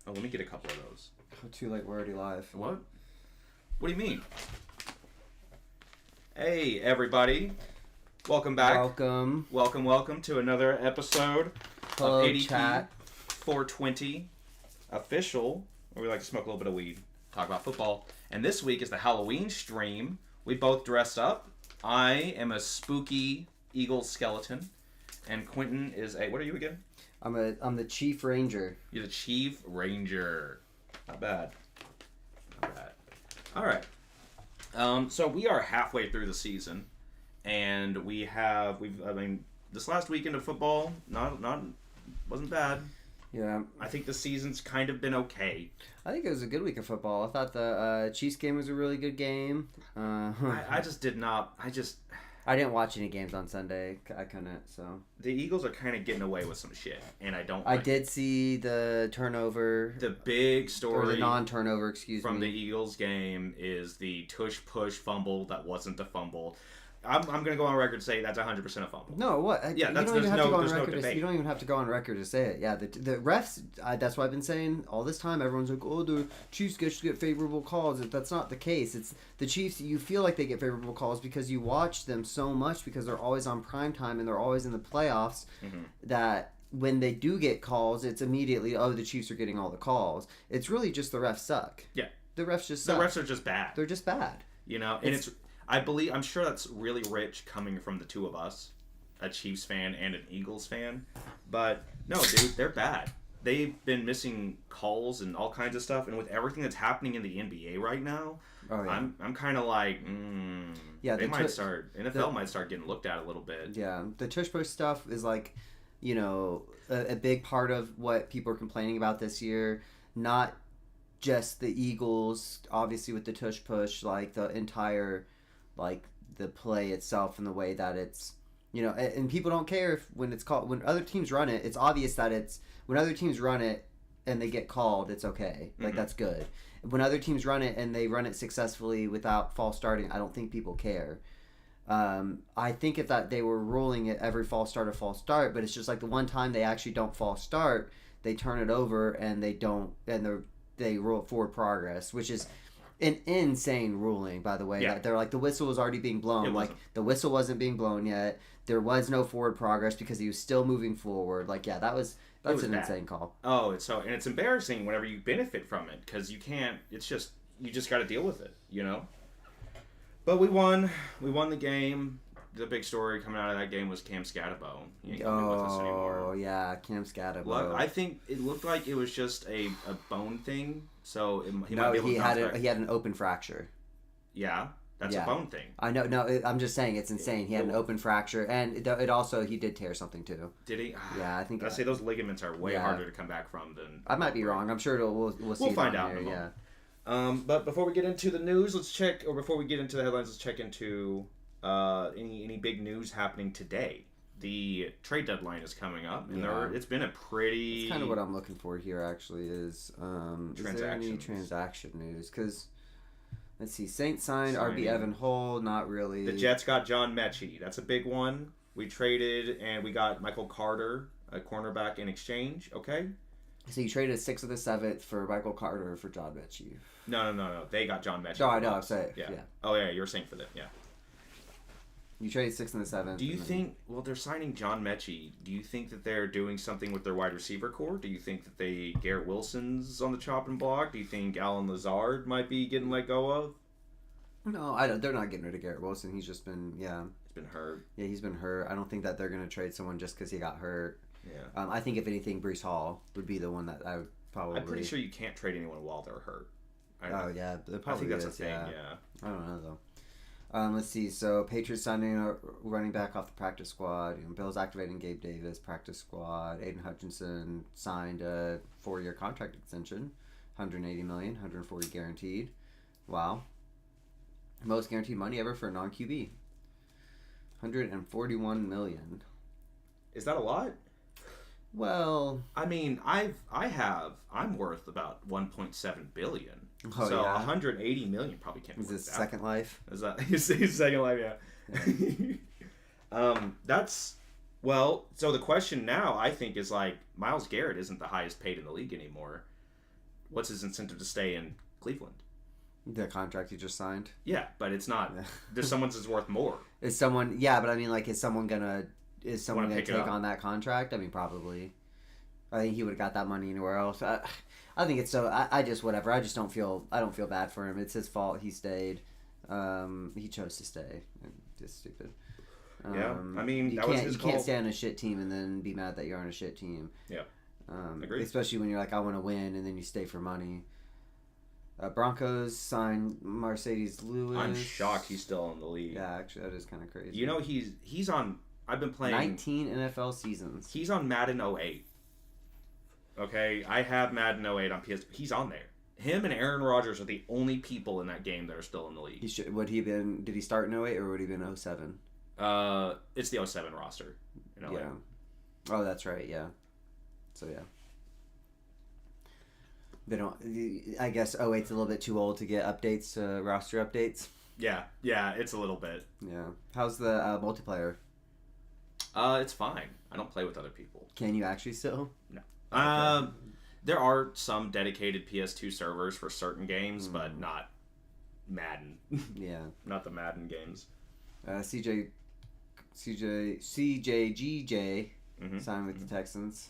Oh, let me get a couple of those. Oh, too late. We're already live. What? What do you mean? Hey, everybody. Welcome back. Welcome to another episode Hello, of ADP chat. 420 official, where we like to smoke a little bit of weed, talk about football. And this week is the Halloween stream. We both dressed up. I am a spooky Eagles skeleton, and Quentin is a... What are you again? I'm the Chief Ranger. You're the Chief Ranger. Not bad. Not bad. All right. So we are halfway through the season, and this last weekend of football wasn't bad. Yeah. I think the season's kind of been okay. I think it was a good week of football. I thought the Chiefs game was a really good game. I just did not. I didn't watch any games on Sunday. I couldn't. So the Eagles are kind of getting away with some shit, and I don't. I did see the turnover. The big story, or the non-turnover, from the Eagles game is the tush push fumble that wasn't a fumble. I'm going to go on record and say that's 100% a fumble. No, what? Yeah, you don't even have to go on record. No debate. You don't even have to go on record to say it. Yeah, the refs. That's what I've been saying all this time. Everyone's like, "Oh, the Chiefs get favorable calls." That's not the case. It's the Chiefs. You feel like they get favorable calls because you watch them so much because they're always on prime time and they're always in the playoffs. Mm-hmm. That when they do get calls, it's immediately, oh, the Chiefs are getting all the calls. It's really just the refs suck. Yeah, the refs just suck. The refs are just bad. They're just bad. You know, and I'm sure that's really rich coming from the two of us, a Chiefs fan and an Eagles fan. But no, dude, they're bad. They've been missing calls and all kinds of stuff, and with everything that's happening in the NBA right now, I'm kind of like, NFL might start getting looked at a little bit. Yeah, the tush push stuff is like, you know, a big part of what people are complaining about this year. Not just the Eagles, obviously with the tush push, like the entire, like the play itself and the way that it's, you know, and people don't care when other teams run it. It's obvious that when other teams run it and they get called, it's okay. Like, that's good. When other teams run it and they run it successfully without false starting, I don't think people care. I think if that they were ruling it every false start, but it's just like the one time they actually don't false start, they turn it over and they rule forward progress, which is an insane ruling, by the way. Yeah. That they're like, the whistle was already being blown. Like, the whistle wasn't being blown yet. There was no forward progress because he was still moving forward. Like, yeah, that's an insane call. Oh, and it's embarrassing whenever you benefit from it because you can't. It's just you just got to deal with it, you know. But we won. We won the game. The big story coming out of that game was Cam Scatabo. He ain't gonna be with us anymore. Oh, yeah, Cam Scatabo. Look, I think it looked like it was just a bone thing. So he had an open fracture. Yeah, that's a bone thing. I know. No, I'm just saying it's insane. He had an open fracture, and it also he did tear something too. Did he? Yeah, I think. I say those ligaments are way harder to come back from than. I might be wrong. I'm sure we'll see. We'll find out in a moment. Yeah. But before we get into the news, before we get into the headlines, let's check into any big news happening today. The trade deadline is coming up, and it's been a pretty... That's kind of what I'm looking for here, actually, is there any transaction news? Because, let's see, Saints signed RB Evan Hull, not really. The Jets got John Mechie. That's a big one. We traded, and we got Michael Carter, a cornerback, in exchange, okay? So you traded 6th of the 7th for Michael Carter for John Mechie. No. They got John Mechie. No, I know, I'm saying. Yeah. Oh, yeah, you were saying for them, yeah. You traded 6th and the 7th. Do you think, they're signing John Mechie. Do you think that they're doing something with their wide receiver core? Do you think that Garrett Wilson's on the chopping block? Do you think Alan Lazard might be getting let go of? No, they're not getting rid of Garrett Wilson. He's just been, He's been hurt. Yeah, he's been hurt. I don't think that they're going to trade someone just because he got hurt. Yeah. I think, if anything, Breece Hall would be the one that I would probably... I'm pretty sure you can't trade anyone while they're hurt. Oh, yeah. I think that's a thing, yeah. I don't know, though. Let's see. So, Patriots signing a running back off the practice squad. Bills activating Gabe Davis, practice squad. Aiden Hutchinson signed a 4-year contract extension. $180 million, $140 guaranteed. Wow. Most guaranteed money ever for a non-QB. $141 million. Is that a lot? Well, I mean, I'm worth about $1.7 billion. Oh, so yeah. $180 million probably can't. Is this Second Life? Is that his Second Life? Yeah. So the question now, I think, is like Myles Garrett isn't the highest paid in the league anymore. what's his incentive to stay in Cleveland? The contract he just signed. Yeah, but it's not. Yeah. There's someone's is worth more. Is someone? Yeah, but I mean, like, is someone gonna Pick it take up? on that contract? I mean, probably. I think he would have got that money anywhere else. I think it's so. I just whatever. I just don't feel. I don't feel bad for him. It's his fault. He stayed. He chose to stay. It's stupid. Yeah, I mean, you that was can't his you can't call. stay on a shit team and then be mad that you're on a shit team. Yeah, agreed. Especially when you're like, I want to win, and then you stay for money. Broncos signed Mercedes Lewis. I'm shocked he's still in the league. Yeah, actually, that is kind of crazy. You know, he's on. I've been playing 19 NFL seasons. He's on Madden 08. Okay, I have Madden 08 on PS. He's on there. Him and Aaron Rodgers are the only people in that game that are still in the league. Did he start in 08 or would he be in 07? It's the 07 roster. Yeah. Oh, that's right. Yeah. So yeah. They don't. I guess 08's a little bit too old to get updates, roster updates. Yeah, it's a little bit. Yeah. How's the multiplayer? It's fine. I don't play with other people. Can you actually still? No. Okay. There are some dedicated PS2 servers for certain games, but not Madden. Yeah. Not the Madden games. CJGJ signed with the Texans.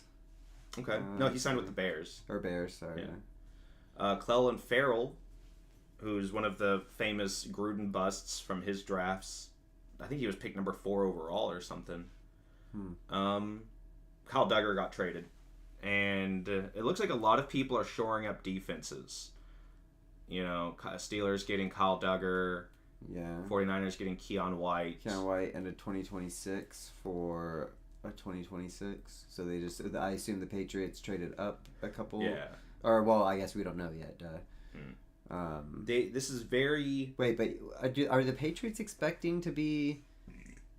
Okay. No, he signed with the Bears. Or Bears, sorry. Yeah. Clellan Ferrell, who's one of the famous Gruden busts from his drafts. I think he was picked number 4 overall or something. Kyle Duggar got traded. And it looks like a lot of people are shoring up defenses. You know, Steelers getting Kyle Duggar. Yeah. 49ers getting Keon White. Keon White and a 2026 for a 2026. So they just, I assume the Patriots traded up a couple. Yeah. Or, well, I guess we don't know yet. This is very... Wait, but are the Patriots expecting to be...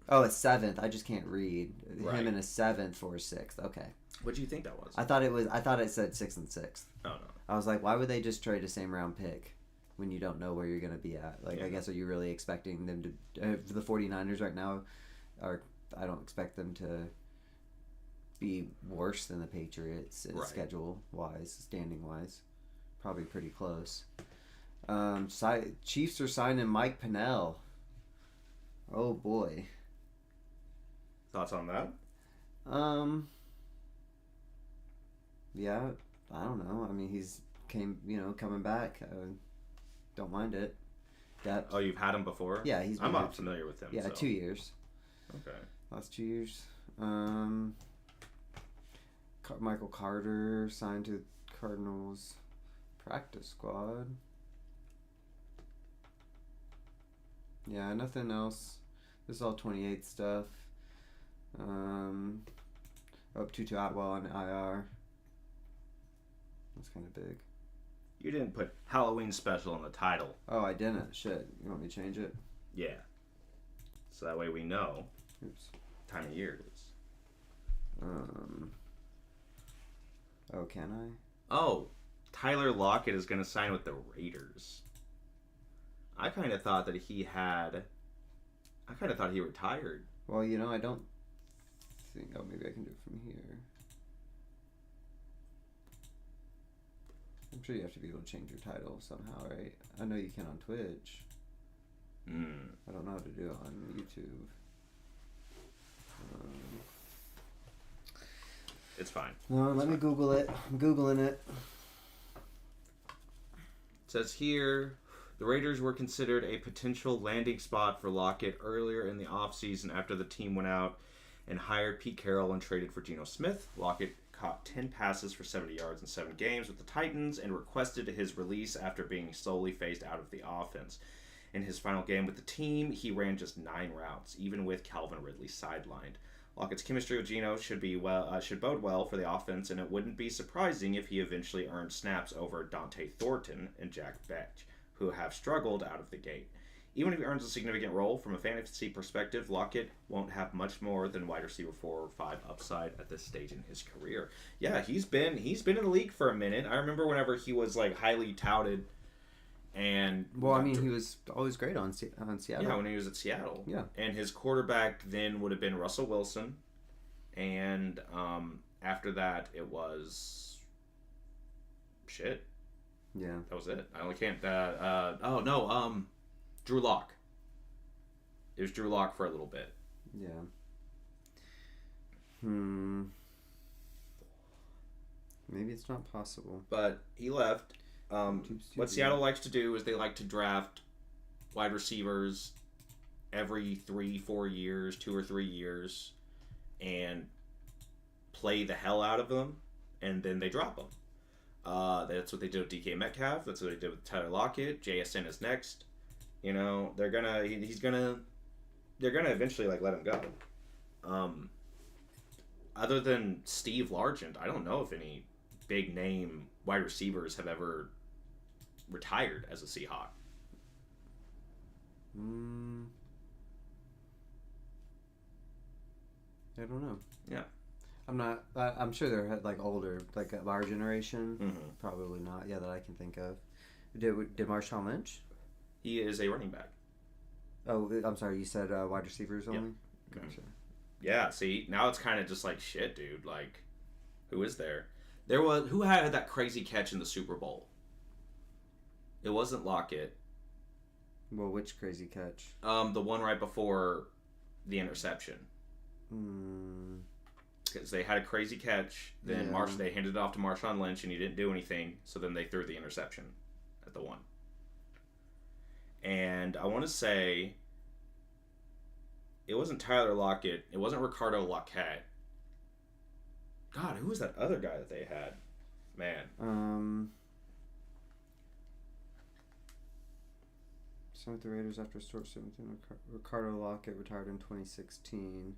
Oh, a 7th. I just can't read. Right. Him in a 7th for a 6th. Okay. What do you think that was? I thought it said 6th and 6th. Oh, no. I was like, why would they just trade a same round pick when you don't know where you're going to be at? Like, Yeah. I guess, are you really expecting them to... the 49ers right now, I don't expect them to be worse than the Patriots in Right. schedule-wise, standing-wise. Probably pretty close. Chiefs are signing Mike Pennell. Oh, boy. Thoughts on that? Yeah, I don't know. I mean, he's coming back. Don't mind it. Depth. Oh, you've had him before? Yeah, I'm not familiar with him. Yeah, so. 2 years. Okay. Last 2 years. Michael Carter signed to Cardinals practice squad. Yeah, nothing else. This is all 28 stuff. Tutu Atwell on IR. That's kind of big. You didn't put Halloween special in the title. Oh, I didn't. Shit. You want me to change it? Yeah. So that way we know Oops. what time of year it is. Oh, can I? Oh, Tyler Lockett is going to sign with the Raiders. I kind of thought he retired. Well, I don't think... Oh, maybe I can do it from here. I'm sure you have to be able to change your title somehow, right? I know you can on Twitch. I don't know how to do it on YouTube. It's fine. No, let me Google it. I'm Googling it. It says here, the Raiders were considered a potential landing spot for Lockett earlier in the offseason after the team went out and hired Pete Carroll and traded for Geno Smith. Lockett caught 10 passes for 70 yards in 7 games with the Titans and requested his release after being slowly phased out of the offense. In his final game with the team, he ran just 9 routes, even with Calvin Ridley sidelined. Lockett's chemistry with Geno should bode well for the offense, and it wouldn't be surprising if he eventually earned snaps over Dante Thornton and Jack Betch, who have struggled out of the gate. Even if he earns a significant role from a fantasy perspective, Lockett won't have much more than wide receiver 4 or 5 upside at this stage in his career. Yeah, he's been in the league for a minute. I remember whenever he was highly touted, and he was always great on Seattle. Yeah, when he was at Seattle. Yeah, and his quarterback then would have been Russell Wilson, and after that it was Yeah. That was it. I only can't. Oh no. Drew Lock. It was Drew Lock for a little bit. Yeah. Maybe it's not possible. But he left. What Seattle likes to do is they like to draft wide receivers every 3-4 years, 2 or 3 years, and play the hell out of them, and then they drop them. That's what they did with DK Metcalf. That's what they did with Tyler Lockett. JSN is next. You know, they're gonna eventually like let him go. Other than Steve Largent, I don't know if any big name wide receivers have ever retired as a Seahawk. I don't know. Yeah. I'm not. I'm sure they're like older, like our generation. Mm-hmm. Probably not. Yeah, that I can think of. Did Marshawn Lynch? He is a running back. Oh, I'm sorry. You said wide receivers only. Yep. Gotcha. Yeah. See, now it's kind of just like shit, dude. Like, who is there? Who had that crazy catch in the Super Bowl? It wasn't Lockett. Well, which crazy catch? The one right before the interception. Because they had a crazy catch, then they handed it off to Marshawn Lynch, and he didn't do anything. So then they threw the interception at the one. And I want to say it wasn't Tyler Lockett. It wasn't Ricardo Lockett. God, who was that other guy that they had? Man. Signed with the Raiders after short stint with Ricardo Lockett retired in 2016.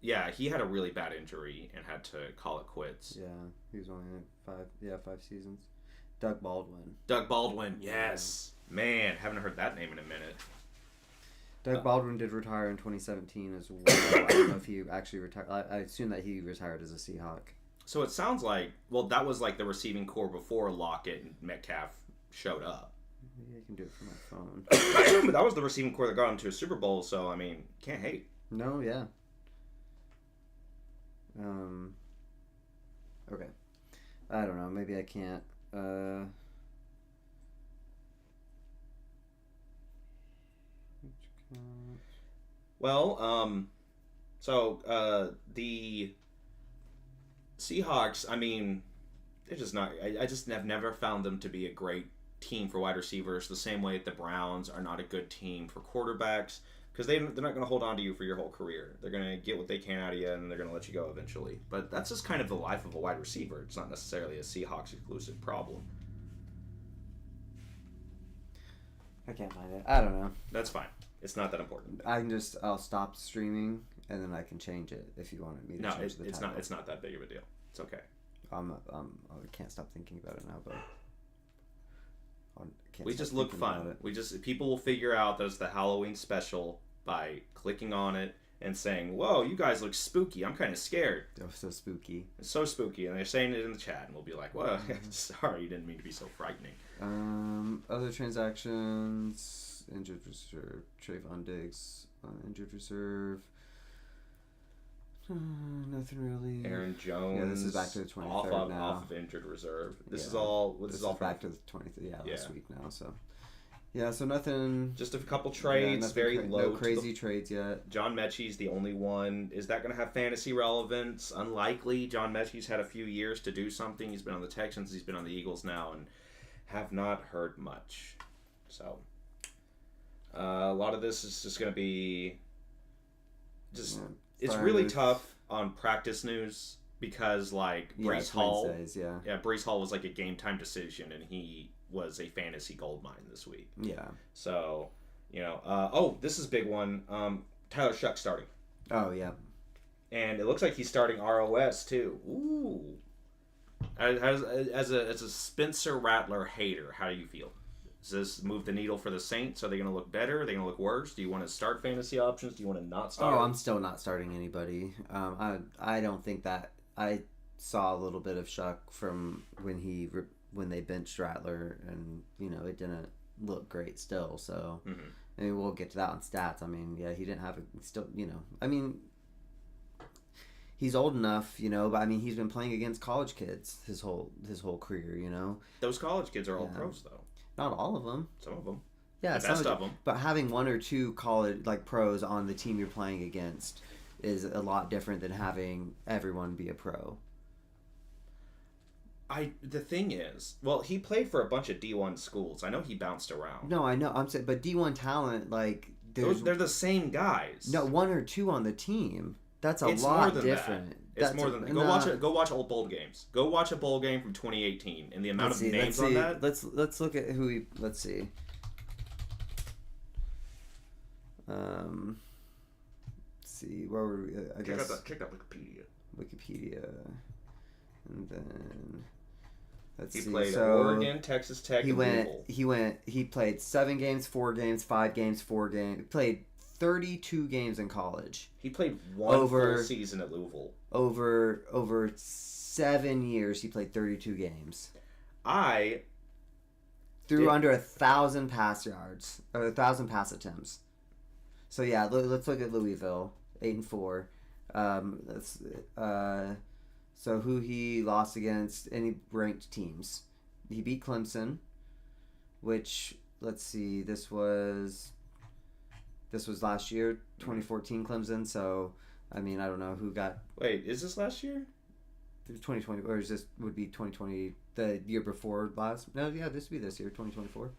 Yeah, he had a really bad injury and had to call it quits. Yeah, he was only in 5 seasons. Doug Baldwin. Yes. Man, haven't heard that name in a minute. Doug Baldwin did retire in 2017 as well. I don't know if he actually retired. I assume that he retired as a Seahawk. So it sounds like, well, that was like the receiving core before Lockett and Metcalf showed up. Maybe I can do it from my phone. But that was the receiving core that got him to a Super Bowl, so, I mean, can't hate. No, yeah. Okay. I don't know. Maybe I can't. Well, the Seahawks, I mean, they're just not. I just have never found them to be a great team for wide receivers. The same way the Browns are not a good team for quarterbacks, because they're not going to hold on to you for your whole career. They're going to get what they can out of you, and they're going to let you go eventually. But that's just kind of the life of a wide receiver. It's not necessarily a Seahawks exclusive problem. I can't find it. I don't know. That's fine. It's not that important. I'll stop streaming and then I can change it if you wanted me to change the title. It's not that big of a deal. It's okay. I can't stop thinking about it now, but we just look fun. People will figure out that it's the Halloween special by clicking on it and saying, "Whoa, you guys look spooky. I'm kind of scared." Oh, so spooky. It's so spooky, and they're saying it in the chat, and we'll be like, "Well, sorry, you didn't mean to be so frightening." Other transactions. Injured reserve. Trayvon Diggs on injured reserve. Nothing really. Aaron Jones. Yeah, this is back to the 23rd now. Off of injured reserve. This is all back to the 23rd. Yeah, last week now. So. Yeah, so nothing. Just a couple trades, very low. No crazy trades yet. John Mechie's the only one. Is that going to have fantasy relevance? Unlikely. John Mechie's had a few years to do something. He's been on the Texans. He's been on the Eagles now, and have not heard much. So, a lot of this is just going to be just. Yeah, it's really tough on practice news because, like, Breece Hall. Breece Hall was like a game time decision, and he was a fantasy goldmine this week. Yeah. So, this is a big one. Tyler Shuck starting. Oh, yeah. And it looks like he's starting ROS, too. Ooh. As a Spencer Rattler hater, how do you feel? Does this move the needle for the Saints? Are they going to look better? Are they going to look worse? Do you want to start fantasy options? Do you want to not start? Oh, I'm still not starting anybody. I don't think that... I saw a little bit of Shuck from when they benched Rattler, and it didn't look great still. So I mean, we'll get to that on stats. I mean, yeah, he didn't have he he's old enough, but I mean, he's been playing against college kids his whole career. Those college kids are all Yeah. pros, though. Not all of them. Some of them. Yeah, The best of them. But having one or two college pros on the team you're playing against is a lot different than having everyone be a pro. The thing is, well, he played for a bunch of D1 schools. I know he bounced around. No, I know. I'm saying, but D1 talent, They're the same guys. no one or two on the team. That's It's lot more than different. that. It's That's more than that. Go watch old bowl games. Go watch a bowl game from 2018, and the amount of names on that. Let's look at who he. Let's see. Let's see where were we? I guess check out Wikipedia. Wikipedia, and then let's He see. played So Oregon, Texas Tech, and Louisville. He played 7 games, 4 games, 5 games, 4 games. He played 32 games in college. He played one full season at Louisville. Over 7 years, he played 32 games. Threw under 1,000 pass yards or 1,000 pass attempts. So yeah, let's look at Louisville, 8-4. So who he lost against? Any ranked teams? He beat Clemson, which let's see, this was last year, 2014 Clemson. So I mean, I don't know who got. Wait, is this last year? 2020, or is this would be 2020? The year before last? No, yeah, this would be this year, 2024.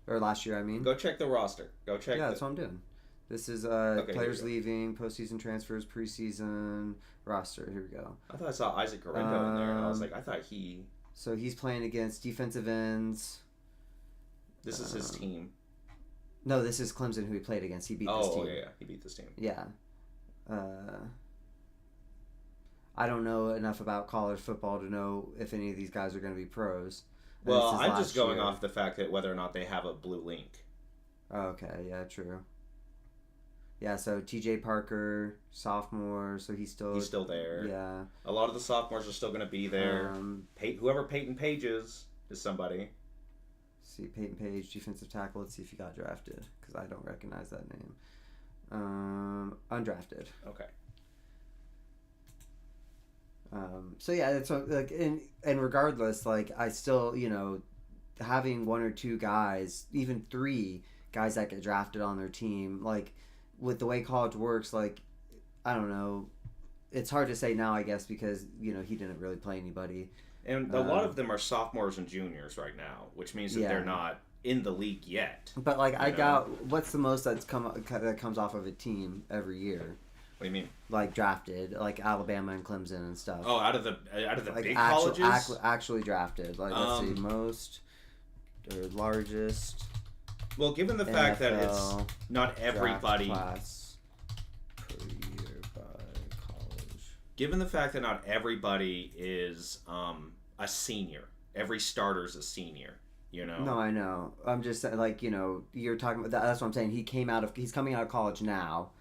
Or last year, I mean. Go check the roster. Go check. Yeah, that's what I'm doing. This is players leaving, postseason transfers, preseason roster. Here we go. I thought I saw Isaac Correndo in there, and I was like, I thought he. So he's playing against defensive ends. This is his team. No, this is Clemson who he played against. He beat this team. Oh, yeah, he beat this team. Yeah. I don't know enough about college football to know if any of these guys are going to be pros. Well, I'm just going off the fact that whether or not they have a blue link. Oh, okay, yeah, true. Yeah, so T.J. Parker, sophomore, so he's still there. Yeah. A lot of the sophomores are still going to be there. Whoever Peyton Page is somebody. See, Peyton Page, defensive tackle. Let's see if he got drafted, because I don't recognize that name. Undrafted. Okay. So yeah, it's like, and regardless, I still, having 1 or 2 guys, even 3 guys that get drafted on their team, with the way college works, I don't know, it's hard to say now, I guess, because he didn't really play anybody, and a lot of them are sophomores and juniors right now, which means that they're not in the league yet. But I doubt, what's the most that comes off of a team every year? What do you mean? Drafted, Alabama and Clemson and stuff. Oh, out of the big colleges? Actually drafted. Let's see, most or largest. Well, given the fact that it's not everybody. Class per year by college. Given the fact that not everybody is a senior, every starter's a senior. No, I know. I'm just you're talking about that. That's what I'm saying. He's coming out of college now.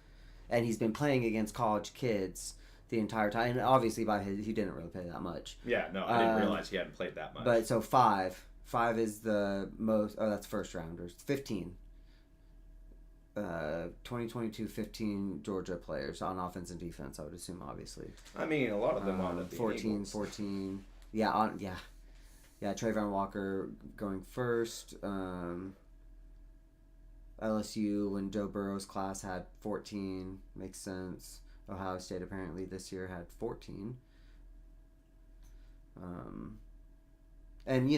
And he's been playing against college kids the entire time. And obviously, he didn't really play that much. Yeah, no, I didn't realize he hadn't played that much. But so 5 is the most. Oh, that's first rounders. 15. 2022, 15 Georgia players on offense and defense. I would assume, obviously. I mean, a lot of them wound up being 14. Yeah, Trayvon Walker going first. LSU, when Joe Burrow's class had 14, makes sense. Ohio State apparently this year had 14. And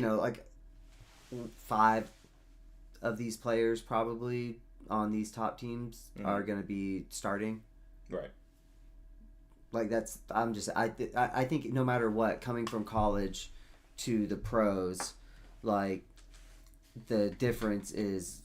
5 of these players probably on these top teams are going to be starting. Right. I think no matter what, coming from college to the pros, the difference is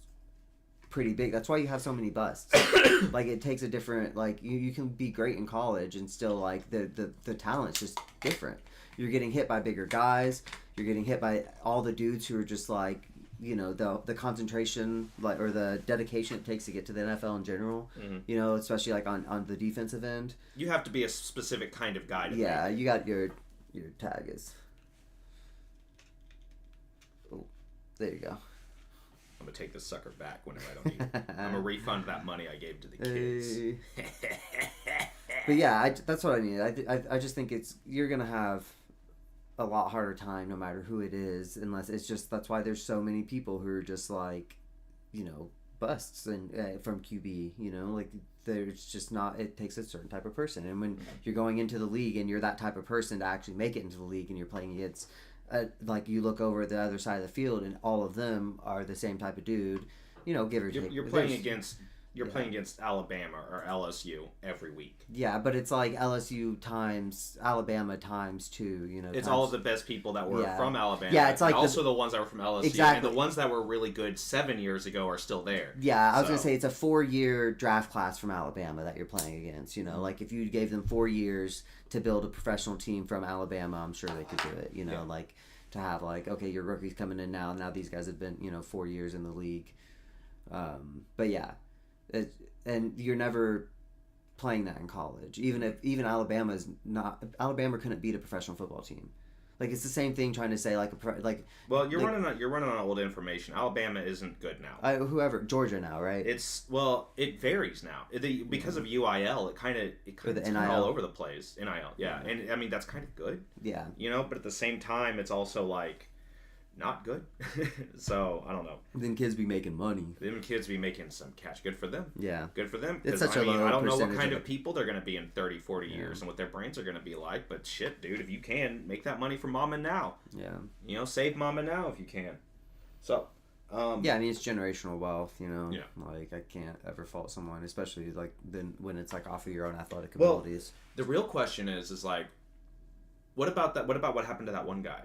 pretty big. That's why you have so many busts. It takes a different, you can be great in college and still the talent's just different. You're getting hit by bigger guys. You're getting hit by all the dudes who are just the concentration or the dedication it takes to get to the NFL in general. Mm-hmm. Especially on the defensive end. You have to be a specific kind of guy to you got your tag is. Oh, there you go. I'm gonna take this sucker back whenever I don't need it. I'm gonna refund that money I gave to the kids. But yeah, that's what I mean. I just think you're gonna have a lot harder time no matter who it is, unless it's just that's why there's so many people who are just like, busts and from QB. Like there's just not. It takes a certain type of person, and when you're going into the league and you're that type of person to actually make it into the league, and you're playing against, like you look over at the other side of the field and all of them are the same type of dude. Give or take. You're playing against. You're playing against Alabama or LSU every week. Yeah, but it's like LSU times Alabama times 2. It's all of the best people that were from Alabama. Yeah, it's like and also the ones that were from LSU. Exactly. And the ones that were really good 7 years ago are still there. Yeah, I was going to say it's a 4-year draft class from Alabama that you're playing against. Like if you gave them 4 years to build a professional team from Alabama, I'm sure they could do it. Like to have like, okay, your rookie's coming in now. Now these guys have been, 4 years in the league. But yeah. And you're never playing that in college. Even Alabama couldn't beat a professional football team. Like it's the same thing trying to say Well, you're running on old information. Alabama isn't good now. Georgia now, right? It varies now because of UIL. It kind of all over the place. NIL, yeah, and I mean that's kind of good. Yeah, but at the same time, it's also like. Not good. So, I don't know. Then kids be making money. Them kids be making some cash. Good for them. Yeah. Good for them. It's such a low I don't know what percentage kind of of people they're going to be in 30, 40 years and what their brains are going to be like. But shit, dude, if you can, make that money for mama now. Yeah. Save mama now if you can. So, yeah, I mean, it's generational wealth, Yeah. Like, I can't ever fault someone, especially, like, then when it's, like, off of your own athletic abilities. The real question is like, what about that? What about what happened to that one guy?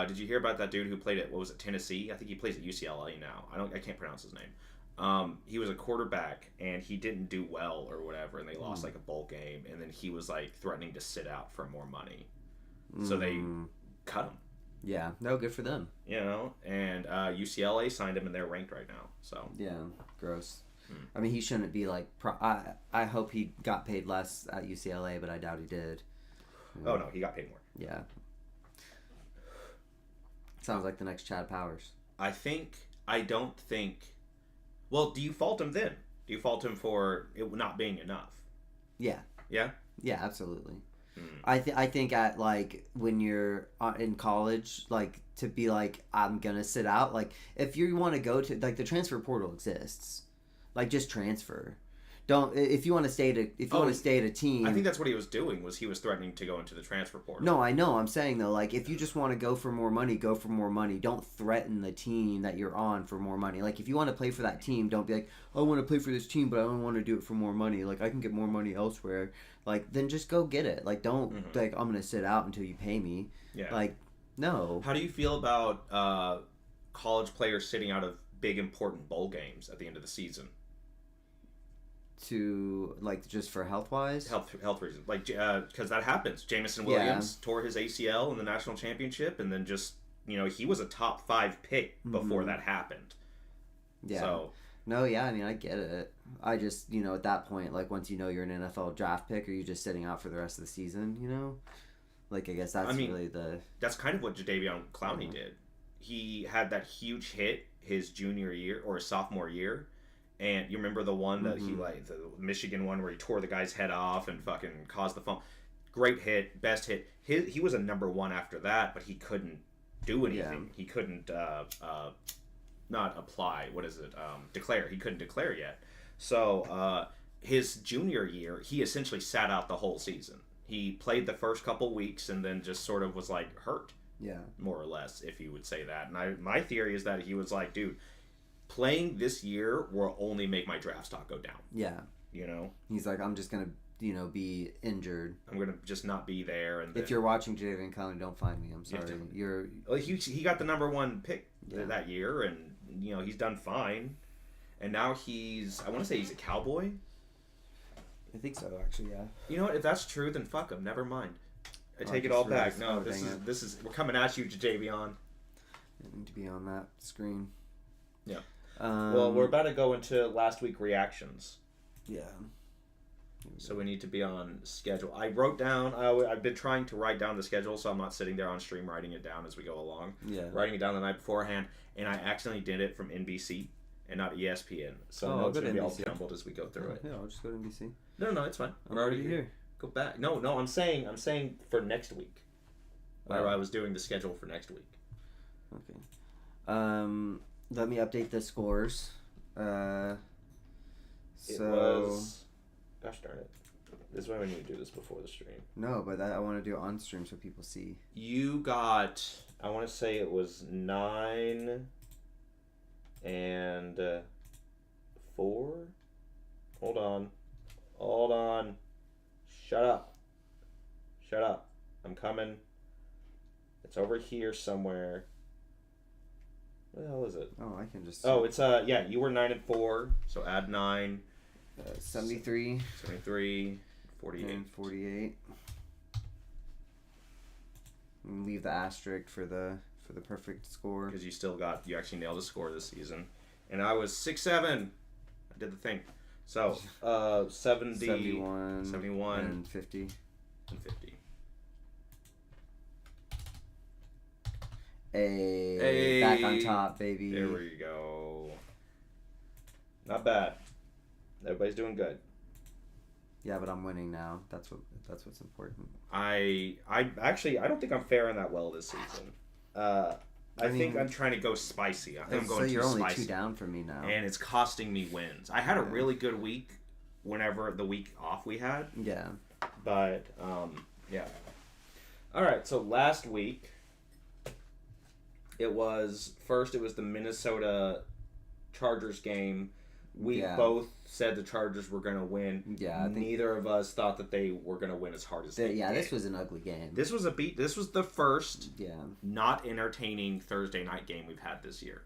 Did you hear about that dude who played at Tennessee? I think he plays at UCLA now. I can't pronounce his name. He was a quarterback and he didn't do well or whatever, and they lost like a bowl game, and then he was like threatening to sit out for more money, so they cut him. Yeah, no, good for them. And UCLA signed him, and they're ranked right now. So yeah, gross. I mean, he shouldn't be like. I hope he got paid less at UCLA, but I doubt he did. Oh no, he got paid more. Yeah. Sounds like the next Chad Powers. I don't think. Well, do you fault him then? Do you fault him for it not being enough? Yeah. Yeah? Yeah, absolutely. I think at like when you're in college, like to be like I'm gonna sit out. Like if you want to go to like the transfer portal exists, like just transfer. Don't if you want to stay at a team. I think that's what he was doing. He was threatening to go into the transfer portal. No, I know. I'm saying though, like if you just want to go for more money, go for more money. Don't threaten the team that you're on for more money. Like if you want to play for that team, don't be like, I want to play for this team, but I don't want to do it for more money. Like I can get more money elsewhere. Like then just go get it. Like don't like I'm gonna sit out until you pay me. Yeah. Like no. How do you feel about college players sitting out of big important bowl games at the end of the season? To like just for health reasons, like because that happens. Jamison Williams tore his ACL in the national championship, and then just he was a top 5 pick before that happened. Yeah. So no, yeah, I mean I get it. I just at that point, like once you're an NFL draft pick, are you just sitting out for the rest of the season? Like I guess that's really the. That's kind of what Jadeveon Clowney did. He had that huge hit his junior year or his sophomore year. And you remember the one that he the Michigan one where he tore the guy's head off and fucking caused the fumble. Great hit, best hit. He was a number 1 after that, but he couldn't do anything. He couldn't not apply. What is it? Declare. He couldn't declare yet. So his junior year, he essentially sat out the whole season. He played the first couple weeks and then just sort of was like hurt. Yeah. More or less, if you would say that. And my theory is that he was like, dude. Playing this year will only make my draft stock go down. Yeah. He's like, I'm just going to, be injured. I'm going to just not be there. And if you're watching Jadeveon Clowney, don't find me. I'm sorry. He got the number 1 pick that year, and, he's done fine. And now I want to say he's a Cowboy. I think so, actually, yeah. You know what? If that's true, then fuck him. Never mind. I take it all back. No, this is, we're coming at you, Jadeveon. I need to be on that screen. Yeah. Well, we're about to go into last week reactions. Yeah. So we need to be on schedule. I wrote down. I've been trying to write down the schedule, so I'm not sitting there on stream writing it down as we go along. Yeah. Writing it down the night beforehand, and I accidentally did it from NBC, and not ESPN. So Oh, no, I'll it's go going to to be all NBC. jumbled as we go through it. Yeah, I'll just go to NBC. No, it's fine. I'm We're already already here. Go back. No, I'm saying for next week. I was doing the schedule for next week. Okay. Let me update the scores. It was... Gosh darn it. This is why we need to do this before the stream. No, but I want to do it on stream so people see. You got... I want to say it was 9 and 4. Hold on. Shut up. I'm coming. It's over here somewhere. Where the hell is it? Oh, I can just... Oh, it's, you were 9 and 4, so add 9. 73. 73, 48. And 48. And leave the asterisk for the perfect score. Because you actually nailed a score this season. And I was 6-7. I did the thing. So, 71, and 50. And 50. Hey, back on top, baby. There we go. Not bad. Everybody's doing good. Yeah, but I'm winning now. That's what's important. I don't think I'm faring that well this season. I think I'm trying to go spicy. I think I'm going too spicy. So you're only 2 down from me now. And it's costing me wins. I had a really good week whenever the week off we had. Yeah. But, yeah. All right, so last week, it was the Minnesota Chargers game. We both said the Chargers were going to win. Yeah, I think neither of us thought that they were going to win as hard as they did. Yeah, this was an ugly game. This was the first yeah. not entertaining Thursday night game we've had this year.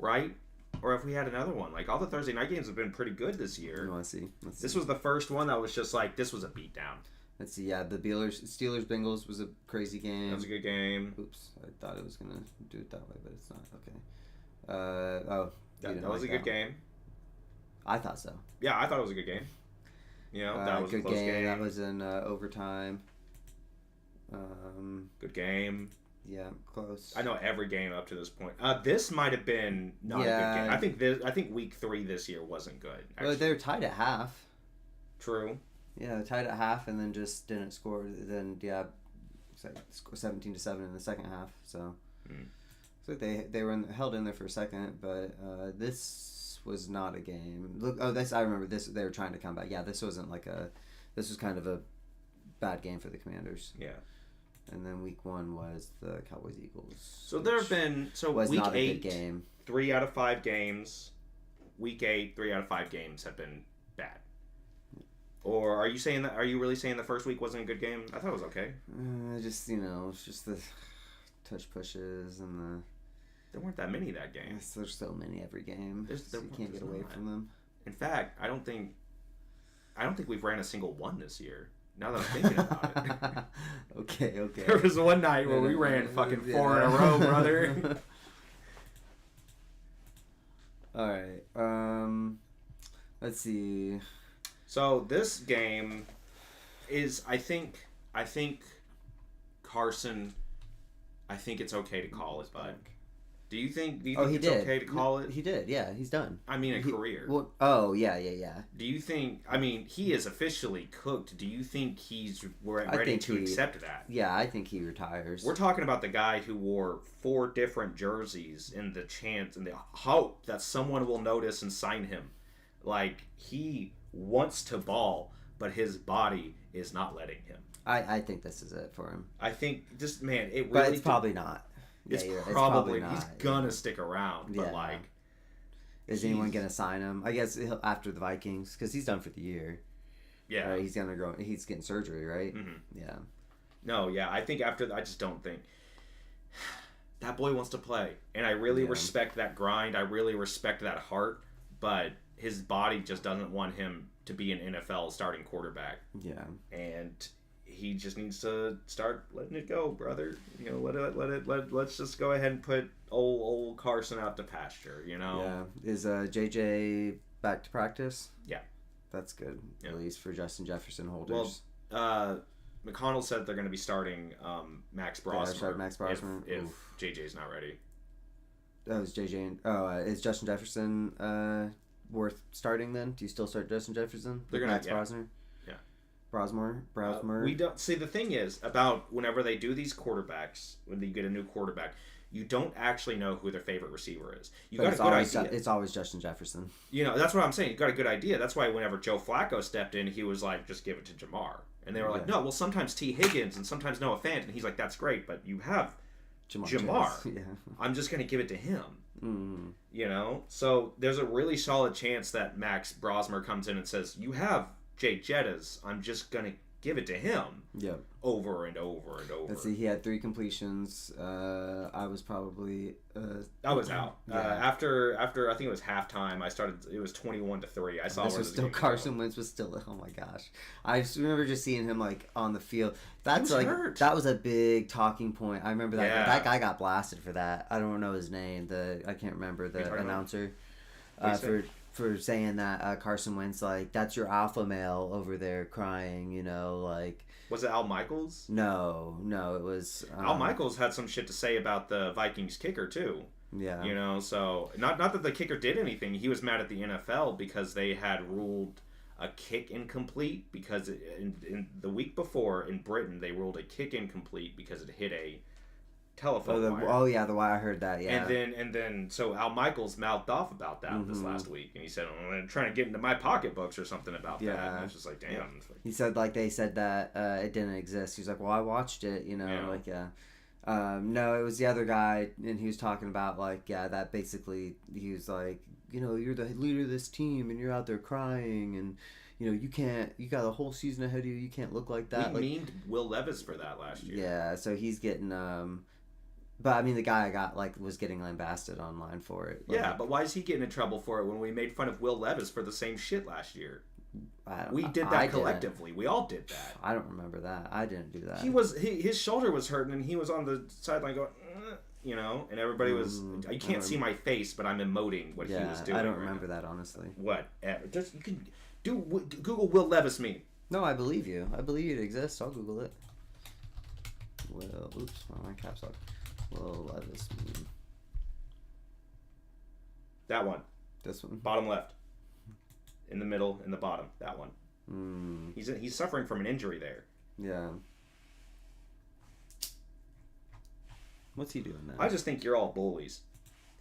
Right? Or if we had another one. Like, all the Thursday night games have been pretty good this year. You want to see? This was the first one that was just like, this was a beatdown. Let's see. Yeah, the Steelers Bengals was a crazy game. That was a good game. Oops, I thought it was gonna do it that way, but it's not. Okay. That was a good game. I thought so. Yeah, I thought it was a good game. You know, that was a close game. That was in overtime. Good game. Yeah, close. I know every game up to this point. This might have been not a good game. I think week 3 this year wasn't good. Actually. Well, they were tied at half. True. Yeah, tied at half and then just didn't score. Then 17-7 in the second half. So, so they were held in there for a second, but this was not a game. Look, I remember this. They were trying to come back. Yeah, this wasn't this was kind of a bad game for the Commanders. Yeah. And then week 1 was the Cowboys Eagles. So there have been week not 8 a good game. 3 out of 5 games. Week 8 3 out of 5 games have been bad. Or are you saying that? Are you really saying the first week wasn't a good game? I thought it was okay. Just it's just the touch pushes and the. There weren't that many that game. There's so many every game. So you can't get away from them. In fact, I don't think we've ran a single one this year. Now that I'm thinking about it. Okay. There was one night where we ran fucking 4 in a row, brother. All right. Let's see. So this game is, I think Carson. I think it's okay to call it, bud. Do you think it's okay to call it? He did, yeah. He's done. I mean, career. Well, yeah. Do you think... I mean, he is officially cooked. Do you think he's ready to accept that? Yeah, I think he retires. We're talking about the guy who wore 4 different jerseys in the chance and the hope that someone will notice and sign him. Like, he wants to ball, but his body is not letting him. I think this is it for him. I think just, man, it really... But it's probably not. It's probably not. He's gonna stick around, but is anyone gonna sign him? I guess after the Vikings, because he's done for the year. Yeah, he's gonna go. He's getting surgery, right? Mm-hmm. Yeah. No, yeah. I think after I just don't think that boy wants to play, and I really respect that grind. I really respect that heart, but his body just doesn't want him to be an NFL starting quarterback. Yeah, and he just needs to start letting it go, brother. You know, let's just go ahead and put old Carson out to pasture, you know? Yeah. Is JJ back to practice? Yeah. That's good, at least for Justin Jefferson holders. Well, McConnell said they're going to be starting Max Brosmer, Max Brosmer if JJ's not ready. Oh, is JJ? Is Justin Jefferson worth starting then? Do you still start Justin Jefferson? They're gonna Max Brosner. yeah. Brosmer. We don't see the thing is about whenever they do these quarterbacks when you get a new quarterback. You don't actually know who their favorite receiver is. You got a good idea. It's always Justin Jefferson. You know, that's what I'm saying. You got a good idea. That's why whenever Joe Flacco stepped in, he was like, just give it to Jamar. And they were like, no, well, sometimes T. Higgins and sometimes Noah Fant. And he's like, that's great, but you have Jamar. Yeah. I'm just going to give it to him. Mm. You know? So there's a really solid chance that Max Brosmer comes in and says, you have Jake Jettas. I'm just going to give it to him. Yep. Over and over and over. Let's see, he had 3 completions. I was probably I was out. Yeah. After I think it was halftime, I started. It was 21-3. I saw this was still Carson Wentz was still. Oh my gosh, I just remember just seeing him like on the field. That's like hurt. That was a big talking point. I remember that Yeah. guy got blasted for that. I don't know his name. I can't remember the announcer for saying that Carson Wentz like that's your alpha male over there crying. You know, like. Was it Al Michaels? No, it was... Al Michaels had some shit to say about the Vikings kicker, too. Yeah. You know, so... Not that the kicker did anything. He was mad at the NFL because they had ruled a kick incomplete because in the week before in Britain, they ruled a kick incomplete because it hit a telephone wire. Oh, yeah, the wire. I heard that, yeah. And then so Al Michaels mouthed off about that this last week. And he said, I'm trying to get into my pocketbooks or something about that. And I was just like, damn. He said, like, they said that it didn't exist. He's like, well, I watched it, you know, like, yeah. No, it was the other guy, and he was talking about, like, yeah, that basically, he was like, you know, you're the leader of this team, and you're out there crying, and, you know, you got a whole season ahead of you, you can't look like that. We memed Will Levis for that last year. Yeah, so he's getting, but I mean, the guy was getting lambasted online for it. Like, yeah, but why is he getting in trouble for it when we made fun of Will Levis for the same shit last year? We did that collectively. We all did that. I don't remember that. I didn't do that. His shoulder was hurting, and he was on the sideline going, you know, and everybody was. You can't see my face, but I'm emoting what he was doing. I don't remember that honestly. What? You can Google Will Levis meme. No, I believe you. I believe it exists. I'll Google it. Well, oops, my caps lock. Will Levis meme. That one. This one. Bottom left. In the middle, in the bottom. That one. He's suffering from an injury there. Yeah. What's he doing now? I just think you're all bullies.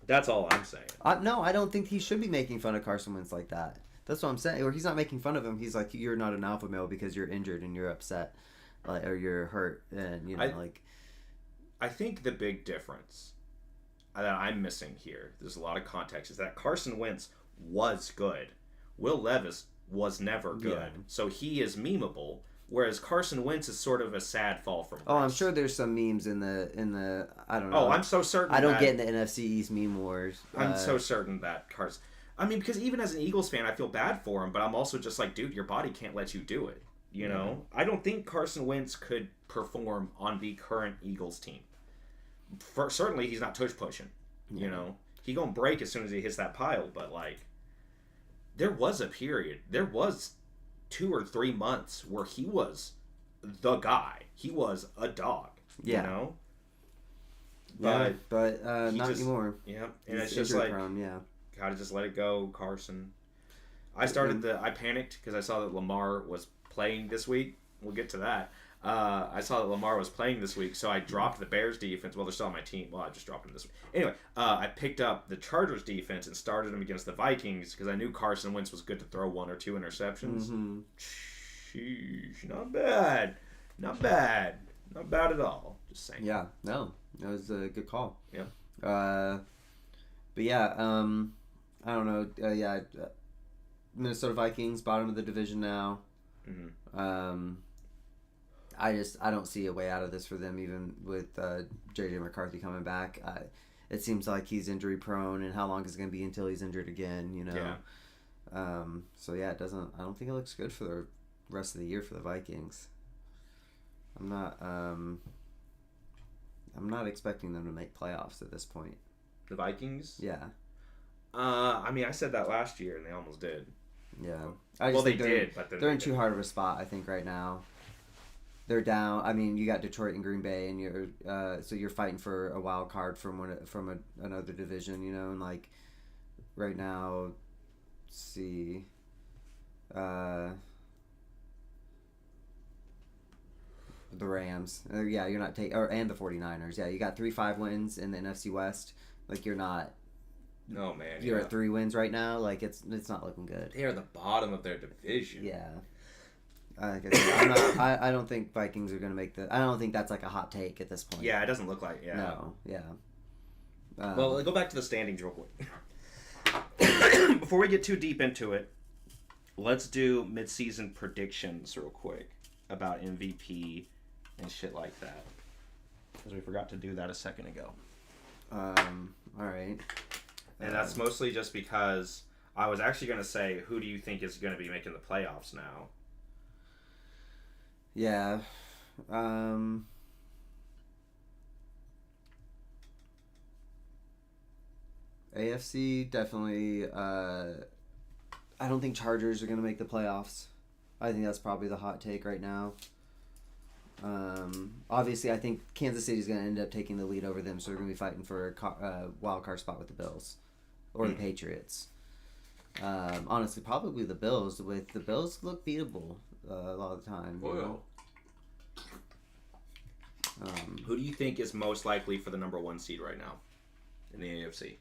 That's all I'm saying. No, I don't think he should be making fun of Carson Wentz like that. That's what I'm saying. Or he's not making fun of him. He's like, you're not an alpha male because you're injured and you're upset, like, or you're hurt, and you know, I think the big difference that I'm missing here, there's a lot of context, is that Carson Wentz was good. Will Levis was never good. Yeah. So he is memeable, whereas Carson Wentz is sort of a sad fall from grace. Oh, I'm sure there's some memes in the I don't know. Oh, I'm so certain. I don't get in the NFC East meme wars. I'm so certain that Carson... I mean, because even as an Eagles fan, I feel bad for him, but I'm also just like, dude, your body can't let you do it. You know? I don't think Carson Wentz could perform on the current Eagles team. Certainly, he's not tush pushing. You know? He gonna break as soon as he hits that pile, but like... There was a period. There was 2 or 3 months where he was the guy. He was a dog. Yeah. You know? But not anymore. Yeah. And it's just like... prone, yeah. Gotta just let it go, Carson. I panicked because I saw that Lamar was playing this week. We'll get to that. I saw that Lamar was playing this week, so I dropped the Bears defense. Well, they're still on my team. Well, I just dropped them this week. Anyway, I picked up the Chargers defense and started them against the Vikings because I knew Carson Wentz was good to throw 1 or 2 interceptions. Mm-hmm. Sheesh, not bad. Not bad. Not bad at all. Just saying. Yeah, no. That was a good call. Yeah. But yeah, I don't know. Minnesota Vikings, bottom of the division now. Mm-hmm. I don't see a way out of this for them, even with J.J. McCarthy coming back. It seems like he's injury prone, and how long is it going to be until he's injured again? You know. Yeah. So yeah, it doesn't. I don't think it looks good for the rest of the year for the Vikings. I'm not expecting them to make playoffs at this point. The Vikings? Yeah. I mean, I said that last year, and they almost did. Yeah. They did, but then they're in too hard of a spot, I think, right now. they're down. I mean, you got Detroit and Green Bay, and you're fighting for a wild card from another division, and like right now, let's see, the Rams. Yeah, you're not taking, and the 49ers. Yeah, you got 3-5 wins in the NFC West. Like you're not. No man, You're at 3 wins right now. Like it's not looking good. They are the bottom of their division. Yeah. Like I said, I don't think Vikings are going to make the. I don't think that's like a hot take at this point. Yeah, it doesn't look like. Yeah. No. Yeah. Well, go back to the standings real quick. Before we get too deep into it, let's do mid-season predictions real quick about MVP and shit like that, because we forgot to do that a second ago. All right. And that's mostly just because I was actually going to say, who do you think is going to be making the playoffs now? Yeah. AFC definitely. I don't think Chargers are going to make the playoffs. I think that's probably the hot take right now. Obviously, I think Kansas City is going to end up taking the lead over them, so they're going to be fighting for a wild card spot with the Bills or the Patriots. Honestly, probably the Bills. With the Bills look beatable a lot of the time. Who do you think is most likely for the number 1 seed right now in the AFC?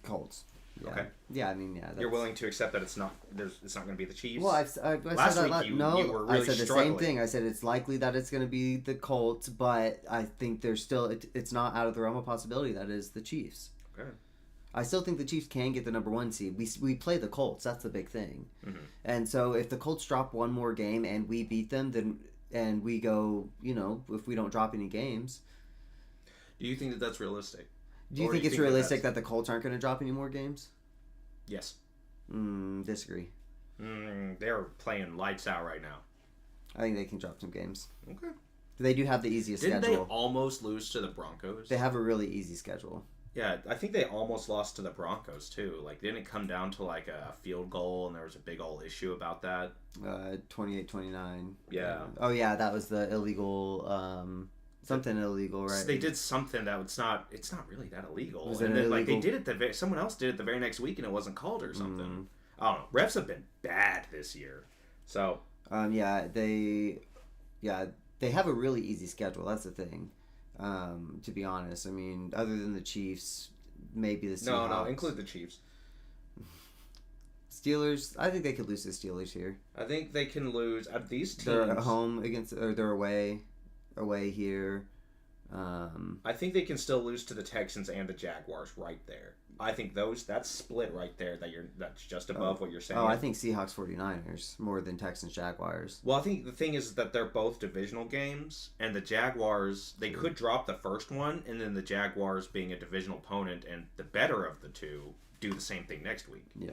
Colts. Yeah. Okay. Yeah, I mean, yeah. You're willing to accept that it's not going to be the Chiefs? Well, I Last said that week you were I really said the struggling. same thing. I said it's likely that it's going to be the Colts, but I think there's still it's not out of the realm of possibility that is the Chiefs. Okay. I still think the Chiefs can get the number 1 seed. We play the Colts. That's the big thing. Mm-hmm. And so if the Colts drop one more game and we beat them, then and we go, if we don't drop any games. Do you think that that's realistic? Do you think it's realistic that the Colts aren't going to drop any more games? Yes. Disagree. They're playing lights out right now. I think they can drop some games. Okay. They do have the easiest Didn't schedule. they almost lose to the Broncos? They have a really easy schedule. Yeah, I think they almost lost to the Broncos too. Like, didn't it come down to like a field goal, and there was a big old issue about that? 28-29. Yeah. Oh yeah, that was the illegal. Something illegal, right? So they did something that it's not really that illegal. Was and it then illegal? like they did it someone else did it the very next week, and it wasn't called or something. I don't know. Refs have been bad this year. So they have a really easy schedule. That's the thing. To be honest, I mean, other than the Chiefs, maybe the Seahawks. No, include the Chiefs. Steelers. I think they could lose to the Steelers here. I think they can lose at these teams. They're at home they're away here. I think they can still lose to the Texans and the Jaguars right there. I think that's split right there. That's just above what you're saying. Oh, I think Seahawks 49ers more than Texans Jaguars. Well, I think the thing is that they're both divisional games, and the Jaguars, they could drop the first one, and then the Jaguars, being a divisional opponent and the better of the two, do the same thing next week. Yeah.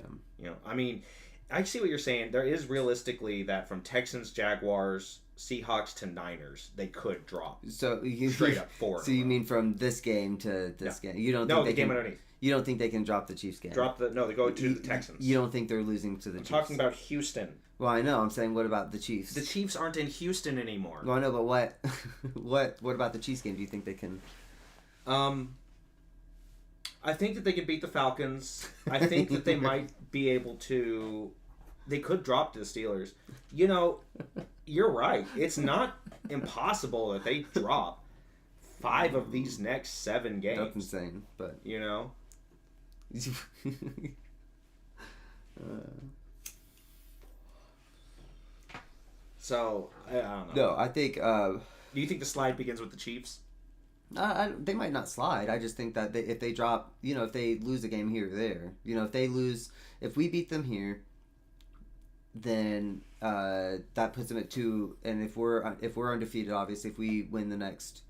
I mean, I see what you're saying. There is realistically that from Texans, Jaguars, Seahawks to Niners, they could drop. So straight up 4. So you mean from this game to this game? You don't? No, think the they game can, underneath. You don't think they can drop the Chiefs game? They go to the Texans. You don't think they're losing to the Chiefs? Talking about Houston. Well, I know. I'm saying, what about the Chiefs? The Chiefs aren't in Houston anymore. Well, I know, but what, what about the Chiefs game? Do you think they can? I think that they could beat the Falcons. I think that they might be able to. They could drop to the Steelers. You're right. It's not impossible that they drop 5 of these next 7 games. That's insane, but So I don't know. No, I think. Do you think the slide begins with the Chiefs? They might not slide. I just think that if they drop, if they lose a game here or there, if we beat them here, then that puts them at 2. And if we're undefeated, obviously, if we win the next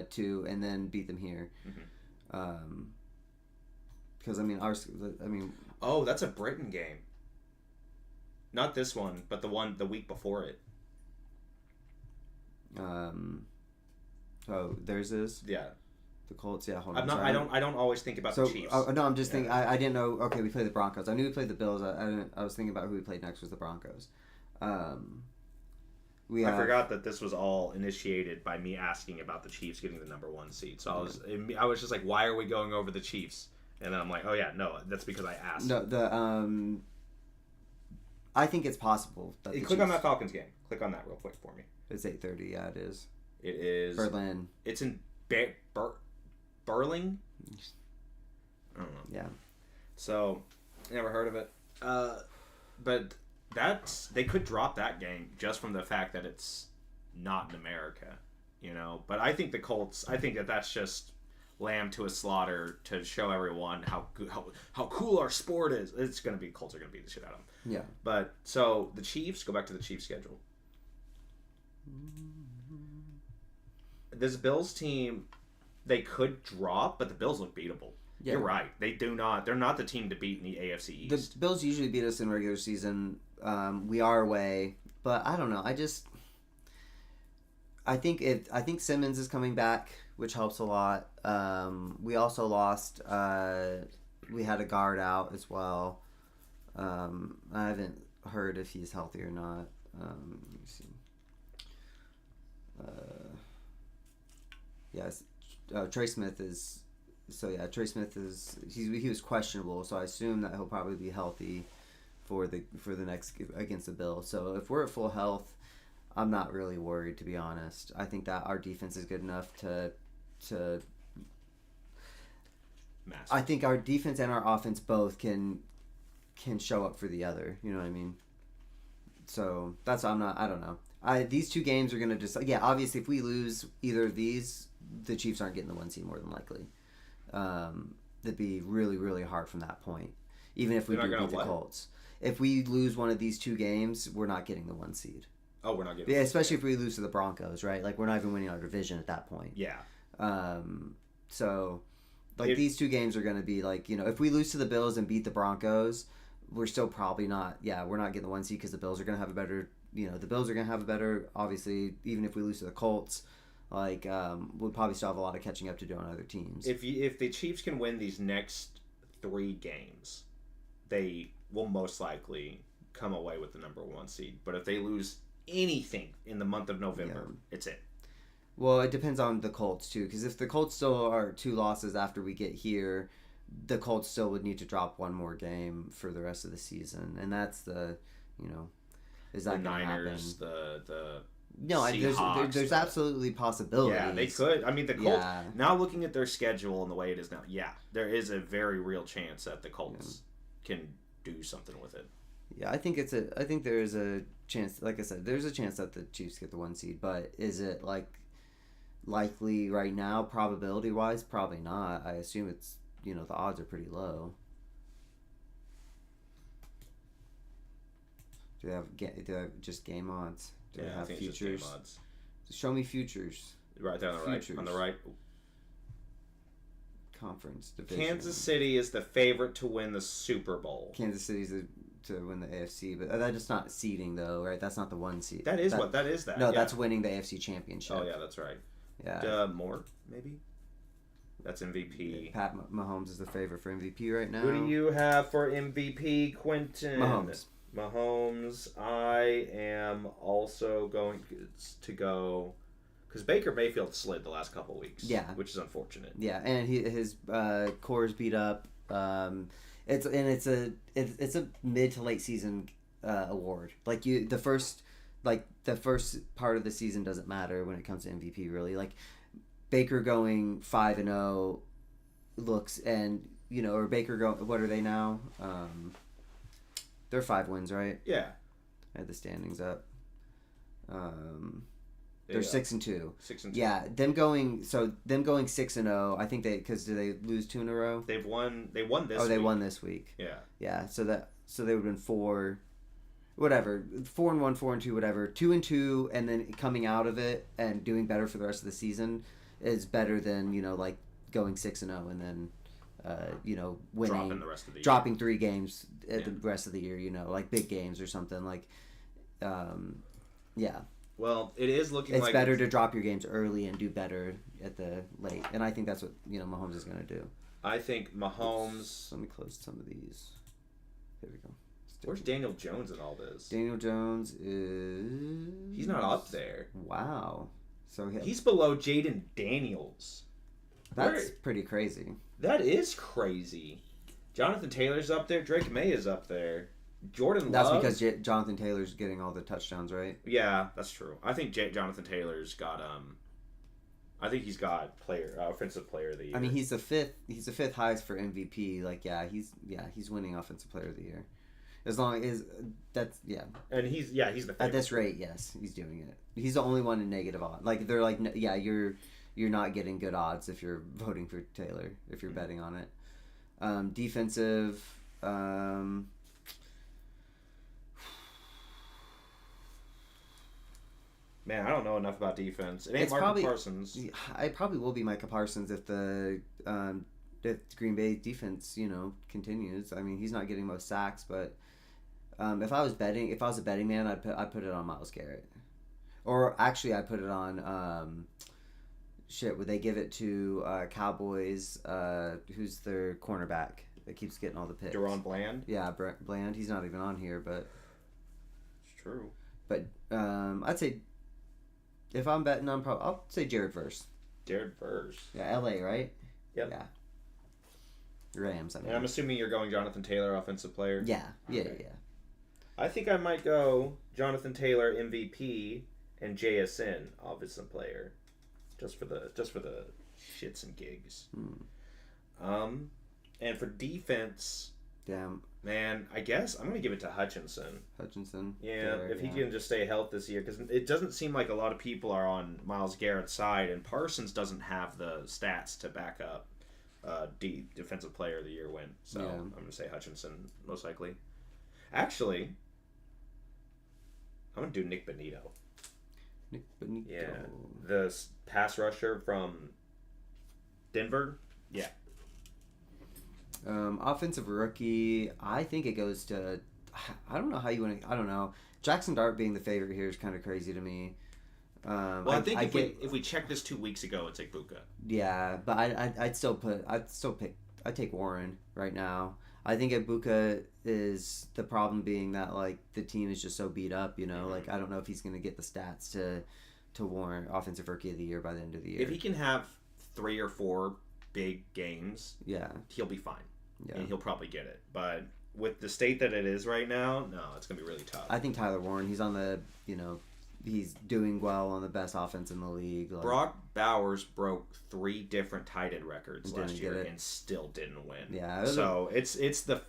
2 and then beat them here, because Oh, that's a Britain game. Not this one, but the week before it. Oh, theirs is? Yeah. The Colts, yeah. Hold on. I don't always think about the Chiefs. No, I'm just thinking. I didn't know. Okay, we played the Broncos. I knew we played the Bills. I was thinking about who we played next was the Broncos. I forgot that this was all initiated by me asking about the Chiefs getting the number 1 seed. So I was just like, why are we going over the Chiefs? And then I'm like, oh yeah, no, that's because I asked. No, I think it's possible. That click on that Falcons game. Click on that real quick for me. It's 8:30. Yeah, it is. It is Berlin. It's in Berlin. I don't know. Yeah. So, never heard of it. But they could drop that game just from the fact that it's not in America, But I think the Colts. I think that's just lamb to a slaughter to show everyone how cool our sport is. It's gonna be Colts are gonna beat the shit out of them. Yeah. But so the Chiefs, go back to the Chiefs schedule. This Bills team, they could drop, but the Bills look beatable. Yeah. You're right. They're not the team to beat in the AFC East. The Bills usually beat us in regular season. We are away, but I don't know. I think Simmons is coming back, which helps a lot. We also lost. We had a guard out as well. I haven't heard if he's healthy or not. Let me see. Yes, Trey Smith is. So yeah, Trey Smith he was questionable, so I assume that he'll probably be healthy for the next against the Bills. So if we're at full health, I'm not really worried, to be honest. I think that our defense is good enough to I think our defense and our offense both can show up for the other. You know what I mean? So I don't know. These 2 games are gonna just obviously if we lose either of these, the Chiefs aren't getting the 1 seed more than likely. That'd be really, really hard from that point. Even if we do beat the Colts. If we lose one of these 2 games, we're not getting the 1 seed. Oh, we're not getting. Yeah, especially if we lose to the Broncos, right? Like we're not even winning our division at that point. Yeah. So, these 2 games are going to be if we lose to the Bills and beat the Broncos, we're still probably not. Yeah, we're not getting the 1 seed because the Bills are going to have a better. The Bills are going to have a better. Obviously, even if we lose to the Colts. We'll probably still have a lot of catching up to do on other teams. If the Chiefs can win these next 3 games, they will most likely come away with the number 1 seed. But if they lose anything in the month of November, it's it. Well, it depends on the Colts too, because if the Colts still are 2 losses after we get here, the Colts still would need to drop 1 more game for the rest of the season, and that's is that going to happen? No, there's absolutely possibilities. Yeah, they could. I mean, the Colts, now looking at their schedule and the way it is now, there is a very real chance that the Colts can do something with it. Yeah, I think there is a chance, like I said, there's a chance that the Chiefs get the 1 seed, but is it likely right now, probability-wise? Probably not. I assume it's, the odds are pretty low. Do they have just game odds? Do they have futures? It's just game odds. Show me futures. Right there on the right. On the right. Conference division. Kansas City is the favorite to win the Super Bowl. Kansas City's to win the AFC, but that's just not seeding though, right? That's not the 1 seed. That is that. No, that's winning the AFC Championship. Oh yeah, that's right. Yeah. More maybe. That's MVP. Pat Mahomes is the favorite for MVP right now. Who do you have for MVP, Quentin? Mahomes. I am also going to go because Baker Mayfield slid the last couple of weeks. Yeah, which is unfortunate. Yeah, and his core is beat up. It's a mid to late season award. The first part of the season doesn't matter when it comes to MVP really. Baker going 5-0 looks or Baker going, what are they now? They're 5 wins, right? Yeah. I had the standings up. They're 6-2. 6-2. Yeah, them going 6-0. I think did they lose 2 in a row? They won this week. Oh, they won this week. Yeah. Yeah, so they would have been 4 whatever, 4-1, 4-2, whatever. 2-2 and then coming out of it and doing better for the rest of the season is better than, going 6-0 and then winning, dropping 3 games at the rest of the year, big games or something yeah. Well, it is looking it's better to drop your games early and do better at the late, and I think that's what Mahomes is going to do. I think Mahomes. Let me close some of these. Here we go. Let's Where's Daniel Jones in all this? Daniel Jones is... He's not up there. Wow. So he's below Jaden Daniels. That's pretty crazy. That is crazy. Jonathan Taylor's up there. Drake May is up there. Jordan That's Love. because Jonathan Taylor's getting all the touchdowns, right? Yeah, that's true. I think Jonathan Taylor's got I think he's got offensive player of the year. I mean, he's the fifth highest for MVP. Like, he's winning offensive player of the year. As long as that's And he's the favorite. At this rate, yes, he's doing it. He's the only one in negative odds. Like they're like, yeah, you're not getting good odds if you're voting for Taylor if you're betting on it. Defensive. Man, I don't know enough about defense. It ain't Micah Parsons. It probably will be Micah Parsons if the Green Bay defense, continues. I mean, he's not getting most sacks, but if I was a betting man, I'd put it on Myles Garrett, or actually, I put it on would they give it to Cowboys? Who's their cornerback that keeps getting all the picks? Deron Bland. Yeah, Bland. He's not even on here, but it's true. But I'd say. If I'm betting, I'll say Jared Verse. Jared Verse. Yeah, LA, right? Yep. Yeah. Rams. I mean. And I'm assuming you're going Jonathan Taylor, offensive player. Yeah. Okay. Yeah. I think I might go Jonathan Taylor, MVP, and JSN, offensive player, just for the shits and gigs. And for defense. Damn. Man, I guess I'm going to give it to Hutchinson. Yeah, if he can just stay healthy this year. Because it doesn't seem like a lot of people are on Myles Garrett's side, and Parsons doesn't have the stats to back up Defensive Player of the Year win. So I'm going to say Hutchinson, most likely. Actually, I'm going to do Nick Bonito. Yeah, the pass rusher from Denver. Yeah. Offensive rookie, I think it goes to. I don't know how you want to. I don't know. Jackson Dart being the favorite here is kind of crazy to me. I think if we checked this 2 weeks ago, it's Ibuka. Yeah, but I'd take Warren right now. I think Ibuka is the problem being that like the team is just so beat up. Like I don't know if he's going to get the stats to warrant offensive rookie of the year by the end of the year. If he can have 3 or 4 big games, he'll be fine. Yeah. And he'll probably get it. But with the state that it is right now, no, it's going to be really tough. I think Tyler Warren, he's on the, he's doing well on the best offense in the league. Like, Brock Bowers broke 3 different tight end records last year and still didn't win. Yeah. So it's the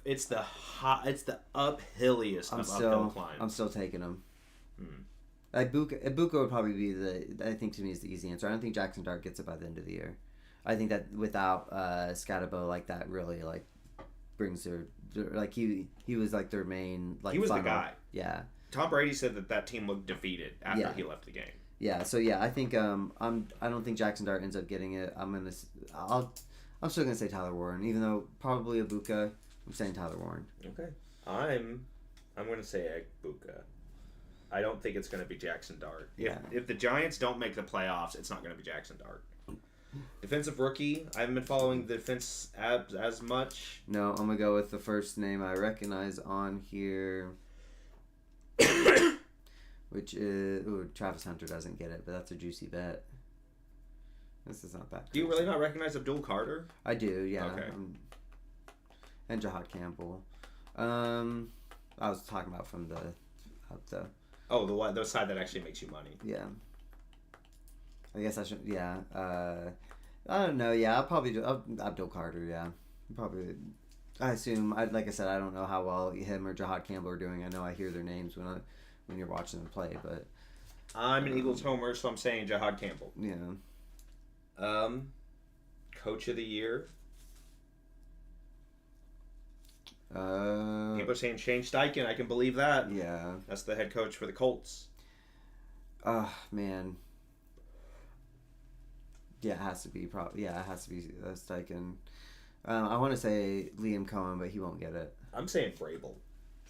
uphilliest of uphill climb. I'm still taking him. Ibuka would probably be I think to me is the easy answer. I don't think Jackson Dart gets it by the end of the year. I think that without Scatabo, like that really like brings their like he was like their main like he was funnel. The guy. Yeah. Tom Brady said that team looked defeated after he left the game. Yeah. So I think I don't think Jackson Dart ends up getting it. I'm still gonna say Tyler Warren, even though probably Ibuka. I'm saying Tyler Warren. Okay. I'm gonna say Ibuka. I don't think it's gonna be Jackson Dart. If the Giants don't make the playoffs, it's not gonna be Jackson Dart. Defensive rookie. I haven't been following the defense as much. No, I'm gonna go with the first name I recognize on here, which is Travis Hunter doesn't get it, but that's a juicy bet. This is not that. Do you really not recognize Abdul Carter? I do, yeah. Okay. And Jahad Campbell. I was talking about from the the side that actually makes you money. Yeah. I guess I should. Yeah. I don't know. Yeah, I'll probably do Abdul Carter. Yeah, probably. I assume. Like I said, I don't know how well him or Jahad Campbell are doing. I know I hear their names when you're watching them play, but I'm an Eagles homer, so I'm saying Jahad Campbell. Yeah. Coach of the year. People are saying Shane Steichen. I can believe that. Yeah. That's the head coach for the Colts. Oh man. Yeah, it has to be Steichen. I want to say Liam Cohen, but he won't get it. I'm saying Vrabel.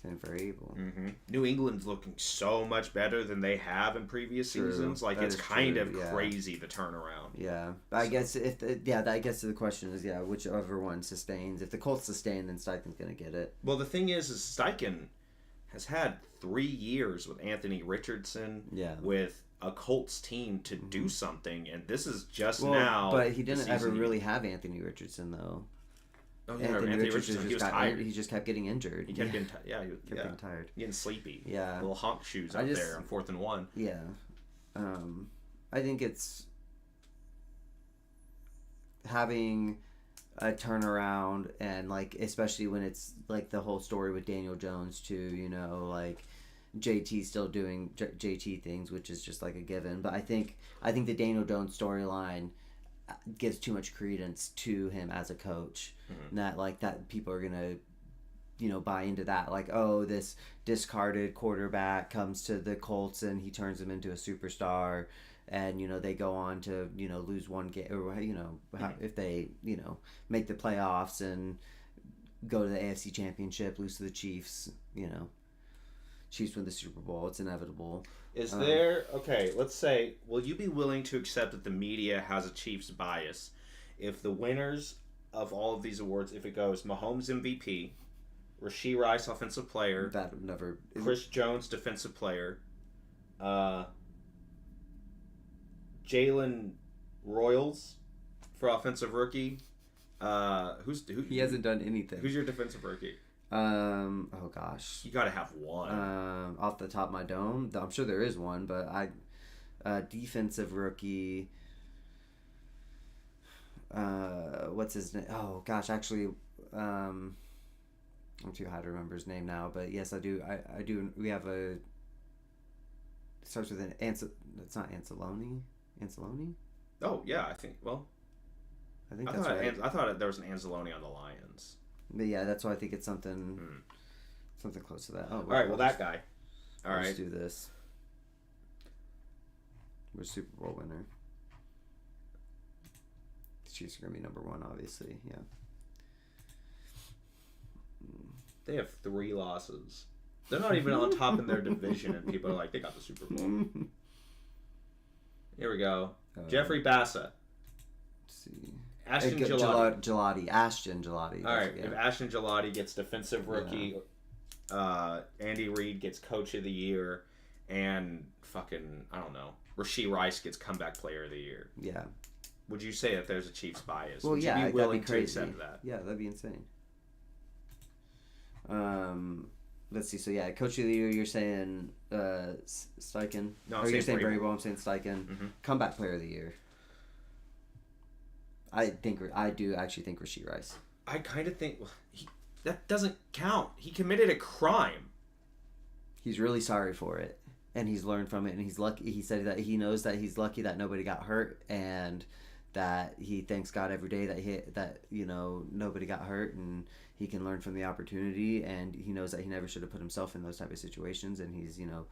Mm-hmm. New England's looking so much better than they have in previous seasons. Like it's kind of crazy the turnaround. Yeah, but I guess I guess the question is whichever one sustains. If the Colts sustain, then Steichen's gonna get it. Well, the thing is Steichen, has had 3 years with Anthony Richardson, Yeah. with a Colts team to do something, and this is just Well, now. but he the didn't ever season really have Anthony Richardson though. Oh yeah, Anthony Richardson he just was got tired. he just kept getting injured. He kept getting he kept getting tired. getting sleepy. Yeah. Little honk shoes out there on 4th and 1. Yeah. I think it's having a turnaround, and like especially when it's like the whole story with Daniel Jones too, you know, like JT still doing JT things, which is just like a given. But I think the Daniel Jones storyline gives too much credence to him as a coach, and that people are gonna, you know, buy into that. Like, oh, this discarded quarterback comes to the Colts and he turns them into a superstar, and you know they go on to, you know, lose one game, or you know if they, you know, make the playoffs and go to the AFC Championship, lose to the Chiefs, you know. Chiefs win the Super Bowl. It's inevitable. Is there... Okay, let's say... Will you be willing to accept that the media has a Chiefs bias if the winners of all of these awards, if it goes Mahomes MVP, Rashee Rice Offensive Player... That would never... Chris Jones Defensive Player, Jalen Royals for Offensive Rookie... He hasn't done anything. Who's your Defensive Rookie? Oh gosh. You gotta have one. Off the top of my dome, I'm sure there is one, but defensive rookie. What's his name? Oh gosh, actually, I'm too high to remember his name now, but yes, I do. I do. We have a. It starts with an It's not Anzalone. Anzalone. Oh yeah, I think. Well, I think that's right. I thought there was an Anzalone on the Lions. But yeah, that's why I think it's something close to that. Oh, all right. Well, that guy. All right. Let's do this. We're Super Bowl winner. The Chiefs are gonna be number 1, obviously. Yeah. They have 3 losses. They're not even on top in their division, and people are like, they got the Super Bowl. Here we go. Jeffrey Bassett. Let's see. Ashton Gelati. Ashton Gelati. All right. Yeah. If Ashton Gelati gets Defensive Rookie, Andy Reid gets Coach of the Year, and fucking, I don't know, Rashee Rice gets Comeback Player of the Year. Yeah. Would you say that there's a Chiefs bias? Well, Would yeah, you be willing that'd be crazy. to accept that? Yeah, that'd be insane. Let's see. So yeah, Coach of the Year, you're saying Steichen. No, or you're saying Vrabel. I'm saying Steichen. Mm-hmm. Comeback Player of the Year. I do actually think Rashee Rice. I kind of think that doesn't count. He committed a crime. He's really sorry for it, and he's learned from it, and he's lucky. He said that he knows that he's lucky that nobody got hurt, and that he thanks God every day that you know nobody got hurt, and he can learn from the opportunity, and he knows that he never should have put himself in those type of situations, and he's, you know,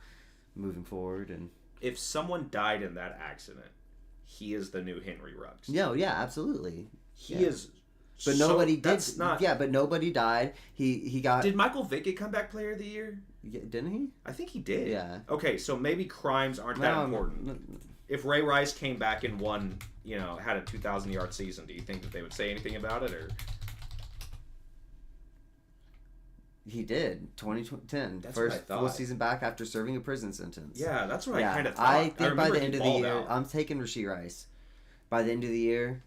moving forward. And if someone died in that accident, he is the new Henry Ruggs. Yeah, absolutely. He is. But nobody did. Yeah, but nobody died. He got. Did Michael Vick get Comeback Player of the Year? Yeah, didn't he? I think he did. Yeah. Okay, so maybe crimes aren't that important. If Ray Rice came back and won, you know, had a 2,000-yard season, do you think that they would say anything about it, or? He did. 2010. That's First what I thought. full season back after serving a prison sentence. Yeah, that's what I kind of thought. I think by the end of the year, out. I'm taking Rashee Rice. By the end of the year,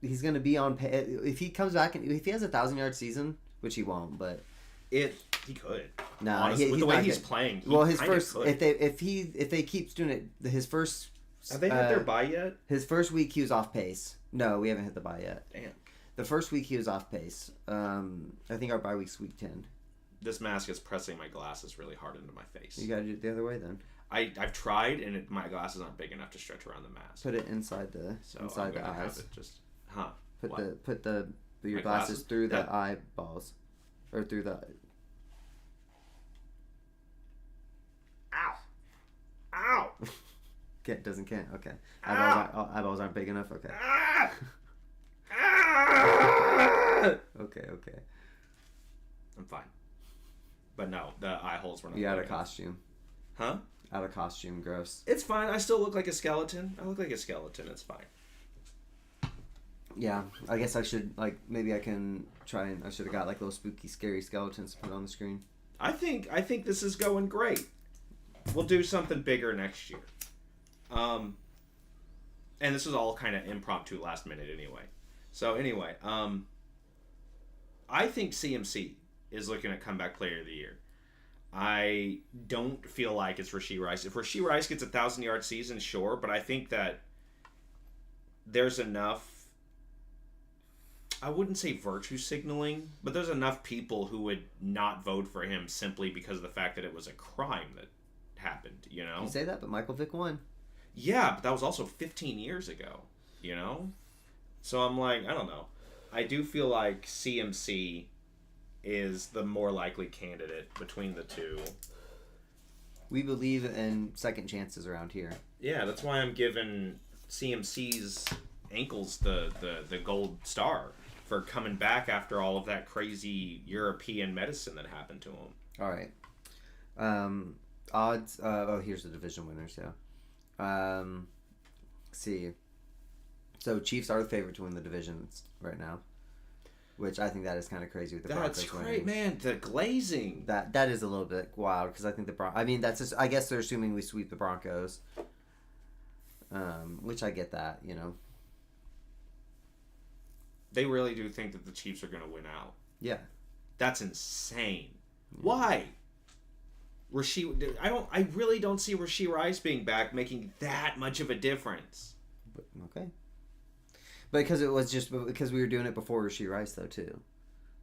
he's going to be on pay. If he comes back and if he has a 1,000-yard season, which he won't, but he could. No, honestly, with the way he's playing. His first if they keep doing it, his first. Have they hit their bye yet? His first week he was off pace. No, we haven't hit the bye yet. Damn. The first week he was off pace. I think our bye week's week 10. This mask is pressing my glasses really hard into my face. You gotta do it the other way then. I've tried, and my glasses aren't big enough to stretch around the mask. Put it inside the eyes. Have it just, Put your glasses through the eyeballs, or through the. Ow! Can't. Okay. Eyeballs aren't big enough. Okay. Okay. I'm fine. But no, the eye holes were not. You out of costume. Huh? Out of costume, gross. It's fine. I still look like a skeleton. I look like a skeleton. It's fine. Yeah, I guess I should maybe I can try and I should have got little spooky, scary skeletons to put on the screen. I think this is going great. We'll do something bigger next year. And this was all kind of impromptu, last minute anyway. So anyway, I think CMC is looking at comeback player of the year. I don't feel like it's Rashee Rice. If Rashee Rice gets 1,000-yard season, sure, but I think that there's enough. I wouldn't say virtue signaling, but there's enough people who would not vote for him simply because of the fact that it was a crime that happened. You know, You say that, but Michael Vick won. Yeah, but that was also 15 years ago. You know, so I'm like, I don't know. I do feel like CMC is the more likely candidate between the two. We believe in second chances around here. Yeah, that's why I'm giving CMC's ankles the gold star for coming back after all of that crazy European medicine that happened to him. All right. Odds. Here's the division winners. Yeah. Let's see. So Chiefs are the favorite to win the divisions right now, which I think that is kind of crazy with the Broncos. That's great, man. The glazing. That is a little bit wild because I think I mean, that's just. I guess they're assuming we sweep the Broncos. Which I get that, you know. They really do think that the Chiefs are going to win out. Yeah. That's insane. Yeah. Why? I really don't see Rashee Rice being back making that much of a difference. Okay. But because it was just because we were doing it before Rashee Rice though too.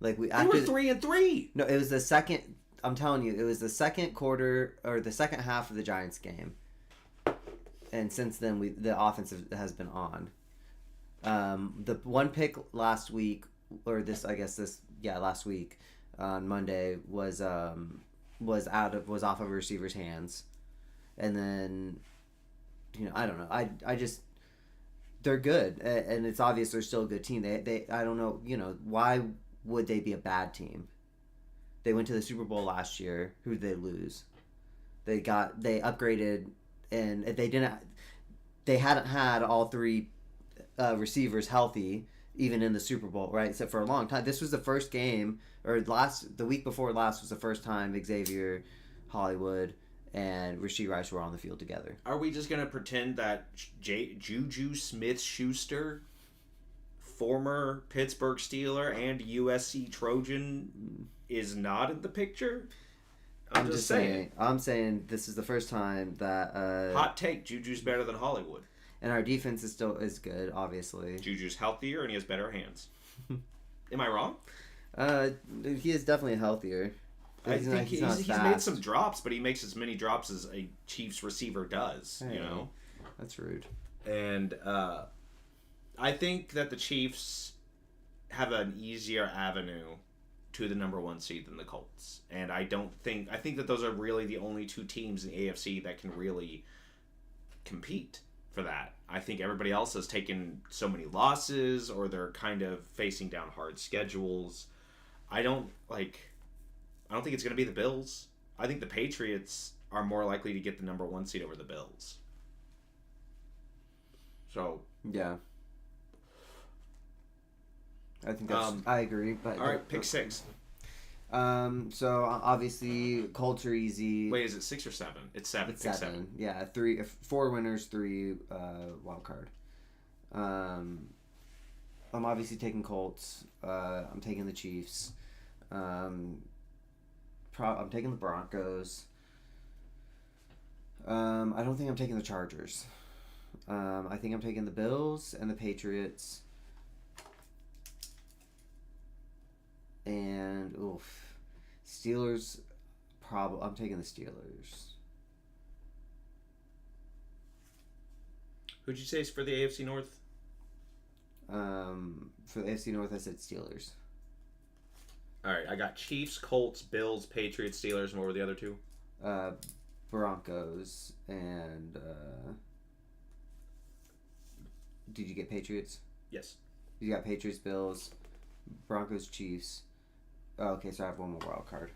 They were 3-3. No, it was the second. I'm telling you, it was the second quarter or the second half of the Giants game. And since then, the offense has been on. The one pick last week, or last week on Monday was off of a receiver's hands, and then, I don't know. I just they're good, and it's obvious they're still a good team. They I don't know, why would they be a bad team? They went to the Super Bowl last year. Who did they lose? They upgraded. And they hadn't had all three receivers healthy even in the Super Bowl, right? Except for a long time. This was the first game, or the week before last was the first time Xavier, Hollywood, and Rashee Rice were on the field together. Are we just gonna pretend that Juju Smith-Schuster, former Pittsburgh Steeler and USC Trojan, is not in the picture? I'm just saying. I'm saying this is the first time that. Hot take: Juju's better than Hollywood. And our defense is good, obviously. Juju's healthier and he has better hands. Am I wrong? He is definitely healthier. I think he's made some drops, but he makes as many drops as a Chiefs receiver does. Hey, that's rude. And I think that the Chiefs have an easier avenue to the number one seed than the Colts. And I think that those are really the only two teams in the AFC that can really compete for that. I think everybody else has taken so many losses, or they're kind of facing down hard schedules. I don't think it's going to be the Bills. I think the Patriots are more likely to get the number one seed over the Bills. So, yeah. I think I agree. But all right, pick 6. So obviously Colts are easy. Wait, is it 6 or 7? It's 7. It's 7. Yeah, 4 winners, 3 wild card. I'm obviously taking Colts. I'm taking the Chiefs. I'm taking the Broncos. I don't think I'm taking the Chargers. I think I'm taking the Bills and the Patriots. And Steelers. I'm taking the Steelers. Who'd you say is for the AFC North? For the AFC North, I said Steelers. All right, I got Chiefs, Colts, Bills, Patriots, Steelers, and what were the other two? Broncos and. Did you get Patriots? Yes. You got Patriots, Bills, Broncos, Chiefs. Oh, okay, so I have one more wild card.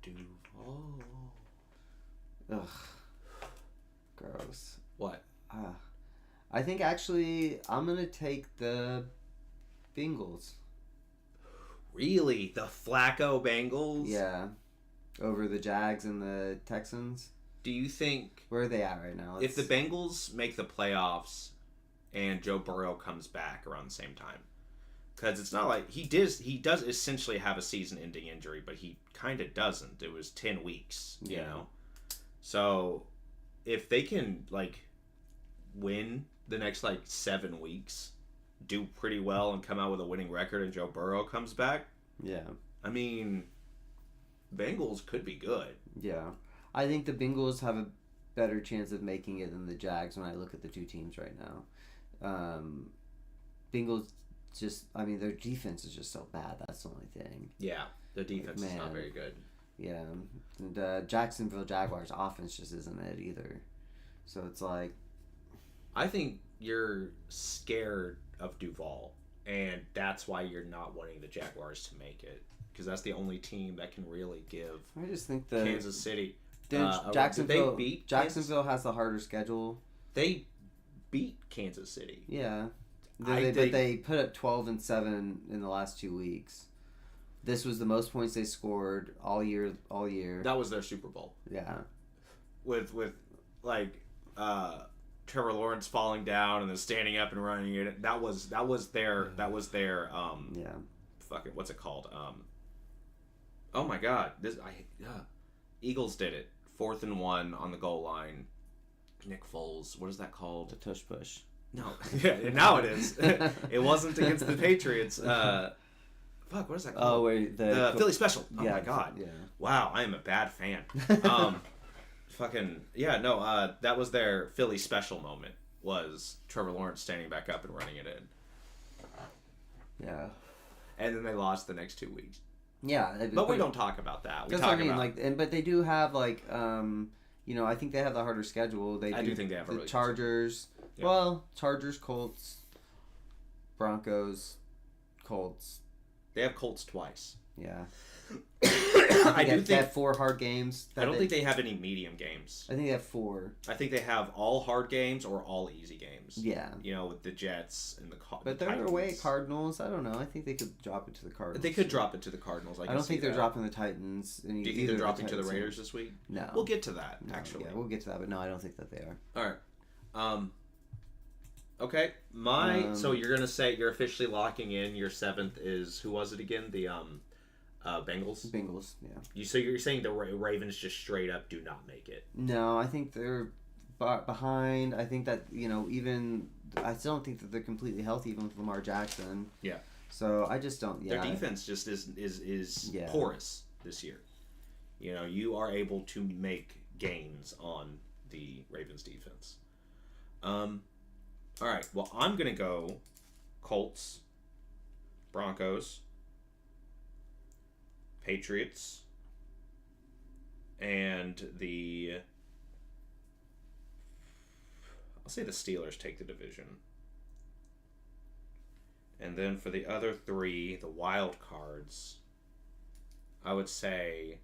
Duval. Ugh. Gross. What? I think actually I'm gonna take the Bengals. Really? The Flacco Bengals? Yeah, over the Jags and the Texans. Do you think Where are they at right now? if the Bengals make the playoffs and Joe Burrow comes back around the same time? Because it's not like he does essentially have a season-ending injury, but he kind of doesn't. It was 10 weeks, you know. So if they can like win the next like 7 weeks, do pretty well, and come out with a winning record, and Joe Burrow comes back, yeah, I mean, Bengals could be good. yeah. I think the Bengals have a better chance of making it than the Jags when I look at the two teams right now. Bengals just, I mean, their defense is just so bad. That's the only thing. Yeah, their defense is not very good. Yeah, and Jacksonville Jaguars offense just isn't it either. So it's like, I think you're scared of Duval, and that's why you're not wanting the Jaguars to make it, because that's the only team that can really give I just think the Kansas City. Jacksonville. Did they beat Jacksonville has the harder schedule. They beat Kansas City. Yeah, but they put up 12-7 in the last 2 weeks. This was the most points they scored all year. That was their Super Bowl. Yeah, with like Trevor Lawrence falling down and then standing up and running it. That was their yeah. Fucking what's it called? Oh my God! Eagles did it. 4th and 1 on the goal line. Nick Foles. What is that called? The tush push. No. Yeah, now it is. It wasn't against the Patriots. Fuck, what is that called? Oh, wait. The Philly Special. Oh yeah, my God. Yeah. Wow, I am a bad fan. Fucking, yeah, no, that was their Philly Special moment, was Trevor Lawrence standing back up and running it in. Yeah. And then they lost the next 2 weeks. Yeah. But we don't talk about that. We That's talk what I mean. about... But they do have, I think they have the harder schedule. I do think they have a the really Chargers. Yeah. Well, Chargers, Colts, Broncos, Colts. They have Colts twice. Yeah. I do think they have 4 hard games. I don't think they have any medium games. I think they have 4. I think they have all hard games or all easy games. Yeah. You know, with the Jets and the But they're away at Cardinals. I don't know. I think they could drop it to the Cardinals. They could drop it to the Cardinals. I don't think they're dropping the Titans. Do you think they're dropping to the Raiders this week? No. We'll get to that, actually. Yeah, we'll get to that. But no, I don't think that they are. All right. Okay. So you're going to say you're officially locking in your 7th is, who was it again? The Bengals? Bengals, yeah. So you're saying the Ravens just straight up do not make it? No, I think they're behind. I think that, I still don't think that they're completely healthy, even with Lamar Jackson. Yeah. So I just don't, Their defense just is porous this year. You know, you are able to make gains on the Ravens defense. All right. Well, I'm going to go Colts, Broncos, Patriots, and I'll say the Steelers take the division. And then for the other 3, the wild cards, I would say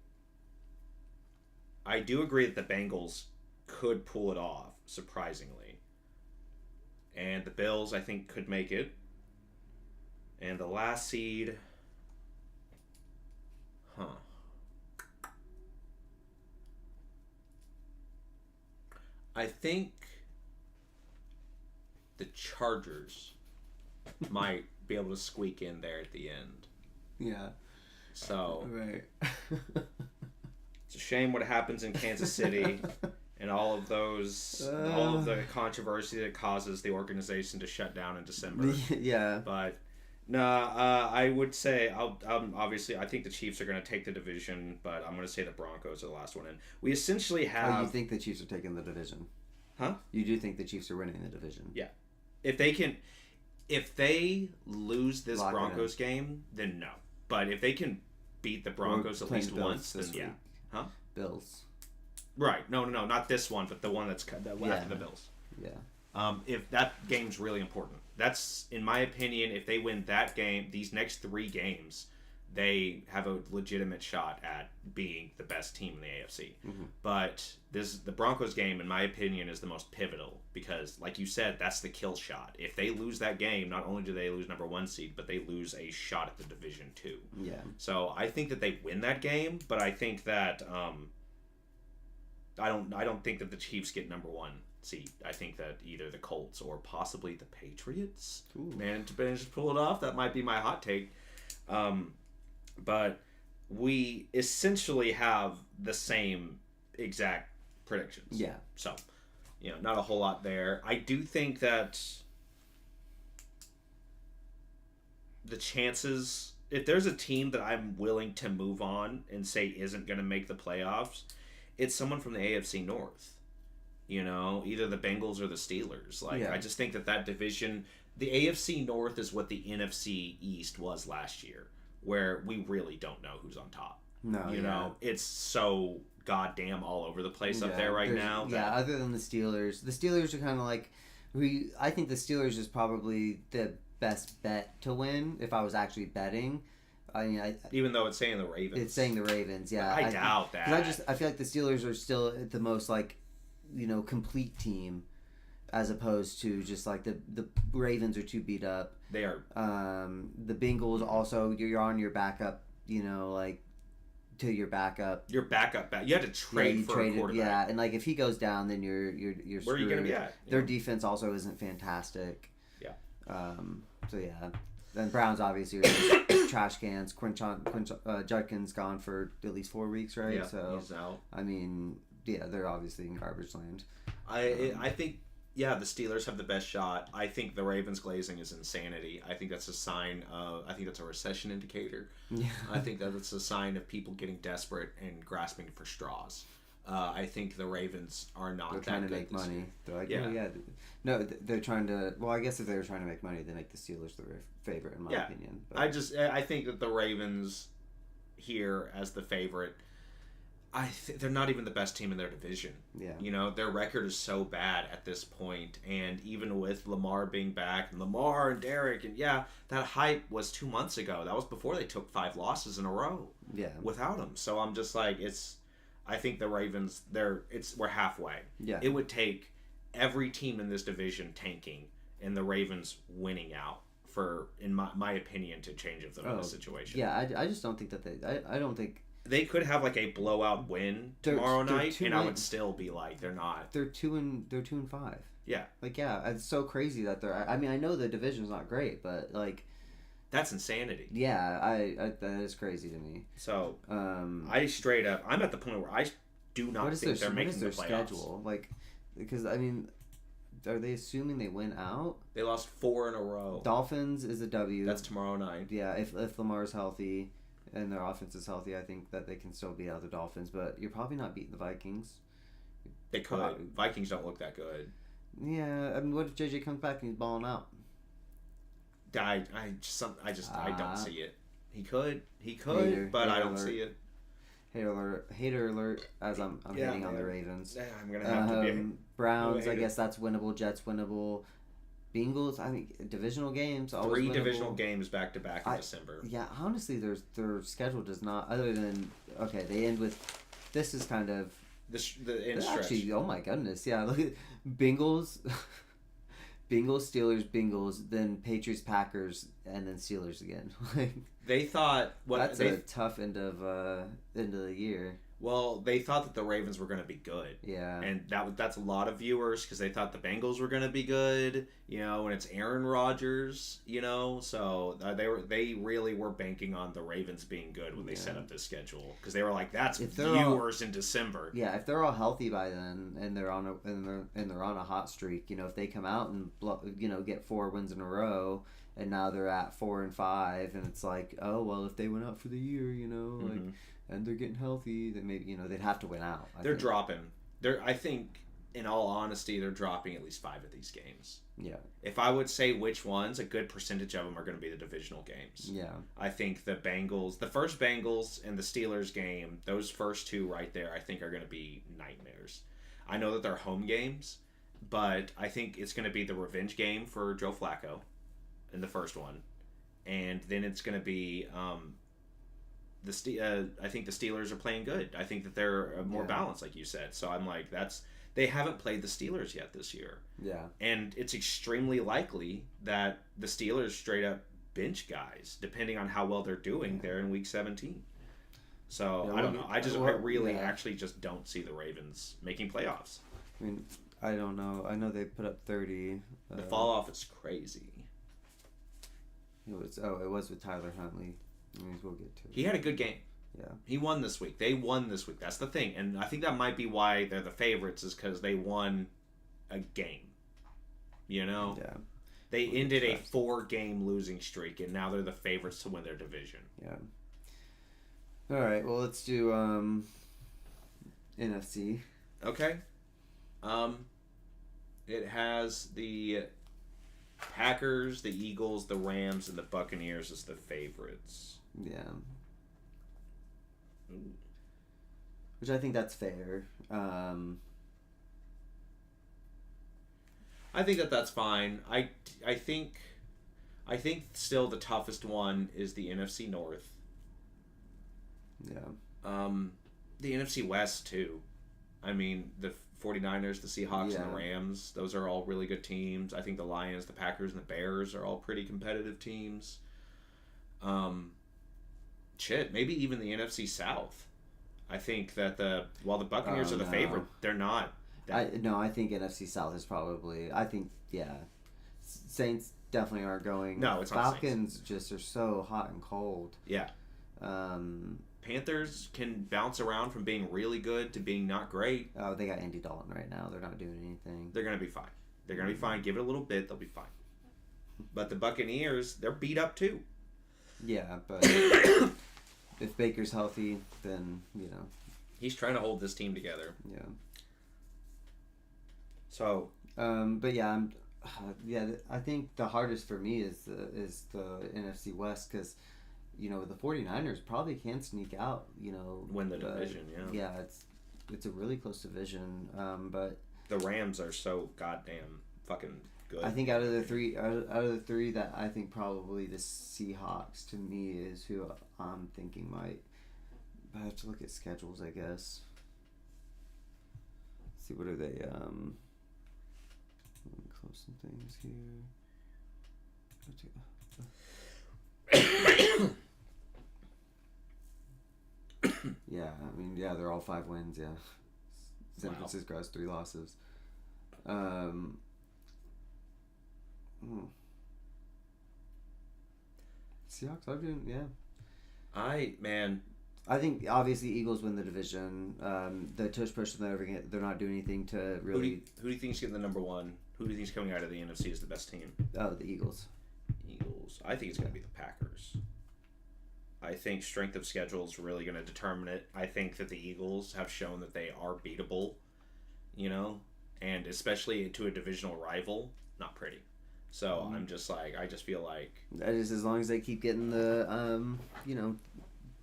I do agree that the Bengals could pull it off, surprisingly. And the Bills, I think, could make it. And the last seed... I think the Chargers might be able to squeak in there at the end. Yeah. So... Right. It's a shame what happens in Kansas City and all of the controversy that causes the organization to shut down in December. Yeah. But no, I would say obviously I think the Chiefs are going to take the division, but I'm going to say the Broncos are the last one in. We essentially have. Oh, you think the Chiefs are taking the division? Huh? You do think the Chiefs are winning the division? Yeah. If they lose this Broncos game, then no. But if they can beat the Broncos at least once, then yeah. Huh? Bills. Right. No, not this one, but the one that's after the Bills. Yeah. If that game's really important. That's, in my opinion, if they win that game, these next 3 games, they have a legitimate shot at being the best team in the AFC. But the Broncos game, in my opinion, is the most pivotal because, like you said, that's the kill shot. If they lose that game, not only do they lose number 1 seed, but they lose a shot at the division too. Yeah. So I think that they win that game, but I think that I don't think that the Chiefs get number 1 seed. I think that either the Colts or possibly the Patriots manage to pull it off. That might be my hot take. But we essentially have the same exact predictions. Yeah. So, not a whole lot there. I do think that the chances, if there's a team that I'm willing to move on and say isn't going to make the playoffs, it's someone from the AFC North. Either the Bengals or the Steelers. I just think that division, the AFC North is what the NFC East was last year, where we really don't know who's on top. No, it's so goddamn all over the place up there right now. Other than the Steelers are kind of like I think the Steelers is probably the best bet to win if I was actually betting. Even though it's saying the Ravens. It's saying the Ravens, yeah. I doubt that. I feel like the Steelers are still the most complete team, as opposed to just like the Ravens are too beat up. They are. The Bengals also, you're on your backup, to your backup. Your backup. You had to trade for a quarterback. Yeah, and if he goes down, then you're screwed. Where are you going to be at? Their defense also isn't fantastic. Yeah. So yeah. Then Browns obviously are trash cans. Judkins gone for at least 4 weeks, right? Yeah, so he's out. I mean, yeah, they're obviously in garbage land. I think, the Steelers have the best shot. I think the Ravens glazing is insanity. I think that's a sign of, I think that's a recession indicator. Yeah. I think that it's a sign of people getting desperate and grasping for straws. I think the Ravens are not They're that trying to good make this money. year. They're like, No, they're trying to. Well, I guess if they were trying to make money, they make the Steelers their favorite, in my opinion. But I think that the Ravens here as the favorite. They're not even the best team in their division. Yeah. Their record is so bad at this point, and even with Lamar being back, and Lamar and Derek, and that hype was 2 months ago. That was before they took 5 losses in a row. Yeah. Without him, so I'm just like, I think the Ravens, we're halfway. Yeah. It would take every team in this division tanking and the Ravens winning out for, in my opinion, to change the situation. Yeah, I just don't think that I don't think. They could have a blowout win tomorrow night, and I would still be like, they're not. They're 2-5. Yeah. It's so crazy that they're. I mean, I know the division's not great, but that's insanity. Yeah, I that is crazy to me. So, I straight up, I'm at the point where I do not think they're making the playoffs. Schedule? Because I mean, are they assuming they win out? They lost 4 in a row. Dolphins is a W. That's tomorrow night. Yeah, if Lamar's healthy and their offense is healthy, I think that they can still beat out the Dolphins. But you're probably not beating the Vikings. They could. Vikings don't look that good. Yeah, I mean, what if JJ comes back and he's balling out? I don't see it. He could, but I don't see it. Hater alert! As I'm hating on the Ravens. Yeah, I'm gonna have to be. Browns, I guess that's winnable. Jets winnable. Bengals, I mean, divisional games. 3 divisional games back to back in December. Yeah, honestly, their schedule does not. Other than they end with. This is kind of the end stretch. Actually, oh my goodness, yeah. Look at Bengals. Bengals, Steelers, Bengals, then Patriots, Packers, and then Steelers again. They thought that's a tough end of the year. Well, they thought that the Ravens were going to be good. Yeah. And that's a lot of viewers because they thought the Bengals were going to be good, and it's Aaron Rodgers, so they really were banking on the Ravens being good when they set up this schedule because they were like, that's viewers in December. Yeah, if they're all healthy by then and they're on a hot streak, if they come out and get 4 wins in a row and now they're at 4-5 and it's like, oh well, if they went out for the year, and they're getting healthy, then maybe they'd have to win out. They're dropping. I think, in all honesty, they're dropping at least 5 of these games. Yeah. If I would say which ones, a good percentage of them are going to be the divisional games. Yeah. I think the first Bengals and the Steelers game, those first 2 right there, I think are going to be nightmares. I know that they're home games, but I think it's going to be the revenge game for Joe Flacco in the first one, and then it's going to be I think the Steelers are playing good. I think that they're more balanced, like you said. So I'm like, they haven't played the Steelers yet this year. Yeah. And it's extremely likely that the Steelers straight up bench guys, depending on how well they're doing there in Week 17. So I don't know. I really actually just don't see the Ravens making playoffs. I mean, I don't know. I know they put up 30. The fall off is crazy. It was with Tyler Huntley. We'll get to it. He had a good game. Yeah. He won this week. They won this week. That's the thing. And I think that might be why they're the favorites, is because they won a game. You know? Yeah. They ended a 4-game losing streak, and now they're the favorites to win their division. Yeah. All right. Well, let's do NFC. Okay. It has the Packers, the Eagles, the Rams, and the Buccaneers as the favorites. Yeah. Which I think that's fair. I think that's fine. I think still the toughest one is the NFC North. Yeah. The NFC West too. I mean, the 49ers, the Seahawks, and the Rams, those are all really good teams. I think the Lions, the Packers, and the Bears are all pretty competitive teams. Maybe even the NFC South. I think that while the Buccaneers are the favorite, they're not. I think NFC South is probably. I think Saints definitely aren't going. No, it's not Falcons. Saints. Just are so hot and cold. Yeah. Panthers can bounce around from being really good to being not great. Oh, they got Andy Dalton right now. They're not doing anything. They're gonna be fine. They're gonna be fine. Give it a little bit, they'll be fine. But the Buccaneers, they're beat up too. Yeah, but if Baker's healthy, then he's trying to hold this team together. Yeah. So. But yeah, I think the hardest for me is the NFC West, because the 49ers probably can sneak out. Win the division. Yeah, it's a really close division. But the Rams are so goddamn fucking good. I think out of the three, that I think probably the Seahawks to me is who I'm thinking might. I have to look at schedules, I guess. Let's see, what are they? Let me close some things here. Yeah, I mean, they're all 5 wins. Yeah, San Francisco has 3 losses. Seahawks are doing, I think obviously Eagles win the division. The tush push, they're not doing anything to really. Who do you think is getting the number one? Who do you think is coming out of the NFC as the best team? Oh, the Eagles. Eagles. I think it's going to be the Packers. I think strength of schedule is really going to determine it. I think that the Eagles have shown that they are beatable, and especially to a divisional rival, not pretty. So I'm just like, I just feel like as long as they keep getting the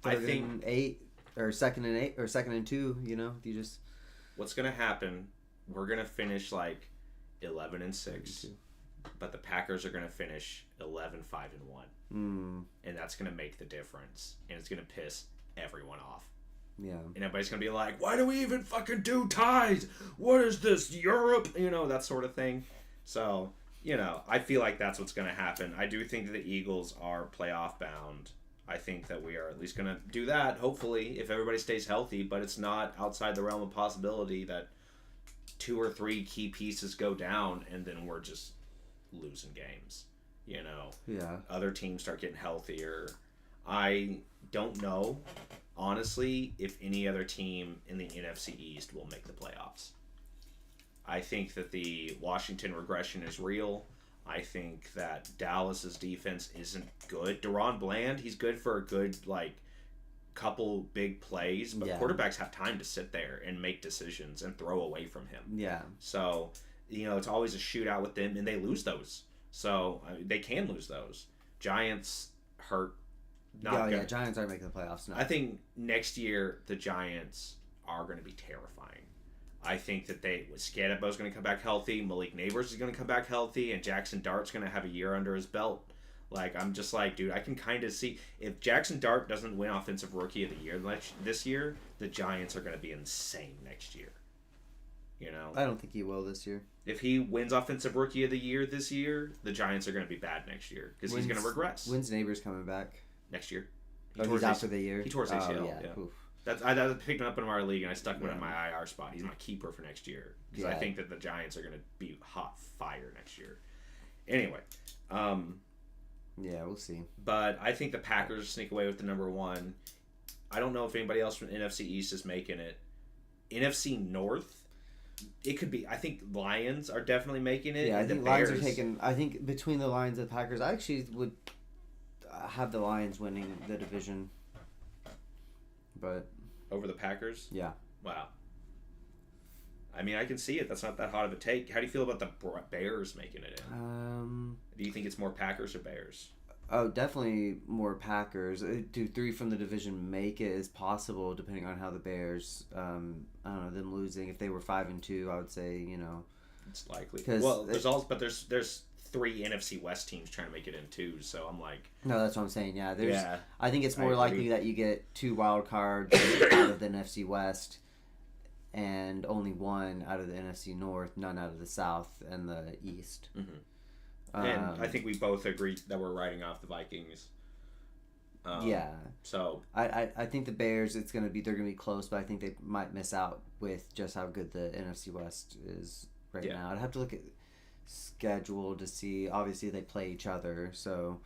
I think 8 or 2nd and 8 or 2nd and 2, you just what's going to happen, we're going to finish like 11-6, but the Packers are going to finish 11-5-1. And that's going to make the difference, and it's going to piss everyone off. Yeah. And everybody's going to be like, why do we even fucking do ties? What is this, Europe? That sort of thing. So, I feel like that's what's going to happen. I do think that the Eagles are playoff bound. I think that we are at least going to do that, hopefully, if everybody stays healthy, but it's not outside the realm of possibility that 2 or 3 key pieces go down and then we're just losing games. Yeah. Other teams start getting healthier. I don't know, honestly, if any other team in the NFC East will make the playoffs. I think that the Washington regression is real. I think that Dallas's defense isn't good. Deron Bland, he's good for a good, couple big plays, but quarterbacks have time to sit there and make decisions and throw away from him. Yeah. So, it's always a shootout with them, and they lose those. So, they can lose those. Giants hurt. Giants aren't making the playoffs now. I think next year, the Giants are going to be terrifying. I think that Scadabo's going to come back healthy, Malik Neighbors is going to come back healthy, and Jackson Dart's going to have a year under his belt. Like, I'm just like, dude, I can kind of see if Jackson Dart doesn't win Offensive Rookie of the Year this year, the Giants are going to be insane next year. You know, I don't think he will this year. if he wins Offensive Rookie of the Year this year, the Giants are going to be bad next year because he's going to regress. When's Neighbors coming back? Next year. He's out for the year? He tore his ACL. Yeah. I picked him up in our league and I stuck him in my IR spot. He's my keeper for next year because I think that the Giants are going to be hot fire next year. Anyway, yeah, we'll see. But I think the Packers sneak away with the number 1. I don't know if anybody else from NFC East is making it. NFC North, it could be. I think Lions are definitely making it. Yeah, I think Bears, Lions are taking. I think between the Lions and the Packers, I actually would have the Lions winning the division. But over the Packers. Yeah. Wow. I mean, I can see it. That's not that hot of a take. How do you feel about the Bears making it in? Do you think it's more Packers or Bears? Oh, definitely more Packers. Do 3 from the division make it is possible, depending on how the Bears. I don't know, them losing. If they were 5-2, I would say it's likely. Well, there's 3 NFC West teams trying to make it in too. So I'm like, no, that's what I'm saying. Yeah, yeah. I think it's more likely that you get 2 wild cards out of the NFC West, and only 1 out of the NFC North, none out of the South and the East. Mm-hmm. And I think we both agree that we're writing off the Vikings. Yeah. So I think the Bears, they're going to be close, but I think they might miss out with just how good the NFC West is right now. I'd have to look at schedule to see. Obviously, they play each other, so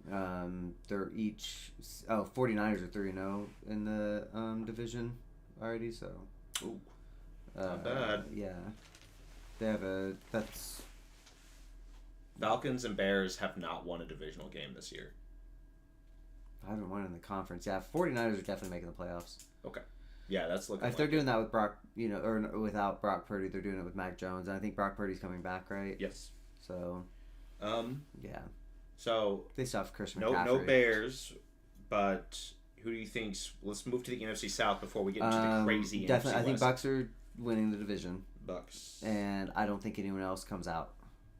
they're each 49ers are 3-0 in the division already. So, not bad. Yeah, they have that's. Falcons and Bears have not won a divisional game this year. I haven't won in the conference. Yeah, 49ers are definitely making the playoffs. Okay. Yeah, that's looking. If they're doing that with Brock, or without Brock Purdy, they're doing it with Mac Jones, and I think Brock Purdy's coming back, right? Yes. So. Yeah. So. They still have Christian McCaffrey. No Bears, but who do you think's? Let's move to the NFC South before we get into the crazy. Definitely, NFC West. I think Bucks are winning the division. Bucks. And I don't think anyone else comes out.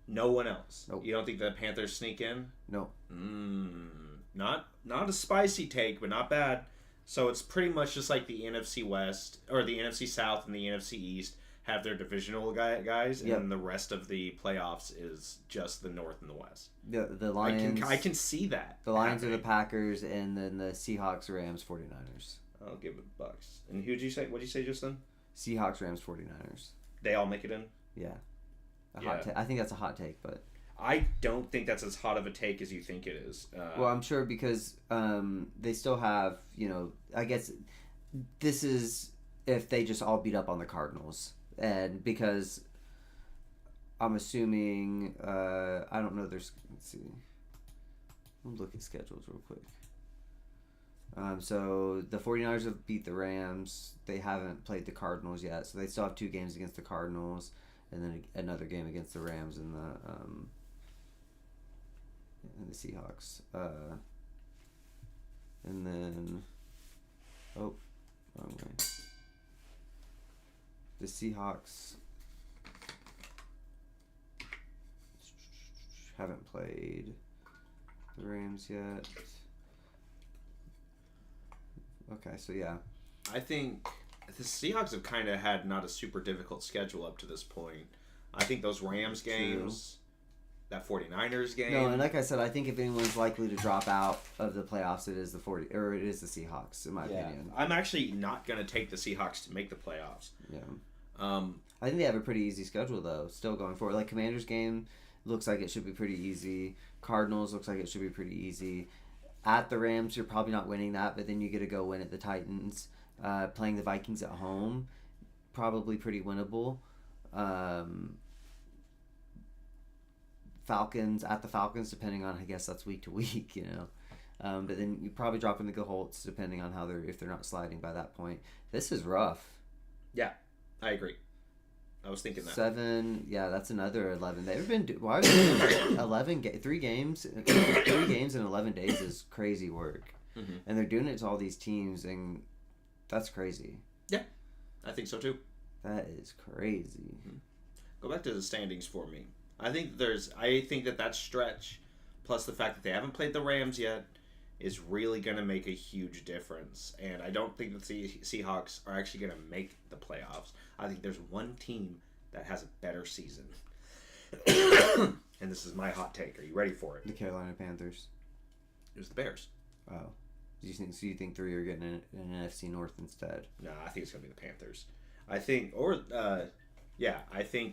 No one else. Nope. You don't think the Panthers sneak in? No. Not a spicy take, but not bad. So it's pretty much just like the NFC West or the NFC South and the NFC East have their divisional guys, and then the rest of the playoffs is just the North and the West. The Lions. I can see that. The Lions are the Packers, and then the Seahawks, Rams, 49ers. I'll give it Bucks. And who'd you say? What'd you say just then? Seahawks, Rams, 49ers. They all make it in? Yeah. I think that's a hot take, but I don't think that's as hot of a take as you think it is. Well, I'm sure because they still have, I guess this is if they just all beat up on the Cardinals. And because I'm assuming, I don't know, let's see. I'll look at schedules real quick. So the 49ers have beat the Rams. They haven't played the Cardinals yet, so they still have 2 games against the Cardinals. And then another game against the Rams and the Seahawks. And then, wrong way. The Seahawks haven't played the Rams yet. Okay, so yeah. I think the Seahawks have kind of had not a super difficult schedule up to this point. I think those Rams games, that 49ers game. No, and like I said, I think if anyone's likely to drop out of the playoffs, it is the Seahawks, in my opinion. I'm actually not going to take the Seahawks to make the playoffs. Yeah. I think they have a pretty easy schedule, though, still going forward. Like, Commanders game looks like it should be pretty easy. Cardinals looks like it should be pretty easy. At the Rams, you're probably not winning that, but then you get to go win at the Titans. Playing the Vikings at home, probably pretty winnable. Falcons, depending on, I guess that's week to week, But then you probably drop in the Colts, depending on if they're not sliding by that point. This is rough. Yeah, I agree. I was thinking that. 7, yeah, that's another 11. They've been, why are they doing 11, 3 games in 11 days is crazy work. Mm-hmm. And they're doing it to all these teams, and that's crazy. Yeah, I think so too. That is crazy. Mm-hmm. Go back to the standings for me. I think that stretch plus the fact that they haven't played the Rams yet, is really going to make a huge difference. And I don't think the Seahawks are actually going to make the playoffs. I think there's one team that has a better season. And this is my hot take. Are you ready for it? The Carolina Panthers. It was the Bears. Oh. So you think 3 are getting an NFC North instead? No, I think it's going to be the Panthers. I think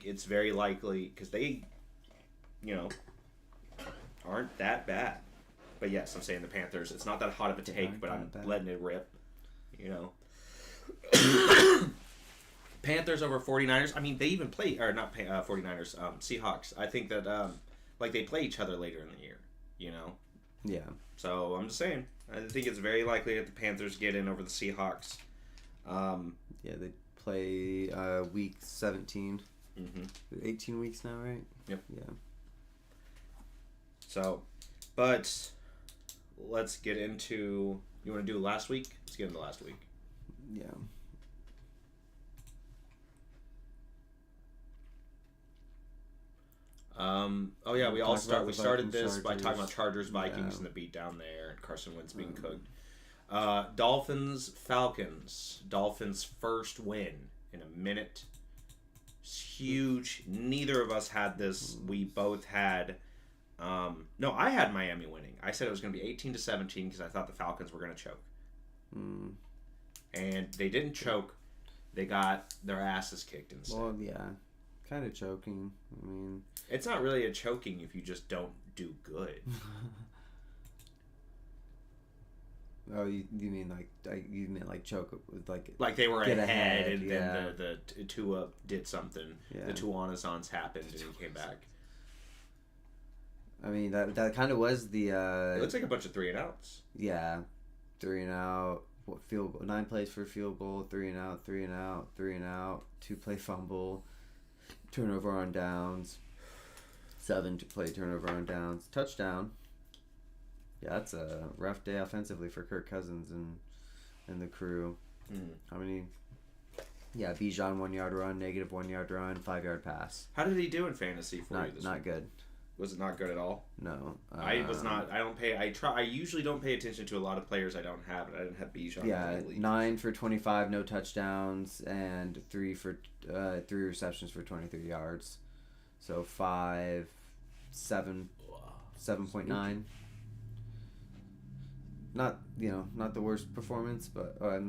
it's very likely because they, aren't that bad. But yes, I'm saying the Panthers. It's not that hot of a take, but I'm letting it rip. Panthers over 49ers. I mean, they even play, or not 49ers, Seahawks. I think that, they play each other later in the year, Yeah. So I'm just saying. I think it's very likely that the Panthers get in over the Seahawks. Yeah, they play week 17. Mm-hmm. 18 weeks now, right? Yep. Yeah. So, but let's get into. You want to do last week? Let's get into last week. Yeah. We started this by talking about Chargers, Vikings, and the beat down there, and Carson Wentz being cooked. Dolphins, Falcons. Dolphins' first win in a minute. It's huge. Neither of us had this. We both had. No, I had Miami winning. I said it was going to be 18-17 because I thought the Falcons were going to choke. And they didn't choke. They got their asses kicked instead. Well, yeah. Kind of choking. I mean, it's not really a choking if you just don't do good. Oh, you mean like choke with like they were ahead and yeah. then the Tua did something. Yeah. The Tuanazons happened and he came back. I mean that kind of was the. It looks like a bunch of 3-and-outs. Yeah, 3 and out. What field goal? 9 plays for field goal. 3 and out. 3 and out. 3 and out. 2-play fumble. Turnover on downs. 7-play turnover on downs. Touchdown. Yeah, that's a rough day offensively for Kirk Cousins and the crew. How many? Yeah, Bijan 1-yard run, negative 1-yard run, 5-yard pass. How did he do in fantasy for you this Not week? good. Was it not good at all? No. I was not. I usually don't pay attention to a lot of players I don't have, and I didn't have Bijan. Yeah, 9 for 25, no touchdowns, and 3 receptions for 23 yards. So 7.9. Not the worst performance, but but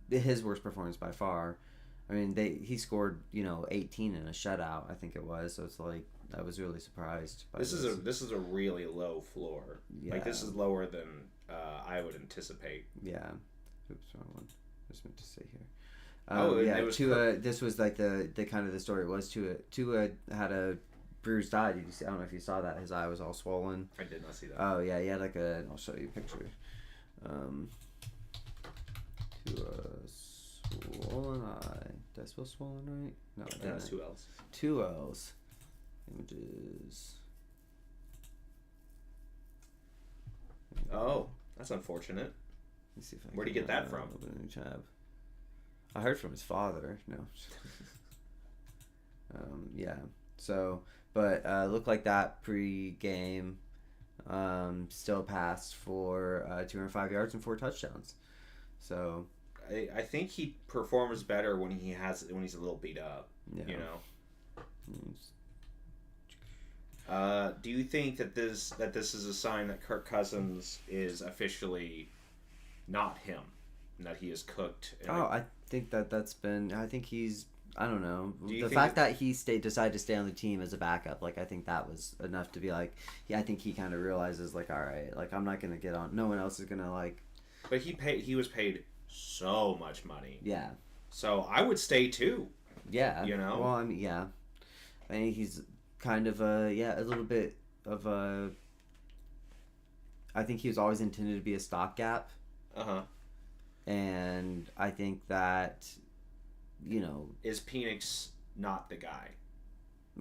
his worst performance by far. I mean, he scored 18 in a shutout, I think it was. So it's like I was really surprised. This is a really low floor. Yeah. Like this is lower than I would anticipate. Yeah. Oops, wrong one. I was meant to say here. Tua. This was like the kind of the story it was. Tua had a bruised eye. Did you see? I don't know if you saw that. His eye was all swollen. I did not see that. Oh yeah, he had like I'll show you a picture. Swollen eye. Did I spell swollen right? No, I didn't. That's 2 L's. 2 L's. Images. Oh, that's unfortunate. Let's see if I Where'd he get that from? Open a new tab. I heard from his father. No. Yeah. So, but looked like that pre-game. Still passed for 205 yards and 4 touchdowns. So. I think he performs better when he's a little beat up. Yeah. Do you think that this is a sign that Kirk Cousins is officially not him, and that he is cooked? I think that's been. I think he's. I don't know. The think fact that he decided to stay on the team as a backup, I think that was enough to be like. Yeah, I think he kind of realizes all right, I'm not gonna get on. No one else is gonna But he was paid so much money. Yeah. So I would stay too. Yeah. Well, I mean, yeah. I mean, he's kind of a little bit of a. I think he was always intended to be a stopgap. And I think that, is Penix not the guy?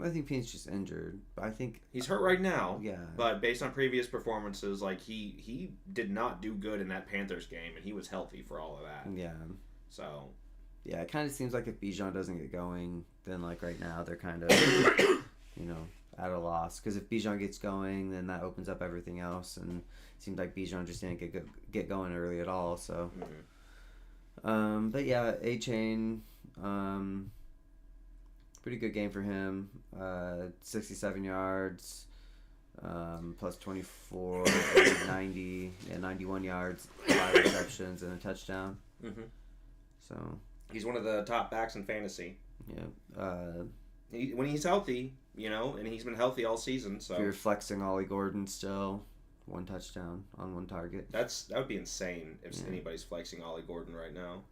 I think Penix just injured. I think he's hurt right now. Yeah. But based on previous performances, he did not do good in that Panthers game, and he was healthy for all of that. Yeah. So. Yeah, it kind of seems like if Bijan doesn't get going, then right now they're kind of at a loss. Because if Bijan gets going, then that opens up everything else, and it seemed like Bijan just didn't get going early at all. So, but yeah, A-Chain, pretty good game for him. 67 yards, plus 24, 90, 91 yards, 5 receptions, and a touchdown. So he's one of the top backs in fantasy. Yeah. When he's healthy, and he's been healthy all season. So if you're flexing Ollie Gordon still, 1 touchdown on 1 target. That would be insane if anybody's flexing Ollie Gordon right now,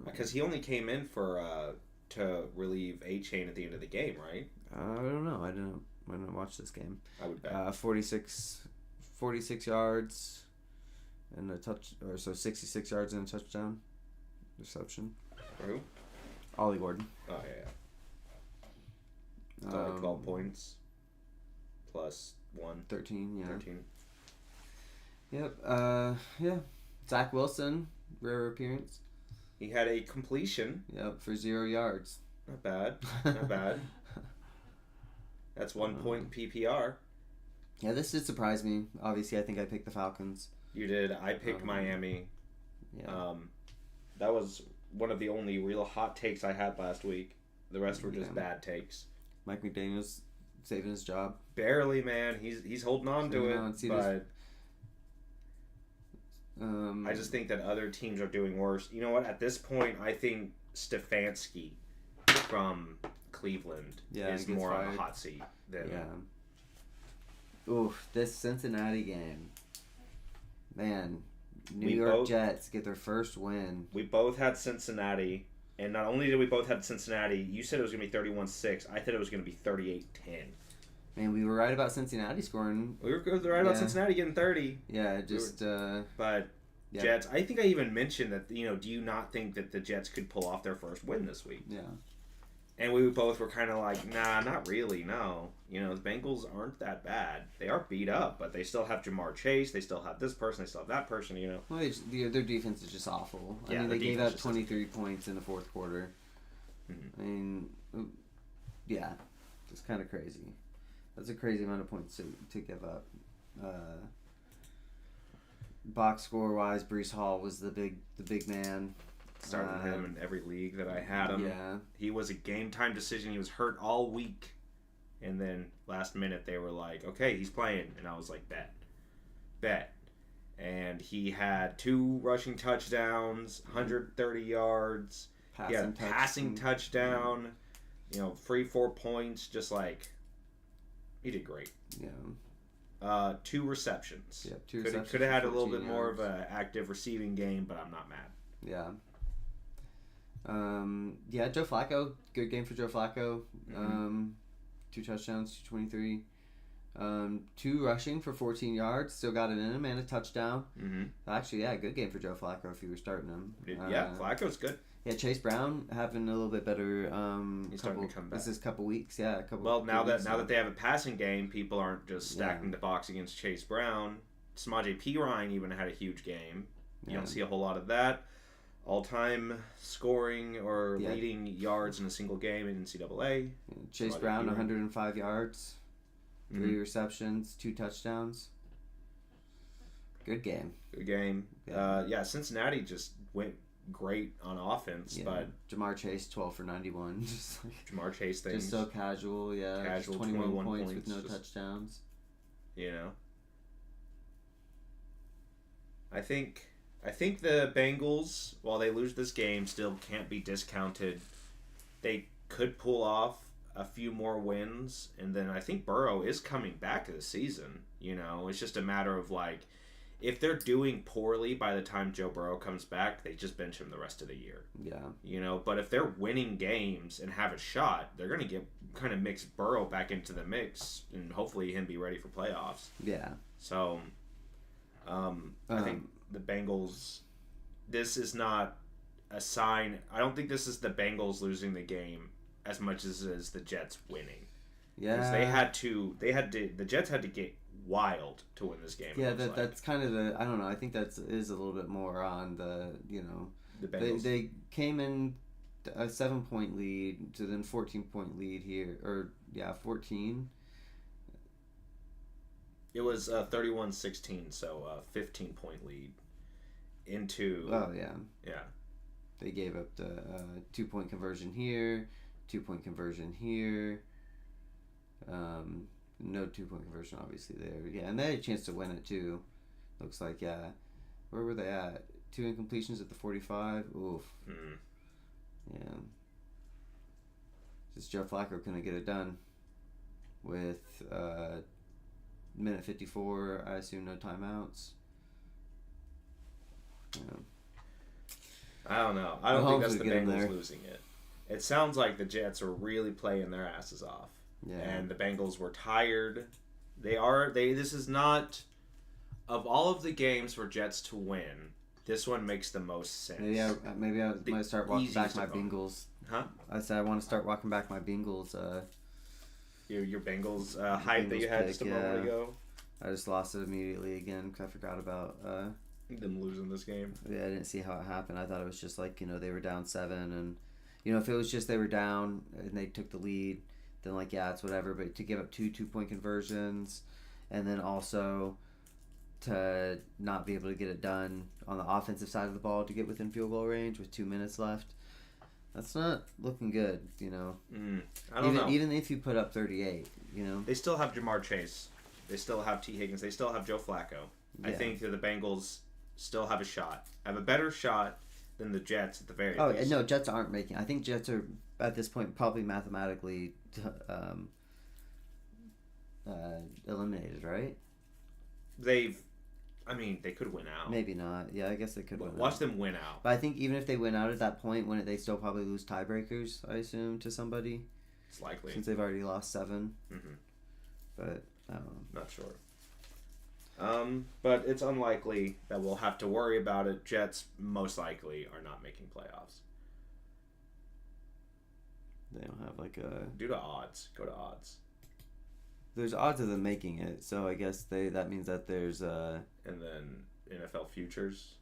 because he only came in for to relieve A-Chain at the end of the game, right? I don't know. I didn't watch this game. I would bet. 46 yards and a 66 yards and a touchdown reception. For who? Ollie Gordon. Oh yeah. It's only 12 points plus 1. 13, yeah. 13. Yep. Yeah. Zach Wilson, rare appearance. He had a completion. Yep, for 0 yards. Not bad. Not bad. That's 1 point PPR. Yeah, this did surprise me. Obviously, I think I picked the Falcons. You did. I picked Miami. Yeah. That was one of the only real hot takes I had last week. The rest were just bad takes. Mike McDaniel's saving his job. Barely, man. He's holding on to it. But I just think that other teams are doing worse. You know what? At this point, I think Stefanski from Cleveland is more on the hot seat than. Yeah. Oof, this Cincinnati game. Man, New York Jets get their first win. We both had Cincinnati. And not only did we both have Cincinnati, you said it was going to be 31-6. I thought it was going to be 38-10. Man, we were right about Cincinnati scoring. We were right about Cincinnati getting 30. Yeah, just... but Jets, I think I even mentioned that, do you not think that the Jets could pull off their first win this week? Yeah. And we both were kind of like, nah, not really, no. The Bengals aren't that bad. They are beat up, but they still have Jamar Chase. They still have this person. They still have that person, Well, their defense is just awful. Yeah, I mean, they gave up 23 points in the 4th quarter. Mm-hmm. I mean, yeah, it's kind of crazy. That's a crazy amount of points to give up. Box score-wise, Breece Hall was the big man. Started him in every league that I had him. Yeah. He was a game-time decision. He was hurt all week. And then last minute they were like, okay, he's playing. And I was like, bet. And he had 2 rushing touchdowns, 130 yards. Passing touchdown. 4 points. Just like, he did great. Yeah. 2 receptions. Yep, 2 receptions. Could have had a little bit more of an active receiving game, but I'm not mad. Yeah. Joe Flacco, good game for Joe Flacco. 2 touchdowns, 223. 2 rushing for 14 yards, still got it in him, and a touchdown. Actually, yeah, good game for Joe Flacco if you were starting him. Flacco's good. Yeah, Chase Brown having a little bit better. He's starting to come back. This is a couple weeks, yeah. Now that they have a passing game, people aren't just stacking the box against Chase Brown. Samaje Perine even had a huge game. You don't see a whole lot of that. All-time scoring or leading yards in a single game in NCAA. Chase Brown, 105 yards, 3 receptions, 2 touchdowns. Good game. Yeah. Cincinnati just went great on offense, but Jamar Chase, 12 for 91. Jamar Chase things. Just so casual, Casual, 21 points with no touchdowns. I think the Bengals, while they lose this game, still can't be discounted. They could pull off a few more wins, and then I think Burrow is coming back to the season. It's just a matter of if they're doing poorly by the time Joe Burrow comes back, they just bench him the rest of the year. Yeah. But if they're winning games and have a shot, they're going to kind of mix Burrow back into the mix, and hopefully him be ready for playoffs. Yeah. So, I think the Bengals, this is not a sign. I don't think this is the Bengals losing the game as much as it is the Jets winning. Yeah. Because the Jets had to get wild to win this game. Yeah, that's kind of I don't know. I think is a little bit more on the, the Bengals. They came in a 7 point lead to then 14 point lead here, or yeah, 14. It was 31-16, so 15-point lead into. Oh yeah, Yeah. they gave up the 2 point conversion here, 2 point conversion here. No 2 point conversion obviously there. Yeah, and they had a chance to win it too. Looks like, yeah. Where were they at? 2 incompletions at the 45. Oof. Mm. Yeah. Just Joe Flacco couldn't get it done with minute 54. I assume no timeouts. Yeah. I don't know. I don't Mahomes think that's would the get him Bengals there. losing it. It sounds like the Jets are really playing their asses off. Yeah. And the Bengals were tired. This is not, of all of the games for Jets to win, this one makes the most sense. Maybe I might start walking back easiest my opponent. Bengals. Huh? I said I want to start walking back my Bengals. Your Bengals hype that you Bengals had pick, just a moment ago. I just lost it immediately again because I forgot about Them losing this game. yeah, I didn't see how it happened. I thought it was just like, they were down 7, and if it was just they were down and they took the lead, then like, yeah, it's whatever. But to give up 2 2-point conversions, and then also to not be able to get it done on the offensive side of the ball to get within field goal range with 2 minutes left, that's not looking good. I don't know. Even if you put up 38, They still have Jamar Chase. They still have T. Higgins. They still have Joe Flacco. I Yeah. think that the Bengals still have a shot. Have a better shot than the Jets at the very Oh, least. no, Jets aren't making. I think Jets are at this point probably mathematically eliminated, right? They could win out. Maybe not. Yeah, I guess they could win. Watch them win out. But I think even if they win out at that point, wouldn't they still probably lose tiebreakers? I assume to somebody It's likely. since they've already lost 7. Mm-hmm. But I don't know. Not sure. But it's unlikely that we'll have to worry about it. Jets most likely are not making playoffs. They don't have like a. Due to odds. Go to odds. There's odds of them making it, so I guess that means that there's And then NFL futures.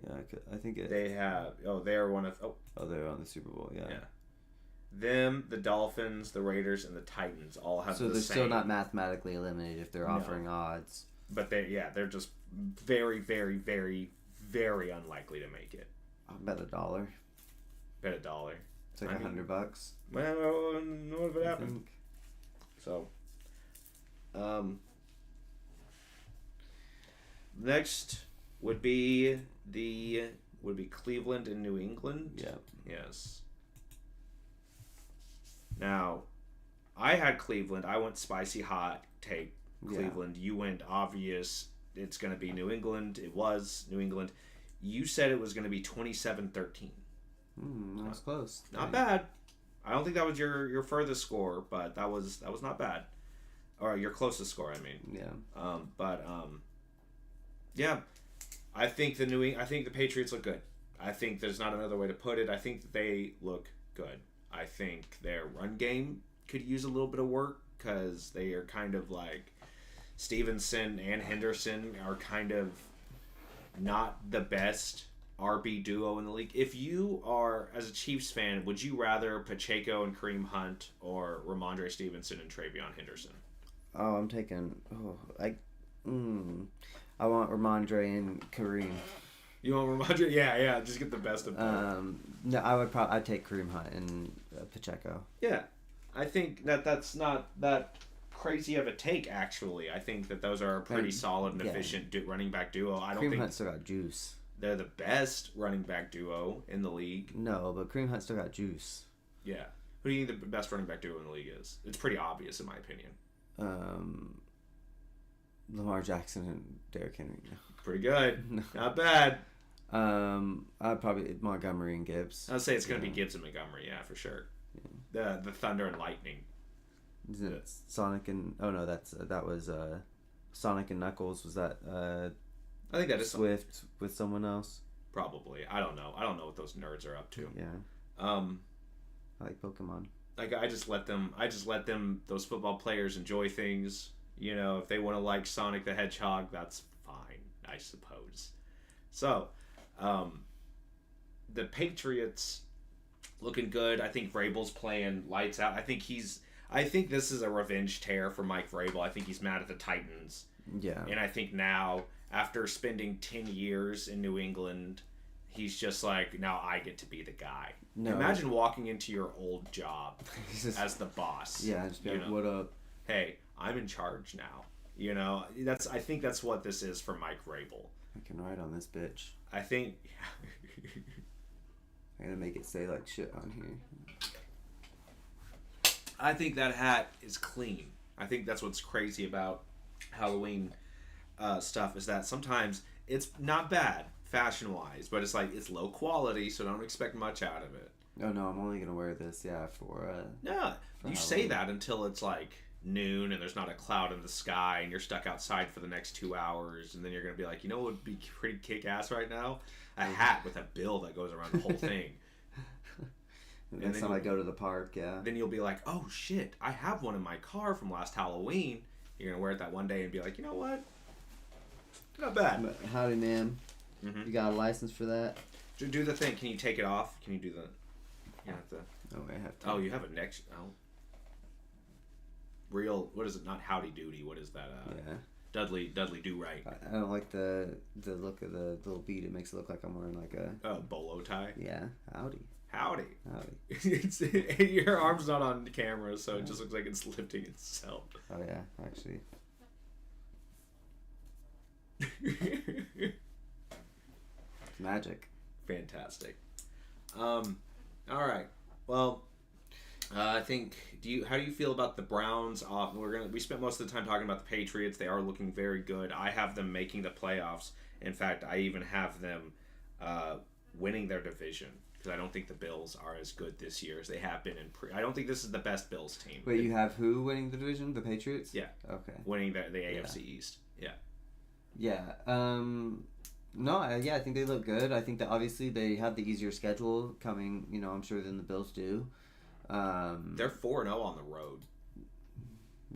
Yeah, I think it. They have. They are one of. Oh, they're on the Super Bowl. Yeah. Yeah. Them, the Dolphins, the Raiders, and the Titans all have So the they're same. still not mathematically eliminated if they're No. offering odds. But they're just very, very, very, very unlikely to make it. I'll bet $1. Bet $1. It's like $100. Well, what if it I happened? think. So, next would be Cleveland and New England. Yeah. Yes. Now, I had Cleveland. I went spicy hot. Take Cleveland. You went obvious. It's going to be New England. It was New England. You said it was going to be 27-13. That was close. Not bad. I don't think that was your furthest score, but that was not bad. Or your closest score, I mean. Yeah. Yeah. I think the Patriots look good. I think there's not another way to put it. I think that they look good. I think their run game could use a little bit of work because they are kind of like Stevenson and Henderson are kind of not the best RB duo in the league. If you are, as a Chiefs fan, would you rather Pacheco and Kareem Hunt or Ramondre Stevenson and Travion Henderson? Oh, I'm taking. I want Ramondre and Kareem. You want Ramondre? Yeah. Just get the best of both. No, I'd take Kareem Hunt and Pacheco. Yeah, I think that's not that crazy of a take. Actually, I think that those are a pretty solid and efficient running back duo. I don't Kareem think Hunt still got juice. they're the best running back duo in the league. No, but Kareem Hunt still got juice. Yeah, who do you think the best running back duo in the league is? It's pretty obvious in my opinion. Lamar Jackson and Derrick Henry. No. Pretty good, not bad. I'd probably Montgomery and Gibbs. I'd say it's gonna be Gibbs and Montgomery. Yeah, for sure. Yeah. The Thunder and Lightning. Isn't it Sonic and that was Sonic and Knuckles? Was that I think that is Swift with someone else? probably. I don't know what those nerds are up to. Yeah. I like Pokemon. Like I just let them those football players enjoy things. You know, if they want to like Sonic the Hedgehog, that's fine, I suppose. So, The Patriots looking good. I think Vrabel's playing lights out. I think this is a revenge tear for Mike Vrabel. I think he's mad at the Titans. Yeah. And I think now, after spending 10 years in New England, he's just like, now I get to be the guy. No. Imagine walking into your old job as the boss. Yeah, just be like, what up? Hey, I'm in charge now. I think that's what this is for Mike Vrabel. I can ride on this bitch. I think... I'm going to make it say like shit on here. I think that hat is clean. I think that's what's crazy about Halloween stuff is that sometimes it's not bad fashion-wise, but it's like it's low quality, so don't expect much out of it. Oh no, I'm only gonna wear this, for no. You Halloween. Say that until it's like noon and there's not a cloud in the sky and you're stuck outside for the next 2 hours, and then you're gonna be like, you know what would be pretty kick-ass right now? A hat with a bill that goes around the whole thing. Next time I go to the park, yeah. Then you'll be like, oh shit, I have one in my car from last Halloween. You're gonna wear it that one day and be like, you know what? Not bad. But howdy, ma'am. Mm-hmm. You got a license for that? Do the thing. Can you take it off? Can you do the... You have to... Oh, I have to. Oh, you have a next... Oh. Real... What is it? Not Howdy Doody. What is that? Yeah. Dudley Do Right. I don't like the look of the little bead. It makes it look like I'm wearing like a... Oh, bolo tie? Yeah. Howdy. Your arm's not on camera, so it just looks like it's lifting itself. Oh, yeah. Actually. It's magic. Fantastic. All right. Well, I think. How do you feel about the Browns? We spent most of the time talking about the Patriots. They are looking very good. I have them making the playoffs. In fact, I even have them winning their division because I don't think the Bills are as good this year as they have been I don't think this is the best Bills team. Wait, you have who winning the division? The Patriots? Yeah. Okay. Winning the AFC East. Yeah. Yeah. No, I think they look good. I think that obviously they have the easier schedule coming, I'm sure, than the Bills do. They're 4-0 on the road.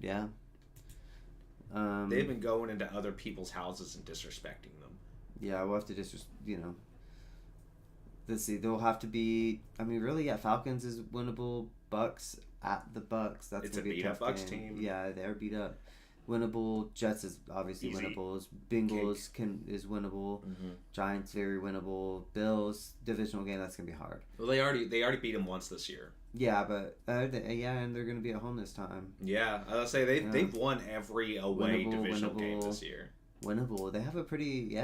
Yeah. They've been going into other people's houses and disrespecting them. Yeah, we'll have to let's see. They'll have to be. I mean, really, yeah. Falcons is winnable. Bucks at the Bucks. That's it's gonna a be beat up Bucks game. team. Yeah, they're beat up. Winnable. Jets is obviously Easy. winnable. Bengals is winnable. Mm-hmm. Giants very winnable. Bills divisional game. That's gonna be hard. Well, they already beat them once this year. Yeah, but and they're gonna be at home this time. Yeah, I'll say they've won every away divisional game this year. Winnable. They have a pretty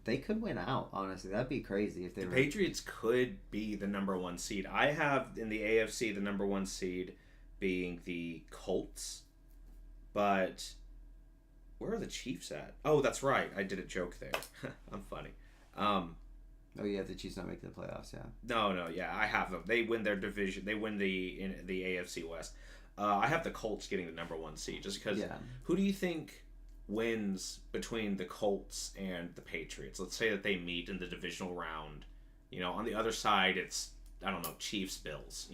They could win out. Honestly, that'd be crazy if they. The Patriots could be the number 1 seed. I have in the AFC the number 1 seed being the Colts, but where are the Chiefs at? Oh, that's right. I did a joke there. I'm funny. Oh yeah, the Chiefs not making the playoffs. Yeah. No, yeah, I have them. They win their division. They win the AFC West. I have the Colts getting the number 1 seed just because. Yeah. Who do you think wins between the Colts and the Patriots? Let's say that they meet in the divisional round. On the other side, it's, I don't know, Chiefs, Bills,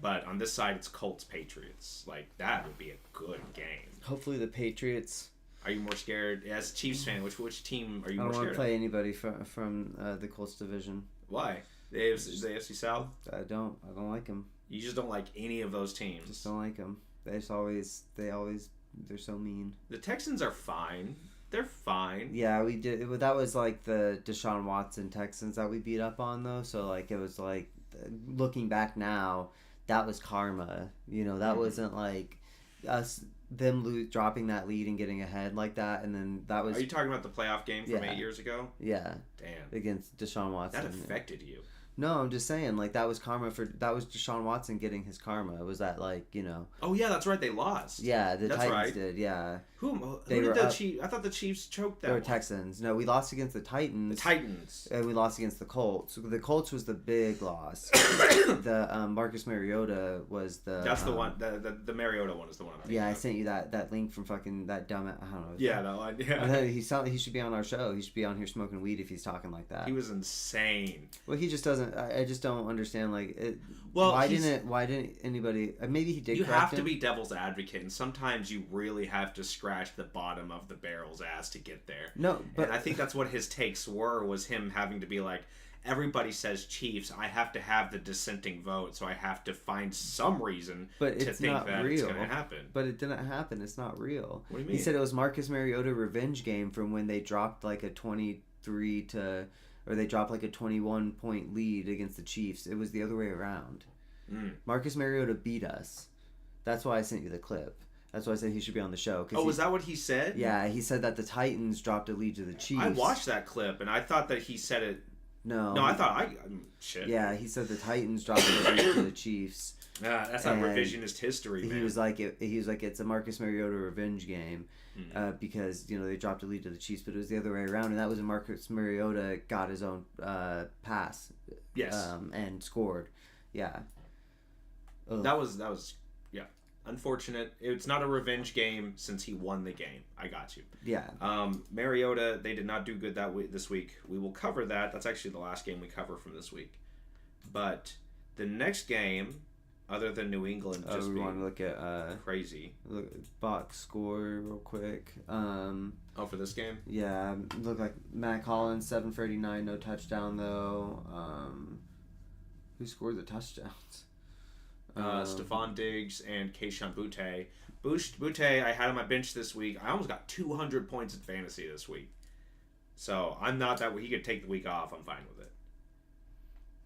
But on this side, it's Colts, Patriots. Like, that would be a good game. Hopefully the Patriots. Are you more scared? As a Chiefs fan, which team are you more scared of? I don't want to play anybody from the Colts division. Why? The AFC South? I don't like them. You just don't like any of those teams? Just don't like them. They're so mean. The Texans are fine. They're fine. Yeah, we did. That was like the Deshaun Watson Texans that we beat up on, though. So, like, it was like, looking back now, that was karma. That wasn't like them dropping that lead and getting ahead like that. And then that was... Are you talking about the playoff game from 8 years ago? Yeah. Damn. Against Deshaun Watson. That affected you. No, I'm just saying, like, that was Deshaun Watson getting his karma. It was that, like, Oh, yeah, that's right. They lost. Yeah, the Titans did, yeah. Who did the Chiefs... I thought the Chiefs choked that They were Texans. No, we lost against the Titans. The Titans. And we lost against the Colts. So the Colts was the big loss. The Marcus Mariota was the... That's the one. The Mariota one is the one I'm thinking Yeah, I of. sent you that link from fucking that dumb... I don't know. Yeah, that one. Yeah. He should be on our show. He should be on here smoking weed if he's talking like that. He was insane. Well, he just doesn't... doesn't. I just don't understand. Like, Well, why didn't anybody? Maybe he did. You correct have to him. be devil's advocate, and sometimes you really have to scratch the bottom of the barrel's ass to get there. No, but and I think that's what his takes were, was him having to be like, everybody says Chiefs, I have to have the dissenting vote, so I have to find some reason to think that it's going to happen. But it didn't happen. It's not real. What do you mean? He said it was Marcus Mariota revenge game from when they dropped like a 23 to, or they dropped like a 21 point lead against the Chiefs. It was the other way around. Marcus Mariota beat us. That's why I sent you the clip. That's why I said he should be on the show. Oh, was that what he said? Yeah, he said that the Titans dropped a lead to the Chiefs. I watched that clip, and I thought that he said it. No, I thought shit. Yeah, he said the Titans dropped a lead to the Chiefs. That's not revisionist history, man. He was like, it's a Marcus Mariota revenge game, because they dropped a lead to the Chiefs, but it was the other way around, and that was when Marcus Mariota got his own pass, yes, and scored. Yeah, that was unfortunate. It's not a revenge game since he won the game. I got you. Yeah. Mariota, they did not do good this week. We will cover that. That's actually the last game we cover from this week. But the next game, other than New England just we want to look at crazy. Look at box score real quick. For this game? Yeah, look like Matt Collins 7 for 89, no touchdown though. Who scored the touchdowns? Stephon Diggs and Keishon Butte. Butte, I had on my bench this week. I almost got 200 points in fantasy this week. So I'm not that he could take the week off. I'm fine with it.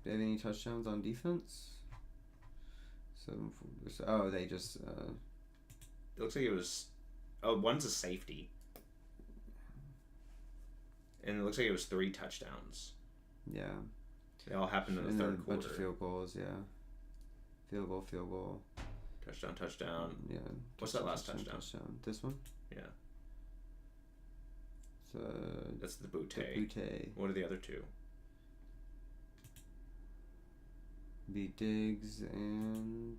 Do they have any touchdowns on defense? 7 for, oh, they just. It looks like it was. Oh, one's a safety. And it looks like it was 3 touchdowns. Yeah. They all happened in the third quarter. A bunch of field goals, yeah. Field goal. Touchdown. Yeah. What's that last touchdown? This one? Yeah. So that's the Butte. Butte. What are the other 2? Be Diggs and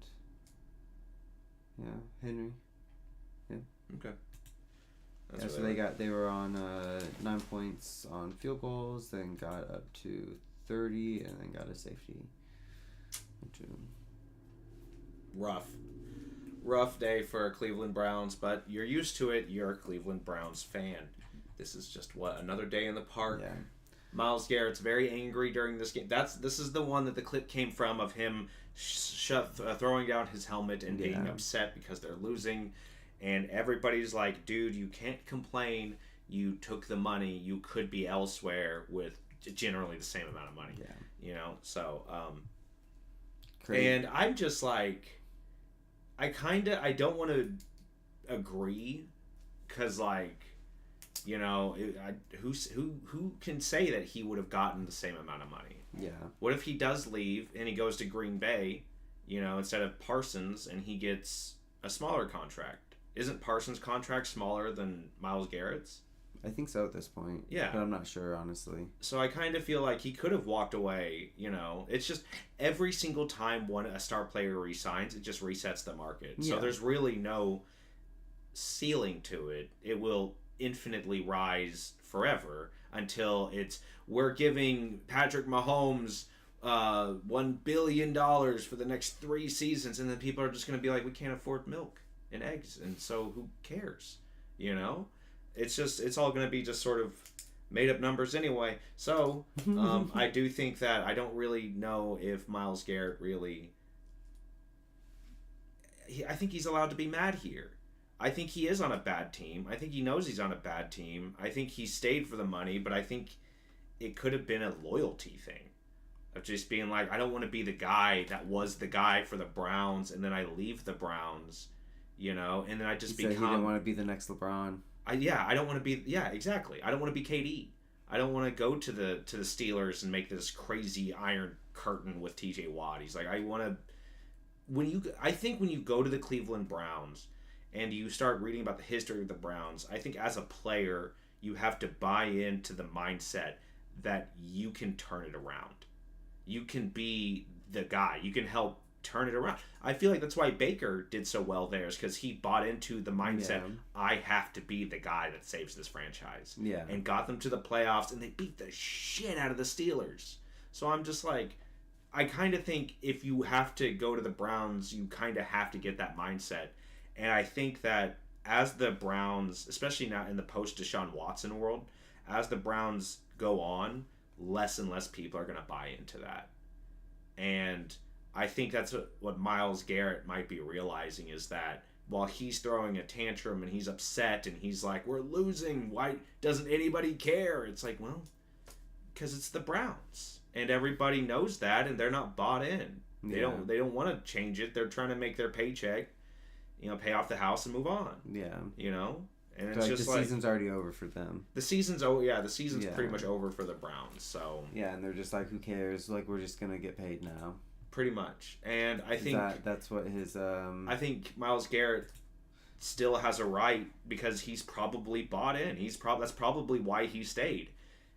Henry. Yeah. Okay. They were on 9 points on field goals, then got up to 30, and then got a safety. Rough day for Cleveland Browns, but you're used to it. You're a Cleveland Browns fan. This is just another day in the park. Yeah. Myles Garrett's very angry during this game. This is the one that the clip came from, of him throwing down his helmet and being upset because they're losing, and everybody's like, "Dude, you can't complain. You took the money. You could be elsewhere with generally the same amount of money." Yeah. So and I'm just like, I don't want to agree, because who can say that he would have gotten the same amount of money? Yeah. What if he does leave and he goes to Green Bay, instead of Parsons, and he gets a smaller contract? Isn't Parsons' contract smaller than Myles Garrett's? I think so at this point. Yeah. But I'm not sure, honestly. So I kind of feel like he could have walked away, It's just every single time a star player resigns, it just resets the market. Yeah. So there's really no ceiling to it. It will infinitely rise forever until we're giving Patrick Mahomes $1 billion for the next 3 seasons, and then people are just going to be like, we can't afford milk and eggs, and so who cares? It's all going to be just sort of made up numbers anyway. So I do think that I don't really know if Myles Garrett really. I think he's allowed to be mad here. I think he is on a bad team. I think he knows he's on a bad team. I think he stayed for the money, but I think it could have been a loyalty thing of just being like, I don't want to be the guy that was the guy for the Browns, and then I leave the Browns, and then I just become. He didn't want to be the next LeBron. I don't want to be. Yeah, exactly. I don't want to be KD. I don't want to go to the Steelers and make this crazy iron curtain with TJ Watt. He's like, I want to. I think when you go to the Cleveland Browns and you start reading about the history of the Browns, I think as a player you have to buy into the mindset that you can turn it around. You can be the guy. You can help turn it around. I feel like that's why Baker did so well there, is because he bought into the mindset, I have to be the guy that saves this franchise. Yeah. And got them to the playoffs, and they beat the shit out of the Steelers. So I'm just like, I kind of think if you have to go to the Browns, you kind of have to get that mindset. And I think that as the Browns, especially now in the post Deshaun Watson world, as the Browns go on, less and less people are going to buy into that. And I think that's what Myles Garrett might be realizing is that while he's throwing a tantrum and he's upset and he's like, we're losing, why doesn't anybody care? It's like, well, because it's the Browns. And everybody knows that, and they're not bought in. They don't want to change it. They're trying to make their paycheck, pay off the house and move on. Yeah. And it's just the season's already over for them. The season's pretty much over for the Browns. So yeah, and they're just like, who cares? Like, we're just gonna get paid now. Pretty much. And I think that's what his I think Myles Garrett still has a right because he's probably bought in. That's probably why he stayed.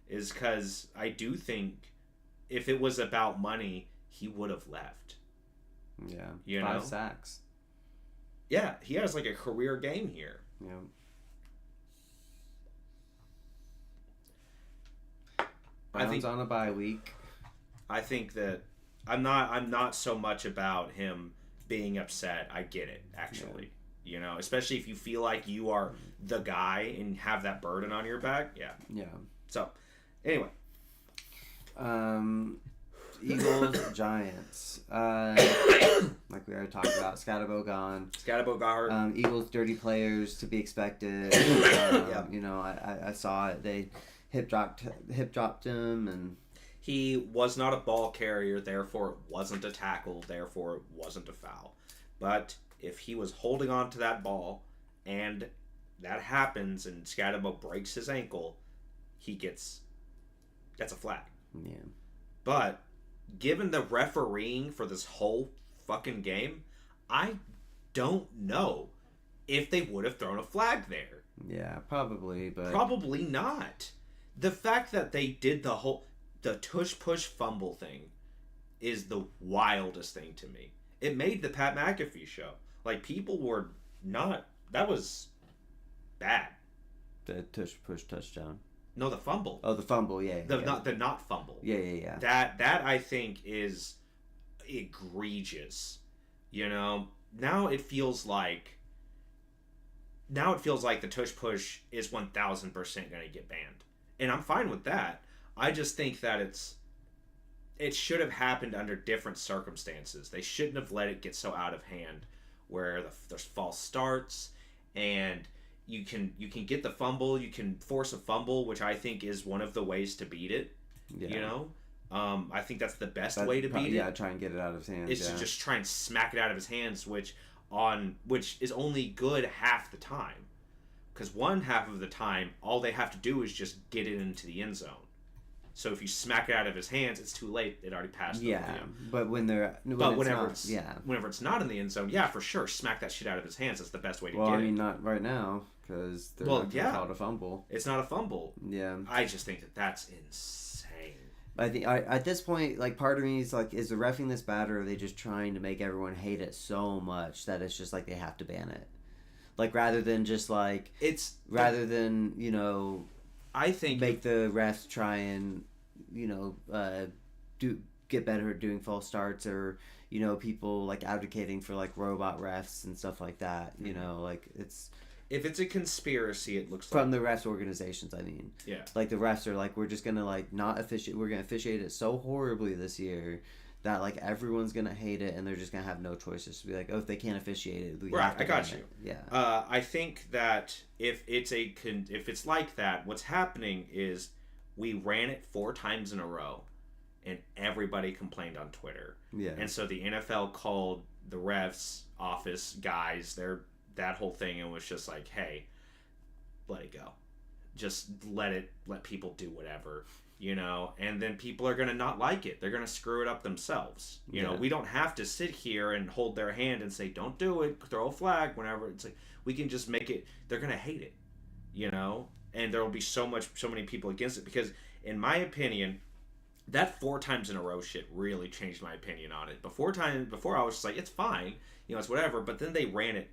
Is because I do think if it was about money, he would have left. Yeah. 5 sacks. Yeah, he has like a career game here. Yeah. Browns on a bye week. I think that I'm not so much about him being upset. I get it, actually. Yeah. Especially if you feel like you are the guy and have that burden on your back. Yeah. Yeah. So, anyway. Eagles, Giants. Like we already talked about, Scatterbo gone. Scatterbo got hurt. Eagles, dirty players to be expected. I saw it. They hip dropped him, and he was not a ball carrier. Therefore, it wasn't a tackle. Therefore, it wasn't a foul. But if he was holding on to that ball, and that happens, and Scatterbo breaks his ankle, that's a flag. Yeah. But given the refereeing for this whole fucking game, I don't know if they would have thrown a flag there. Yeah, probably, but probably not. The fact that they did the tush push fumble thing is the wildest thing to me. It made the Pat McAfee show. Like, people were not. That was bad. The tush push touchdown. No, the fumble. Oh, the fumble, yeah. The not fumble. Yeah. That I think is egregious. Now it feels like the tush push is 1,000% going to get banned. And I'm fine with that. I just think that it should have happened under different circumstances. They shouldn't have let it get so out of hand where there's false starts and you can get the fumble, you can force a fumble, which I think is one of the ways to beat it. Yeah. I think that's the best way to beat it. Yeah, try and get it out of his hands. Is to just try and smack it out of his hands, which is only good half the time. Because one half of the time, all they have to do is just get it into the end zone. So if you smack it out of his hands, it's too late. It already passed. Yeah, but whenever it's not in the end zone, yeah, for sure, smack that shit out of his hands. That's the best way to get it. Well, I mean, not right now because they're not going to call it a fumble. It's not a fumble. Yeah, I just think that's insane. I think at this point, like, part of me is like, is the reffing this bad, or are they just trying to make everyone hate it so much that it's just like they have to ban it? Like, rather than just like I think make the refs try and get better at doing false starts, or people like advocating for like robot refs and stuff like that. Like, it's if it's a conspiracy, it looks from the refs organizations. I mean, yeah, like the refs are like, we're just gonna like not officiate. We're gonna officiate it so horribly this year that like everyone's gonna hate it, and they're just gonna have no choices to be like, oh, if they can't officiate it, we have to I got you. it. Yeah. I think that if it's like that, what's happening is we ran it 4 times in a row, and everybody complained on Twitter. Yeah. And so the NFL called the refs office guys, that whole thing, and was just like, hey, let it go. Just let people do whatever. And then people are going to not like it. They're going to screw it up themselves. We don't have to sit here and hold their hand and say, don't do it, throw a flag whenever. It's like, we can just make it, they're going to hate it, and there will be so many people against it, because in my opinion, that 4 times in a row shit really changed my opinion on it. Before I was just like, it's fine, it's whatever, but then they ran it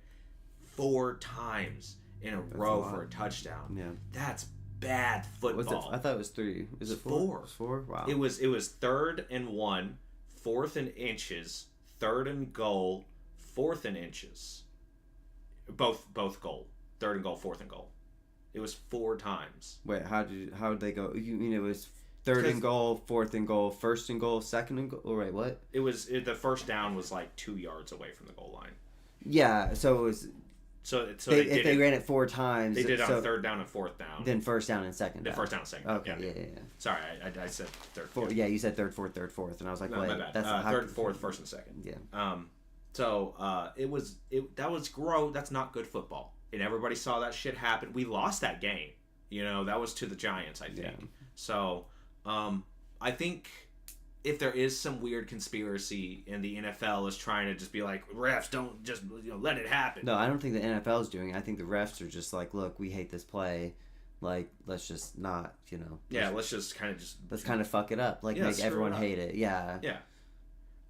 4 times in a row for a touchdown. Yeah. That's bad football. I thought it was 3. Is it 4? 4. It was 4? Wow. It was 3rd and 1, 4th and inches, 3rd and goal, 4th and inches. Both goal. 3rd and goal, 4th and goal. It was 4 times. Wait, how did they go? You mean it was 3rd and goal, 4th and goal, 1st and goal, 2nd and goal? Oh, wait, what? The first down was like 2 yards away from the goal line. Yeah, so it was. If they ran it 4 times, they did on 3rd down and 4th down. Then 1st down and 2nd down. Then 1st down and 2nd. Okay, yeah. Sorry, I said 3rd. Yeah, you said 3rd, 4th, and I was like, no, wait, my bad. that's 3rd, 4th, 1st, and 2nd. Yeah. That was gross. That's not good football, and everybody saw that shit happen. We lost that game. That was to the Giants, I think. Yeah. So, I think if there is some weird conspiracy and the NFL is trying to just be like, refs, don't just let it happen. No, I don't think the NFL is doing it. I think the refs are just like, look, we hate this play. Like, let's just not, let's just kind of let's kind of fuck it up. Like, make everyone hate it. Yeah. Yeah.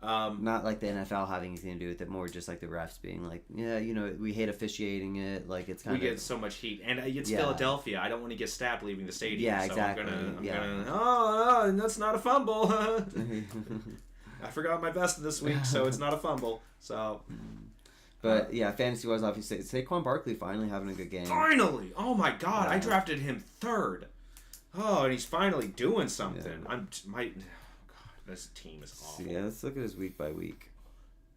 Not like the NFL having anything to do with it, more just like the refs being like, yeah, we hate officiating it. Like, it's kind of... We get so much heat. And it's Philadelphia. I don't want to get stabbed leaving the stadium. Yeah, so exactly. I'm gonna, that's not a fumble. I forgot my vest this week, so it's not a fumble. So... But, yeah, fantasy-wise, obviously, Saquon Barkley finally having a good game. Finally! Oh, my God. I drafted him 3rd. Oh, and he's finally doing something. Yeah. This team is awful. Yeah, let's look at his week by week.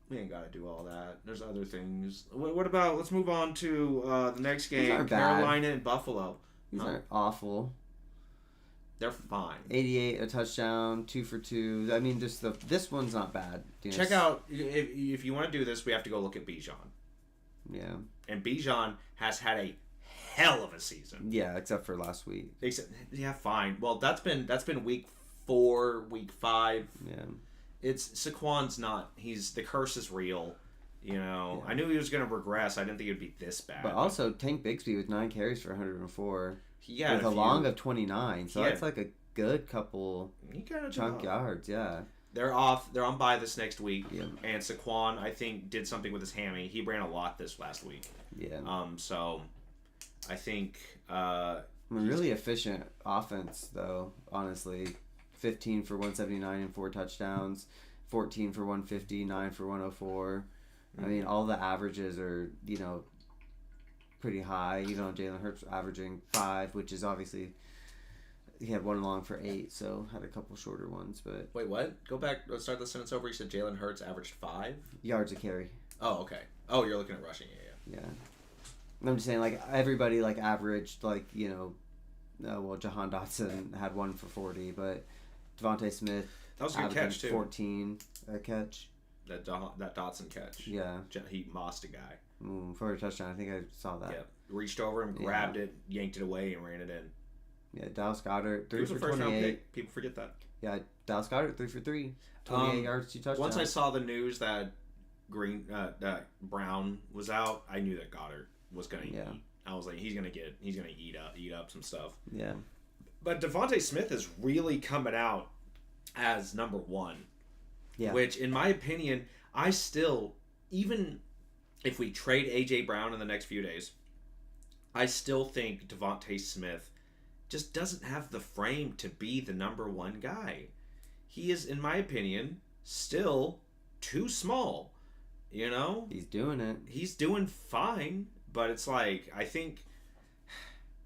We ain't got to do all that. There's other things. What about, let's move on to the next game. aren't Carolina bad. and Buffalo. These aren't awful. They're fine. 88, a touchdown, 2 for 2. I mean, just this one's not bad. Check out, if you want to do this, we have to go look at Bijan. Yeah. And Bijan has had a hell of a season. Yeah, except for last week. Fine. Well, that's been week 4, week 5. Yeah. It's Saquon's not. The curse is real. Yeah. I knew he was going to regress. I didn't think it would be this bad. But also, Tank Bigsby with 9 carries for 104. He had with a long of 29. So that's like a good couple chunk yards. Yeah. They're off. They're on bye this next week. Yeah. And Saquon, I think, did something with his hammy. He ran a lot this last week. Yeah. So, I think. Really efficient offense, though. Honestly, 15 for 179 and 4 touchdowns, 14 for 150, 9 for 104. I mean, all the averages are, pretty high. Jalen Hurts averaging 5, which is obviously, he had one long for 8, so had a couple shorter ones. But wait, what? Go back. Let's start the sentence over. You said Jalen Hurts averaged 5 yards a carry. Oh, okay. Oh, you're looking at rushing. Yeah. And I'm just saying, like, everybody averaged Jahan Dotson had 1 for 40, but Devontae Smith, that was a good catch too. 14 a catch. That Dotson catch. Yeah. He mossed a guy. For a touchdown. I think I saw that. Yeah. Reached over him, grabbed it, yanked it away, and ran it in. Yeah, Dallas Goedert, 3 for 28. People forget that. Yeah, Dallas Goedert, 3 for 3. 28 yards, 2 touchdowns. Once I saw the news that Brown was out, I knew that Goddard was going to eat. I was like, he's going to eat up some stuff. Yeah. But Devontae Smith is really coming out as number 1. Yeah. Which, in my opinion, I still, even if we trade A.J. Brown in the next few days, I still think Devontae Smith just doesn't have the frame to be the number 1 guy. He is, in my opinion, still too small. He's doing it. He's doing fine, but it's like, I think,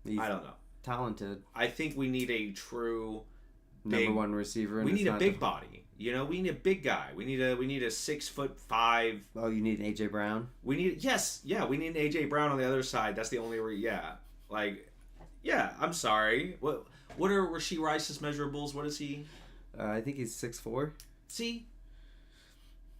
I don't know. Talented. I think we need a true number 1 receiver. We need a big body. We need a big guy. We need a 6'5". Oh, you need an AJ Brown? We need we need an AJ Brown on the other side. That's the only I'm sorry. What are Rashee Rice's measurables? What is he? I think he's 6'4".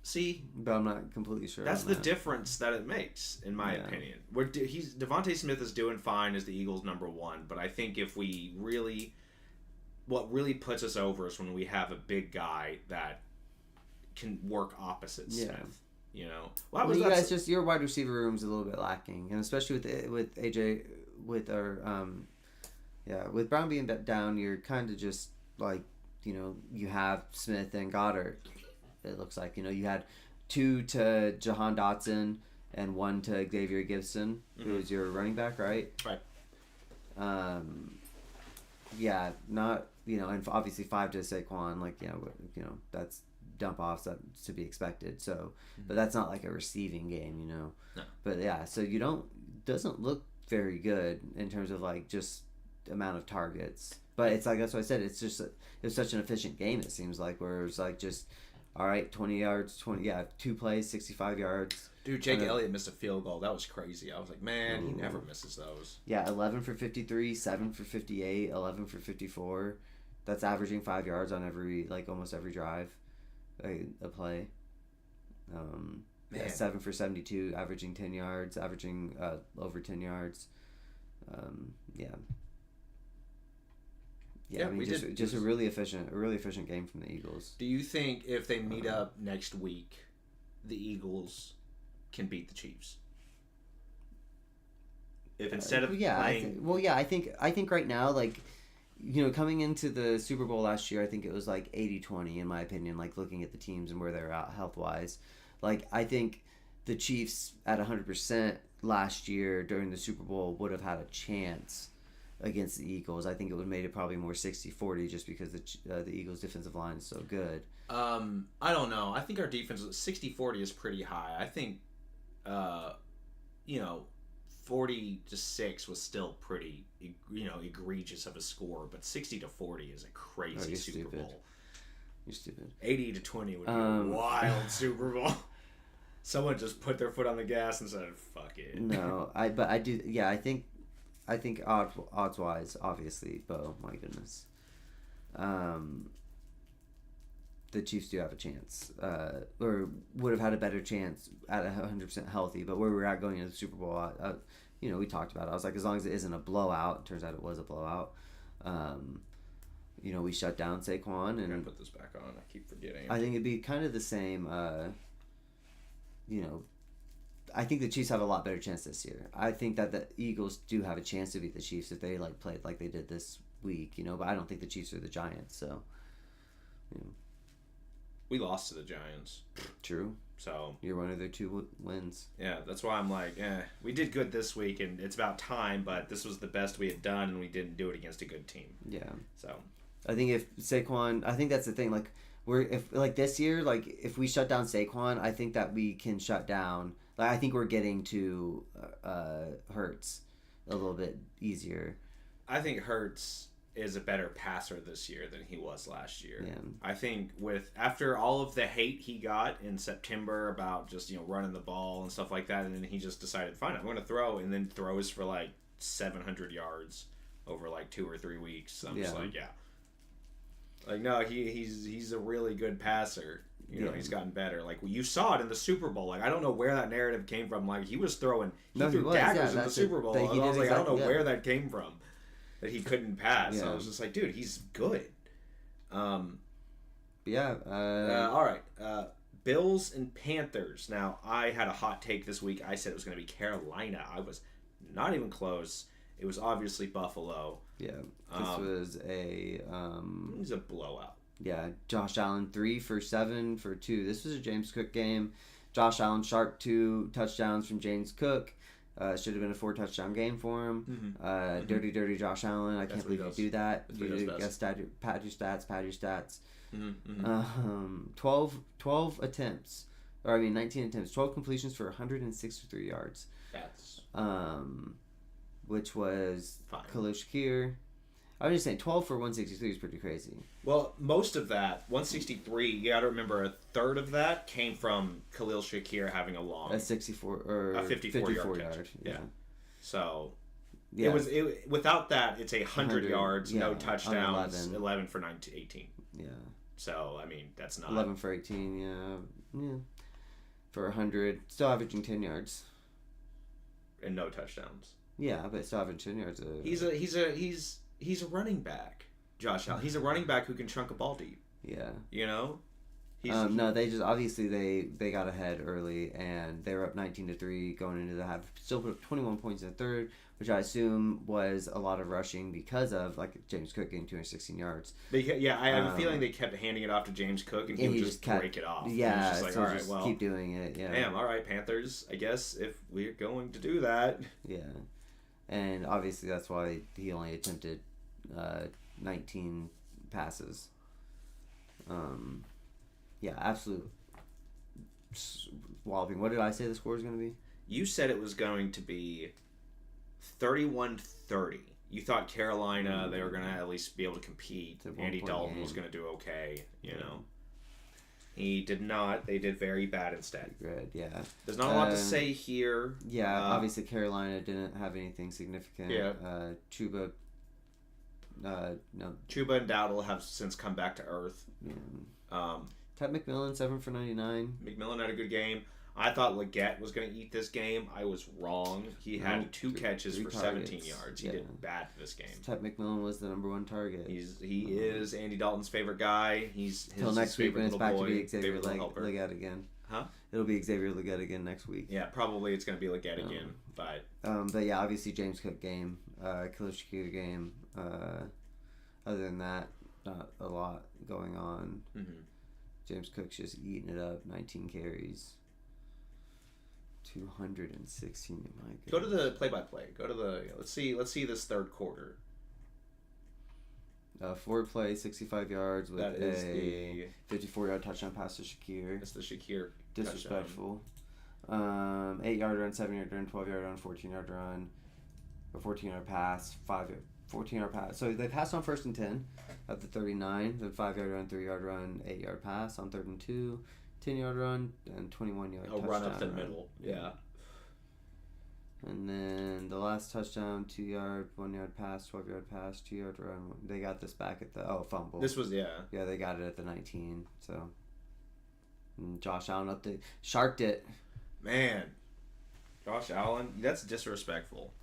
See, but I'm not completely sure. That's the difference that it makes, in my opinion. Devontae Smith is doing fine as the Eagles' number 1, but I think if we what really puts us over is when we have a big guy that can work opposite Smith. Well, you guys your wide receiver room's a little bit lacking, and especially with AJ with Brown being down, you're kind of just like you have Smith and Goddard. It looks like you had 2 to Jahan Dotson and 1 to Xavier Gibson, who was your running back, right? Right. Yeah, not and obviously 5 to Saquon. That's dump offs that's to be expected. So, but that's not like a receiving game, you know. No. But yeah, so doesn't look very good in terms of like just amount of targets. But it's like that's what I said. It's such an efficient game. It seems like where it's like just all right, 20 yards, 2 plays, 65 yards. Dude, Jake Elliott missed a field goal. That was crazy. I was like, man, he never misses those. Yeah, 11 for 53, 7 for 58, 11 for 54. That's averaging 5 yards on almost every drive, a play. Yeah, 7 for 72, averaging 10 yards, averaging over 10 yards. Yeah. Yeah, I mean, just a really efficient game from the Eagles. Do you think if they meet up next week, the Eagles can beat the Chiefs? If instead of playing... I think right now, like, you know, coming into the Super Bowl last year, I think it was like 80-20 in my opinion, like looking at the teams and where they're at health-wise. Like, I think the Chiefs at 100% last year during the Super Bowl would have had a chance against the Eagles. I think it would have made it probably more 60-40 just because the Eagles' defensive line is so good. I don't know. I think our defense 60-40 is pretty high. I think, 40-6 was still pretty, egregious of a score, but 60-40 is a crazy Super Bowl. You're stupid. 80-20 would be a wild Super Bowl. Someone just put their foot on the gas and said, "Fuck it." No, I do. Yeah, I think odds wise, obviously, Bo. My goodness, the Chiefs do have a chance, or would have had a better chance at 100% healthy. But where we're at going into the Super Bowl, we talked about it. I was like, as long as it isn't a blowout. Turns out it was a blowout. We shut down Saquon, and I'm gonna put this back on. I keep forgetting. I think it'd be kind of the same. I think the Chiefs have a lot better chance this year. I think that the Eagles do have a chance to beat the Chiefs if they played like they did this week, But I don't think the Chiefs are the Giants, so. We lost to the Giants. True. So you're one of their 2 wins. Yeah, that's why I'm like, we did good this week, and it's about time. But this was the best we had done, and we didn't do it against a good team. Yeah. So I think if Saquon, I think that's the thing. If this year, if we shut down Saquon, I think that we can shut down. I think we're getting to Hurts a little bit easier. I think Hurts is a better passer this year than he was last year. Yeah. I think after all of the hate he got in September about just running the ball and stuff like that, and then he just decided, fine, I'm going to throw, and then throws for 700 yards over 2 or 3 weeks. I'm just no, he's a really good passer. He's gotten better. You saw it in the Super Bowl. I don't know where that narrative came from. He was throwing threw daggers in the Super Bowl. And I was I don't know where that came from. That he couldn't pass. Yeah. I was just dude, he's good. All right. Bills and Panthers. Now, I had a hot take this week. I said it was going to be Carolina. I was not even close. It was obviously Buffalo. Yeah. This was a... it was a blowout. Yeah. Josh Allen, 3 for 7 for 2. This was a James Cook game. Josh Allen sharp 2 touchdowns from James Cook. Should have been a 4-touchdown game for him. Mm-hmm. Dirty Josh Allen. I can't believe you do that. Pad your stats. Mm-hmm. 12 attempts. 19 attempts. 12 completions for 163 yards. That's... which was fine. Khalil Shakir. I was just saying, 12 for 163 is pretty crazy. Well, most of that, 163, you got to remember a third of that came from Khalil Shakir having a long... A 54 or... A 54 yard. Yeah. So... Yeah. Without that, it's 100 yards, no touchdowns, 11 for 18. Yeah. So, that's not... 11 for 18, yeah. For 100, still averaging 10 yards. And no touchdowns. Yeah, but still averaging 10 yards. He's a running back, Josh Allen. He's a running back who can chunk a ball deep. Yeah. No, they just obviously they got ahead early and they were up 19-3 going into the half. Still put up 21 points in the third, which I assume was a lot of rushing because of James Cook getting 216 yards. I have a feeling they kept handing it off to James Cook and he would just break it off. Yeah, and just all right, well, keep doing it. Yeah. Damn, all right, Panthers. I guess if we're going to do that. Yeah, and obviously that's why he only attempted 19 passes. Yeah, absolute walloping. What did I say the score is going to be? You said it was going to be 31-30. You thought Carolina, they were going to at least be able to compete. Andy Dalton was going to do okay, you know. He did not. They did very bad instead. Good, yeah. There's not a lot to say here. Yeah, obviously Carolina didn't have anything significant. Yeah. Chuba, no. Chuba and Dowdle have since come back to earth. Yeah. Ted McMillan, 7 for 99. McMillan had a good game. I thought Leggett was going to eat this game. I was wrong. He had 2 catches for 17 yards. He did bad this game. Ted McMillan was the number 1 target. He is Andy Dalton's favorite guy. He's his Till next week when it's back boy, to be Xavier Leggett again. Huh? It'll be Xavier Leggett again next week. Yeah, probably it's going to be Leggett again. But yeah, obviously James Cook game, Khalil Shakir game. Other than that, not a lot going on. Mm-hmm. James Cook's just eating it up. 19 carries. 216. My goodness. Go to the play-by-play. Go to the let's see this third quarter. Forward play, 65 yards with that is a 54-yard touchdown pass to Shakir. That's the Shakir. Disrespectful. 8-yard run, 7-yard run, 12-yard run, 14-yard run, a 14-yard pass, 14-yard pass. So they passed on 1st and 10 at the 39. Then 5-yard run, 3-yard run, 8-yard pass on 3rd and 2. 10-yard run and 21-yard touchdown. Run up the middle, yeah. And then the last touchdown, 2-yard, 1-yard pass, 12-yard pass, 2-yard run. They got this back at the fumble. This was Yeah, they got it at the 19. So and Josh Allen sharked it. Man, Josh Allen, that's disrespectful.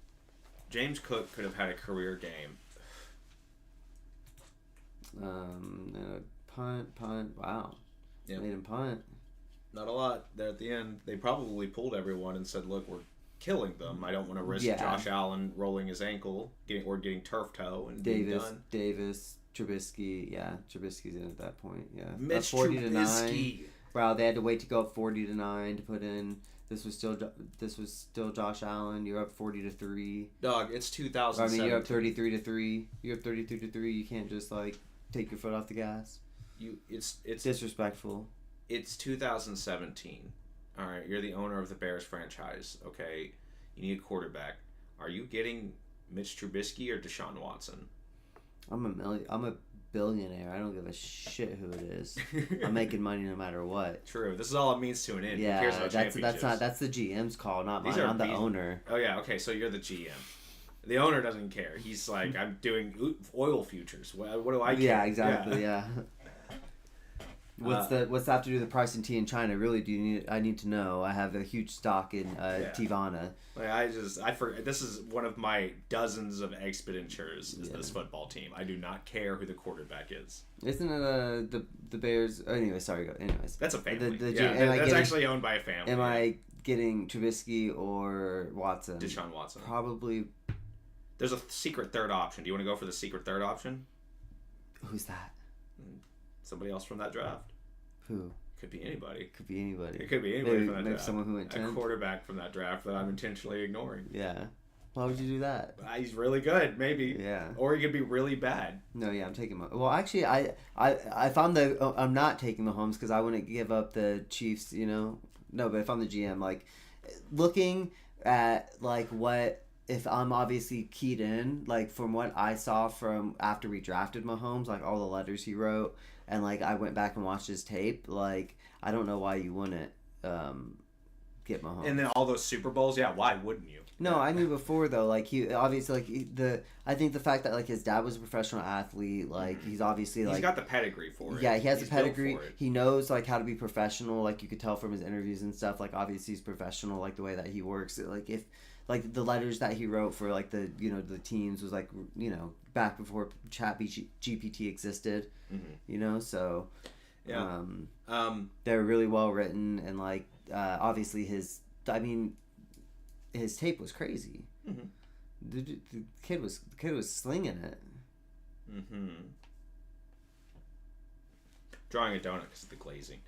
James Cook could have had a career game. Punt. Wow. Yep. Made him punt. Not a lot there at the end. They probably pulled everyone and said, "Look, we're killing them. I don't want to risk Josh Allen rolling his ankle, getting turf toe and being done." Davis, Trubisky. Yeah, Trubisky's in at that point. Yeah, Mitch 40 Trubisky. to 9. Wow, they had to wait to go up 40 to 9 to put in. This was still Josh Allen. You're up 40 to 3. Dog, it's 2007. You're up 33 to 3. You're up 33 to 3. You can't just take your foot off the gas. It's disrespectful. It's 2017. All right, you're the owner of the Bears franchise. Okay, you need a quarterback. Are you getting Mitch Trubisky or Deshaun Watson? I'm a billionaire. I don't give a shit who it is. I'm making money no matter what. True. This is all it means to an end. Yeah, Who cares about championships? that's the GM's call, not mine. I'm the owner. Oh yeah, okay. So you're the GM. The owner doesn't care. He's like, I'm doing oil futures. What do I care? Yeah, exactly. Yeah. What's that have to do with the price in tea in China? Really, I need to know. I have a huge stock in Tivana. I forget. This is one of my dozens of expenditures. Is this football team? I do not care who the quarterback is. Isn't it the Bears? Anyway, sorry. Anyways, that's a family. That's actually owned by a family. Am I getting Trubisky or Watson? Deshaun Watson. Probably. There's a secret third option. Do you want to go for the secret third option? Who's that? Somebody else from that draft. Who? Could be anybody. It could be anybody from that maybe draft. Someone who went 10. A quarterback from that draft that I'm intentionally ignoring. Yeah. Why would you do that? He's really good, maybe. Yeah. Or he could be really bad. No, yeah, I'm taking Well, actually, I found I'm not taking Mahomes because I wouldn't give up the Chiefs. No, but if I'm the GM, looking at what. If I'm obviously keyed in, from what I saw from after we drafted Mahomes, all the letters he wrote, and I went back and watched his tape, I don't know why you wouldn't get Mahomes. And then all those Super Bowls, why wouldn't you? No, I knew before though. He obviously I think the fact that his dad was a professional athlete, he's obviously he's got the pedigree for it. Yeah, he has the pedigree. He knows how to be professional. You could tell from his interviews and stuff. Obviously he's professional. The way that he works. If the letters that he wrote for the teams was back before GPT existed. Mm-hmm. So yeah, they're really well written and obviously his tape was crazy. Mm-hmm. The kid was slinging it. Mm-hmm. Drawing a donut because of the glazing.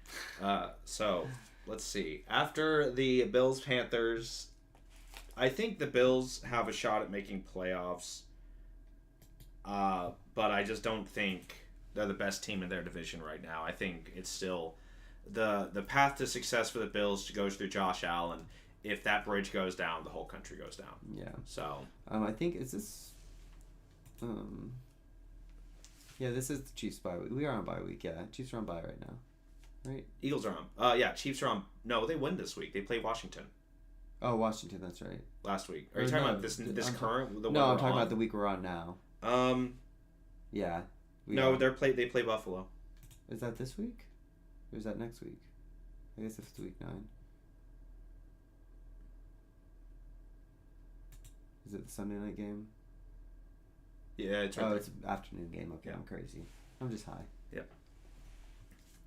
So let's see. After the Bills-Panthers, I think the Bills have a shot at making playoffs, but I just don't think they're the best team in their division right now. I think it's still the path to success for the Bills goes through Josh Allen. If that bridge goes down, the whole country goes down. Yeah. So. I think is this. Yeah, this is the Chiefs bye week. We are on bye week. Yeah, Chiefs are on bye right now, right? Eagles are on. Yeah, Chiefs are on. No, they win this week. They play Washington. Oh, Washington. That's right. Last week. Are you talking about this current? No, I'm talking about the week we're on now. Yeah. No, they play Buffalo. Is that this week? Or is that next week? I guess it's week 9. Is it the Sunday night game? Yeah, it's right there. It's an afternoon game. Okay, yeah. I'm crazy. I'm just high. Yep.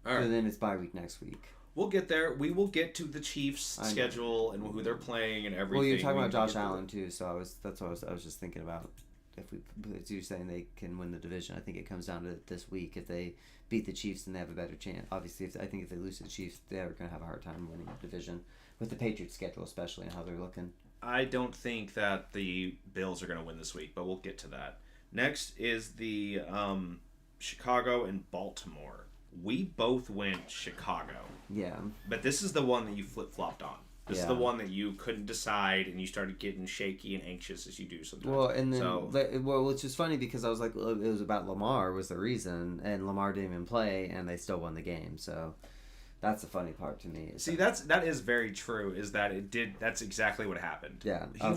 All right. So then it's bye week next week. We'll get there. We will get to the Chiefs' schedule and who they're playing and everything. Well, you're talking about Josh Allen too, so that's what I was just thinking about. If you're saying they can win the division, I think it comes down to this week. If they beat the Chiefs, then they have a better chance. Obviously, I think if they lose to the Chiefs, they're going to have a hard time winning the division with the Patriots' schedule, especially and how they're looking. I don't think that the Bills are going to win this week, but we'll get to that. Next is the Chicago and Baltimore. We both went Chicago. Yeah. But this is the one that you flip-flopped on. This is the one that you couldn't decide, and you started getting shaky and anxious as you do sometimes. Well, and then, which is funny because I was like, it was about Lamar was the reason, and Lamar didn't even play, and they still won the game. So that's the funny part to me. See, that is very true. Is that it did? That's exactly what happened. Yeah, I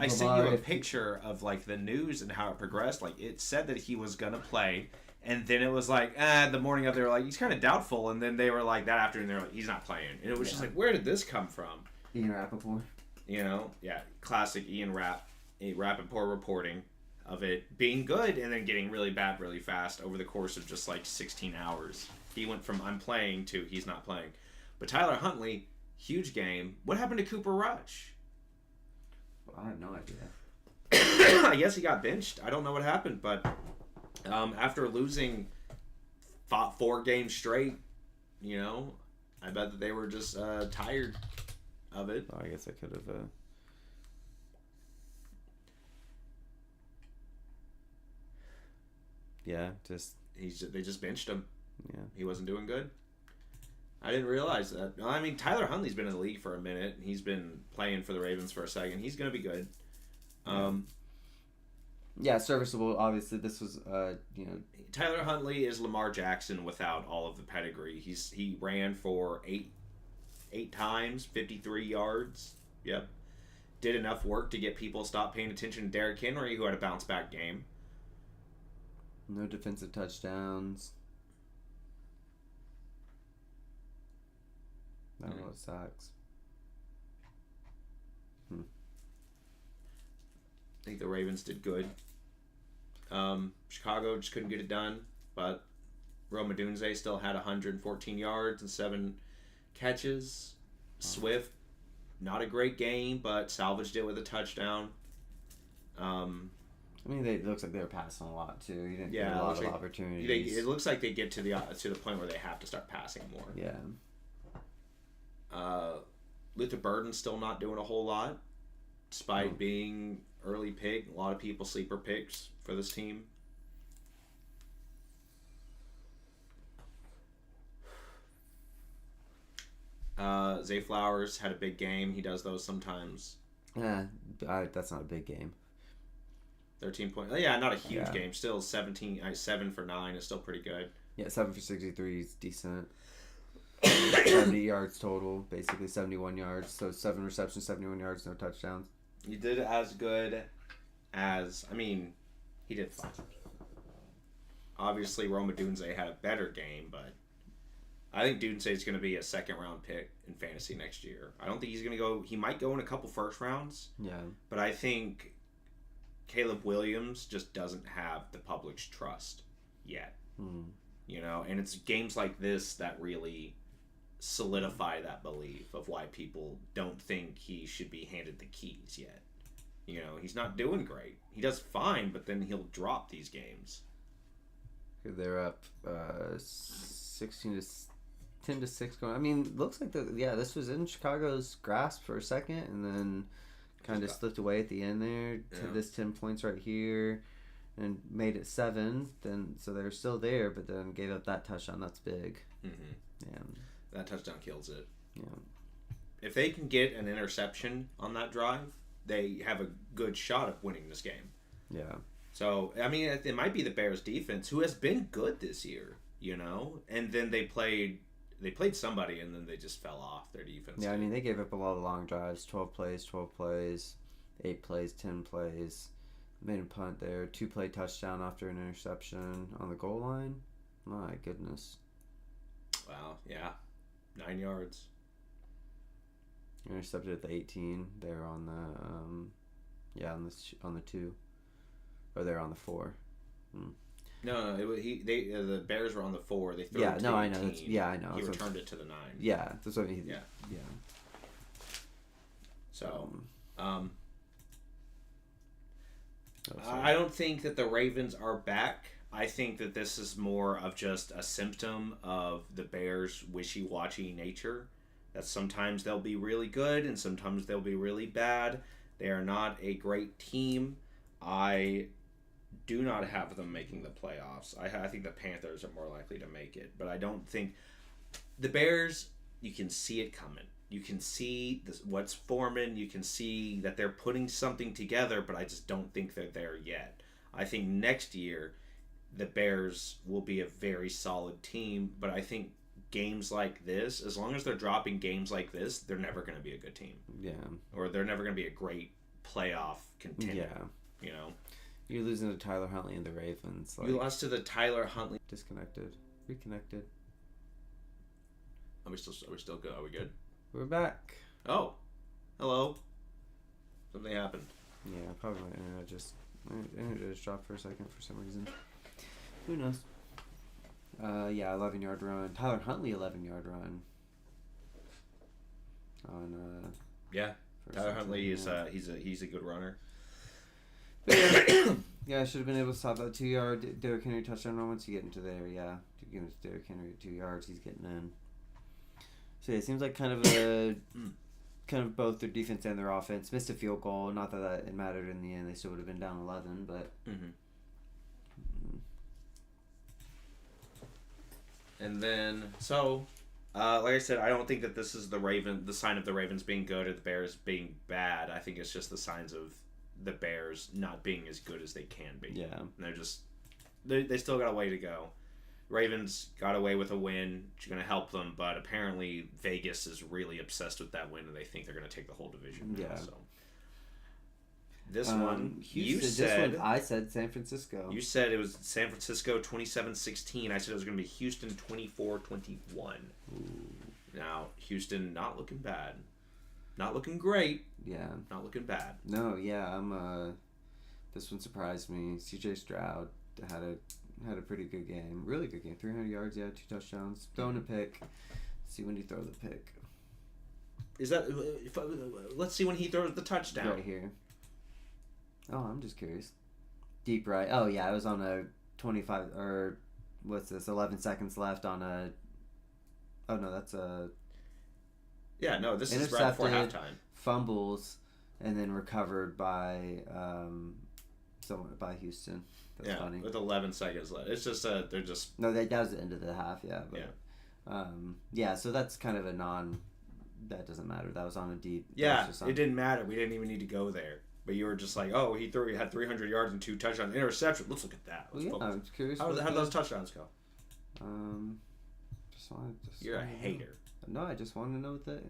sent you a picture of like the news and how it progressed. Like it said that he was gonna play. And then it was like, the morning of, they were like, he's kind of doubtful. And then they were like, that afternoon, they were like, he's not playing. And it was just like, where did this come from? Ian Rappaport. You know, yeah, classic Rappaport reporting of it being good and then getting really bad really fast over the course of just like 16 hours. He went from I'm playing to he's not playing. But Tyler Huntley, huge game. What happened to Cooper Rush? Well, I have no idea. I guess he got benched. I don't know what happened, but after losing 4 games straight, you know, I bet that they were just tired of it. Oh, I guess I could have. Yeah, they just benched him. Yeah, he wasn't doing good. I didn't realize that. I mean, Tyler Huntley's been in the league for a minute. He's been playing for the Ravens for a second. He's going to be good. Yeah, serviceable. Obviously, this was, Tyler Huntley is Lamar Jackson without all of the pedigree. He ran for eight times, 53 yards. Yep. Did enough work to get people to stop paying attention to Derrick Henry, who had a bounce-back game. No defensive touchdowns. Not a lot of sacks. I think the Ravens did good. Chicago just couldn't get it done, but Rome Odunze still had 114 yards and 7 catches. Swift, not a great game, but salvaged it with a touchdown. I mean, it looks like they were passing a lot too. You didn't get a lot of opportunities. It looks like they get to the point where they have to start passing more. Yeah. Luther Burden's still not doing a whole lot, despite being early pick. A lot of people sleeper picks for this team. Zay Flowers had a big game. He does those sometimes. Yeah, that's not a big game. 13 points. Yeah, not a huge game. Still 7 for 9 is still pretty good. Yeah, 7 for 63 is decent. 70 yards total, basically 71 yards. So 7 receptions, 71 yards, no touchdowns. You did as good as, he did fine. Obviously, Rome Odunze had a better game, but I think Odunze is going to be a second-round pick in fantasy next year. I don't think he's going to go. He might go in a couple first rounds. Yeah. But I think Caleb Williams just doesn't have the public's trust yet. You know, and it's games like this that really solidify that belief of why people don't think he should be handed the keys yet. You know, he's not doing great. He does fine, but then he'll drop these games. They're up 10 to 6 going. I mean, looks like this was in Chicago's grasp for a second, and then kind of slipped away at the end there to this 10 points right here, and made it 7. Then so they're still there, but then gave up that touchdown. That's big. Mm-hmm. Yeah. That touchdown kills it. Yeah. If they can get an interception on that drive, they have a good shot at winning this game. Yeah. So, I mean, it might be the Bears defense, who has been good this year, you know? And then they played somebody, and then they just fell off their defense. Yeah, I mean, they gave up a lot of long drives. 12 plays, 8 plays, 10 plays. Made a punt there. 2-play touchdown after an interception on the goal line. My goodness. Wow, yeah. 9 yards. Intercepted at the 18. They're on the, on the 2. Or they're on the 4. No, the Bears were on the 4. They threw it to I 18. know. I know. He returned it to the 9. Yeah, that's what he. Yeah. Yeah. So, I don't think that the Ravens are back. I think that this is more of just a symptom of the Bears' wishy-washy nature. That sometimes they'll be really good and sometimes they'll be really bad. They are not a great team. I do not have them making the playoffs. I think the Panthers are more likely to make it, but I don't think the Bears. You can see it coming. You can see what's forming. You can see that they're putting something together, but I just don't think they're there yet. I think next year the Bears will be a very solid team, but I think games like this, as long as they're dropping games like this, they're never going to be a good team. Yeah. Or they're never going to be a great playoff contender. Yeah. You know? You're losing to Tyler Huntley and the Ravens. You lost to the Tyler Huntley. Disconnected. Reconnected. Are we still good? Are we good? We're back. Oh. Hello. Something happened. Yeah, probably my internet just dropped for a second for some reason. Who knows? 11-yard run. Tyler Huntley 11-yard run. On yeah. Tyler Huntley is he's a good runner. Yeah, I should have been able to stop that 2-yard Derrick Henry touchdown run once you get into there. Yeah, to give it to Derrick Henry at 2 yards, he's getting in. So yeah, it seems like kind of both their defense and their offense missed a field goal. Not that it mattered in the end; they still would have been down 11. But and then like I said, I don't think that this is the sign of the Ravens being good or the Bears being bad. I think it's just the signs of the Bears not being as good as they can be. Yeah, and they still got a way to go. Ravens got away with a win, which is going to help them, but apparently Vegas is really obsessed with that win, and they think they're going to take the whole division now. Yeah. So this one, I said San Francisco. You said it was San Francisco 27-16. I said it was going to be Houston 24-21. Now, Houston not looking bad. Not looking great. Yeah. Not looking bad. No, yeah, this one surprised me. CJ Stroud had a pretty good game. Really good game. 300 yards, 2 touchdowns. Throwing a pick. See when he throws the pick. Is that... let's see when he throws the touchdown. Right here. Oh, I'm just curious. Deep right. Oh, yeah, it was on a 25... Or, what's this? 11 seconds left on a... Oh, no, that's a... Yeah, no, this is right before halftime. Fumbles, and then recovered by... by Houston. That's funny. With 11 seconds left. It's just they're just... No, that was the end of the half, yeah. But, yeah, so that's kind of a that doesn't matter. That was on a deep... Yeah, it didn't matter. We didn't even need to go there. But you were just like, oh, he had 300 yards and 2 touchdowns. Interception. Let's look at that. I'm curious. How did those touchdowns go? You're a hater. No, I just wanted to know what the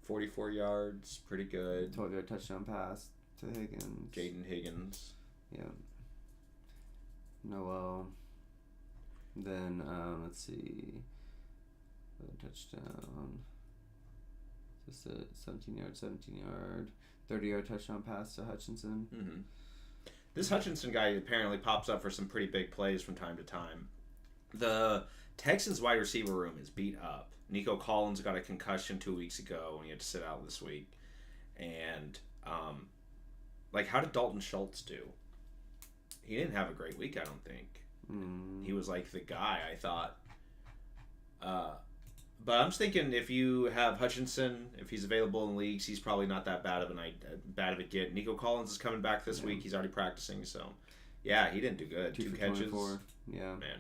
44 yards. Pretty good. 12-yard touchdown pass to Higgins. Jaden Higgins. Yeah. Noel. Then, let's see. Touchdown. Just a 17-yard, 30-yard touchdown pass to Hutchinson. Mm-hmm. This Hutchinson guy apparently pops up for some pretty big plays from time to time. The Texans wide receiver room is beat up. Nico Collins got a concussion 2 weeks ago and he had to sit out this week. And, how did Dalton Schultz do? He didn't have a great week, I don't think. He was like the guy, I thought. But I'm just thinking if you have Hutchinson, if he's available in leagues, he's probably not that bad of a get. Nico Collins is coming back this week. He's already practicing, so yeah, he didn't do good. 2 catches. 24. Yeah. Man.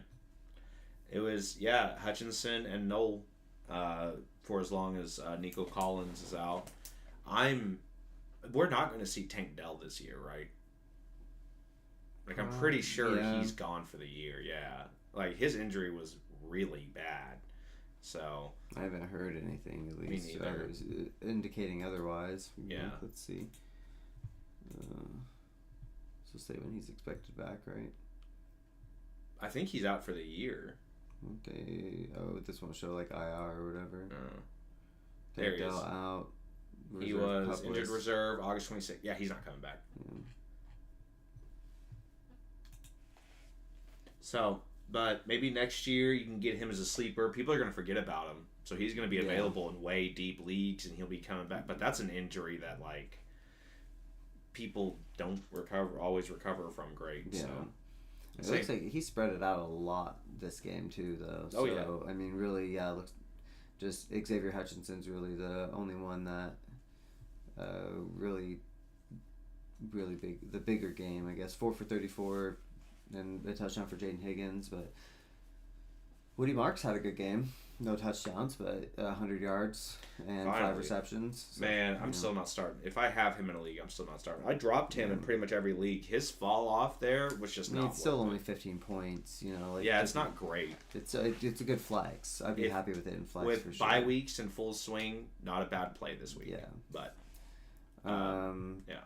It was Hutchinson and Noel for as long as Nico Collins is out. We're not going to see Tank Dell this year, right? Like, I'm pretty sure he's gone for the year. Yeah, like his injury was really bad. So I haven't heard anything, at least. Me neither. Indicating otherwise. Yeah. Let's see. So say when he's expected back, right? I think he's out for the year. Okay. Oh, this won't show like IR or whatever. There he is. Out. He was injured reserve August 26th. Yeah, he's not coming back. Yeah. So, but maybe next year you can get him as a sleeper. People are going to forget about him. So he's going to be available in way deep leagues and he'll be coming back. But that's an injury that, like, people don't always recover from great. Yeah. So. It looks like he spread it out a lot this game, too, though. Oh, yeah. I mean, really, yeah, looks just Xavier Hutchinson's really the only one that really big, the bigger game, I guess. 4 for 34 and a touchdown for Jaden Higgins, but Woody Marks had a good game. No touchdowns, but 100 yards and 5 receptions. So, man, I'm still not starting. If I have him in a league, I'm still not starting. I dropped him in pretty much every league. His fall off there was just not. It's still only 15 points, you know. Like, yeah, it's not great. It's a good flex. I'd be happy with it in flex with for sure. bye weeks in full swing, not a bad play this week. Yeah, but.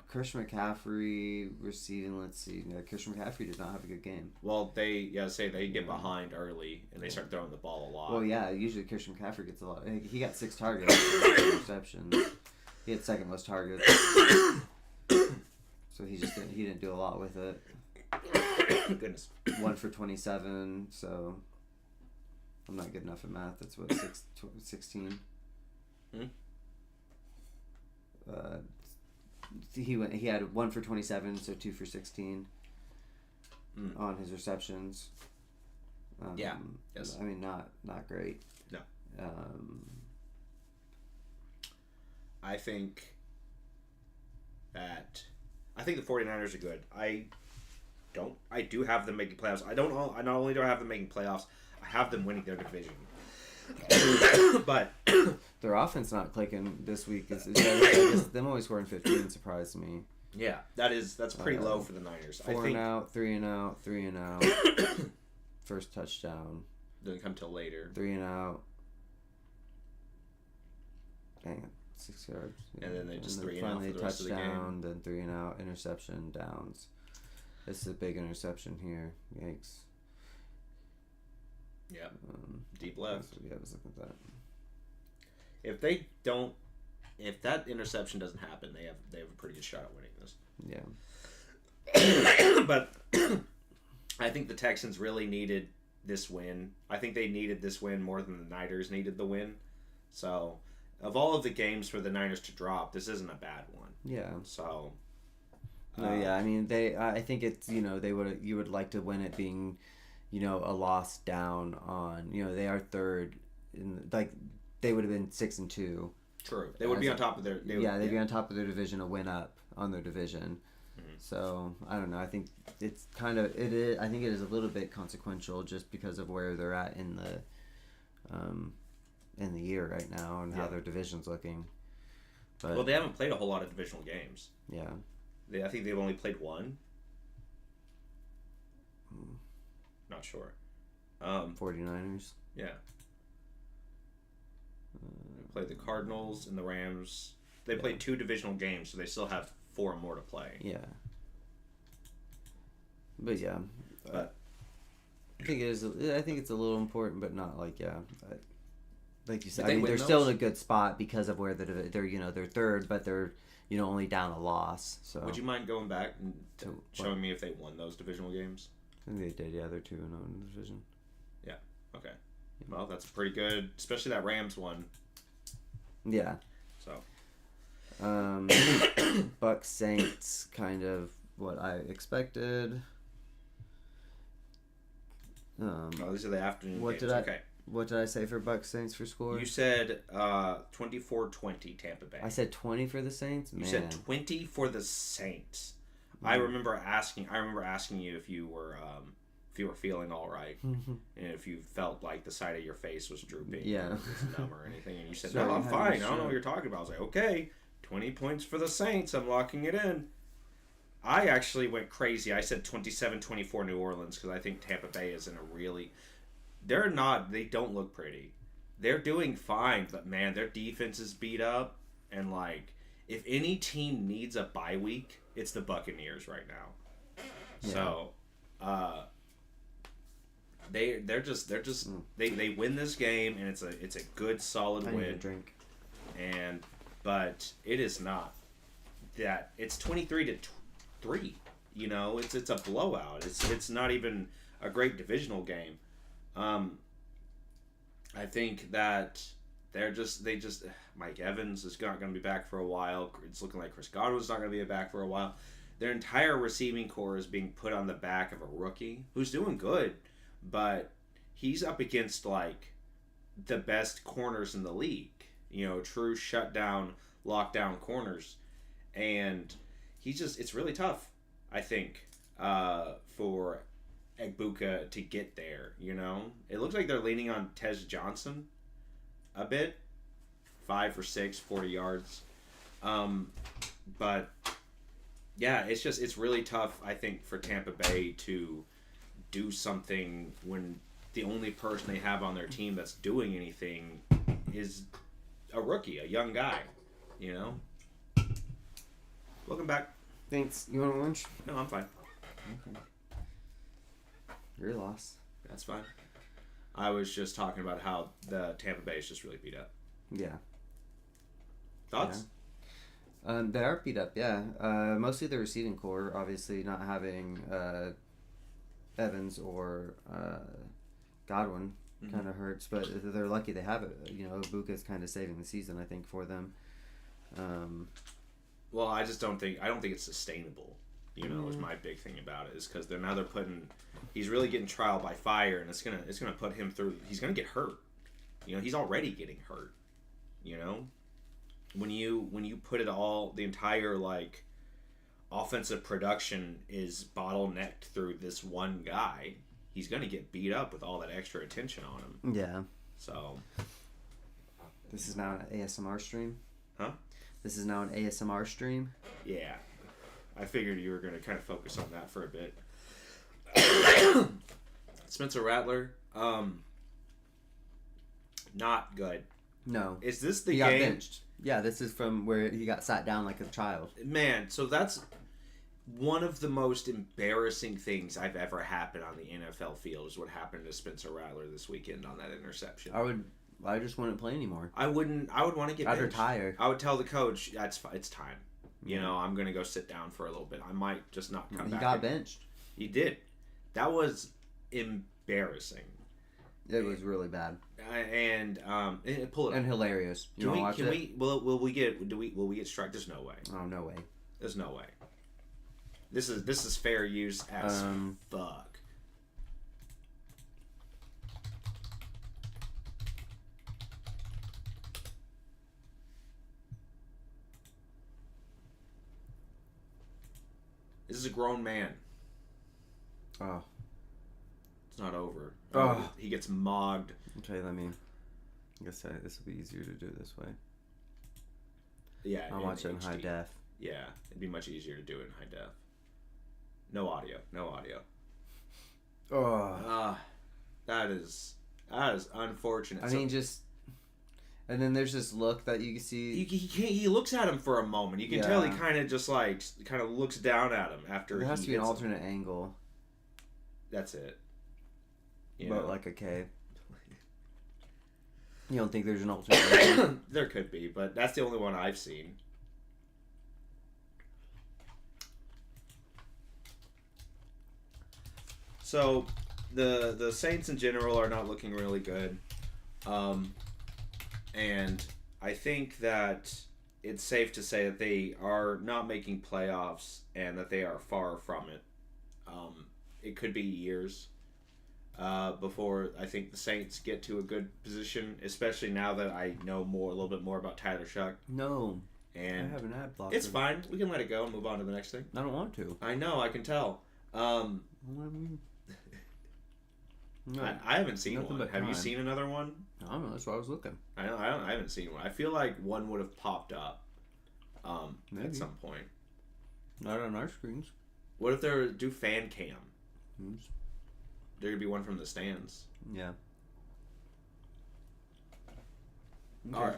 Christian McCaffrey receiving. Let's see. No, Christian McCaffrey did not have a good game. Well, they get behind early and they start throwing the ball a lot. Well, yeah. Usually Christian McCaffrey gets a lot. He got 6 targets, receptions. He had second most targets. So he didn't do a lot with it. Goodness. 1 for 27. So I'm not good enough at math. That's what 16. He had 1 for 27, so 2 for 16 on his receptions. Yes. I mean, not great. No. I think the 49ers are good. I do have them making playoffs. I not only do I have them making playoffs, I have them winning their division. But their offense not clicking this week is them only scoring 15 surprised me. Yeah, that's pretty low for the Niners. 4 and out, 3 and out, 3 and out. First touchdown. Doesn't come till later. 3 and out. Dang it, 6 yards. Yeah. And then they just 3 and out for the rest of the game. Then 3 and out, interception, downs. This is a big interception here. Yikes. Yeah. Deep left. Yeah, I was looking at that. If that interception doesn't happen, they have a pretty good shot at winning this. Yeah. But I think the Texans really needed this win. I think they needed this win more than the Niners needed the win. So, of all of the games for the Niners to drop, this isn't a bad one. Yeah. So. No, yeah. I mean, I think it's you would like to win it being, a loss down on they are third, they would have been 6-2. True. They would be on top of their. They'd be on top of their division, a win up on their division. Mm-hmm. So I don't know. I think it's kind of it is. I think it is a little bit consequential just because of where they're at in the year right now and how their division's looking. But they haven't played a whole lot of divisional games. Yeah. I think they've only played one. Not sure. 49ers. Yeah. They played the Cardinals and the Rams. They played 2 divisional games, so they still have 4 more to play. Yeah. But yeah. But I think it is. I think it's a little important, but not like like you said. I mean, they're still in a good spot because of where they're they're third, but they're only down a loss. So would you mind going back and showing me if they won those divisional games? I think they did. Yeah, they're 2-0 in the division. Yeah. Okay. Well, that's pretty good, especially that Rams one. Yeah. So. Bucks Saints, kind of what I expected. These are the afternoon games. What did I say for Bucks Saints for score? You said 24-20 Tampa Bay. I said 20 for the Saints. You said 20 for the Saints. I remember asking you if you you were feeling all right, and if you felt like the side of your face was drooping, Yeah. or was numb or anything, and you said, So "No, I'm you had fine. I your don't know what you're talking about." I was like, "Okay, 20 points for the Saints. I'm locking it in." I actually went crazy. I said 27-24 New Orleans because I think Tampa Bay is in a really. They're not. They don't look pretty. They're doing fine, but man, their defense is beat up, and like, if any team needs a bye week, it's the Buccaneers right now. Yeah. So, they're just they win this game, and it's a good solid I need a win. drink. But it is not that it's 23-3. You know, it's a blowout. It's not even a great divisional game. I think that they just Mike Evans is not going to be back for a while. It's looking like Chris Godwin's not going to be back for a while. Their entire receiving core is being put on the back of a rookie who's doing good, but he's up against like the best corners in the league. You know, true shutdown, lockdown corners, and it's really tough. I think for Egbuka to get there. You know, it looks like they're leaning on Tez Johnson a bit, 5 for 6, 40 yards. But yeah, it's really tough. I think for Tampa Bay to do something when the only person they have on their team that's doing anything is a rookie, a young guy. You know. Welcome back. Thanks. You want lunch? No, I'm fine. Okay. Your loss. That's fine. I was just talking about how the Tampa Bay is just really beat up. Yeah. Thoughts? Yeah. They are beat up, yeah. Mostly the receiving core, obviously not having Evans or Godwin kind of hurts, but they're lucky they have it. You know, Ibuka's kind of saving the season, I think, for them. Well, I don't think it's sustainable. You know, is my big thing about it, is because they're putting. He's really getting trial by fire, and it's gonna put him through. He's gonna get hurt. You know, he's already getting hurt. You know, when you put it all, the entire like offensive production is bottlenecked through this one guy. He's gonna get beat up with all that extra attention on him. Yeah. So. This is now an ASMR stream. Huh? This is now an ASMR stream. Yeah. I figured you were going to kind of focus on that for a bit. Spencer Rattler, not good. No. Is this the he game? Got benched. Yeah, this is from where he got sat down like a child. Man, so that's one of the most embarrassing things I've ever happened on the NFL field is what happened to Spencer Rattler this weekend on that interception. I just wouldn't play anymore. I would want to get I'd benched. retire. I would tell the coach, it's time. You know, I'm going to go sit down for a little bit. I might just not come back. He got benched. He did. That was embarrassing. It was really bad. And pull it up. And hilarious. Will we get struck? There's no way. Oh, no way. There's no way. This is fair use as fuck. This is a grown man. Oh. It's not over. Oh. He gets mogged. Okay, I guess this will be easier to do this way. Yeah. I'll watch it in high def. Yeah, it'd be much easier to do it in high def. No audio. Oh. That is unfortunate. I mean, just... And then there's this look that you can see. He looks at him for a moment. You can tell he kind of looks down at him after. There has to be an alternate angle. That's it. But like a K. You don't think there's an alternate angle? There could be, but that's the only one I've seen. So, the Saints in general are not looking really good. And I think that it's safe to say that they are not making playoffs and that they are far from it. It could be years before I think the Saints get to a good position, especially now that I know a little bit more about Tyler Shuck. No. And I have an ad blocker. It's fine. We can let it go and move on to the next thing. I don't want to. I know. I can tell. No, I haven't seen nothing one. but Have you time. seen another one? I don't know. That's why I was looking. I haven't seen one. I feel like one would have popped up Maybe. at some point. Not on our screens. What if they do fan cam? Oops. There could be one from the stands. Yeah. All right.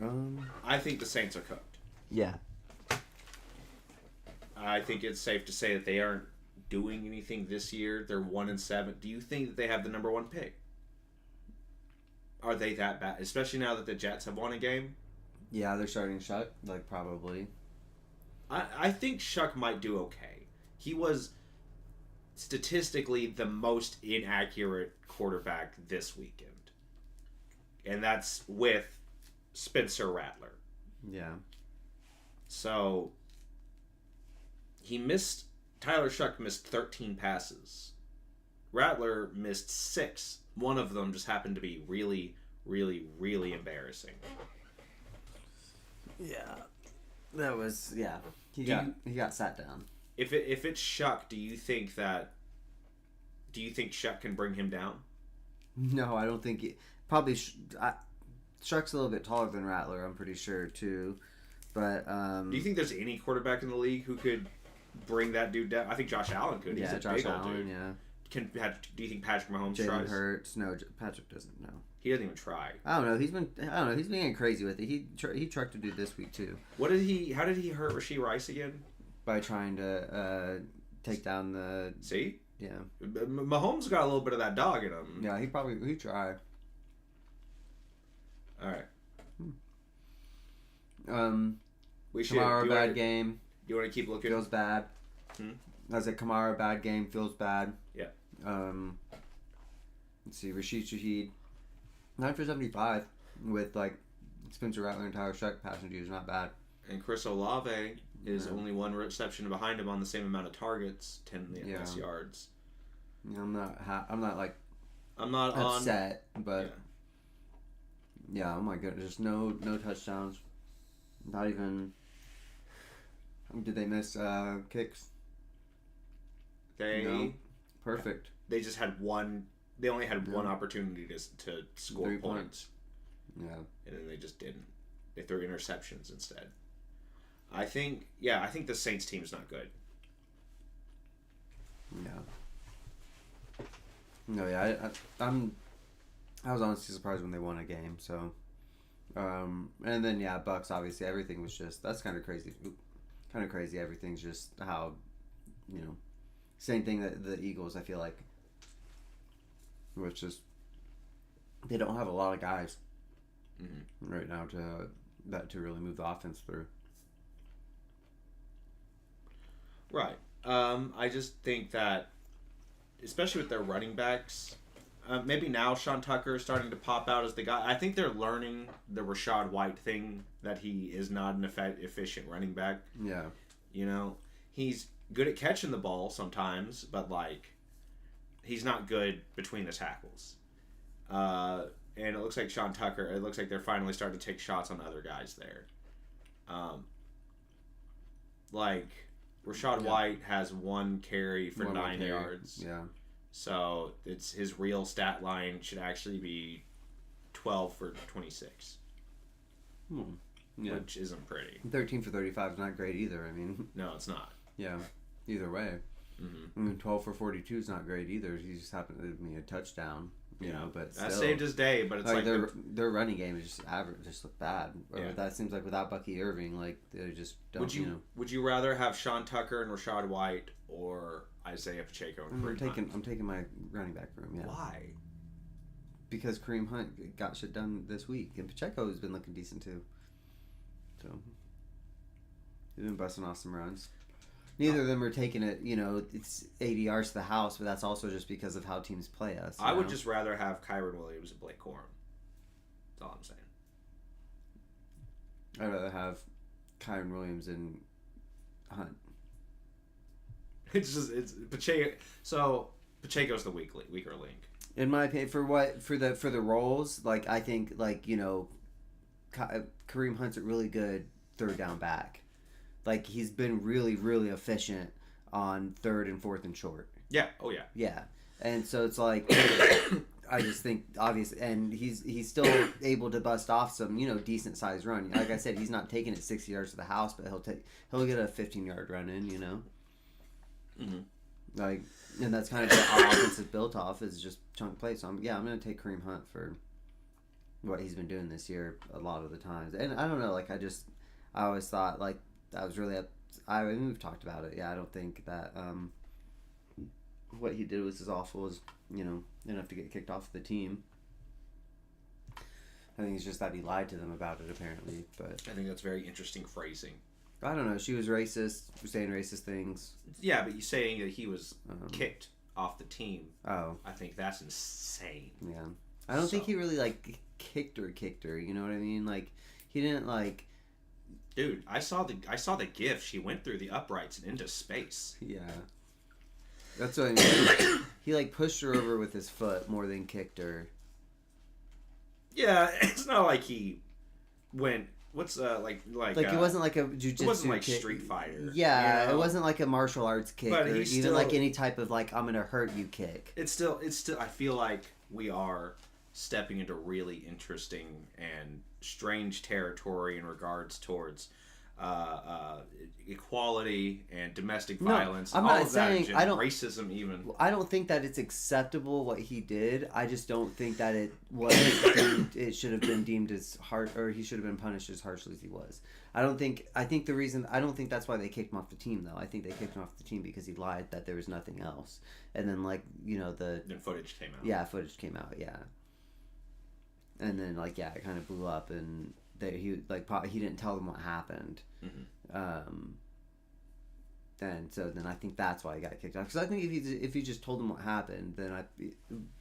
Um. I think the Saints are cooked. Yeah. I think it's safe to say that they aren't doing anything this year. They're 1-7. Do you think that they have the number one pick? Are they that bad? Especially now that the Jets have won a game. Yeah, they're starting Shuck. Like probably. I think Shuck might do okay. He was statistically the most inaccurate quarterback this weekend. And that's with Spencer Rattler. Yeah. So Tyler Shuck missed 13 passes. Rattler missed 6. One of them just happened to be really, really, really embarrassing. Yeah. That was He got sat down. If it's Shuck, do you think Shuck can bring him down? No, I don't think Shuck's a little bit taller than Rattler, I'm pretty sure too. But Do you think there's any quarterback in the league who could bring that dude down? I think Josh Allen could. He's a Josh big old Allen, dude. yeah. Do you think Patrick Mahomes Jalen tries? Hurts. No, Patrick doesn't. No. He doesn't even try. I don't know. He's being crazy with it. He trucked a dude this week too How did he hurt Rashee Rice again? by trying to take down the. See? Yeah. Mahomes got a little bit of that dog in him. Yeah, he tried. All right. We should. Kamara bad game. Do you want to keep looking? Feels bad. I said Kamara bad game. Feels bad. Yeah. Let's see. Rashid Shaheed, 9 for 75 with like Spencer Rattler and Tyler Shuck passing to you is not bad. And Chris Olave is only one reception behind him on the same amount of targets, 10 plus yards. Yeah, I'm not like I'm not upset, but yeah, oh my goodness, just no touchdowns. Not even. Did they miss kicks? No. Perfect. They just had one. They only had one opportunity to score 3 points. Yeah. And then they just didn't. They threw interceptions instead. I think the Saints team's not good. Yeah. No, yeah, I was honestly surprised when they won a game. So, and then Bucks. Obviously, everything was just that's kind of crazy. Kind of crazy. Everything's just how, same thing that the Eagles. I feel like, which is they don't have a lot of guys right now to really move the offense through. Right. I just think that, especially with their running backs, maybe now Sean Tucker is starting to pop out as the guy. I think they're learning the Rachaad White thing, that he is not an efficient running back. Yeah. He's good at catching the ball sometimes, but he's not good between the tackles. And it looks like it looks like they're finally starting to take shots on other guys there. Rachaad White has 1 carry for 9 yards. Yeah. So his real stat line should actually be 12 for 26. Yeah. Which isn't pretty. 13 for 35 is not great either. I mean. No, it's not. Yeah. Either way. I mean, 12 for 42 is not great either. He just happened to be a touchdown. But still, that saved his day. But it's their running game is just average, just look bad. That seems like without Bucky Irving, they just don't. Would you rather have Sean Tucker and Rachaad White or Isaiah Pacheco and Kareem Hunt? I'm taking my running back room. Yeah. Why? Because Kareem Hunt got shit done this week, and Pacheco has been looking decent too. So he's been busting off some runs. Neither of them are taking it, it's 80 yards to the house, but that's also just because of how teams play us. I would just rather have Kyron Williams and Blake Corum. That's all I'm saying. I'd rather have Kyron Williams and Hunt. It's Pacheco. So Pacheco's the weaker link. In my opinion, for the roles, I think Kareem Hunt's a really good third down back. He's been really, really efficient on 3rd and 4th and short. Yeah. Oh, yeah. Yeah. And so it's like, I just think obvious, and he's still able to bust off some decent sized run. Like I said, he's not taking it 60 yards to the house, but he'll get a 15-yard run in. Mm-hmm. Like, and that's kind of what our offense is built off, is just chunk plays. So I'm going to take Kareem Hunt for what he's been doing this year a lot of the times. And I don't know, like I always thought like I was really mean, we've talked about it. Yeah, I don't think that what he did was as awful as enough to get kicked off the team. I think it's just that he lied to them about it apparently. But I think that's very interesting phrasing. I don't know. She was racist, saying racist things. Yeah, but you saying that he was kicked off the team. Oh, I think that's insane. Yeah, I don't think he really like kicked her. You know what I mean? Like he didn't like. Dude, I saw the GIF. She went through the uprights and into space. Yeah, that's what I mean. He like pushed her over with his foot more than kicked her. Yeah, it's not like he went. What's like it wasn't like a jujitsu. It wasn't like kick. Street Fighter. Yeah, it wasn't like a martial arts kick, but or even still, like any type of like I'm gonna hurt you kick. It's still. I feel like we are stepping into really interesting and strange territory in regards towards equality and domestic violence. I'm all not of saying that, I don't racism even. I don't think that it's acceptable what he did. I just don't think that it was. It should have been deemed as hard, or he should have been punished as harshly as he was. I don't think that's why they kicked him off the team though. I think they kicked him off the team because he lied that there was nothing else, and then then footage came out. Yeah, footage came out. Yeah, and then it kind of blew up, and he didn't tell them what happened. Mm-hmm. Then I think that's why he got kicked off. Because I think if he just told them what happened, then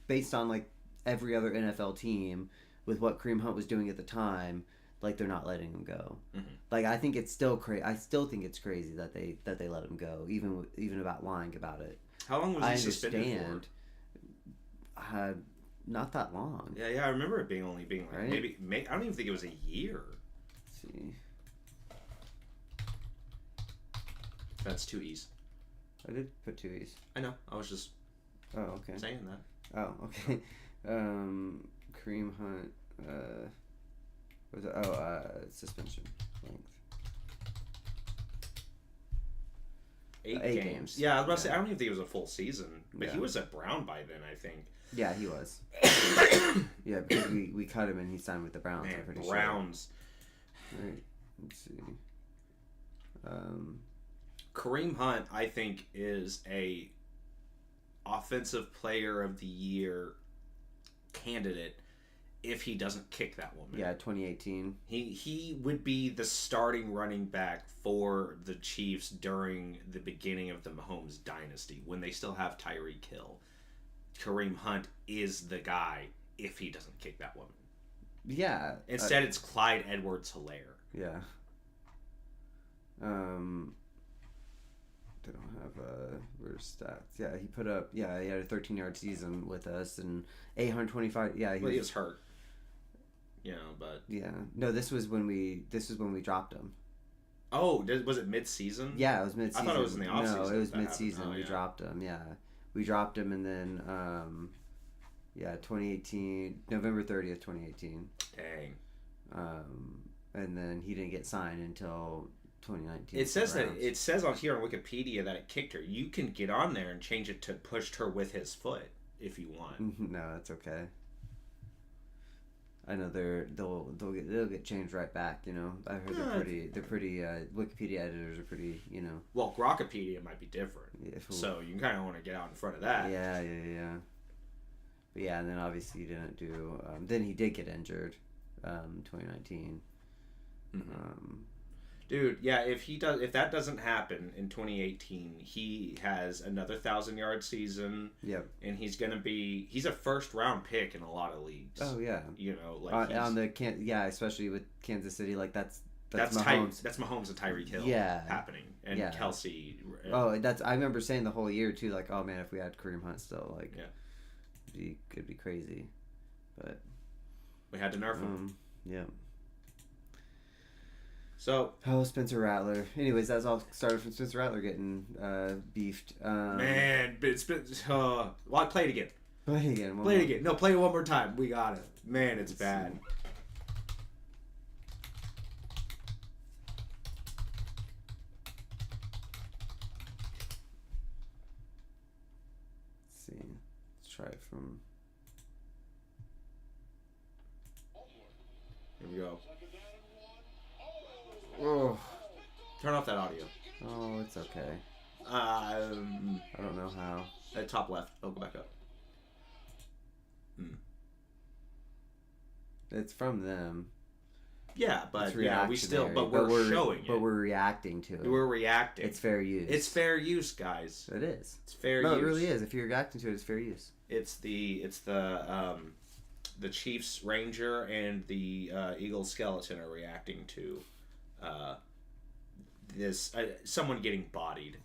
based on like every other NFL team with what Kareem Hunt was doing at the time, like they're not letting him go. Mm-hmm. Like I think it's still crazy. I still think it's crazy that they let him go, even about lying about it. How long was he suspended for? Not that long. Yeah, I remember it being like right? maybe I don't even think it was a year. Let's see. That's 2 E's. I did put 2 E's. I know. I was just okay. saying that. Oh, okay. Kareem Hunt. What was it? Suspension length. 8 games. Yeah, I was about to say I don't even think it was a full season, but he was at Brown by then, I think. Yeah, he was. Yeah, because we cut him and he signed with the Browns. Man, I'm pretty Browns. Sure. Right. Let's see. Kareem Hunt, I think, is a offensive player of the year candidate if he doesn't kick that woman. Yeah, 2018. He would be the starting running back for the Chiefs during the beginning of the Mahomes dynasty when they still have Tyreek Hill. Kareem Hunt is the guy if he doesn't kick that woman. Yeah. Instead, it's Clyde Edwards-Helaire. Yeah. They don't have where's stats. Yeah, he put up. Yeah, he had a 13-yard season with us and 825. Yeah, he was hurt. But yeah, no. This was when we dropped him. Oh, was it mid-season? Yeah, it was mid-season. I thought it was in the offseason. No, it was mid-season. Oh, we dropped him. Yeah, we dropped him, and then 2018, November 30th, 2018. Dang. And then he didn't get signed until 2019. It says on here on Wikipedia that it kicked her. You can get on there and change it to pushed her with his foot if you want. No, that's okay. I know they'll get changed right back. I heard they're pretty. Wikipedia editors are pretty. Well, Grokkapedia might be different. Yeah, so you kind of want to get out in front of that. Yeah. But yeah, and then obviously he didn't do. Then he did get injured, 2019. Mm-hmm. Dude, yeah, if that doesn't happen in 2018, he has another 1,000-yard season. Yep. And he's a first-round pick in a lot of leagues. Oh yeah. Especially with Kansas City, like that's Mahomes. That's Mahomes and Tyreek Hill. happening, and Kelsey. Oh, I remember saying the whole year too, like, oh man, if we had Kareem Hunt still, like, it'd be crazy, but we had to nerf him. Yeah. So, Oh, Spencer Rattler. Anyways, that's all started from Spencer Rattler getting beefed. man, it's been. Well, play it again. Play it again. Play it again. No, play it one more time. We got it. Man, it's bad. Let's see. Let's try it from. Here we go. Oh, Turn off that audio. oh, it's okay. I I don't know how. top left. Oh, go back up. It's from them. Yeah, but It's you know, we still, reactionary, but we're showing it. But we're reacting to it. We're reacting. It's fair use. It's fair use, guys. It is. It's fair No, use. it really is. If you're reacting to it, it's fair use. It's the Chiefs Ranger and the Eagle Skeleton are reacting to this someone getting bodied.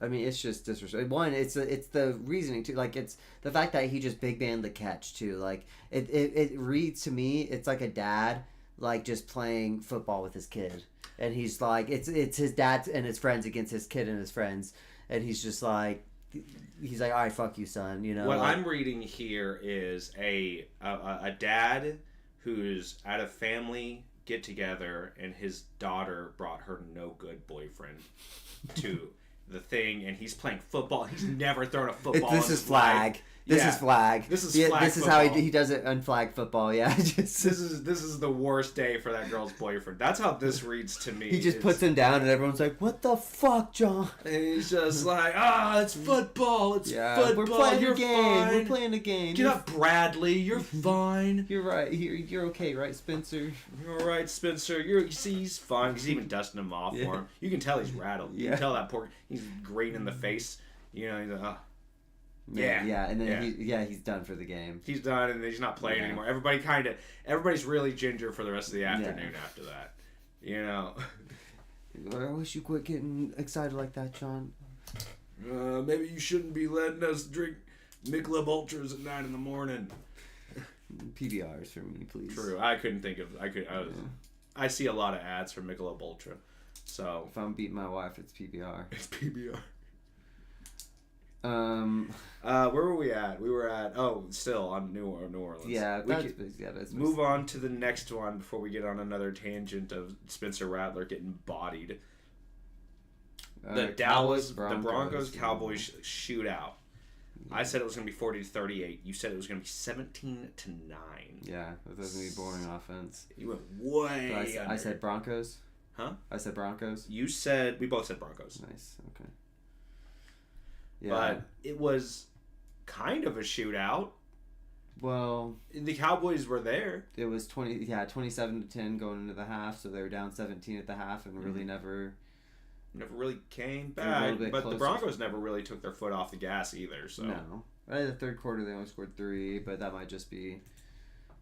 I mean, it's just disrespect. One, it's the reasoning too. Like, it's the fact that he just big banned the catch too. Like, it reads to me, it's like a dad like just playing football with his kid, and he's like, it's his dad and his friends against his kid and his friends, and he's just like, all right, fuck you, son. You know. What like, I'm reading here is a dad who's at a family get together, and his daughter brought her no good boyfriend to the thing, and he's playing football. He's never thrown a football. This is flag. This is flag. This is yeah, flag. This is football. how he does it. Unflagged football. Yeah. Just, This is the worst day for that girl's boyfriend. That's how this reads to me. he just puts him down, and everyone's like, "What the fuck, John?" And he's just like, it's football. It's football. We're playing You're a game. fine. We're playing a game. Get up, Bradley. You're fine. You're right. You're okay, right, Spencer? You're all right, Spencer. You see, he's fine. He's even dusting him off Yeah. for him. You can tell he's rattled. You Yeah. can tell that poor. He's green in the face. You know, he's like, Yeah. And then he's done for the game. he's done and he's not playing Yeah. anymore. Everybody's really ginger for the rest of the afternoon after that. You know. I wish you quit getting excited like that, John. Maybe you shouldn't be letting us drink Michelob Ultras at 9 in the morning. PBRs for me, please. True. I couldn't think of. I see a lot of ads for Michelob Ultra, so If I'm beating my wife, it's PBR. it's PBR. Where were we at? We were at still on New Orleans. Yeah, that's Move on to the next one before we get on another tangent of Spencer Rattler getting bodied. The Broncos Cowboys shootout. I said it was going to be 40-38. You said it was going to be 17-9. Yeah, that doesn't be boring offense. You went way. So I said Broncos. Huh? I said Broncos. We both said Broncos. Nice. Okay. Yeah. But it was kind of a shootout. Well, The Cowboys were there. it was 27-10 going into the half, so they were down 17 at the half and really never Really came A little back. bit But the closer. Broncos never really took their foot off the gas either. So No. Right in the third quarter, they only scored 3, but that might just be.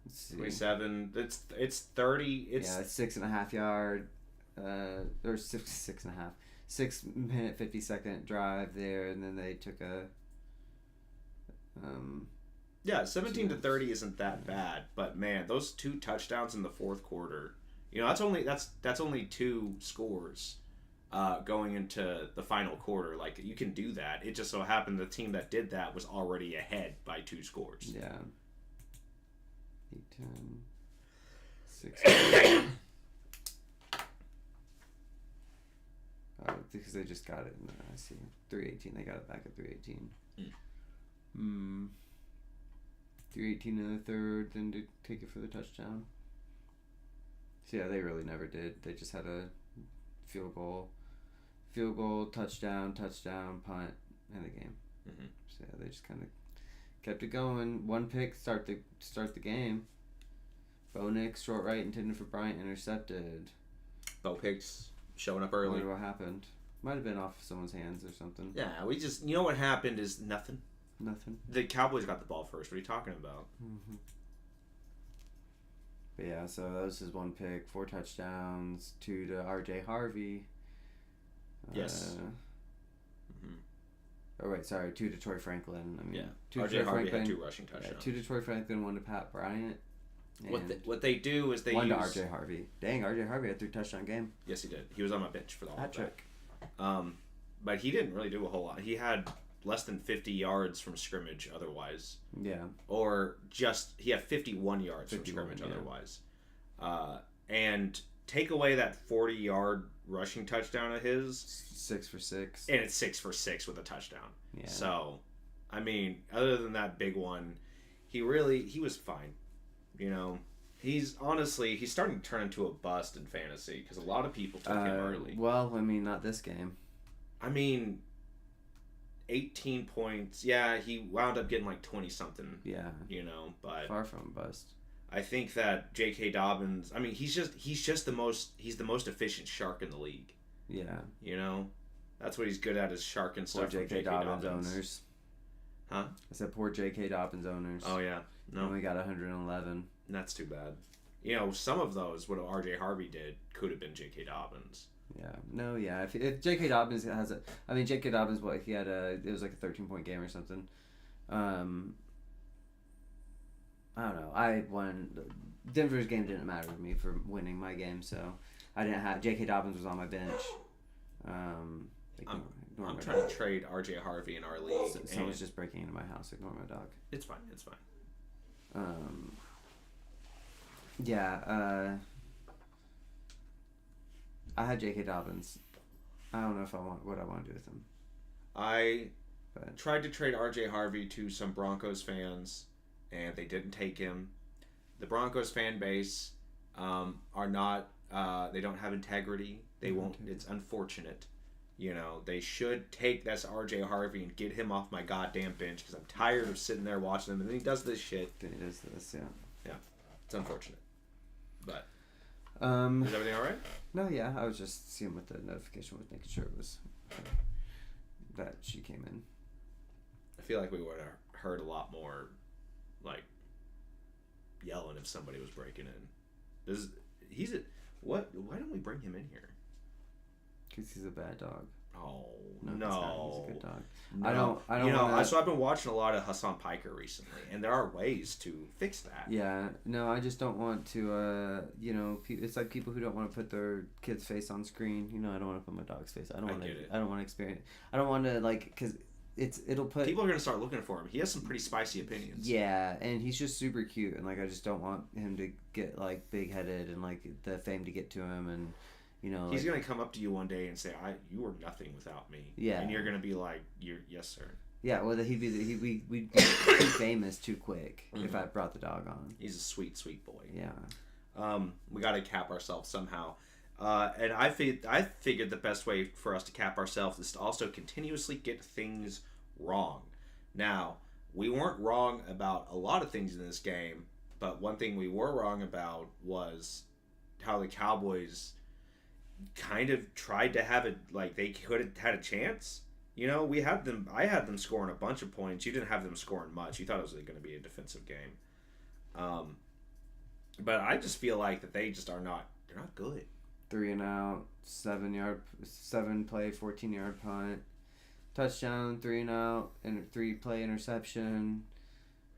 Let's see. 27. It's 30. It's 6.5 yard, or six and a half. 6 minute 50-second drive there, and then they took a. 17-30 isn't that bad. But man, those 2 touchdowns in the fourth quarter. You know, that's only 2 scores. Going into the final quarter, like you can do that. It just so happened the team that did that was already ahead by 2 scores. Yeah. 8, 10, 6. Because they just got it. I see. 3:18. They got it back at 3:18. 3:18 in the third, then to take it for the touchdown. So yeah, they really never did. They just had a field goal, touchdown, punt, and the game. Mm-hmm. So yeah, they just kind of kept it going. 1 pick start the game. Bo Nix, short right intended for Bryant, intercepted. Bo Picks showing up I early. wonder what happened. Might have been off someone's hands or something. Yeah, we just you know what happened is nothing. Nothing. The Cowboys got the ball first. What are you talking about? Mm-hmm. But yeah, so that was his 1 pick, 4 touchdowns, 2 to R.J. Harvey. Yes. Oh wait, sorry, 2 to Troy Franklin. I mean, Yeah. 2 to R.J. Troy Harvey Franklin. had 2 rushing touchdowns. 2 to Troy Franklin, 1 to Pat Bryant. What they do is they one to use... RJ Harvey. Dang, RJ Harvey had 3 touchdown game. Yes, he did. He was on my bench for the whole Hat thing. trick. But he didn't really do a whole lot. He had less than 50 yards from scrimmage otherwise. Yeah. Or he had 51 yards 51, from scrimmage yeah. otherwise. And take away that 40-yard rushing touchdown of his, 6 for 6. and it's 6 for 6 with a touchdown. Yeah. So, I mean, other than that big one, he was fine. You know, he's starting to turn into a bust in fantasy because a lot of people took him early. Well, I mean, not this game. I mean, 18 points. Yeah, he wound up getting like 20 something. Yeah. You know, but Far from a bust. I think that J.K. Dobbins. I mean, he's the most efficient shark in the league. Yeah. You know, that's what he's good at is sharking Poor stuff. From J.K. Dobbins owners. Huh? I said poor J.K. Dobbins owners. Oh yeah. No. Only got 111. That's too bad. You know, some of those, what R.J. Harvey did, could have been J.K. Dobbins. Yeah. No, yeah. If J.K. Dobbins has a... I mean, J.K. Dobbins, he had it was like a 13-point game or something. I don't know. I won... Denver's game didn't matter to me for winning my game, so I didn't have... J.K. Dobbins was on my bench. I'm trying to trade R.J. Harvey in our league. Someone's just breaking into my house. Ignore my dog. It's fine. It's fine. Yeah, I had J.K. Dobbins. I don't know if I want what I want to do with him. I tried to trade R.J. Harvey to some Broncos fans, and they didn't take him. The Broncos fan base are not. They don't have integrity. They won't. It's unfortunate. You know, they should take this R.J. Harvey and get him off my goddamn bench because I'm tired of sitting there watching him, and then he does this shit. He does this, yeah. Yeah, it's unfortunate. But is everything all right? No, yeah. I was just seeing what the notification was, making sure it was that she came in. I feel like we would have heard a lot more, like, yelling if somebody was breaking in. Why don't we bring him in here? Because he's a bad dog. Oh No. no! He's a good dog. No. I don't. So I've been watching a lot of Hassan Piker recently, and there are ways to fix that. Yeah, no, I just don't want to. It's like people who don't want to put their kid's face on screen. You know, I don't want to put my dog's face. I don't want to. I don't want to experience. I don't want to because it'll put people are gonna start looking for him. He has some pretty spicy opinions. Yeah, and he's just super cute, and I just don't want him to get big headed and the fame to get to him, and he's gonna come up to you one day and say, you were nothing without me." Yeah, and you're gonna be like, "Yes, sir." Yeah, well, we'd be too famous too quick if I brought the dog on. He's a sweet, sweet boy. Yeah. We got to cap ourselves somehow. And I figured the best way for us to cap ourselves is to also continuously get things wrong. Now, we weren't wrong about a lot of things in this game, but one thing we were wrong about was how the Cowboys kind of tried to have it like they could have had a chance. You know, I had them scoring a bunch of points. You didn't have them scoring much. You thought it was going to be a defensive game. But I just feel like that they just they're not good. 3 and out, 7 play, 14-yard punt, touchdown, 3 and out, and 3 play interception.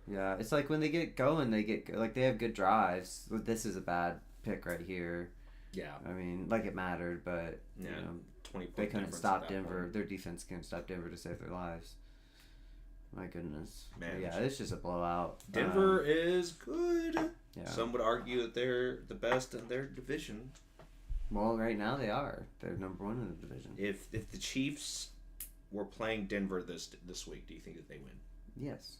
Yeah, it's like when they get going, they have good drives. This is a bad pick right here. Yeah. I mean, it mattered, but yeah, 20 they couldn't stop Denver. Point. Their defense couldn't stop Denver to save their lives. My goodness. Man, yeah, it's just a blowout. Denver is good. Yeah. Some would argue that they're the best in their division. Well, right now they are. They're number 1 in the division. If the Chiefs were playing Denver this week, do you think that they win? Yes.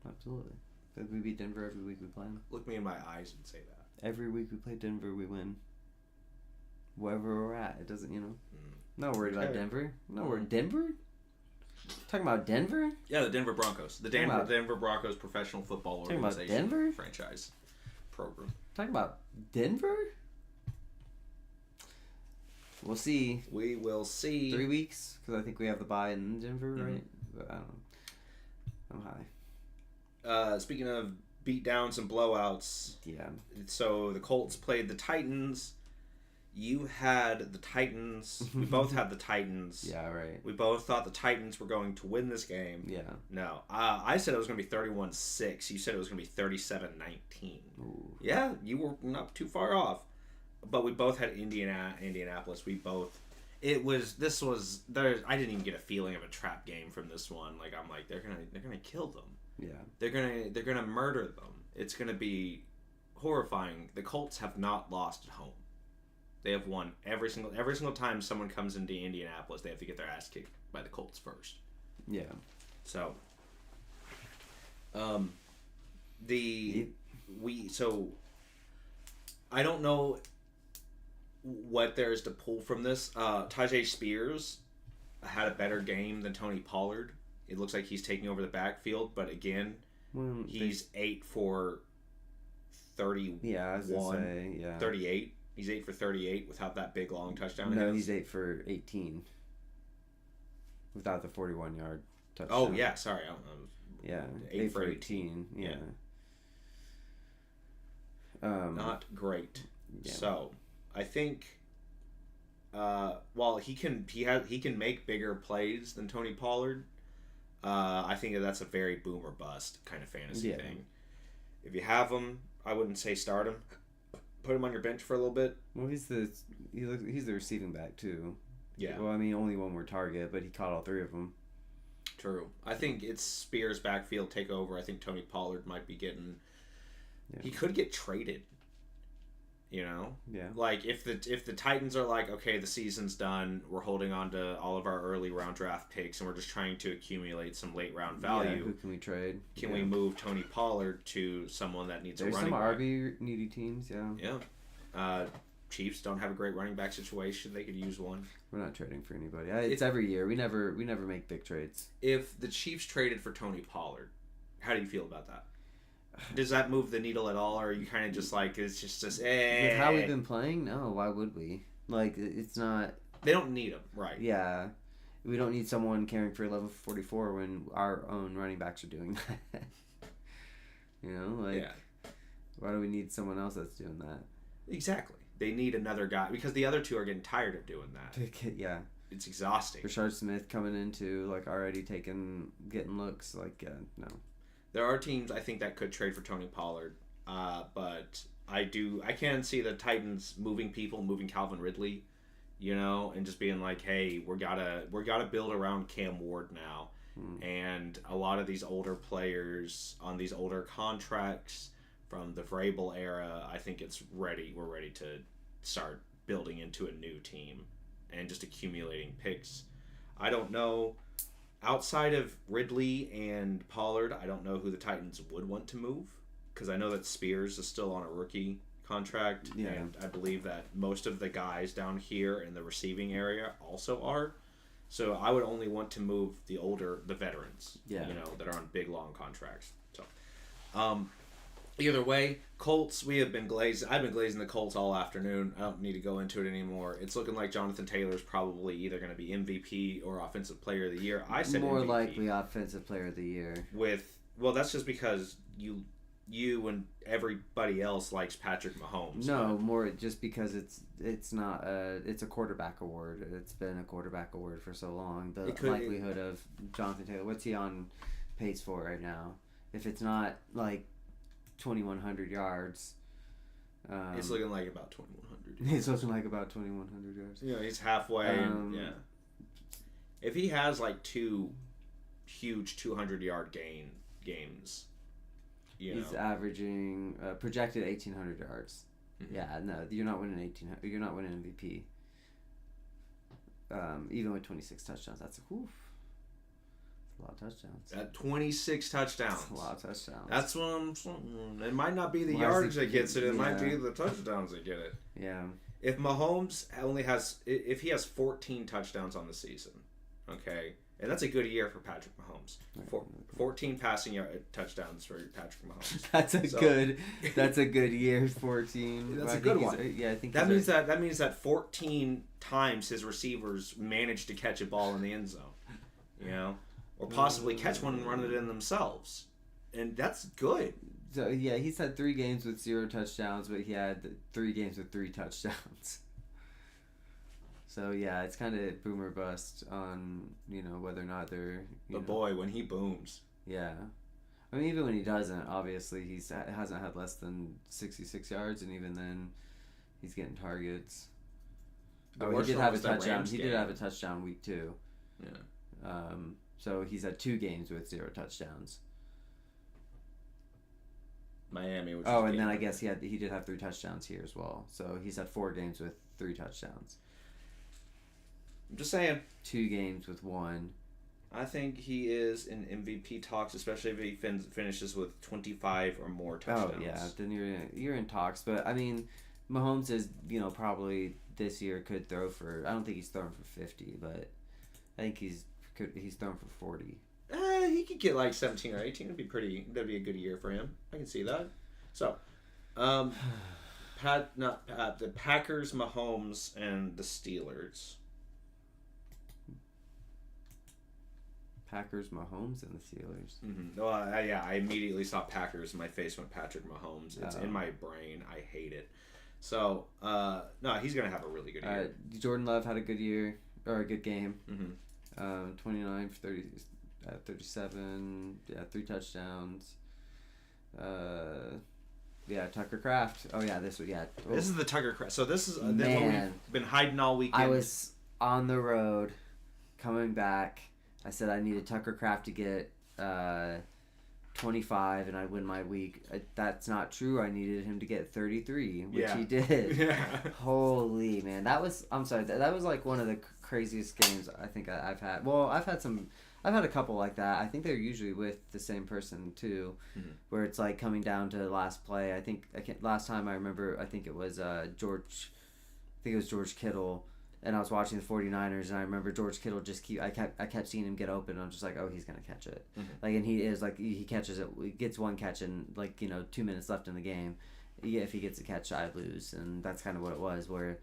Absolutely. If we beat Denver every week we play them. Look me in my eyes and say that. Every week we play Denver, we win. Wherever we're at, it doesn't, Not worried about Denver. No, we're Denver? Talking about Denver? Yeah, the Denver Broncos. The Denver Broncos professional football organization. Talking about Denver? Franchise program. Talking about Denver? We'll see. We will see. 3 weeks, because I think we have the bye in Denver, right? But I don't know. I'm high. Speaking of beat downs and blowouts. Yeah. So the Colts played the Titans. You had the Titans. We both had the Titans. Yeah, right. We both thought the Titans were going to win this game. Yeah. No. I said it was going to be 31-6. You said it was going to be 37-19. Yeah, you were not too far off. But we both had Indianapolis. We both... I didn't even get a feeling of a trap game from this one. Like, I'm like, they're gonna kill them. Yeah. They're gonna murder them. It's gonna be horrifying. The Colts have not lost at home. They have won every single time someone comes into Indianapolis. They have to get their ass kicked by the Colts first. Yeah. So, I don't know what there is to pull from this. Tajay Spears had a better game than Tony Pollard. It looks like he's taking over the backfield, but again, he's 8 for 31. Yeah, I was gonna say, yeah. 38. He's 8 for 38 without that big long touchdown. No, he's 8 for 18 without the 41-yard touchdown. Oh yeah, sorry. I don't know. Yeah, 8 for 18. Yeah. Not great. Yeah. So, I think, while he can make bigger plays than Tony Pollard, I think that's a very boom or bust kind of fantasy thing. If you have him, I wouldn't say start him. Put him on your bench for a little bit. Well, he's the receiving back too. Yeah. Well, I mean, only one more target, but he caught all 3 of them. True. I think it's Spears' backfield takeover. I think Tony Pollard might be getting. Yeah. He could get traded. You know. Yeah. Like if the Titans are like, okay, the season's done. We're holding on to all of our early round draft picks, and we're just trying to accumulate some late round value. Yeah, who can we trade? Can we move Tony Pollard to someone that needs a running back? There's some RB needy teams, yeah. Yeah. Chiefs don't have a great running back situation. They could use one. We're not trading for anybody. It's every year. We never make big trades. If the Chiefs traded for Tony Pollard, how do you feel about that? Does that move the needle at all, or are you kind of just like, it's just With how we've been playing? No, why would we? Like, it's not... They don't need him, right? Yeah. We don't need someone carrying for level 44 when our own running backs are doing that. You know? Like, why do we need someone else that's doing that? Exactly. They need another guy, because the other two are getting tired of doing that. Yeah. It's exhausting. Rashard Smith coming into, like, already getting looks. Like, no. There are teams, I think, that could trade for Tony Pollard, but I can see the Titans moving Calvin Ridley, you know, and just being like, hey, we gotta build around Cam Ward now, and a lot of these older players on these older contracts from the Vrabel era, I think we're ready to start building into a new team and just accumulating picks. I don't know. Outside of Ridley and Pollard, I don't know who the Titans would want to move, because I know that Spears is still on a rookie contract, and I believe that most of the guys down here in the receiving area also are. So I would only want to move the veterans, you know, that are on big, long contracts. So, either way, Colts, I've been glazing the Colts all afternoon. I don't need to go into it anymore. It's looking like Jonathan Taylor's probably either going to be MVP or Offensive Player of the Year. I said more MVP. likely Offensive Player of the Year. That's just because you and everybody else likes Patrick Mahomes. No, more just because it's not it's a quarterback award. It's been a quarterback award for so long. The likelihood of Jonathan Taylor, what's he on pace for right now? If it's not like 2,100 yards. It's looking like about 2,100. It's looking like about 2,100 yards. Yeah, he's halfway. Yeah. If he has like 2 huge 200-yard games, he's averaging projected 1,800 yards. Mm-hmm. Yeah, no, you're not winning 1,800. You're not winning MVP. Even with 26 touchdowns, that's a lot of touchdowns. At 26 touchdowns. That's a lot of touchdowns. That's what it might not be the yardage that gets it. It might be the touchdowns that get it. Yeah. If Mahomes if he has 14 touchdowns on the season, okay, and that's a good year for Patrick Mahomes. 14 passing touchdowns for Patrick Mahomes. That's a good year. 14. That's a good one. Yeah, I think that means that 14 times his receivers managed to catch a ball in the end zone. You know. Or possibly catch one and run it in themselves. And that's good. So, yeah, he's had 3 games with 0 touchdowns, but he had 3 games with 3 touchdowns. So yeah, it's kind of boomer bust on whether or not they're. But boy, when he booms. Yeah. I mean, even when he doesn't, obviously hasn't had less than 66 yards, and even then, he's getting targets. He did have a touchdown. He did have a touchdown week 2. Yeah. So he's had 2 games with 0 touchdowns. Miami. And then I guess he did have 3 touchdowns here as well. So he's had 4 games with 3 touchdowns. I'm just saying. 2 games with 1. I think he is in MVP talks, especially if he finishes with 25 or more touchdowns. Oh yeah, then you're in talks. But I mean, Mahomes is probably this year could throw for. I don't think he's throwing for 50, but I think he's throwing for 40. He could get like 17 or 18. That'd be a good year for him. I can see that. So, the Packers, Mahomes, and the Steelers. Packers, Mahomes, and the Steelers. Mm-hmm. Well, I immediately saw Packers, and my face went Patrick Mahomes. It's in my brain. I hate it. So, no, he's gonna have a really good year. Jordan Love had a good year or a good game. Mm-hmm. 29 for 37. Yeah, 3 touchdowns. Yeah, Tucker Kraft. Oh yeah, this is the Tucker Kraft. So this is what Man. we've been hiding all weekend. I was on the road, coming back. I said I needed Tucker Kraft to get 25 and I'd win my week. That's not true. I needed him to get 33, which he did. Yeah. Holy man, I'm sorry. That was like one of the craziest games I think I've had. Well, I've had a couple like that. I think they're usually with the same person too, where it's like coming down to the last play. Last time I remember, I think it was George Kittle. And I was watching the 49ers, and I remember George Kittle I kept seeing him get open, and I'm just like, oh, he's going to catch it. Mm-hmm. Like, and he is, like, he catches it, he gets one catch in, like, 2 minutes left in the game. If he gets a catch, I lose. And that's kind of what it was, where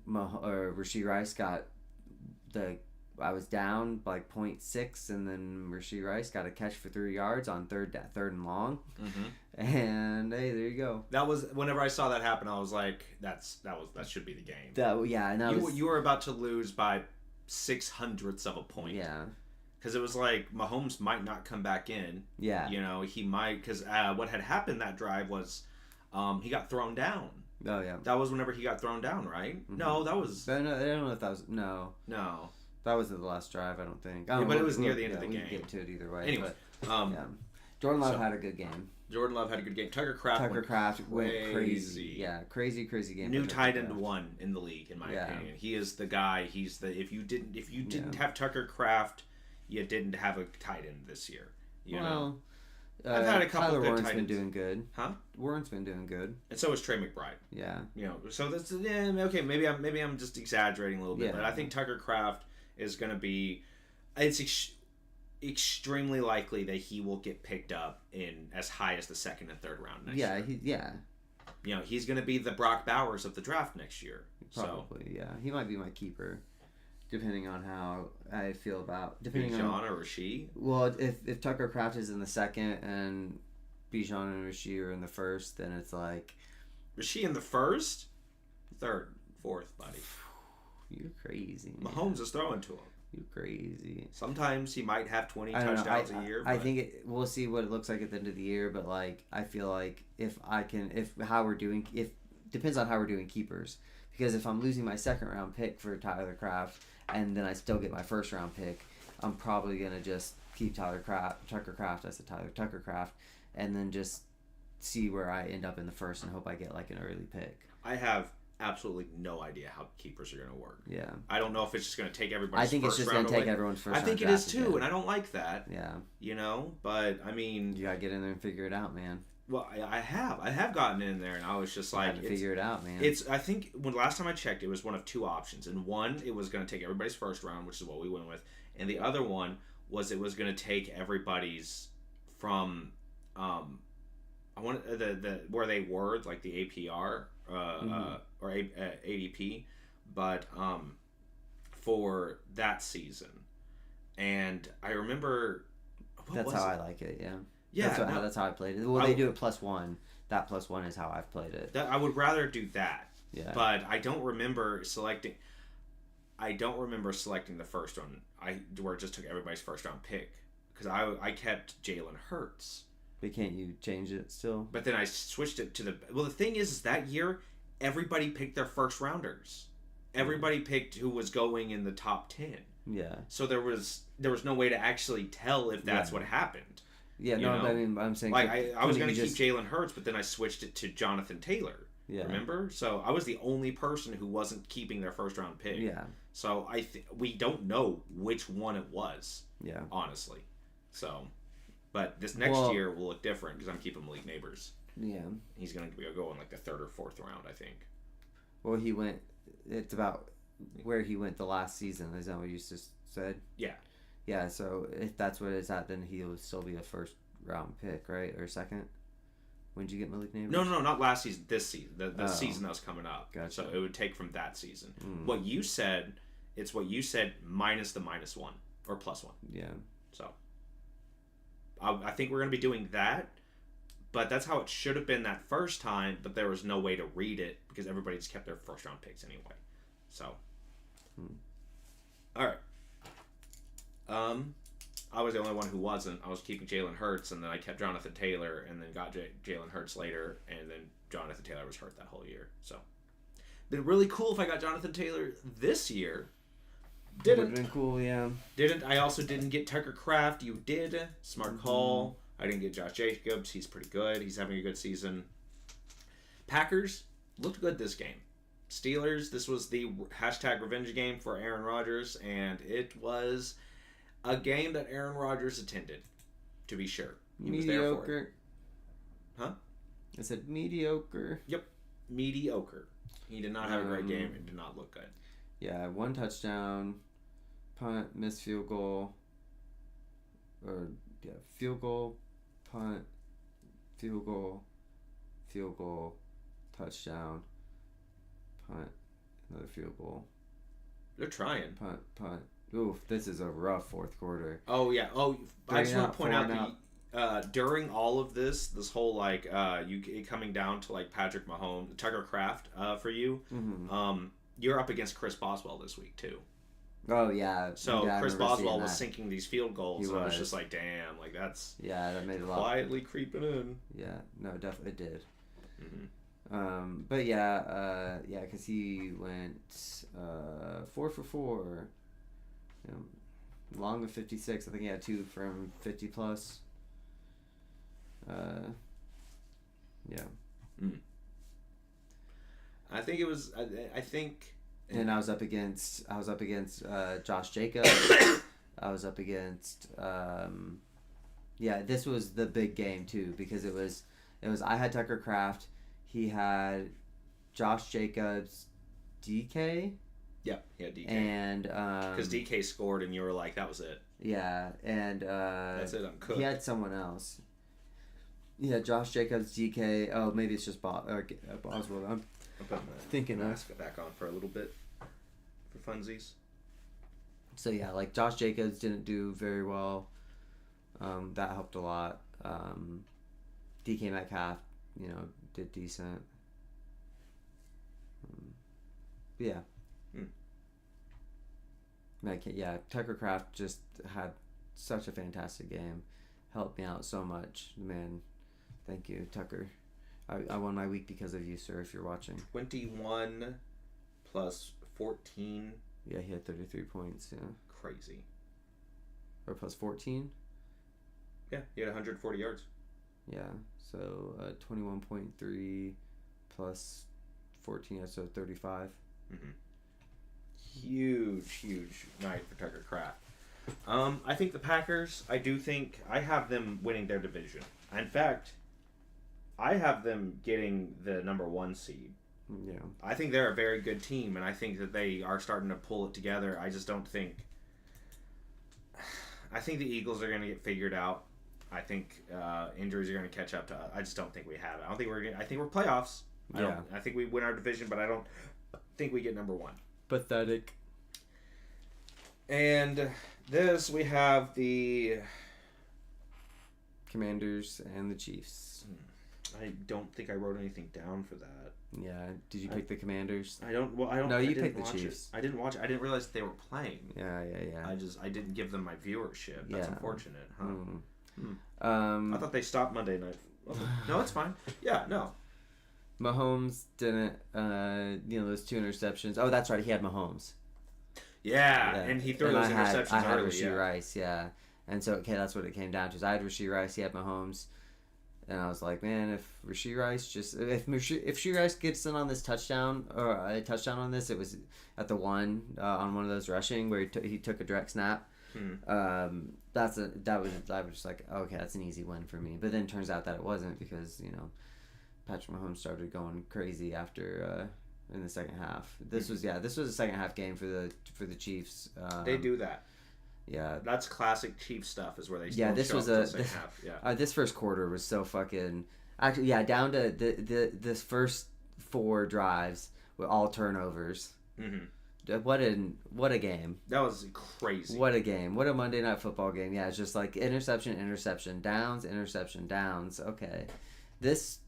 Rashee Rice I was down like 0.6, and then Rashee Rice got a catch for 3 yards on third and long. Mm-hmm. And hey, there you go. That was whenever I saw that happen, I was like, that should be the game. You were about to lose by 0.06 of a point. Yeah. Because it was like Mahomes might not come back in. Yeah. He might, because what had happened that drive was he got thrown down. Oh yeah. That was whenever he got thrown down, right? Mm-hmm. No, that was. I don't know if that was no. That wasn't the last drive, I don't think. But it was near the end of the game. We can get to it either way. Anyway, yeah. Jordan Love had a good game. Tucker Kraft went crazy. Yeah, crazy game. New tight end 1 in the league, in my opinion. He is the guy. If you didn't have Tucker Kraft, you didn't have a tight end this year. You know. I've had a couple Tyler of good Warren's tight been ends. doing good. Huh? Warren's been doing good. And so is Trey McBride. Yeah. So that's okay. Maybe I'm just exaggerating a little bit, but I think Tucker Kraft is going to be. It's extremely likely that he will get picked up in as high as the 2nd and 3rd round next year. He's going to be the Brock Bowers of the draft next year. Probably, yeah. He might be my keeper, depending on how I feel about Bijan or Rashee. Well, if Tucker Kraft is in the 2nd and Bijan and Rashee are in the 1st, then it's like Rashee in the 1st, 3rd, 4th, buddy. You're crazy. Man. Mahomes is throwing to him. You're crazy. Sometimes he might have 20 touchdowns a year. I think we'll see what it looks like at the end of the year, but like I feel like depends on how we're doing keepers. Because if I'm losing my 2nd round pick for Tyler Kraft and then I still get my 1st round pick, I'm probably gonna just keep Tucker Kraft, and then just see where I end up in the 1st and hope I get like an early pick. I have absolutely no idea how keepers are going to work. Yeah. I don't know if it's just going to take everybody's I think first it's just going to take everyone's first round. I think it is too, again. and I don't like that. Yeah. But I mean, you got to get in there and figure it out, man. Well, I have gotten in there, and I was just like, figure it out, man. I think last time I checked, it was one of 2 options, and one, it was going to take everybody's first round, which is what we went with, and the other one was it was going to take everybody's from I want the where they were, like the APR or ADP, but for that season. And I remember that's how I like it. Yeah. Yeah, that's how I played it. Well, they do it +1. That +1 is how I've played it. I would rather do that. Yeah. But I don't remember selecting. I don't remember selecting the first one. Where it just took everybody's first round pick because I kept Jalen Hurts. But can't you change it still? But then I switched it to the thing is that year everybody picked their first rounders. Everybody picked who was going in the top 10. Yeah. So there was no way to actually tell if that's what happened. Yeah, no, but I mean, I'm saying... Like, I was going to keep Jalen Hurts, but then I switched it to Jonathan Taylor. Yeah. Remember? So I was the only person who wasn't keeping their first round pick. Yeah. So we don't know which one it was. Yeah. Honestly. So, but this next year will look different because I'm keeping Malik Neighbors. Yeah. He's going to go in like the third or fourth round, I think. Well, it's about where he went the last season. Is that what you just said? Yeah. Yeah, so if that's what it's at, then he'll still be a first round pick, right? Or second? When did you get Malik Neighbors? No, not last season. This season. The season that was coming up. Gotcha. So it would take from that season. What you said, it's what you said minus the -1 or +1. Yeah. So I think we're going to be doing that. But that's how it should have been that first time, but there was no way to read it because everybody just kept their first round picks anyway. So. All right. I was the only one who wasn't. I was keeping Jalen Hurts, and then I kept Jonathan Taylor, and then got Jalen Hurts later, and then Jonathan Taylor was hurt that whole year. So, been really cool if I got Jonathan Taylor this year. Didn't. Would have been cool, yeah. Didn't. I also didn't get Tucker Kraft. You did. Smart call. I didn't get Josh Jacobs. He's pretty good. He's having a good season. Packers looked good this game. Steelers, this was the #revenge game for Aaron Rodgers, and it was a game that Aaron Rodgers attended, to be sure. He was there for it. Huh? I said mediocre. Yep. Mediocre. He did not have a great game and did not look good. Yeah, 1 touchdown, punt, missed field goal, field goal, punt, field goal, touchdown, punt, another field goal. They're trying. Punt. Oof, this is a rough fourth quarter. Oh, yeah. Oh, I just want to point out during all of this whole, like, you coming down to, like, Patrick Mahomes, Tucker Kraft for you, you're up against Chris Boswell this week, too. Oh, yeah. So Chris Boswell was sinking these field goals, and I was just like, damn, like, that's... Yeah, that made a lot. Quietly creeping in. Yeah, no, definitely did. But yeah, because he went 4 for 4. You know, long of 56. I think he had 2 from 50 plus. Yeah. I think it was. I think. And I was up against Josh Jacobs. I was up against. This was the big game too because it was. I had Tucker Kraft. He had Josh Jacobs, DK. Yep, he had DK. And because DK scored, and you were like, "That was it." Yeah, and that's it. I'm cooked. He had someone else. Yeah, Josh Jacobs, DK. Oh, maybe it's just Boswell. I'm thinking mask back on for a little bit for funsies. So yeah, like Josh Jacobs didn't do very well. That helped a lot. DK Metcalf, did decent. Yeah. Tucker Kraft just had such a fantastic game. Helped me out so much. Man, thank you, Tucker. I won my week because of you, sir, if you're watching. 21 plus 14. Yeah, he had 33 points, yeah. Crazy. Or plus 14? Yeah, he had 140 yards. Yeah, so 21.3 plus 14, so 35. Huge night for Tucker Kraft. I think the Packers, I have them winning their division. In fact, I have them getting the number 1 seed. Yeah. I think they're a very good team, and I think that they are starting to pull it together. I just don't think... I think the Eagles are going to get figured out. I think injuries are going to catch up to us. I just don't think we have it. I think we're playoffs. I think we win our division, but I don't think we get number 1. Pathetic. And this, we have the... Commanders and the Chiefs. I don't think I wrote anything down for that. Yeah. Did you pick the Commanders? I don't. Well, I don't. No, you I didn't picked the watch Chiefs. It. I didn't watch it. I didn't realize they were playing. Yeah. I didn't give them my viewership. That's Yeah. unfortunate, huh? I I thought they stopped Monday night. No, it's fine. Yeah, no. Mahomes didn't. Those 2 interceptions. Oh, that's right. He had Mahomes. Yeah, and he threw those interceptions I had early. Rashee Rice. Yeah. And so, okay, that's what it came down to. Is I had Rashee Rice. He had Mahomes. And I was like, man, if Rashee Rice gets in on this touchdown or a touchdown on this, it was at the one on one of those rushing where he took a direct snap. I was just like, okay, that's an easy win for me. But then it turns out that it wasn't because Patrick Mahomes started going crazy after in the second half. This was a second half game for the Chiefs. They do that. Yeah, that's classic Chiefs stuff. Is where they this was this first quarter was so fucking down to this first 4 drives with all turnovers. What a game. That was crazy. What a game. What a Monday Night Football game. Yeah, it's just like interception, downs, interception, downs. Okay, this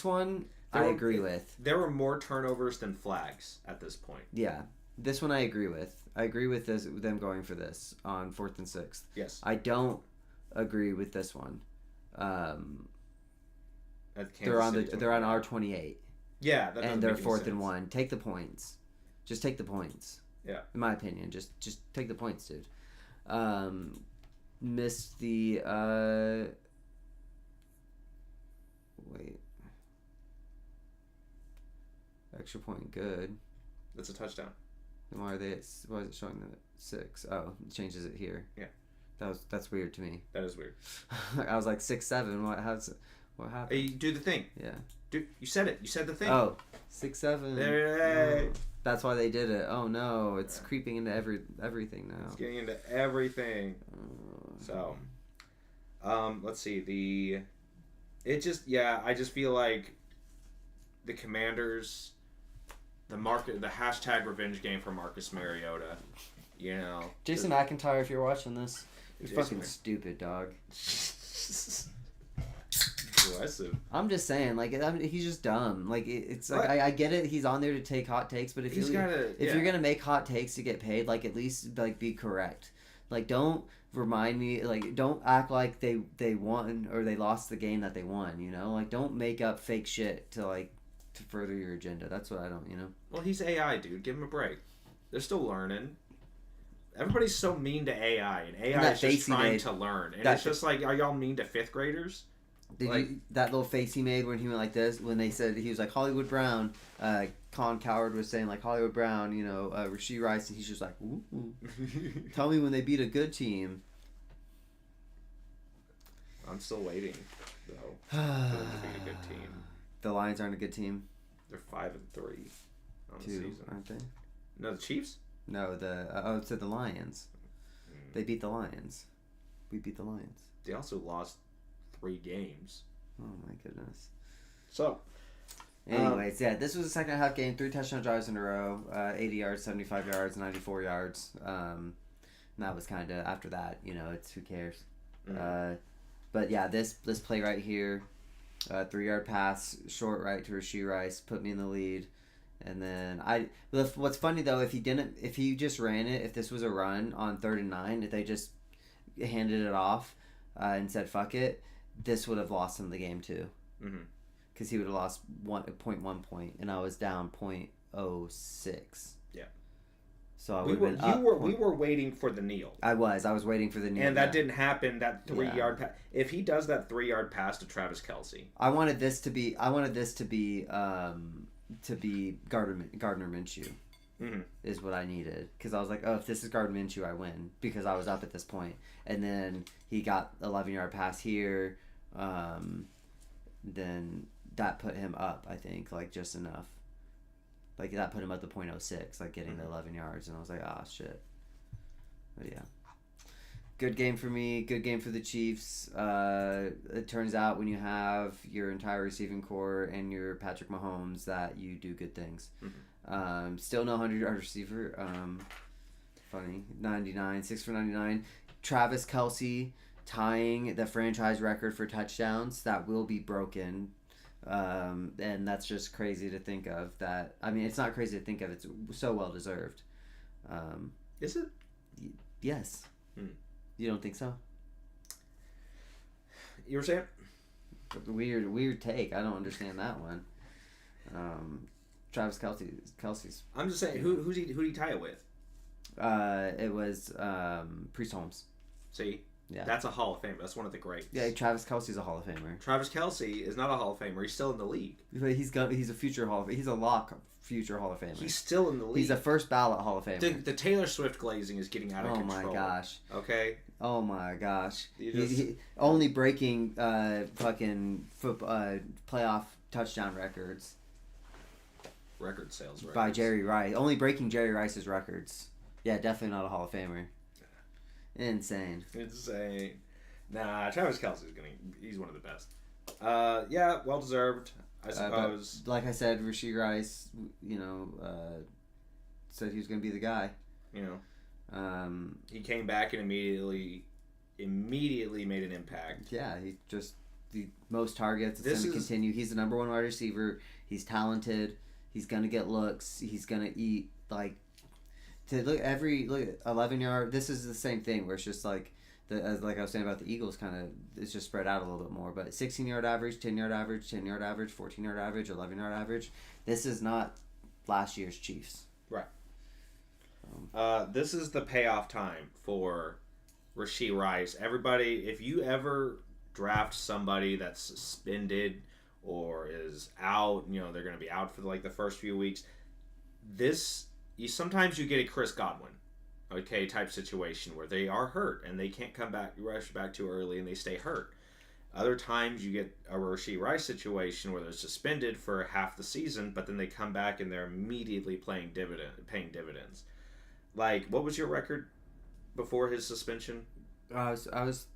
one I agree with. There were more turnovers than flags at this point. Yeah. This one I agree with. I agree with them going for this on 4th and 6th. Yes. I don't agree with this one. They're on R28. Yeah, and they're 4th and 1. Take the points. Just take the points. Yeah. In my opinion, just take the points, dude. Missed the wait. Extra point good. That's a touchdown. Then why is it showing the 6? Oh, it changes it here. Yeah. That's weird to me. That is weird. I was like 6-7. What happened? Hey, do the thing. Yeah. Dude, you said it. You said the thing. Oh, 6-7. Hey. Oh, that's why they did it. Oh no, it's creeping into everything now. It's getting into everything. So, let's see. I just feel like the Commanders, the hashtag revenge game for Marcus Mariota. Jason McIntyre, if you're watching this, you're fucking stupid, dog. Aggressive. I'm just saying, he's just dumb. It's like I get it. He's on there to take hot takes, but if you're gonna make hot takes to get paid, at least be correct. Don't remind me. Don't act like they won or they lost the game that they won. Don't make up fake shit to further your agenda. That's what I don't. Well, he's AI, dude. Give him a break. They're still learning. Everybody's so mean to AI, and AI is just trying to learn. And it's just are y'all mean to 5th graders? That little face he made when he went like this, when they said he was like Hollywood Brown, Colin Coward was saying Hollywood Brown, Rashee Rice, and he's just like, ooh. Tell me when they beat a good team. I'm still waiting, though, for them to beat a good team. The Lions aren't a good team. They're 5-3 on the season, aren't they? No, the Chiefs. No, it said the Lions. They beat the Lions. We beat the Lions. They also lost 3 games. Oh my goodness. So, anyways, this was the second half game. 3 touchdown drives in a row. 80 yards, 75 yards, 94 yards. And that was kind of after that. It's who cares. Mm-hmm. But yeah, this play right here, 3-yard pass, short right to Rashee Rice, put me in the lead. And then what's funny though, if he just ran it, if this was a run on 3rd and 9, if they just handed it off and said fuck it, this would have lost him the game too. Because he would have lost 1.1 point, and I was down 0.06. Yeah. So I would have been up. We were waiting for the kneel. I was waiting for the kneel, and that didn't happen. That 3-yard pass. If he does that 3-yard pass to Travis Kelce, I wanted this to be Gardner Minshew. Is what I needed, because I was like, oh, if this is Gardner Minshew, I win, because I was up at this point. And then he got 11-yard pass here, then that put him up, I think, just enough. That put him up to 0.06, getting the 11 yards, and I was like, ah, shit. But yeah, good game for me, good game for the Chiefs. It turns out when you have your entire receiving core and your Patrick Mahomes that you do good things. Still no 100-yard receiver. Funny. 99, 6 for 99. Travis Kelce tying the franchise record for touchdowns. That will be broken And that's just crazy to think of. That I mean, it's not crazy to think of. It's so well deserved. Is it? Yes. You don't think so? You were saying? Weird take. I don't understand that one. Travis Kelsey's. I'm just saying, who'd he tie it with? It was Priest Holmes. See, Yeah, that's a Hall of Famer. That's one of the greats. yeah. Travis Kelsey's a Hall of Famer. Travis Kelsey is not a Hall of Famer. He's still in the league. But he's a future Hall of He's a lock future Hall of Famer. He's still in the league. He's a first ballot Hall of Famer. The Taylor Swift glazing is getting out of control. Oh my gosh. Okay. Oh my gosh. You just- He only breaking fucking football playoff touchdown records Record sales records. by Jerry Rice. Only breaking Jerry Rice's records. Yeah, definitely not a Hall of Famer. Insane. Insane. Nah, Travis Kelsey's he's one of the best. Yeah, well deserved, I suppose. But like I said, Rasheed Rice, said he was going to be the guy. You know, he came back and immediately made an impact. Yeah, he just the most targets. It's This going to is- continue. He's the number one wide receiver. He's talented. He's going to get looks. He's going to eat like to look 11-yard. This is the same thing where it's just like like I was saying about the Eagles, kind of it's just spread out a little bit more. But 16-yard average, 10-yard average, 10-yard average, 14-yard average, 11-yard average. This is not last year's Chiefs. Right. This is the payoff time for Rasheed Rice. Everybody, if you ever draft somebody that's suspended or is out, they're going to be out for the first few weeks. Sometimes you get a Chris Godwin, okay, type situation where they are hurt and they can't rush back too early and they stay hurt. Other times you get a Rasheed Rice situation where they're suspended for half the season, but then they come back and they're immediately paying dividends. Like, what was your record before his suspension? I was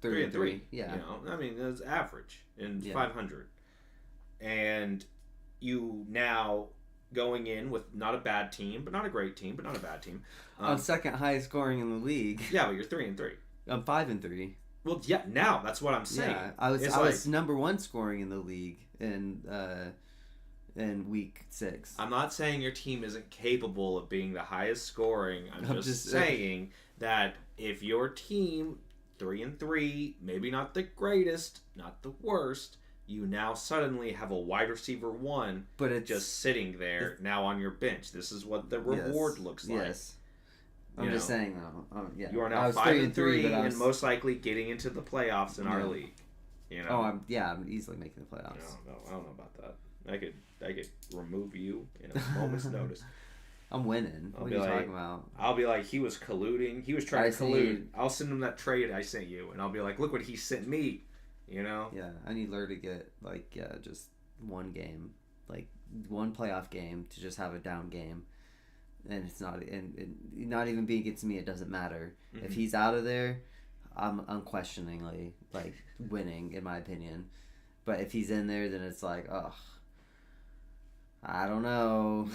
3-3. Yeah. I mean, that's average in Yeah. 500. And you now going in with not a bad team, but not a great team, but not a bad team. I'm second highest scoring in the league. Yeah, but you're 3-3. I'm 5-3. Well, yeah, now that's what I'm saying. Yeah, I was number one scoring in the league in week 6. I'm not saying your team isn't capable of being the highest scoring. I'm just saying that if your team 3-3, maybe not the greatest, not the worst, you now suddenly have a wide receiver 1, but it's just sitting there now on your bench. This is what the reward looks like. Yes. I'm just saying though. Yeah. You are now 5-3 and most likely getting into the playoffs in our league. I'm easily making the playoffs. No, I don't know about that. I could remove you in a moment's notice. I'm winning. What are you talking about? I'll be like, he was colluding. He was trying to collude. I'll send him that trade I sent you, and I'll be like, look what he sent me. Yeah, I need Lur to get just one game, one playoff game to just have a down game, and it's not not even being against me. It doesn't matter if he's out of there. I'm unquestioningly winning in my opinion, but if he's in there, then it's like, ugh, I don't know.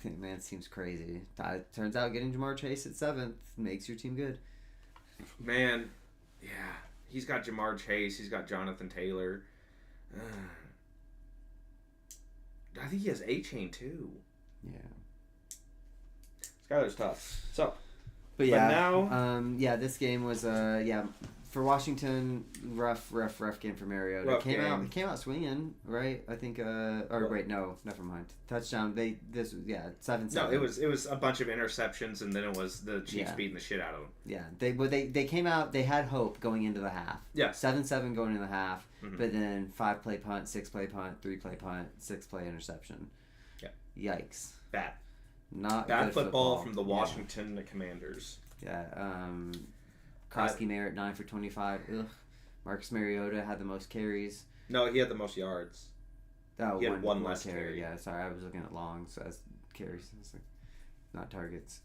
Man, it seems crazy. Turns out getting Jamar Chase at 7th makes your team good. Man, yeah. He's got Jamar Chase. He's got Jonathan Taylor. I think he has A-Chain too. Yeah. Skylar's tough. So, but now, this game was for Washington, rough game for Mariota. It came out swinging, right? I think. Wait, no, never mind. Touchdown. 7-7. No, it was a bunch of interceptions, and then it was the Chiefs beating the shit out of them. Yeah, they came out. They had hope going into the half. Yeah, 7-7 going into the half, but then 5-play punt, 6-play punt, 3-play punt, 6-play interception. Yeah. Yikes. Bad. Not bad good football from the Washington Commanders. Yeah. Krosky Merritt 9 for 25. Ugh. Marcus Mariota had the most carries. No, he had the most yards. Oh, he had one less carry. Yeah, sorry, I was looking at longs as carries, not targets.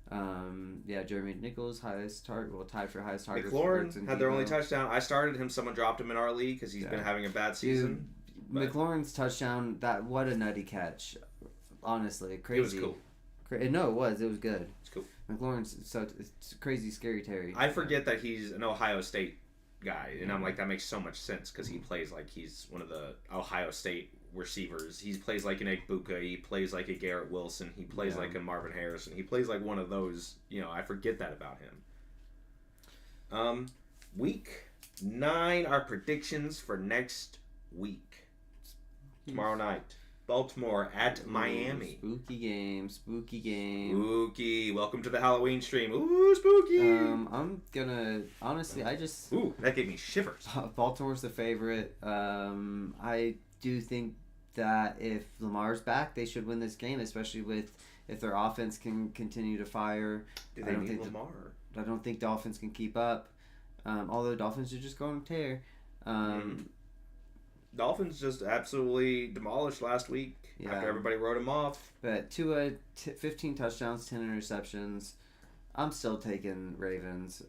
Jeremy Nichols tied for highest targets. McLaurin had their only touchdown. I started him. Someone dropped him in our league because he's been having a bad season. Dude, McLaurin's touchdown, what a nutty catch. Honestly, crazy. It was cool. No, it was. It was good. It's cool. McLaurin's it's crazy, scary Terry. I forget that he's an Ohio State guy, and I'm like, that makes so much sense because he plays like he's one of the Ohio State receivers. He plays like an Egbuka. He plays like a Garrett Wilson. He plays like a Marvin Harrison. He plays like one of those. I forget that about him. Week 9, our predictions for next week. Tomorrow night, Baltimore at Miami. Spooky game. Spooky. Welcome to the Halloween stream. Ooh, spooky. I'm gonna honestly. Ooh, that gave me shivers. Baltimore's the favorite. I do think that if Lamar's back, they should win this game, especially if their offense can continue to fire. Do they need Lamar? I don't think Dolphins can keep up. Although Dolphins are just going to tear. Dolphins just absolutely demolished last week after everybody wrote him off. But Tua, 15 touchdowns, 10 interceptions. I'm still taking Ravens.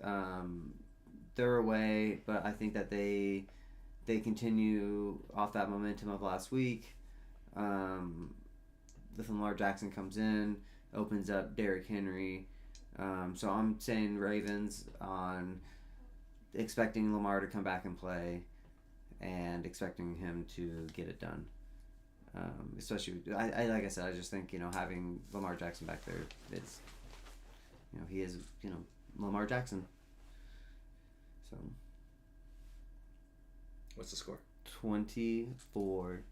They're away, but I think that they continue off that momentum of last week. If Lamar Jackson comes in, opens up Derrick Henry. So I'm saying Ravens on expecting Lamar to come back and play and expecting him to get it done. Especially, like I said, I just think, having Lamar Jackson back there, it's, he is, Lamar Jackson. So. What's the score? 24-20.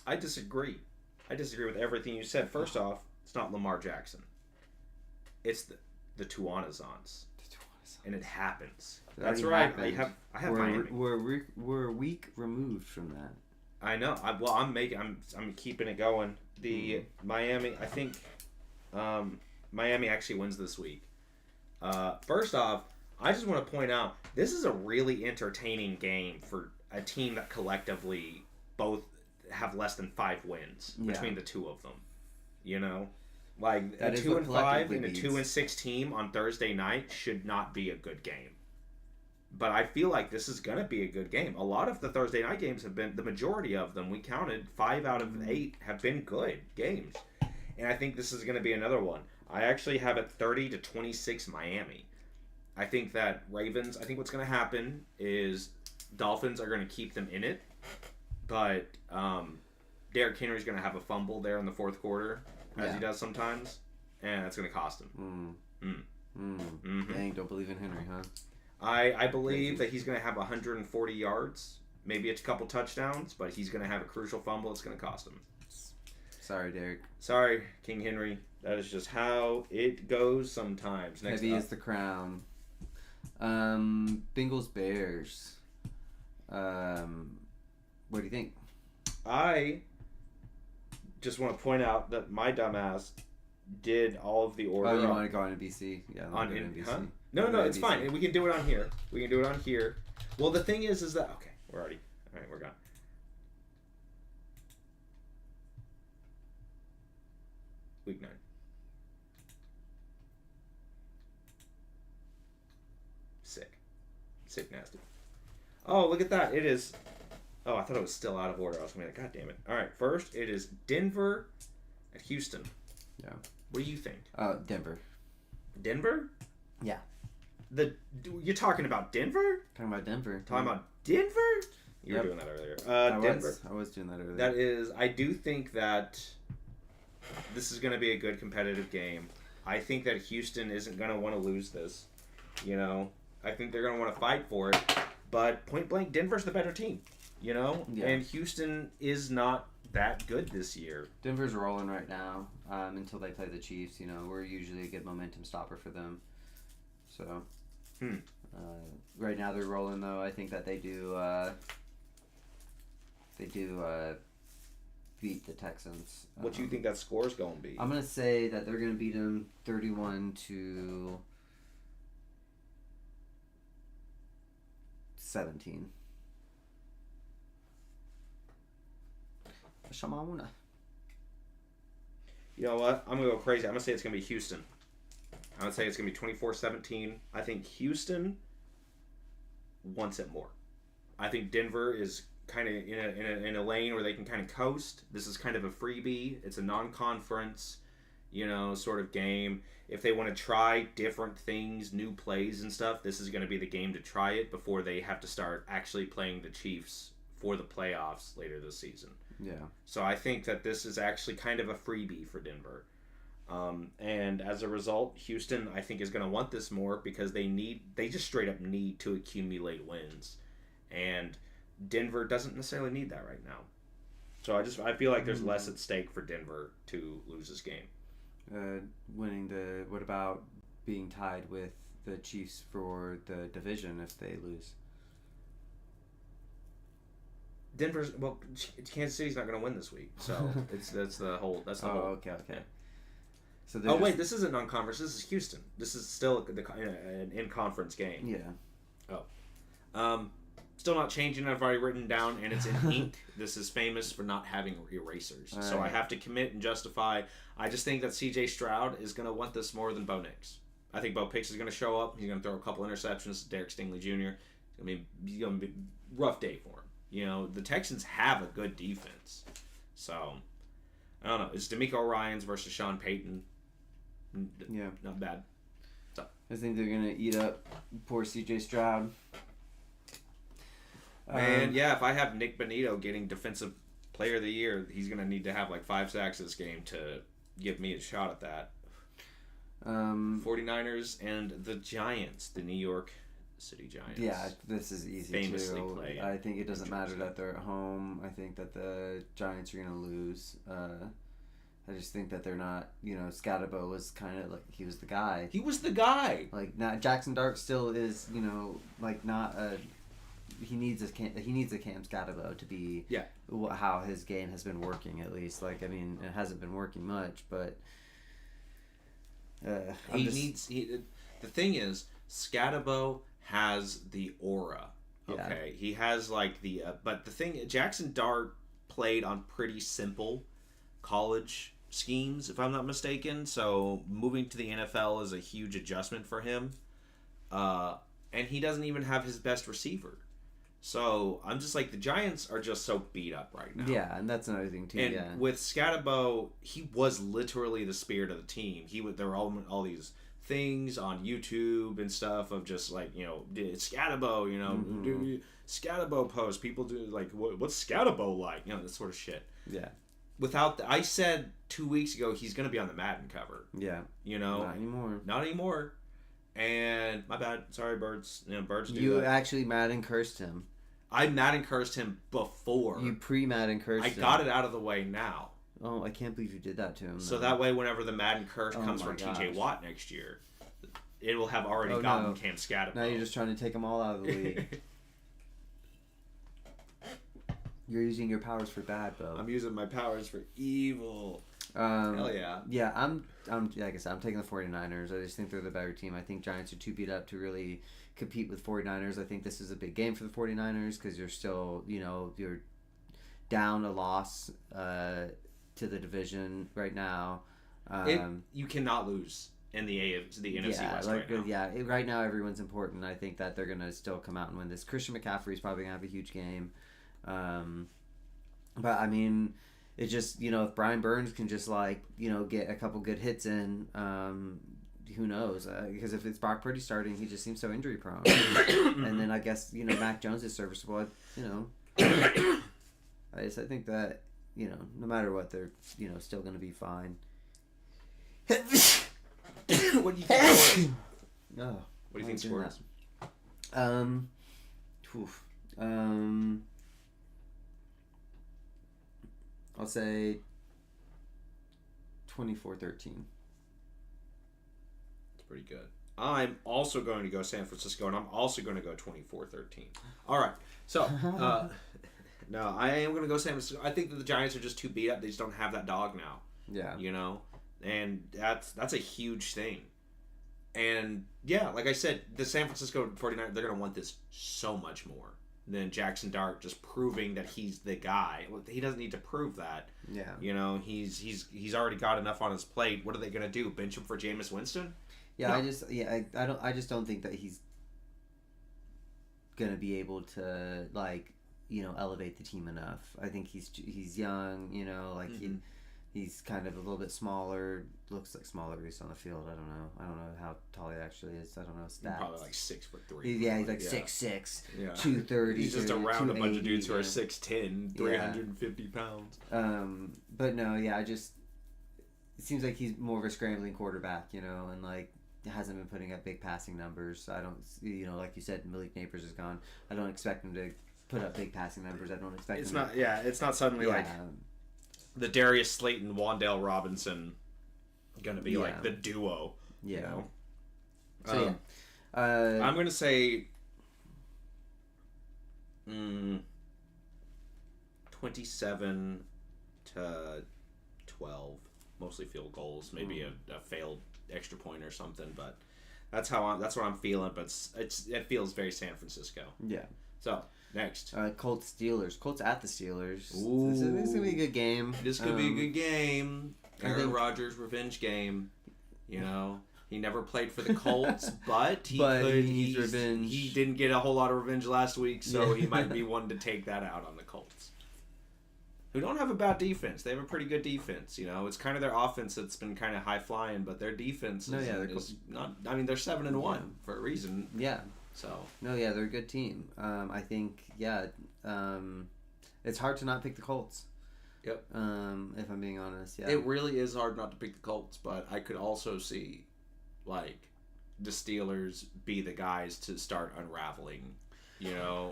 I disagree. I disagree with everything you said. First off, it's not Lamar Jackson. It's the Tuanazons. And it happens. That's right. Happened. I have Miami. We're a week removed from that. I know. I'm keeping it going. The Miami. I think Miami actually wins this week. First off, I just want to point out this is a really entertaining game for a team that collectively both have less than 5 wins between the two of them. Like that a 2-5 and a 2-6 team on Thursday night should not be a good game. But I feel like this is going to be a good game. A lot of the Thursday night games have been, the majority of them, we counted 5 out of 8 have been good games. And I think this is going to be another one. I actually have it 30-26 Miami. I think that Ravens, I think what's going to happen is Dolphins are going to keep them in it. But Derrick Henry's going to have a fumble there in the fourth quarter, as he does sometimes, and that's going to cost him. Dang, don't believe in Henry, huh? I believe that he's going to have 140 yards, maybe a couple touchdowns, but he's going to have a crucial fumble. It's going to cost him. Sorry, Derek. Sorry, King Henry. That is just how it goes sometimes. Next Heavy up. is the crown. Bengals Bears. What do you think? I just want to point out that my dumbass did all of the order. Oh, you want to go on NBC? Yeah, on NBC. Huh? No, it's fine. We can do it on here. Well, the thing is that okay, we're already all right. We're gone. Week 9. Sick, nasty. Oh, look at that! It is. Oh, I thought it was still out of order. I was going to be like, God damn it! All right, first it is Denver at Houston. Yeah. What do you think? Denver. Denver? Yeah. You're talking about Denver? Talking about Denver. Talking about Denver? You were doing that earlier. Denver. I was doing that earlier. That is, I do think that this is going to be a good competitive game. I think that Houston isn't going to want to lose this. I think they're going to want to fight for it. But point blank, Denver's the better team. Yeah. And Houston is not that good this year. Denver's rolling right now until they play the Chiefs. We're usually a good momentum stopper for them. So, right now they're rolling though. I think that they do beat the Texans. What do you think that score's going to be? I'm gonna say that they're gonna beat them 31-17. Shamamuna. You know what? I'm going to go crazy. I'm going to say it's going to be Houston. I would say it's going to be 24-17. I think Houston wants it more. I think Denver is kind of in a lane where they can kind of coast. This is kind of a freebie. It's a non-conference. sort of game. If they want to try different things, new plays and stuff, this is going to be the game to try it before they have to start actually playing the Chiefs for the playoffs later this season. Yeah. So I think that this is actually kind of a freebie for Denver. And as a result, Houston, I think, is going to want this more because they just straight up need to accumulate wins. And Denver doesn't necessarily need that right now. So I feel like there's less at stake for Denver to lose this game. What about being tied with the Chiefs for the division if they lose? Kansas City's not going to win this week, so that's the whole. Okay. So this isn't non-conference. This is Houston. This is still an in-conference game. Yeah. Still not changing. I've already written down, and it's in ink. This is famous for not having erasers, so I have to commit and justify. I just think that C.J. Stroud is going to want this more than Bo Nix. I think Bo Nix is going to show up. He's going to throw a couple interceptions. Derek Stingley Jr. It's going to be a rough day for him. The Texans have a good defense, so I don't know. It's D'Amico Ryans versus Sean Payton. Yeah, not bad. So I think they're going to eat up poor C.J. Stroud. Man, if I have Nick Bonito getting Defensive Player of the Year, he's going to need to have like 5 sacks this game to give me a shot at that. 49ers and the Giants, the New York City Giants. Yeah, this is easy famously too. played. I think it doesn't matter that they're at home. I think that the Giants are going to lose. I just think that they're not, Scatabo was kind of like, he was the guy. He was the guy. Like, not, Jackson Dart still is, like not a... He needs a Cam Scatabo to be how his game has been working, at least. Like, I mean, it hasn't been working much, but the thing is, Scatabo has the aura. Okay, he has like the but the thing, Jackson Dart played on pretty simple college schemes, if I'm not mistaken. So moving to the NFL is a huge adjustment for him, and he doesn't even have his best receiver. So I'm just like, the Giants are just so beat up right now. Yeah, and that's another thing too. And with Scatabo, he was literally the spirit of the team. There were all these things on YouTube and stuff of just like, Scatabo, Scatabo posts. People do like, what's Scatabo like? That sort of shit. Yeah. I said 2 weeks ago he's going to be on the Madden cover. Yeah. Not anymore. And my bad. Sorry, Birds. Birds do You that. actually Madden cursed him. I Madden cursed him before. You pre-Madden cursed him. I got it out of the way now. Oh, I can't believe you did that to him. So that way, whenever the Madden curse comes from TJ Watt next year, it will have already gotten Cam Scatabo. Now you're just trying to take them all out of the league. You're using your powers for bad, Bo. I'm using my powers for evil. Hell yeah. Yeah, I'm like I said, I'm taking the 49ers. I just think they're the better team. I think Giants are too beat up to really compete with 49ers. I think this is a big game for the 49ers because you're still, you're down a loss to the division right now. You cannot lose in the NFC West right now. Yeah, right now everyone's important. I think that they're going to still come out and win this. Christian McCaffrey's probably going to have a huge game. But, I mean... It's just, if Brian Burns can just, get a couple good hits in, who knows? Because if it's Brock Purdy starting, he just seems so injury prone. And then I guess, Mac Jones is serviceable, I think that, no matter what, they're, still going to be fine. What do you think? Oh, what do you think score is? I'll say 24-13. That's pretty good. I'm also going to go San Francisco, and I'm also going to go 24-13. All right. So, no, I am going to go San Francisco. I think that the Giants are just too beat up. They just don't have that dog now. Yeah. And that's a huge thing. And, yeah, like I said, the San Francisco 49ers, they're going to want this so much more than Jackson Dart just proving that he's the guy. He doesn't need to prove that. Yeah. He's already got enough on his plate. What are they going to do? Bench him for Jameis Winston? Yeah, No. I just don't think that he's going to be able to elevate the team enough. I think he's young, He's kind of a little bit smaller. Looks like smaller at least on the field. I don't know how tall he actually is. I don't know stats. Probably like 6'3". He's like 6'6", Yeah. 230. He's just around a bunch of dudes who are yeah. 6'10", 350 pounds. But no, yeah, it seems like he's more of a scrambling quarterback, and like hasn't been putting up big passing numbers. I don't, like you said, Malik Neighbors is gone. I don't expect him to put up big passing numbers. I don't expect It's him not. to, Yeah, it's not suddenly like the Darius Slayton, Wandale Robinson, gonna be like the duo. Yeah. You know? So I'm gonna say 27 to 12, mostly field goals, maybe a failed extra point or something. But that's what I'm feeling. But it feels very San Francisco. Yeah. So next, Colts Steelers. Colts at the Steelers. Ooh. This is gonna be a good game. This could be a good game. I Aaron think- Rodgers' revenge game. He never played for the Colts, but he revenge. He didn't get a whole lot of revenge last week, so he might be one to take that out on the Colts, who don't have a bad defense. They have a pretty good defense. It's kind of their offense that's been kind of high flying, but their defense is not. I mean, they're 7-1 for a reason. Yeah. So they're a good team. I think it's hard to not pick the Colts. Yep. If I'm being honest, yeah. It really is hard not to pick the Colts, but I could also see, like, the Steelers be the guys to start unraveling, Yeah,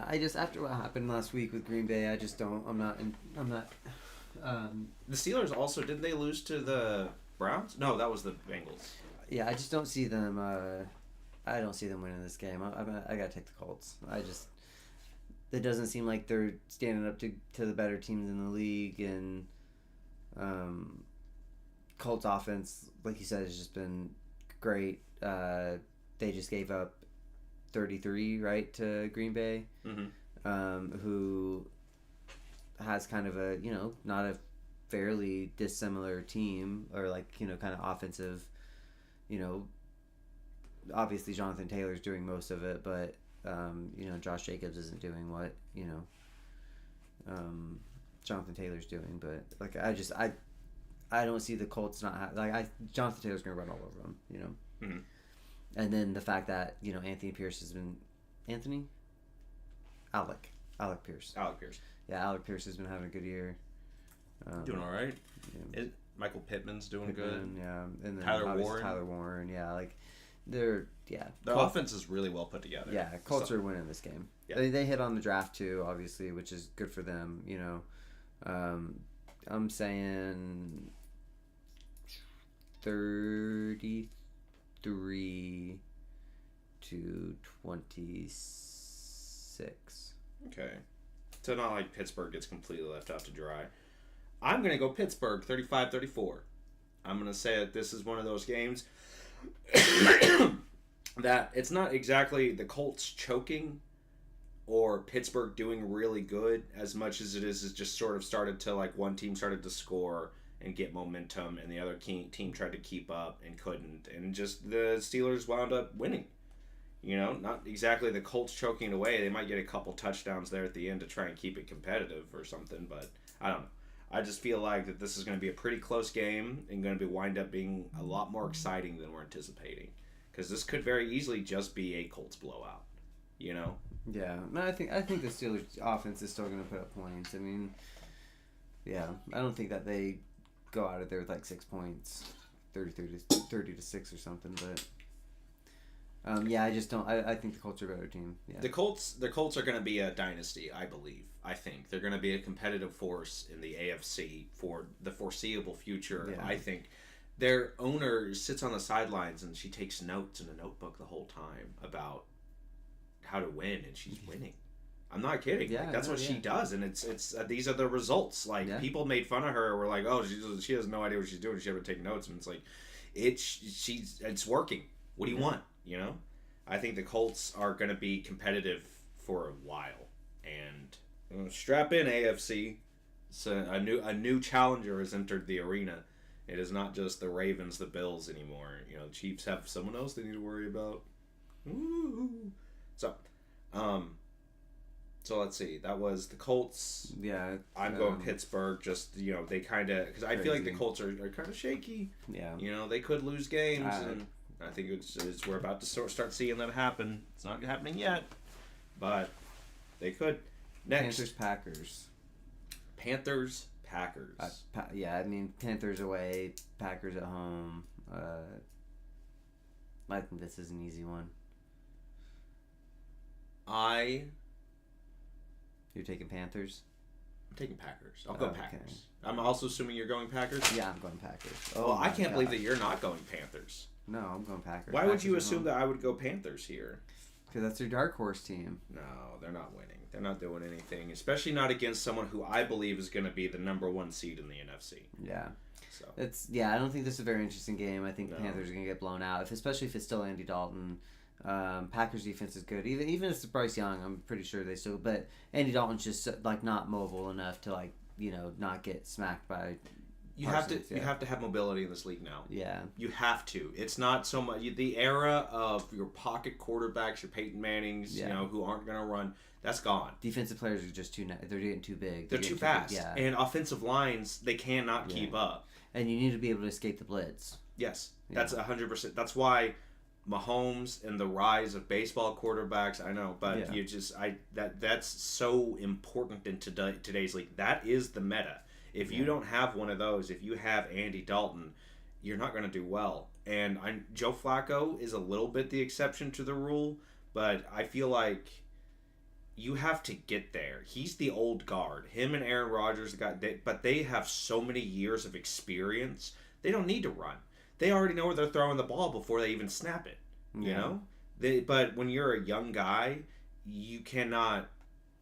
I just, after what happened last week with Green Bay, I just don't, I'm not. The Steelers also, didn't they lose to the Browns? No, that was the Bengals. Yeah, I just don't see them, I don't see them winning this game. I gotta take the Colts. It doesn't seem like they're standing up to the better teams in the league, and Colts offense, like you said, has just been great. They just gave up 33, right, to Green Bay, who has kind of a, not a fairly dissimilar team, or like, kind of offensive, obviously Jonathan Taylor's doing most of it, but Josh Jacobs isn't doing what Jonathan Taylor's doing. But like I don't see the Colts not Jonathan Taylor's gonna run all over them, And then the fact that Anthony Pierce has been Alec Pierce. Yeah, Alec Pierce has been having a good year. Doing all right. Yeah. Michael Pittman's doing good. Yeah, and then Tyler Warren. Yeah, like their offense is really well put together. Yeah, Colts are winning this game. Yeah. They hit on the draft too, obviously, which is good for them. I'm saying 33 to 26. Okay, so not like Pittsburgh gets completely left out to dry. I'm gonna go Pittsburgh 35-34. I'm gonna say that this is one of those games that it's not exactly the Colts choking or Pittsburgh doing really good as much as it is just sort of started to, like, one team started to score and get momentum and the other team tried to keep up and couldn't, and just the Steelers wound up winning. Not exactly the Colts choking it away. They might get a couple touchdowns there at the end to try and keep it competitive or something, but I don't know. I just feel like that this is going to be a pretty close game and going to wind up being a lot more exciting than we're anticipating. Because this could very easily just be a Colts blowout, Yeah, no, I think the Steelers offense is still going to put up points. I mean, yeah, I don't think that they go out of there with like 6 points, 30 to 6 or something. But I just don't. I think the Colts are a better team. Yeah. The Colts are going to be a dynasty, I believe. I think they're going to be a competitive force in the AFC for the foreseeable future. Yeah. I think their owner sits on the sidelines and she takes notes in a notebook the whole time about how to win, and she's winning. I'm not kidding. Yeah, that's what she does, and it's these are the results. Like, people made fun of her. Were like, oh, she has no idea what she's doing. She ever take notes, and it's like, it's working. What do you want? I think the Colts are going to be competitive for a while, and strap in, AFC. So a new challenger has entered the arena. It is not just the Ravens, the Bills anymore. The Chiefs have someone else they need to worry about. Ooh. So, So let's see. That was the Colts. Yeah. I'm going Pittsburgh. Just they kind of because I feel like the Crazy. Colts are kind of shaky. Yeah. They could lose games, and I think we're about to start seeing that happen. It's not happening yet, but they could. Next, Panthers, Packers. Packers. I mean Panthers away, Packers at home. I think this is an easy one. You're taking Panthers? I'm taking Packers. I'll go Okay. Packers. I'm also assuming you're going Packers. Yeah, I'm going Packers. Well, I can't believe God. that you're not going Panthers. No, I'm going Packers. Why would you assume that I would go Panthers here? Because that's your dark horse team. No, they're not winning. They're not doing anything, especially not against someone who I believe is going to be the number 1 seed in the NFC. Yeah. So I don't think this is a very interesting game. I think the No. Panthers are going to get blown out, especially if it's still Andy Dalton. Packers defense is good. Even if it's Bryce Young, I'm pretty sure they still. But Andy Dalton's just not mobile enough to not get smacked by. you have to have mobility in this league now. Yeah. You have to. It's not so much the era of your pocket quarterbacks, your Peyton Mannings, who aren't going to run. That's gone. Defensive players are just they're getting too big. They're too fast. And offensive lines, they cannot keep up. And you need to be able to escape the blitz. Yes, that's 100%. That's why Mahomes and the rise of baseball quarterbacks. I know, but that's so important in today's league. That is the meta. If you don't have one of those, if you have Andy Dalton, you're not going to do well. And Joe Flacco is a little bit the exception to the rule, but I feel like you have to get there. He's the old guard. Him and Aaron Rodgers but they have so many years of experience. They don't need to run. They already know where they're throwing the ball before they even snap it. You know? But when you're a young guy, you cannot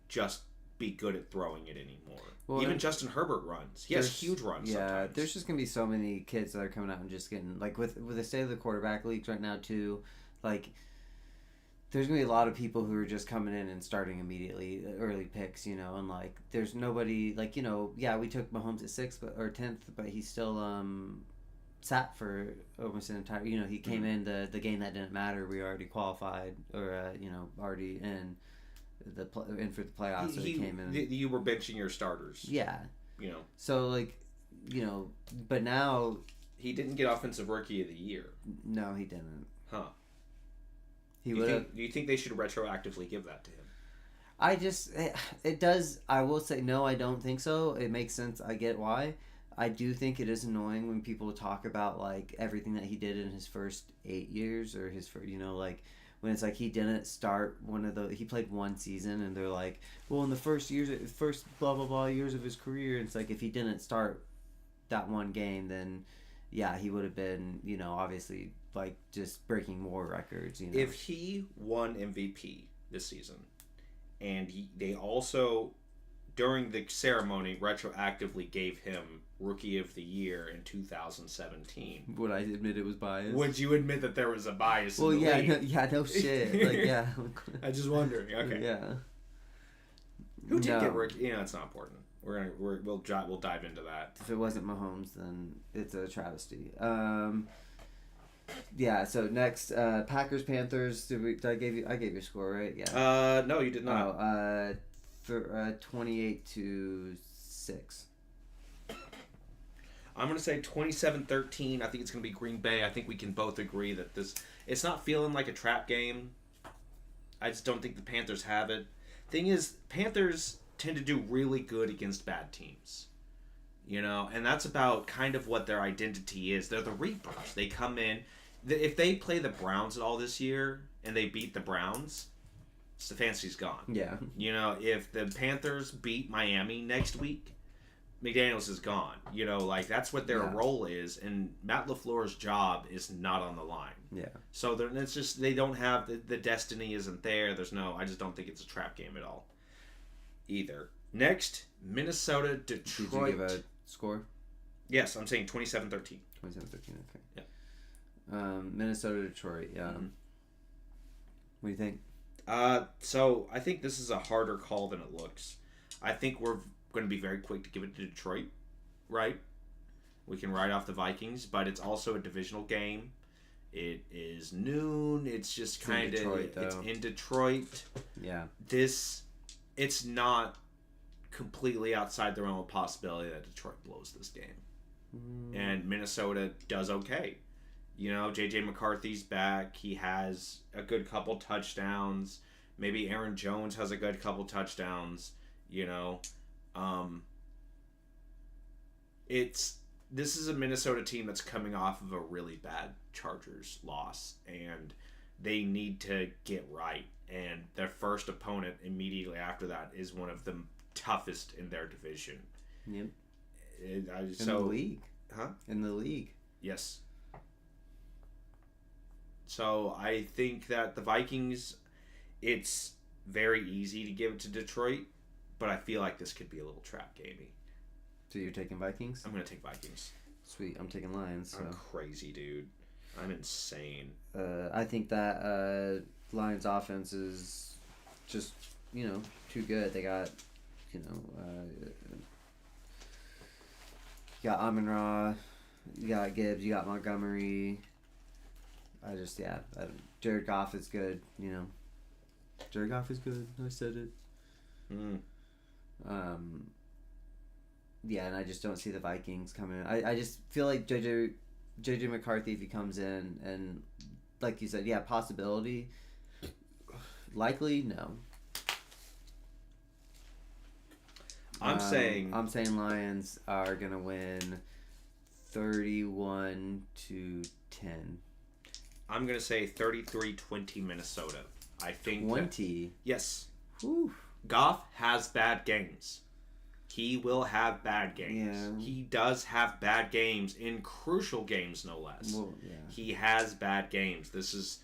just be good at throwing it anymore. Well, even Justin Herbert runs. He has huge runs sometimes. There's just going to be so many kids that are coming out and just getting, with the state of the quarterback leagues right now, too, there's going to be a lot of people who are just coming in and starting immediately, early picks, and, there's nobody, we took Mahomes at 6th or 10th, but he still sat for almost an entire, he came in the game that didn't matter. We already qualified, or, already in for the playoffs, so he came in. You were benching your starters. Yeah. So, but now... He didn't get Offensive Rookie of the Year. No, he didn't. Huh. He would have... Do you think they should retroactively give that to him? It does... I will say, no, I don't think so. It makes sense. I get why. I do think it is annoying when people talk about, everything that he did in his first 8 years, or his first, when it's he didn't start he played one season, and they're like, well, in the first blah blah blah years of his career, it's if he didn't start that one game, then he would have been, obviously just breaking more records. If he won MVP this season, and they also during the ceremony retroactively gave him Rookie of the Year in 2017. Would I admit it was biased? Would you admit that there was a bias in the league? No shit. I just wondering. Okay. Yeah. Who did get Rookie? It's not important. We'll dive into that. If it wasn't Mahomes, then it's a travesty. So next, Packers Panthers. I gave you a score, right? Yeah. No, you did not. For 28-6. I'm going to say 27-13. I think it's going to be Green Bay. I think we can both agree that it's not feeling like a trap game. I just don't think the Panthers have it. Thing is, Panthers tend to do really good against bad teams. And that's about kind of what their identity is. They're the Reapers. They come in. If they play the Browns at all this year and they beat the Browns, Stefanski's gone. Yeah. If the Panthers beat Miami next week, McDaniels is gone. That's what their role is, and Matt LaFleur's job is not on the line. Yeah. So it's just they don't have the destiny isn't there. I just don't think it's a trap game at all. Either. Next, Minnesota, Detroit. Did you give a score? Yes, I'm saying 27-13. 27-13. Okay. Yeah. Minnesota, Detroit. Yeah. Mm-hmm. What do you think? So I think this is a harder call than it looks. I think we're going to be very quick to give it to Detroit, right? We can write off the Vikings, but it's also a divisional game. It is noon. It's just kind of it's in Detroit. Yeah. it's not completely outside the realm of possibility that Detroit blows this game. And Minnesota does okay. J.J. McCarthy's back. He has a good couple touchdowns. Maybe Aaron Jones has a good couple touchdowns. This is a Minnesota team that's coming off of a really bad Chargers loss, and they need to get right. And their first opponent immediately after that is one of the toughest in their division. Yep. In the league. Huh? In the league. Yes. So I think that the Vikings, it's very easy to give it to Detroit, but I feel like this could be a little trap gamey. So you're taking Vikings? I'm going to take Vikings. Sweet. I'm taking Lions. So. I'm crazy, dude. I'm insane. I think that Lions offense is just, too good. They got, you got Amon-Ra, you got Gibbs, you got Montgomery. Jared Goff is good, Jared Goff is good. I said it. Yeah, and I just don't see the Vikings coming in. I just feel like JJ McCarthy, if he comes in, and like you said, yeah, possibility. Likely, no. I'm saying Lions are gonna win 31-10. I'm gonna say 33-20 Minnesota. I think 20. Yes. Whew. Goff has bad games. He will have bad games. Yeah. He does have bad games in crucial games, no less. Well, yeah. He has bad games. This is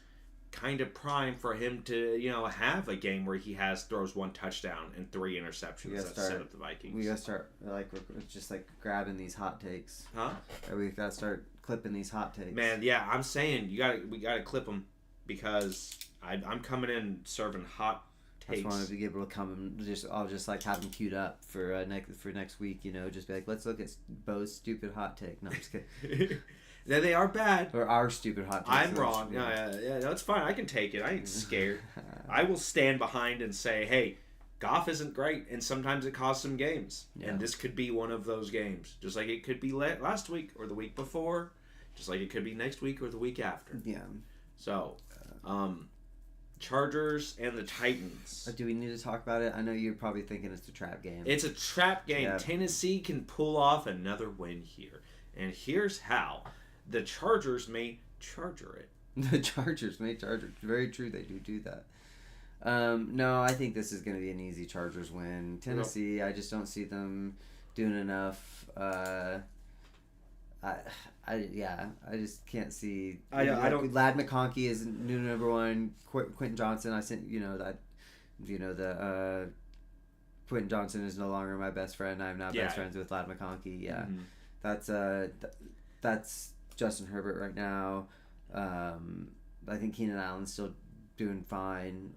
kind of prime for him to, have a game where he throws 1 touchdown and 3 interceptions that set up the Vikings. We gotta start we're just grabbing these hot takes. Huh? We gotta start clipping these hot takes. Man, yeah, I'm saying we gotta clip them because I'm coming in serving hot I takes. just wanted to be able to come and I'll just have them queued up for next week. Just be like, let's look at Bo's stupid hot take. No, I'm just kidding. They are bad. Or our stupid hot takes. I'm wrong. Yeah, no, it's fine. I can take it. I ain't scared. I will stand behind and say, hey, Goff isn't great, and sometimes it costs some games. Yeah. And this could be one of those games. Just like it could be last week or the week before. Just like it could be next week or the week after. Yeah. So, Chargers and the Titans. Do we need to talk about it? I know you're probably thinking it's a trap game. It's a trap game. Yeah. Tennessee can pull off another win here. And here's how. The Chargers may charger it. The Chargers may charger. Very true, they do that. No, I think this is going to be an easy Chargers win. Tennessee, I just don't see them doing enough. I just can't see. I don't. Lad McConkey is new number 1. Quentin Johnson, I sent Quentin Johnson is no longer my best friend. I'm now best friends with Lad McConkey. Yeah, that's Justin Herbert right now. I think Keenan Allen's still doing fine.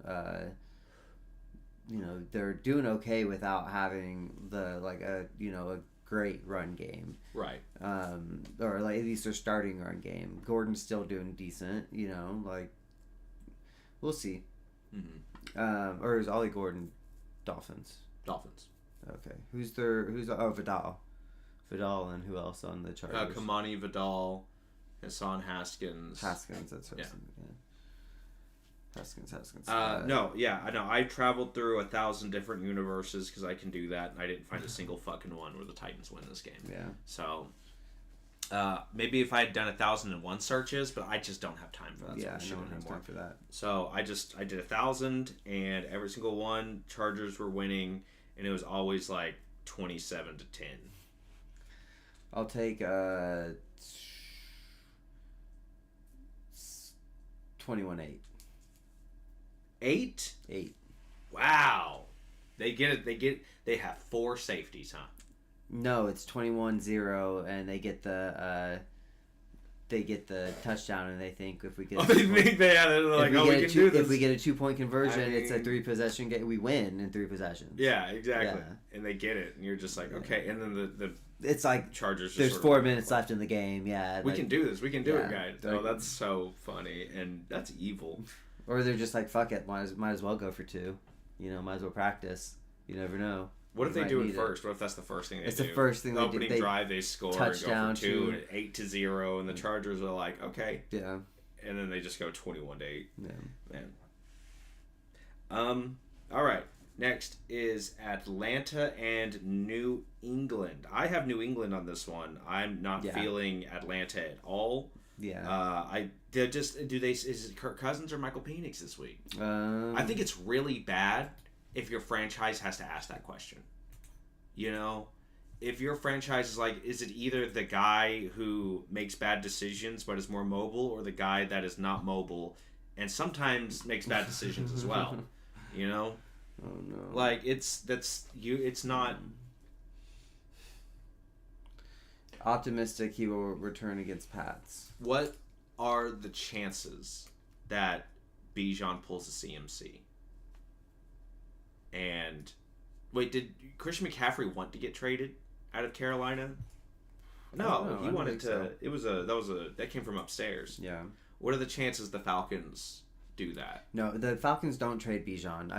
They're doing okay without having a great run game. Right. Or at least their starting run game. Gordon's still doing decent. We'll see. Mm-hmm. Or is Ollie Gordon Dolphins? Dolphins. Okay. Who's Vidal? Vidal and who else on the Chargers? Kamani Vidal, Hassan Haskins. That's what yeah. Haskins. No, yeah, I know. I traveled through 1,000 different universes because I can do that, and I didn't find a single fucking one where the Titans win this game. Yeah. So, maybe if I had done 1,001 searches, but I just don't have time for that. Yeah, sort of no one shit has anymore. time for that. So I did 1,000, and every single one, Chargers were winning, and it was always like 27-10. I'll take 21-8. 8? 8. Wow. They get it. They have 4 safeties, huh? No, it's 21-0, and they get the touchdown, and they think if we get they think they had it like, we can do this. If we get a 2-point conversion, it's a 3-possession game. We win in 3 possessions. Yeah, exactly. Yeah. And they get it, and you're just like, okay. And then the it's like Chargers. There's 4 minutes left in the game. Yeah, we can do this. We can do it, guys. Oh, that's so funny, and that's evil. Or they're just like, fuck it, might as well go for 2. Might as well practice. You never know. What if You they might do it need first? What if that's the first thing they It's do? the first thing they do. Opening They drive, they score and touchdown go for 2 to- and 8-0, and the Chargers are like, okay, Yeah. and then they just go 21-8. Yeah. Man. All right. Next is Atlanta and New England. I have New England on this one. I'm not feeling Atlanta at all. Yeah. Is it Kirk Cousins or Michael Penix this week? I think it's really bad if your franchise has to ask that question. You know, if your franchise is like, is it either the guy who makes bad decisions but is more mobile, or the guy that is not mobile and sometimes makes bad decisions as well? You know. Oh no! Like it's not optimistic he will return against Pats. What are the chances that Bijan pulls a CMC? And wait, did Christian McCaffrey want to get traded out of Carolina? No, he wanted to. So. That came from upstairs. Yeah. What are the chances the Falcons do that? No, the Falcons don't trade Bijan.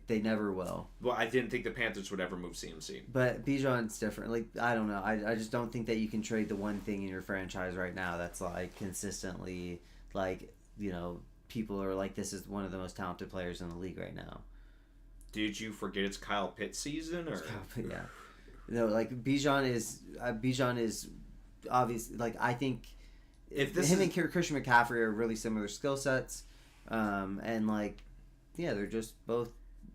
They never will. Well, I didn't think the Panthers would ever move CMC. But Bijan's different. Like, I don't know. I just don't think that you can trade the one thing in your franchise right now that's like consistently, like, you know, people are like, this is one of the most talented players in the league right now. Did you forget it's Kyle Pitts season? Or Yeah. No, like Bijan is obviously, like, I think if him and Christian McCaffrey are really similar skill sets, and like, yeah, they're just both.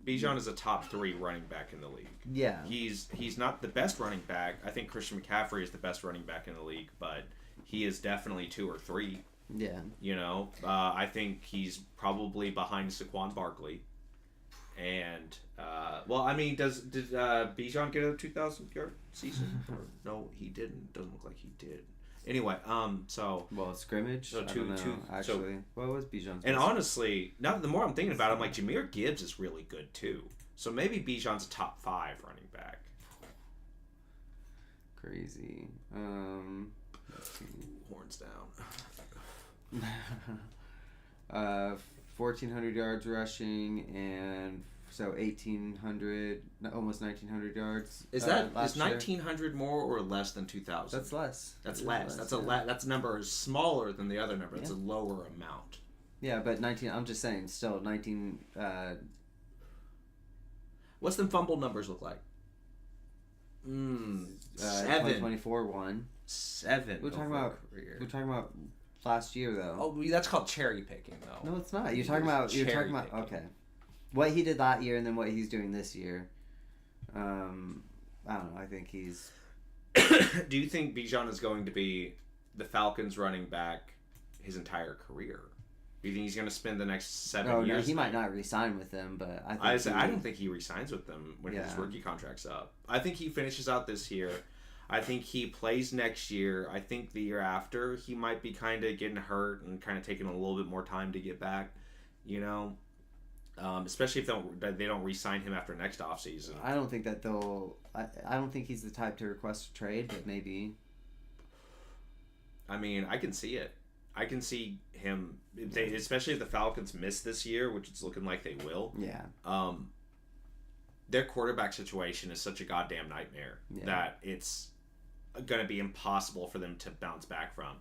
Bijan is a top 3 running back in the league. Yeah, he's not the best running back. I think Christian McCaffrey is the best running back in the league, but he is definitely 2 or 3. Yeah, you know, I think he's probably behind Saquon Barkley. And well, I mean, did Bijan get a 2,000-yard season? Or, no, he didn't. Doesn't look like he did. Anyway, so scrimmage. So actually, what was Bijan's? And honestly, now the more I'm thinking about it, I'm like, Jahmyr Gibbs is really good too. So maybe Bijan's a top 5 running back. Crazy. Horns down. 1,400 yards rushing, and so 1,800, almost 1,900 yards. Is 1,900 more or less than 2,000? That's less. That's less. That's that's number is smaller than the other number. It's a lower amount. Yeah, but 19. I'm just saying, still 19. What's them fumble numbers look like? 7. 2024 1. 7. We're talking about. We're talking about last year though. Oh, that's called cherry picking though. No, it's not. You're talking about. Okay. What he did that year and then what he's doing this year. I don't know. I think he's. Do you think Bijan is going to be the Falcons running back his entire career? Do you think he's going to spend the next 7 years? No, he might not re-sign with them, but I don't think he re-signs with them when his rookie contract's up. I think he finishes out this year. I think he plays next year. I think the year after he might be kind of getting hurt and kind of taking a little bit more time to get back. You know, especially if they don't re-sign him after next offseason. I don't think that they'll. I don't think he's the type to request a trade, but maybe. I mean, I can see it. I can see him, especially if the Falcons miss this year, which it's looking like they will. Yeah. Their quarterback situation is such a goddamn nightmare that it's going to be impossible for them to bounce back from.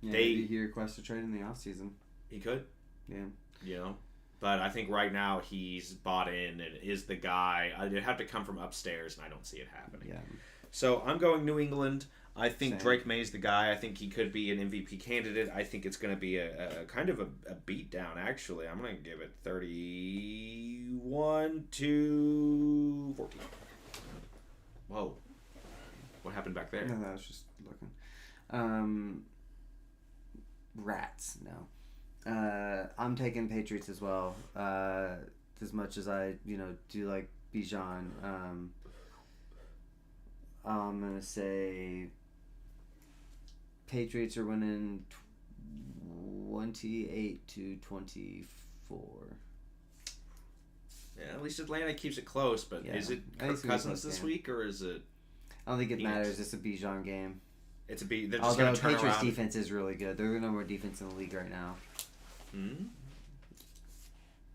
Yeah, maybe he requests a trade in the offseason. He could. Yeah. You know? But I think right now he's bought in and is the guy. It'd have to come from upstairs, and I don't see it happening. Yeah. So I'm going New England. I think Same. Drake May's the guy. I think he could be an MVP candidate. I think it's going to be a kind of a beatdown, actually. I'm going to give it 31-14. Whoa. What happened back there? No, I was just looking. Rats, no. I'm taking Patriots as well. As much as I, do like Bijan. I'm going to say Patriots are winning 28-24. Yeah, at least Atlanta keeps it close, but is it Kirk Cousins this week, or is it... I don't think it matters. It's a Bijan game. It's a They're just Although going to turn Patriots around. defense is really good. They're the number one defense in the league right now.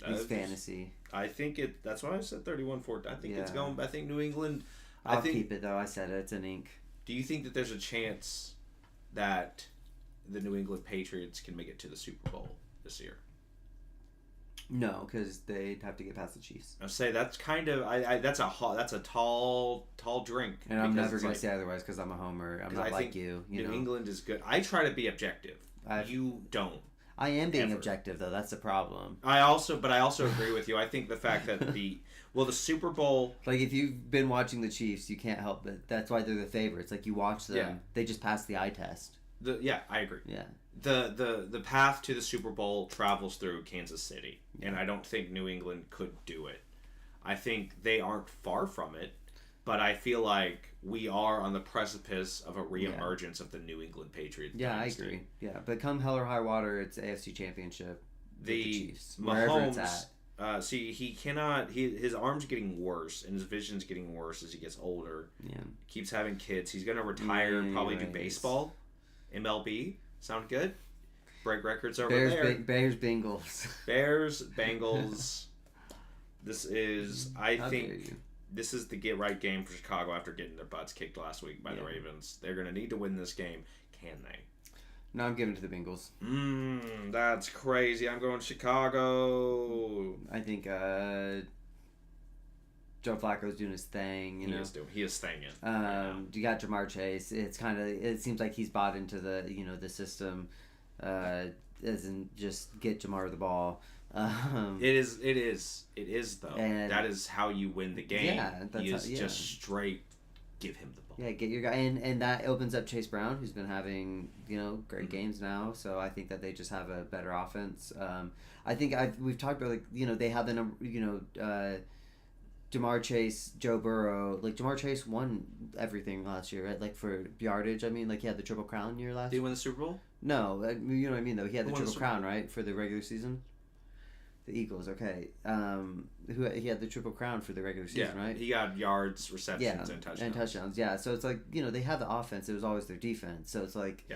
It's fantasy. I think it. That's why I said 31-14. I think it's Yeah. going. I think New England. I'll keep it though. I said it. It's an ink. Do you think that there's a chance that the New England Patriots can make it to the Super Bowl this year? No, because they'd have to get past the Chiefs. I say that's kind of. That's a tall drink. And I'm never going to say otherwise because I'm a homer. I'm not like you. You New know, England is good. I try to be objective. You don't. I am being objective though. That's the problem. I also agree with you. I think the fact that the Super Bowl, like if you've been watching the Chiefs, you can't help but that's why they're the favorites. Like you watch them, Yeah. They just pass the eye test. I agree. Yeah. The path to the Super Bowl travels through Kansas City, and I don't think New England could do it. I think they aren't far from it, but I feel like we are on the precipice of a reemergence of the New England Patriots. Yeah, dynasty. I agree. Yeah, but come hell or high water, it's AFC Championship. The Chiefs, Mahomes, wherever it's at. See, he cannot. His arm's getting worse, and his vision's getting worse as he gets older. Yeah. Keeps having kids. He's gonna retire and probably do baseball, MLB. Sound good? Break records over there. Bears, Bengals. Bears, Bengals. This is, I think, this is the get right game for Chicago after getting their butts kicked last week by the Ravens. They're gonna need to win this game. Can they? No, I'm giving it to the Bengals. That's crazy. I'm going Chicago. I think Joe Flacco's doing his thing. He is staying in. You got Jamar Chase. It seems like he's bought into the system. Doesn't just get Jamar the ball. It is though. And that is how you win the game. Yeah, that's just straight give him the ball. Yeah, get your guy, and that opens up Chase Brown, who's been having great games now. So I think that they just have a better offense. I think we've talked about they have the number Jamar Chase, Joe Burrow. Like Jamar Chase won everything last year, right? Like for yardage. I mean, like he had the Triple Crown year last. Did he win the Super Bowl? No, you know what I mean though. He had the Who won Triple the Crown, right, for the regular season. The Eagles, okay. He had the Triple Crown for the regular season, right? He got yards, receptions, and touchdowns. Yeah. So it's like they have the offense. It was always their defense. So it's like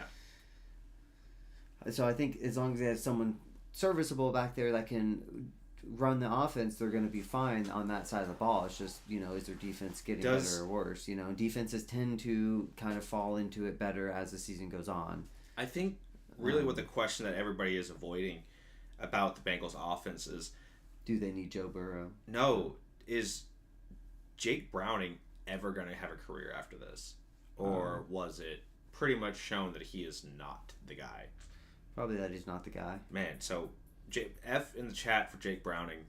So I think as long as they have someone serviceable back there that can run the offense, they're going to be fine on that side of the ball. It's just is their defense getting better or worse? Defenses tend to kind of fall into it better as the season goes on. I think really what the question that everybody is avoiding about the Bengals offense is, do they need Joe Burrow? No. Is Jake Browning ever going to have a career after this? Or was it pretty much shown that he is not the guy? Probably that he's not the guy. Man, so F in the chat for Jake Browning.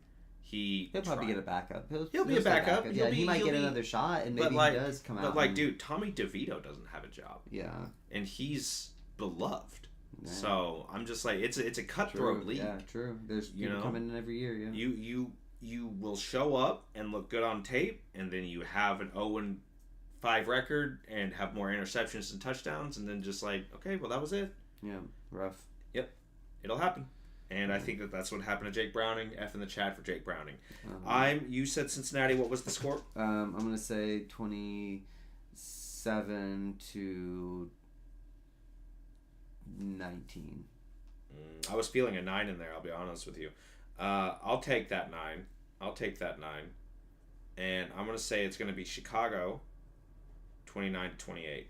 He'll probably get a backup. He'll be a backup. Yeah, he might get another shot, and maybe he does come out. But dude, Tommy DeVito doesn't have a job. Yeah. And he's beloved. Yeah. So I'm just like, it's a cutthroat league. Yeah, true. There's people coming in every year. Yeah. You will show up and look good on tape, and then you have an 0-5 record and have more interceptions and touchdowns, and then just like, okay, well that was it. Yeah, rough. Yep, it'll happen. And I think that's what happened to Jake Browning. F in the chat for Jake Browning. You said Cincinnati. What was the score? I'm gonna say 27-19. I was feeling a 9 in there. I'll be honest with you. I'll take that 9. And I'm gonna say it's gonna be Chicago, 29-28.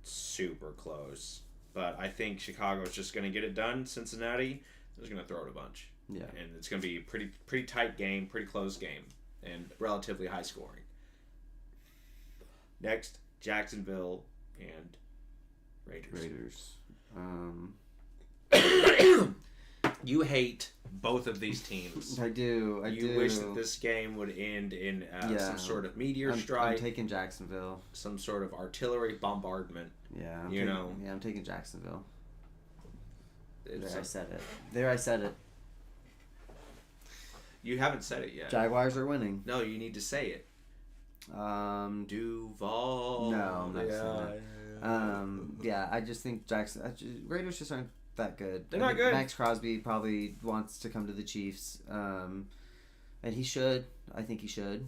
Super close. But I think Chicago is just gonna get it done. Cincinnati is gonna throw it a bunch. Yeah. And it's gonna be a pretty tight game, pretty close game, and relatively high scoring. Next, Jacksonville and Raiders. You hate both of these teams. I do. You wish that this game would end in some sort of meteor strike. I'm taking Jacksonville. Some sort of artillery bombardment. Yeah. I'm taking Jacksonville. I said it. You haven't said it yet. Jaguars are winning. No, you need to say it. Duval. No, I'm not saying that. Yeah, I just think Raiders just aren't that good. They're not good. Max Crosby probably wants to come to the Chiefs, and he should. I think he should.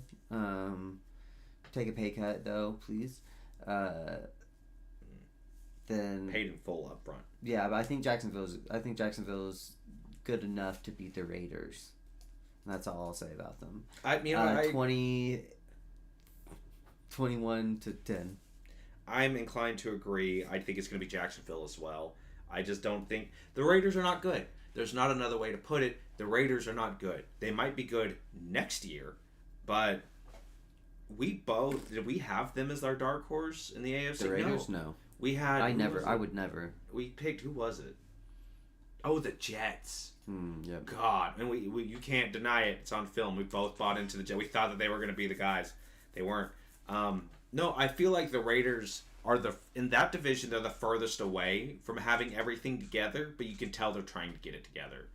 Take a pay cut though, please. Then paid in full up front. Yeah, but I think Jacksonville's good enough to beat the Raiders. That's all I'll say about them. 21 to 10. I'm inclined to agree. I think it's going to be Jacksonville as well. I just don't think the Raiders are not good. There's not another way to put it. The Raiders are not good. They might be good next year, but did we have them as our dark horse in the AFC? The Raiders, no. We had. I would never. We picked, who was it? Oh, the Jets. Yep. God, and we you can't deny it. It's on film. We both bought into the Jets. We thought that they were going to be the guys. They weren't. No, I feel like the Raiders are in that division. They're the furthest away from having everything together, but you can tell they're trying to get it together.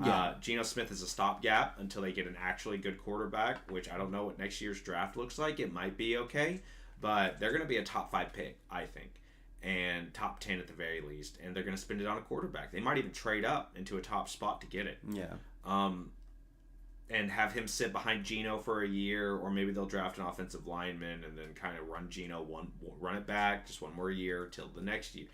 Yeah. Geno Smith is a stopgap until they get an actually good quarterback, which I don't know what next year's draft looks like. It might be okay, but they're going to be a top 5 pick, I think, and top 10 at the very least, and they're going to spend it on a quarterback. They might even trade up into a top spot to get it. Yeah. And have him sit behind Geno for a year, or maybe they'll draft an offensive lineman and then kind of run run it back just one more year till the next year.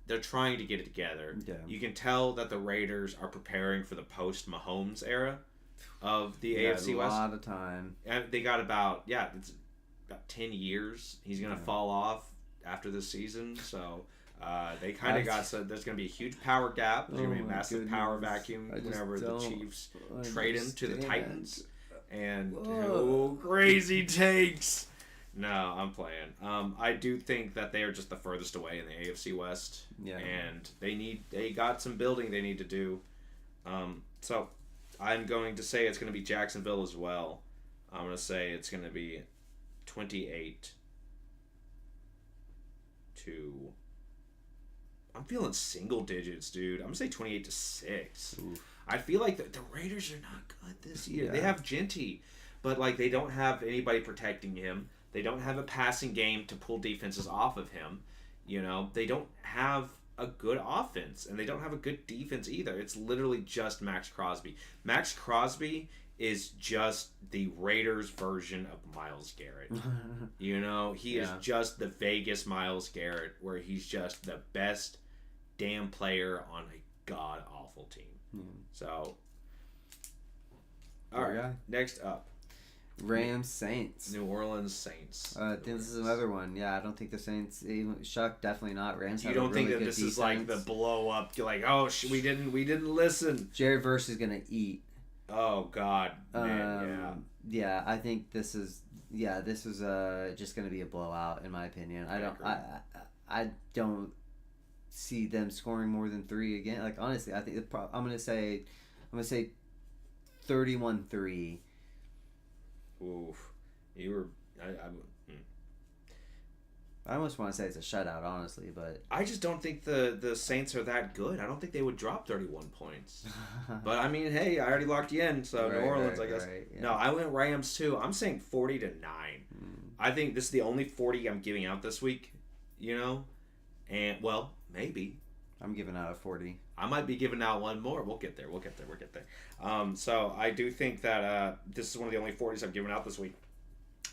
They're trying to get it together. Yeah. You can tell that the Raiders are preparing for the post-Mahomes era of the AFC West. A lot of time. And they got it's about 10 years. He's going to fall off after this season, so they kind of got so there's going to be a huge power gap. There's going to be a massive power vacuum whenever the Chiefs trade him to the Titans. And crazy takes. No, I'm playing. I do think that they are just the furthest away in the AFC West. Yeah. And they got some building they need to do. So I'm going to say it's going to be Jacksonville as well. I'm going to say it's going to be 28 to. I'm feeling single digits, dude. I'm going to say 28 to 6. Oof. I feel like the Raiders are not good this year. Yeah. They have Genty, but they don't have anybody protecting him. They don't have a passing game to pull defenses off of him. They don't have a good offense, and they don't have a good defense either. It's literally just Max Crosby. Max Crosby is just the Raiders version of Myles Garrett. He is just the Vegas Myles Garrett, where he's just the best damn player on a god-awful team. So, all right, next up. Rams Saints. New Orleans Saints. This is another one. Yeah, I don't think the Saints. Shuck, definitely not. Rams. You don't think that this is like the blow up? We didn't listen. Jared Verse is gonna eat. Oh God, man, yeah. I think this is just gonna be a blowout in my opinion. I don't see them scoring more than 3 again. Honestly, I think I'm gonna say 31-3. Oof. I almost want to say it's a shutout, honestly, but I just don't think the Saints are that good. I don't think they would drop 31 points. But I mean, hey, I already locked you in, so New Orleans, I guess. Right, yeah. No, I went Rams too. I'm saying 40 to 9. I think this is the only 40 I'm giving out this week. And maybe I'm giving out a 40. I might be giving out one more. We'll get there. So I do think that this is one of the only 40s I've given out this week.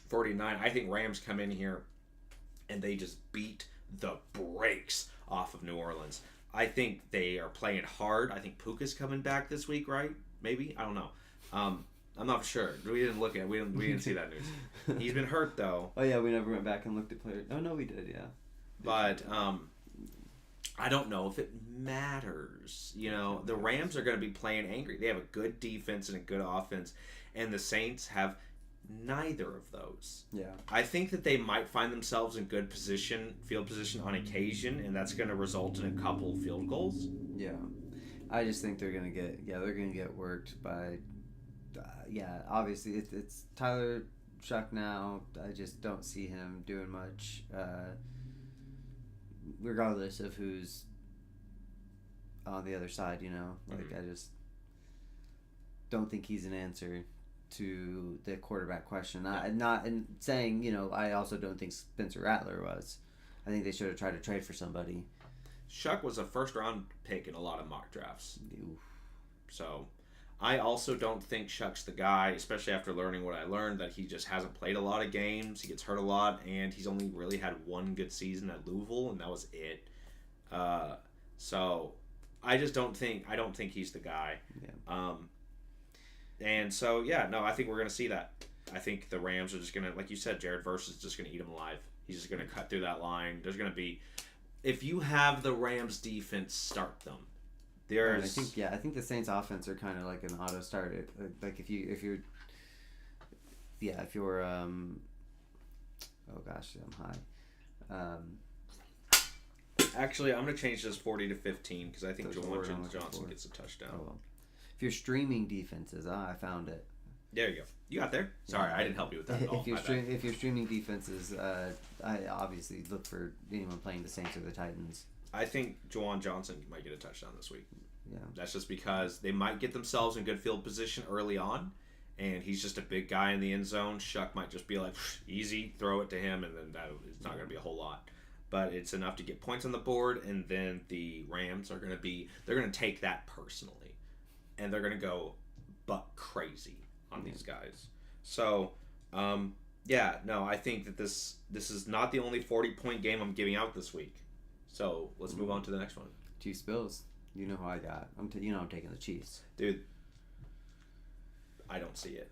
49. I think Rams come in here and they just beat the brakes off of New Orleans. I think they are playing hard. I think Puka's coming back this week, right? Maybe? I don't know. I'm not sure. We didn't look at it. We didn't see that news. He's been hurt, though. Oh, yeah, we never went back and looked at players. Oh, no, we did, yeah. But I don't know if it matters. The Rams are going to be playing angry. They have a good defense and a good offense, and the Saints have neither of those. Yeah. I think that they might find themselves in good field position on occasion, and that's going to result in a couple field goals. Yeah. I just think they're going to get worked by obviously it's Tyler Shuck now. I just don't see him doing much regardless of who's on the other side, I just don't think he's an answer to the quarterback question. Not in saying, I also don't think Spencer Rattler was. I think they should have tried to trade for somebody. Shuck was a first-round pick in a lot of mock drafts. Oof. So I also don't think Shuck's the guy, especially after learning what I learned, that he just hasn't played a lot of games. He gets hurt a lot, and he's only really had one good season at Louisville, and that was it. So I just don't think he's the guy. Yeah. And so, yeah, no, I think we're going to see that. I think the Rams are just going to, like you said, Jared Verse is just going to eat them alive. He's just going to cut through that line. There's going to be, if you have the Rams defense, start them. I think the Saints offense are kind of like an auto start. Like if you're oh gosh, I'm high. Actually, I'm going to change this 40-15 because I think Jawan Johnson gets a touchdown. Oh, well. If you're streaming defenses, I found it. There you go. You got there? Sorry, I didn't help you with that at all. If you're streaming defenses, I obviously look for anyone playing the Saints or the Titans. I think Jawan Johnson might get a touchdown this week. Yeah. That's just because they might get themselves in good field position early on, and he's just a big guy in the end zone. Shuck might just be like, easy, throw it to him, and then it's not going to be a whole lot. But it's enough to get points on the board, and then the Rams are going to take that personally, and they're going to go buck crazy on these guys. So, I think that this is not the only 40-point game I'm giving out this week. So let's move on to the next one. Chiefs Bills. You know who I got. I'm taking the Chiefs. Dude, I don't see it.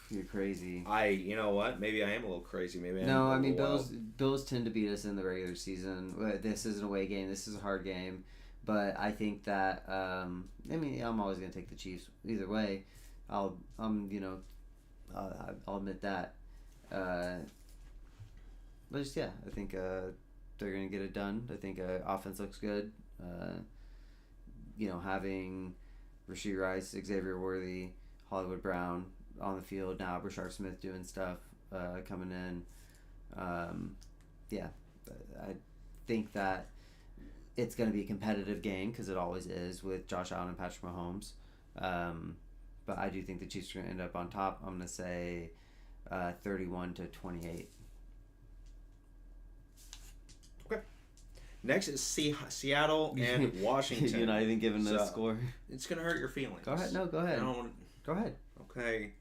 You're crazy. You know what? Maybe I am a little crazy. Bills tend to beat us in the regular season. This is an away game. This is a hard game. But I think that I'm always going to take the Chiefs either way. I'll admit that. But just I think they're going to get it done. I think offense looks good. Having Rashee Rice, Xavier Worthy, Hollywood Brown on the field now, Brashard Smith doing stuff, coming in. I think that it's going to be a competitive game because it always is with Josh Allen and Patrick Mahomes. But I do think the Chiefs are going to end up on top. I'm going to say 31-28. Okay. Next is Seattle and Washington. You're not even giving a score. It's going to hurt your feelings. Go ahead. No, go ahead. Go ahead. Okay.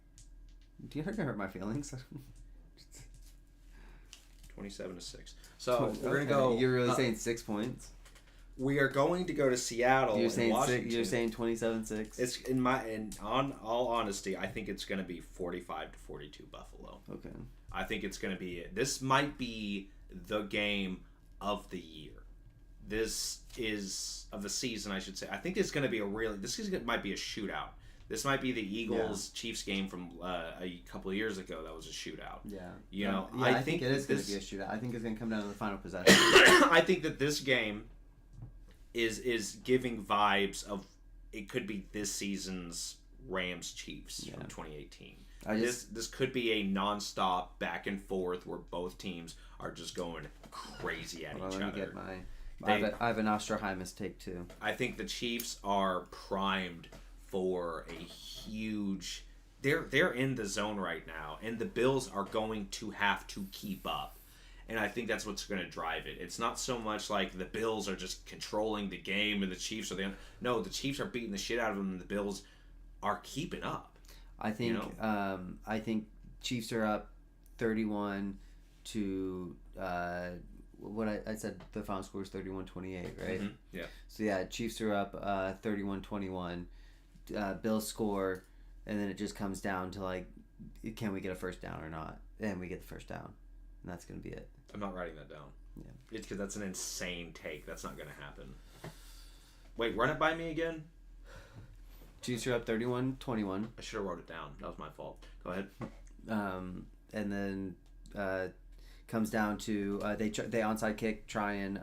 You're not going to hurt my feelings. 27-6. So we're going to go. You're really saying 6 points? We are going to go to Seattle. You're saying Washington. You're saying 27-6. It's in all honesty, I think it's going to be 45-42 Buffalo. Okay. I think it's going to be. This might be the game of the year. This is of the season, I should say. I think it's going to be might be a shootout. This might be the Eagles Chiefs game from a couple of years ago. That was a shootout. Yeah. I think it is going to be a shootout. I think it's going to come down to the final possession. I think that this game is giving vibes of it could be this season's Rams Chiefs from 2018. This could be a nonstop back and forth where both teams are just going crazy at each other. Let me get I have a Nostrahighmus take too. I think the Chiefs are primed for a huge. They're in the zone right now, and the Bills are going to have to keep up. And I think that's what's going to drive it. It's not so much like the Bills are just controlling the game and the Chiefs are no, the Chiefs are beating the shit out of them and the Bills are keeping up. I think I think Chiefs are up 31 to what I said the final score is 31-28, right? Mm-hmm. Yeah. So Chiefs are up 31-21. Bills score, and then it just comes down to like, can we get a first down or not? And we get the first down. And that's going to be it. I'm not writing that down. Yeah. It's because that's an insane take. That's not going to happen. Wait, run it by me again? Chiefs are up 31-21. I should have wrote it down. That was my fault. Go ahead. And then comes down to they onside kick, try an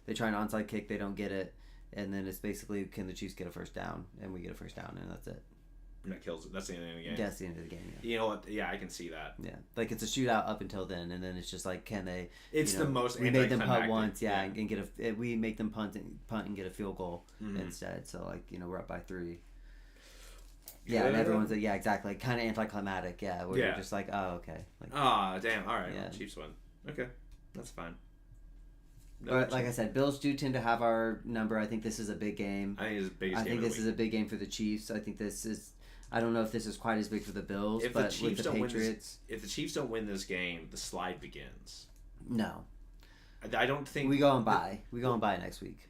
onside kick, they don't get it, and then it's basically can the Chiefs get a first down, and we get a first down, and that's it. And that kills it. That's the end of the game. That's the end of the game. Yeah. You know what? Yeah, I can see that. Yeah, like it's a shootout up until then, and then it's just like, can they? It's the most. We made them punt once, and get we make them punt and get a field goal instead. So like we're up by 3. Yeah, and everyone's like, yeah, exactly, kind of anticlimactic. Yeah, where you're just like, oh, okay. Like, damn. All right. Yeah. Chiefs win. Okay, that's fine. But like I said, Bills do tend to have our number. I think this is a big game. I think it's the biggest game. I think this is a big game for the Chiefs. I think this is. I don't know if this is quite as big for the Bills, but with the Patriots, if the Chiefs don't win this game, the slide begins. No, I don't think we go and buy. We go and buy next week.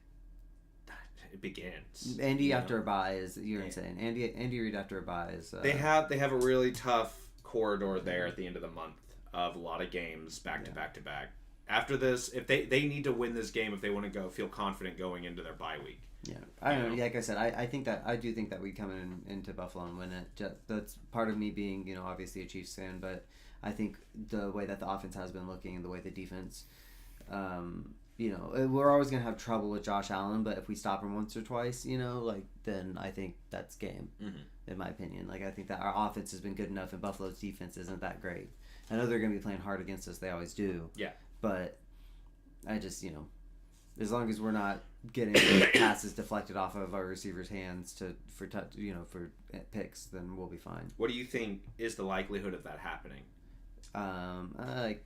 it begins. Andy after a bye is you're insane. Andy Reid after a bye is. They have a really tough corridor there at the end of the month of a lot of games back to back to back. After this, if they need to win this game if they want to feel confident going into their bye week. Yeah, I don't know. Like I said, I do think that we come into Buffalo and win it. That's part of me being obviously a Chiefs fan, but I think the way that the offense has been looking and the way the defense, we're always gonna have trouble with Josh Allen, but if we stop him once or twice, then I think that's game. Mm-hmm. In my opinion, I think that our offense has been good enough, and Buffalo's defense isn't that great. I know they're gonna be playing hard against us; they always do. Yeah. But I just as long as we're not getting passes deflected off of our receivers' hands for picks, then we'll be fine. What do you think is the likelihood of that happening? I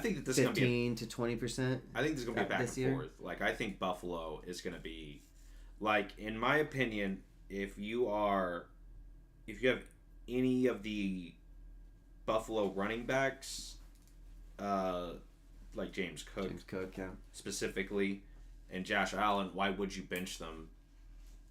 think that this is going to be 15 to 20%. I think this is going to be back and forth. I think Buffalo is going to be in my opinion, if you have any of the Buffalo running backs, like James Cook, yeah, specifically, and Josh Allen, why would you bench them?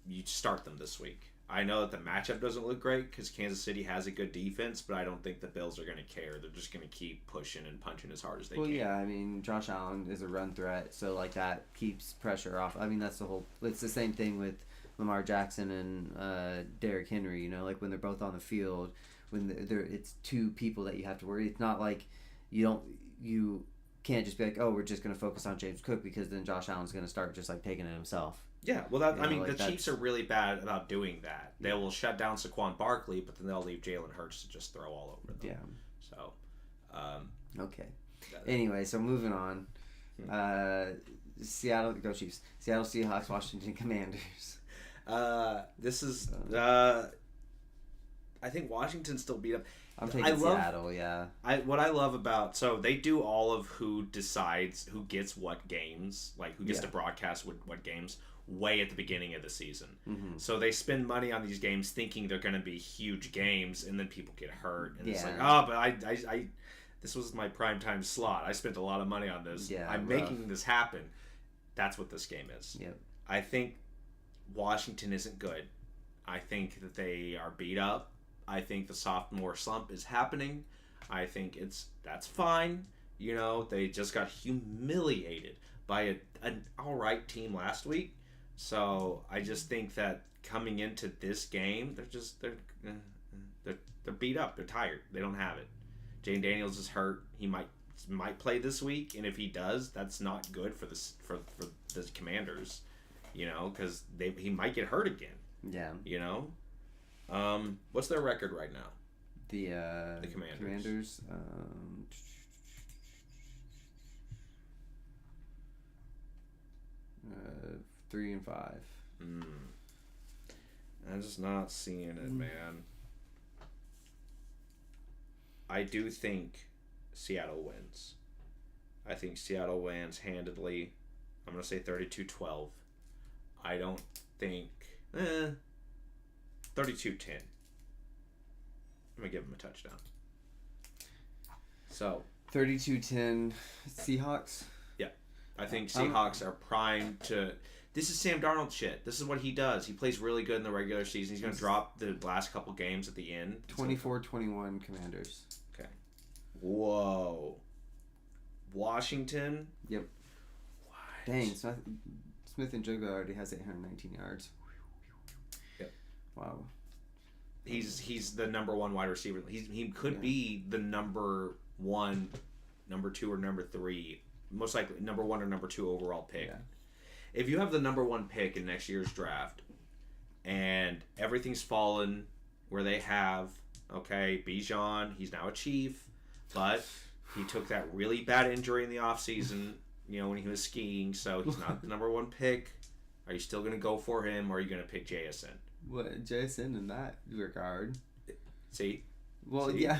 You start them this week. I know that the matchup doesn't look great because Kansas City has a good defense, but I don't think the Bills are going to care. They're just going to keep pushing and punching as hard as they can. Well, yeah, I mean, Josh Allen is a run threat, so that keeps pressure off. I mean, that's the whole. It's the same thing with Lamar Jackson and Derrick Henry. When they're both on the field, when it's two people that you have to worry. It's not like you can't just be like, oh, we're just going to focus on James Cook because then Josh Allen's going to start just taking it himself. Yeah, well, the Chiefs are really bad about doing that. They will shut down Saquon Barkley, but then they'll leave Jalen Hurts to just throw all over them. Yeah. So, okay. Anyway, so moving on. Seattle, go Chiefs. Seattle Seahawks, Washington Commanders. This is, I think Washington still beat up. I'm taking Seattle, yeah. What I love about, so they do all of who decides who gets what games, who gets to broadcast what games, way at the beginning of the season. Mm-hmm. So they spend money on these games thinking they're going to be huge games, and then people get hurt, and it's but I this was my primetime slot. I spent a lot of money on this. Yeah, I'm making this happen. That's what this game is. Yep. I think Washington isn't good. I think that they are beat up. I think the sophomore slump is happening. I think that's fine. They just got humiliated by an alright team last week. So I just think that coming into this game, they're beat up. They're tired. They don't have it. Jane Daniels is hurt. He might play this week, and if he does, that's not good for the Commanders. Because he might get hurt again. Yeah. What's their record right now? The Commanders. 3-5. I'm just not seeing it, man. I do think Seattle wins. I think Seattle wins handedly. I'm going to say 32-12. I don't think... 32-10. I'm going to give them a touchdown. So... 32-10 Seahawks? Yeah. I think Seahawks are primed to... This is Sam Darnold shit. This is what he does. He plays really good in the regular season. He's going to drop the last couple games at the end. 24-21 Commanders. Okay. Whoa. Washington? Yep. What? Dang. Smith and Jigba already has 819 yards. Yep. Wow. He's the number one wide receiver. He could be the number one, number two, or number three. Most likely number one or number two overall pick. Yeah. If you have the number one pick in next year's draft and everything's fallen where they have, okay, Bijan, he's now a Chief, but he took that really bad injury in the offseason, when he was skiing, so he's not the number one pick. Are you still going to go for him, or are you going to pick JSN? What, JSN in that regard? See? Well, See? Yeah.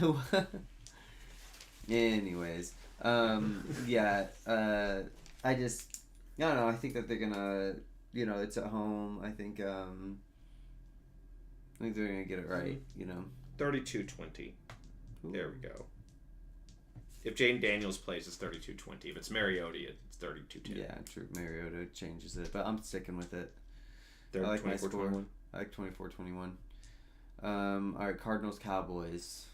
Anyways, yeah, I don't know. I think that they're gonna, it's at home. I think they're gonna get it right. 32-20. There we go. If Jane Daniels plays, it's 32-20. If it's Mariota, it's 32-10. Yeah, true. Mariota changes it, but I'm sticking with it. They're I like my 24, score. 21. I like 24-21. All right, Cardinals Cowboys.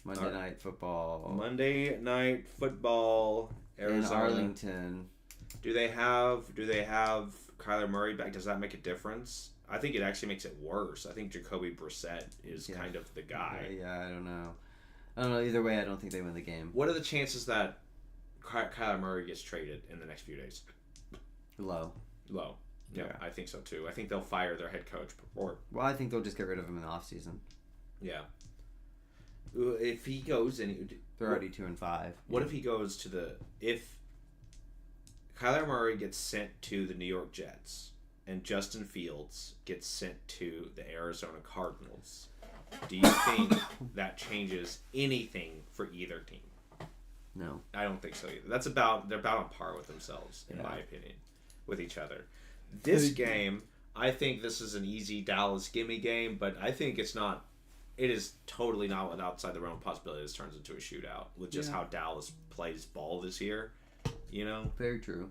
Monday Night Football. Monday Night Football. Arizona. In Arlington. Do they have Kyler Murray back? Does that make a difference? I think it actually makes it worse. I think Jacoby Brissett is kind of the guy. Yeah, I don't know. Either way, I don't think they win the game. What are the chances that Kyler Murray gets traded in the next few days? Low. Yeah, I think so too. I think they'll fire their head coach before. Well, I think they'll just get rid of him in the offseason. Yeah. If he goes and they're already 2-5. What if he goes to if Kyler Murray gets sent to the New York Jets and Justin Fields gets sent to the Arizona Cardinals? Do you think that changes anything for either team? No. I don't think so either. They're about on par with themselves, in my opinion, with each other. This game, I think this is an easy Dallas gimme game, but I think it's not. It is totally not outside the realm of possibility. This turns into a shootout with just how Dallas plays ball this year. Very true.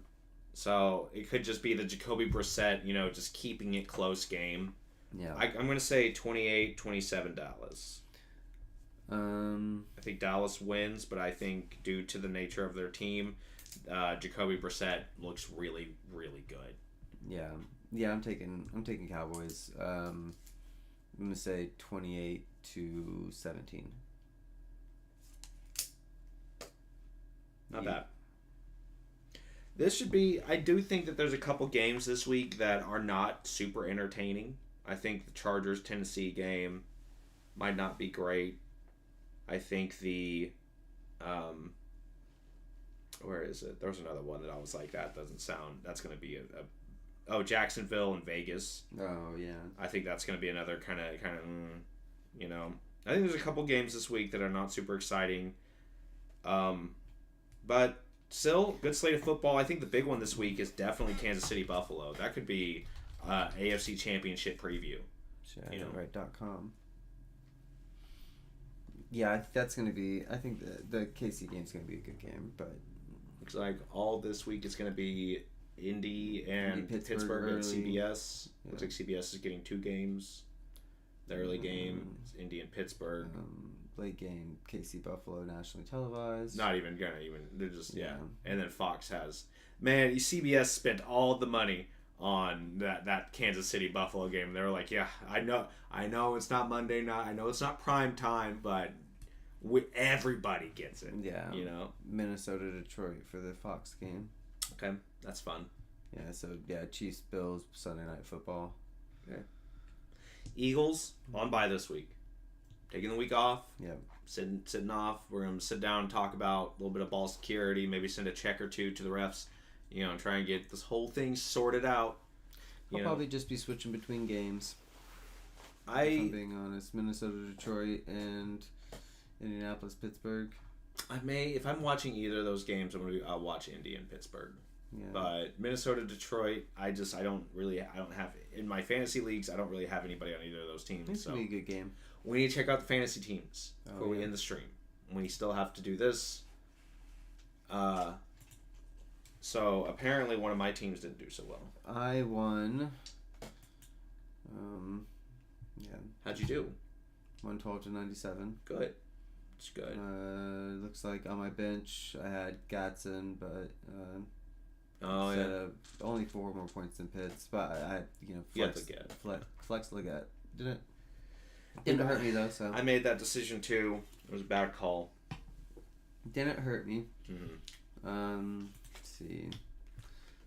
So it could just be the Jacoby Brissett, just keeping it close game. Yeah. I'm going to say 28-27 Dallas. I think Dallas wins, but I think due to the nature of their team, Jacoby Brissett looks really, really good. Yeah. I'm taking Cowboys. I'm gonna say 28-17. Not bad. This should be. I do think that there's a couple games this week that are not super entertaining. I think the Chargers Tennessee game might not be great. I think the where is it? There was another one that I was like, that doesn't sound. That's going to be Jacksonville and Vegas. Oh yeah. I think that's going to be another kind of I think there's a couple games this week that are not super exciting. But still, good slate of football. I think the big one this week is definitely Kansas City Buffalo. That could be AFC Championship preview. Right.com. Yeah, that's going to be. I think the KC game's going to be a good game, but looks like all this week is going to be Indy and Pittsburgh at CBS. Yeah. Looks like CBS is getting 2 games. The early game is Indy and Pittsburgh. Late game, KC Buffalo, nationally televised. Not even gonna they're just And then Fox has CBS spent all the money on that Kansas City Buffalo game. They were like, I know it's not Monday night, I know it's not prime time, but everybody gets it. Yeah. Minnesota Detroit for the Fox game. Okay, that's fun. Yeah, so Chiefs Bills Sunday Night Football. Okay. Eagles on bye this week. Taking the week off. Yep. Sitting off. We're going to sit down and talk about a little bit of ball security, maybe send a check or two to the refs, and try and get this whole thing sorted out. I'll probably just be switching between games. If I'm being honest. Minnesota, Detroit, and Indianapolis, Pittsburgh. If I'm watching either of those games, I'll watch Indy and Pittsburgh. Yeah. But Minnesota, Detroit, I don't have, in my fantasy leagues, I don't really have anybody on either of those teams. It's going to be a good game. We need to check out the fantasy teams before we end the stream. We still have to do this. So apparently one of my teams didn't do so well. I won. How'd you do? 112-97. Good. It's good. Looks like on my bench I had Gatson, but only 4 more points than Pitts. But I flex Leggett. Didn't hurt me though. So I made that decision too. It was a bad call. Didn't hurt me. Mm-hmm. Let's see.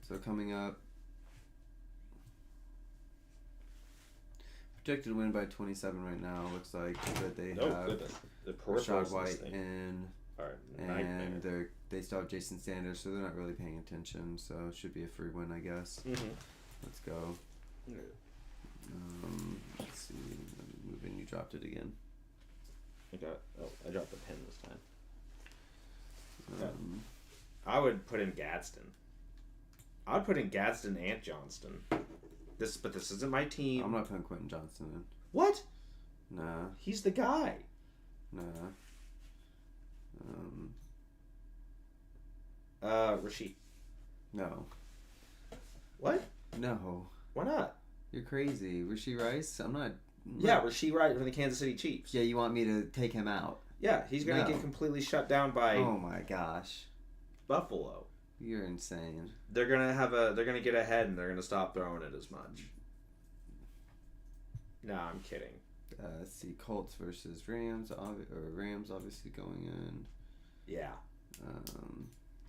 So coming up, projected win by 27 right now. Looks like that they have Rashad White and they still have Jason Sanders, so they're not really paying attention. So it should be a free win, I guess. Mm-hmm. Let's go. Let's see. Moving, you dropped it again. I dropped the pen this time. I would put in Gadsden. I would put in Gadsden and Johnston. But this isn't my team. I'm not putting Quentin Johnston in. What? Nah. He's the guy. Nah. Rasheed. No. What? No. Why not? You're crazy. Rasheed Rice? I'm not. Yeah, Rasheed Rice from the Kansas City Chiefs. Yeah, you want me to take him out? Yeah, he's going to No. get completely shut down by Oh my gosh. Buffalo. You're insane. They're gonna get ahead and they're gonna stop throwing it as much. No, I'm kidding. Let's see, Colts versus Rams, Rams obviously going in. Yeah.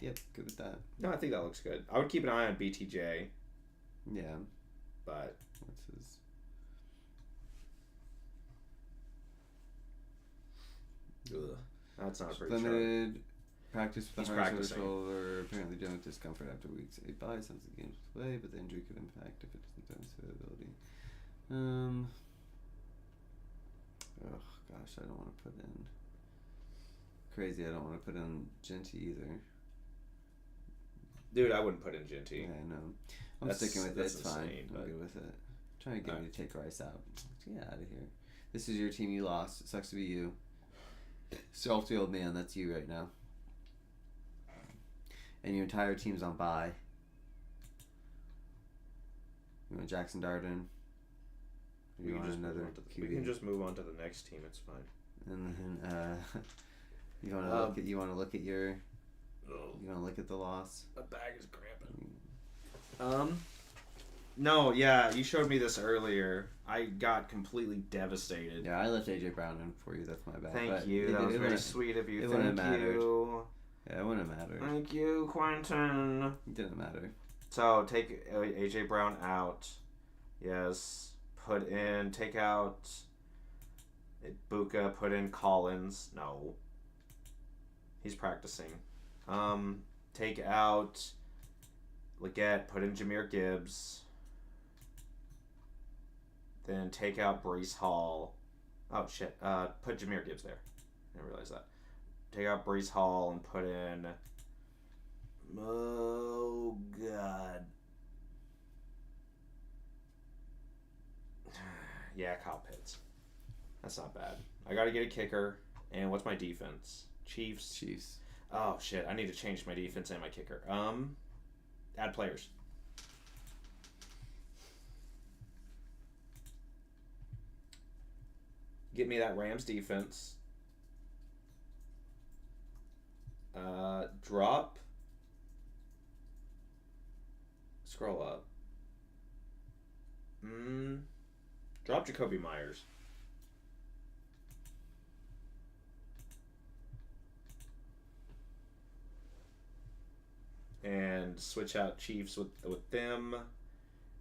Yep, good with that. No, I think that looks good. I would keep an eye on BTJ, Yeah. but What's his? ugh, that's not a pretty chart. Limited practice with He's the high practicing. shoulder, apparently dealing with discomfort after weeks 8 bye, since the game's play, but the injury could impact if it doesn't demonstrate ability. Oh gosh, I don't want to put in crazy. I don't want to put in Genty either. Dude, I wouldn't put in Genty. Yeah, I know. I'm sticking with it. That's It's fine. insane, I'm but- good with it. Trying to get me Alright. to take Rice out. Get out of here. This is your team. You lost. It sucks to be you. Salty old man. That's you right now. And your entire team's on bye. You want Jackson Darden? Or you want another We QB? can just move on to the next team. It's fine. And then you want to look at your. You want to look at the loss. My bag is cramping. No, yeah, you showed me this earlier. I got completely devastated. Yeah, I left AJ Brown in for you. That's my bad. Thank But you. That was very wouldn't- sweet of you. it Thank wouldn't have mattered. you. Yeah, it wouldn't matter. Thank you, Quentin. It didn't matter. So take AJ Brown out. Yes. Take out Ibuka. Put in Collins. No. He's practicing. Take out Leggett. Put in Jahmyr Gibbs. Then take out Brees Hall. Oh shit. Put Jahmyr Gibbs there. I didn't realize that. Take out Brees Hall and put in. Oh god. Yeah, Kyle Pitts. That's not bad. I gotta get a kicker. And what's my defense? Chiefs. Oh shit! I need to change my defense and my kicker. Add players. Get me that Rams defense. Drop. Scroll up. Drop Jacoby Myers. And switch out Chiefs with them.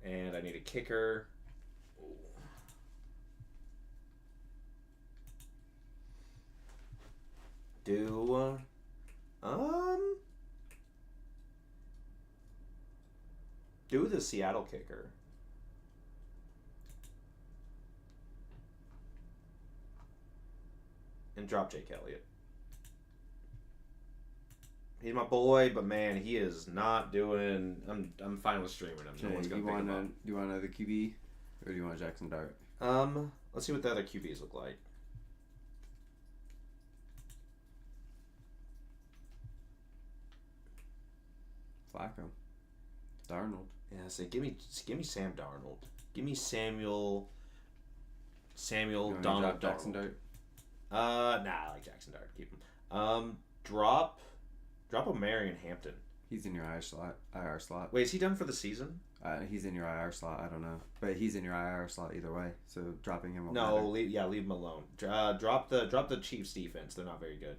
And I need a kicker. Do the Seattle kicker. And drop Jake Elliott. He's my boy, but man, he is not doing. I'm fine with streaming him. No one's gonna pick him up. Do you want another QB, or do you want Jackson Dart? Let's see what the other QBs look like. Flacco, Darnold. Yeah, say give me Sam Darnold. Give me Samuel You want me to Donald drop Jackson Darnold. Dart. Nah, I like Jackson Dart. Keep him. Drop a Marion Hampton. He's in your IR slot. Wait, is he done for the season? He's in your IR slot. I don't know, but he's in your IR slot either way. So dropping him. Won't No, matter. leave him alone. Drop the Chiefs defense. They're not very good.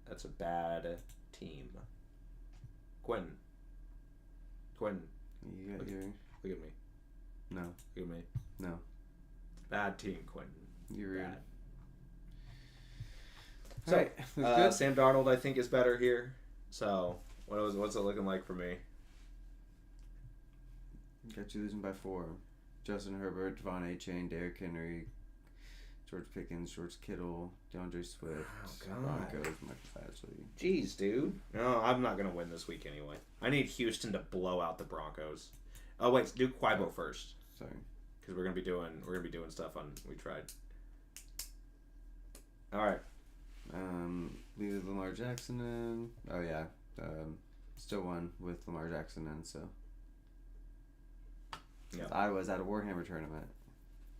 That's a bad team. Quentin. You got your Look at me. no, Look at me. no. Bad team, Quentin. You're rude. Bad. All So, right, that's good. Sam Darnold, I think, is better here. So, what's it looking like for me? Got you losing by 4. Justin Herbert, Devon A. Chain, Derrick Henry, George Pickens, George Kittle, DeAndre Swift, Oh, God. Broncos, Michael Fadgley. Jeez, dude. No, I'm not gonna win this week anyway. I need Houston to blow out the Broncos. Oh wait, do Quaibo first, Sorry. because we're gonna be doing stuff on. We tried. All right. Leave Lamar Jackson in. Oh yeah. Still won with Lamar Jackson in. So Yeah. I was at a Warhammer tournament.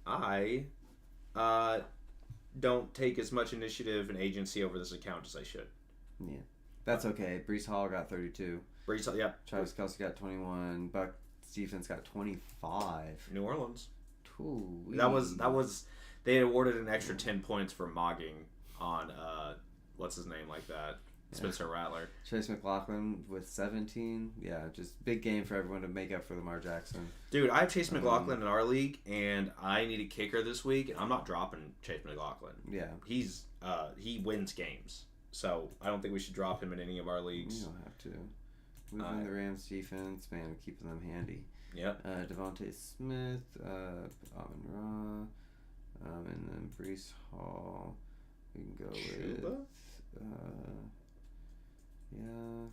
I don't take as much initiative and agency over this account as I should. Yeah. That's okay. Brees Hall got 32. Yeah. Travis Kelce got 21. Buck Stephens got 25. New Orleans. Ooh, That was they had awarded an extra 10 points for mogging on what's his name like that? Spencer Rattler. Chase McLaughlin with 17. Yeah, just big game for everyone to make up for Lamar Jackson. Dude, I have Chase McLaughlin in our league, and I need a kicker this week, and I'm not dropping Chase McLaughlin. Yeah. He wins games, so I don't think we should drop him in any of our leagues. You don't have to. Moving the Rams defense, man, keeping them handy. Yep. Devontae Smith, Amon Ra, and then Brees Hall. We can go Chuba? Yeah.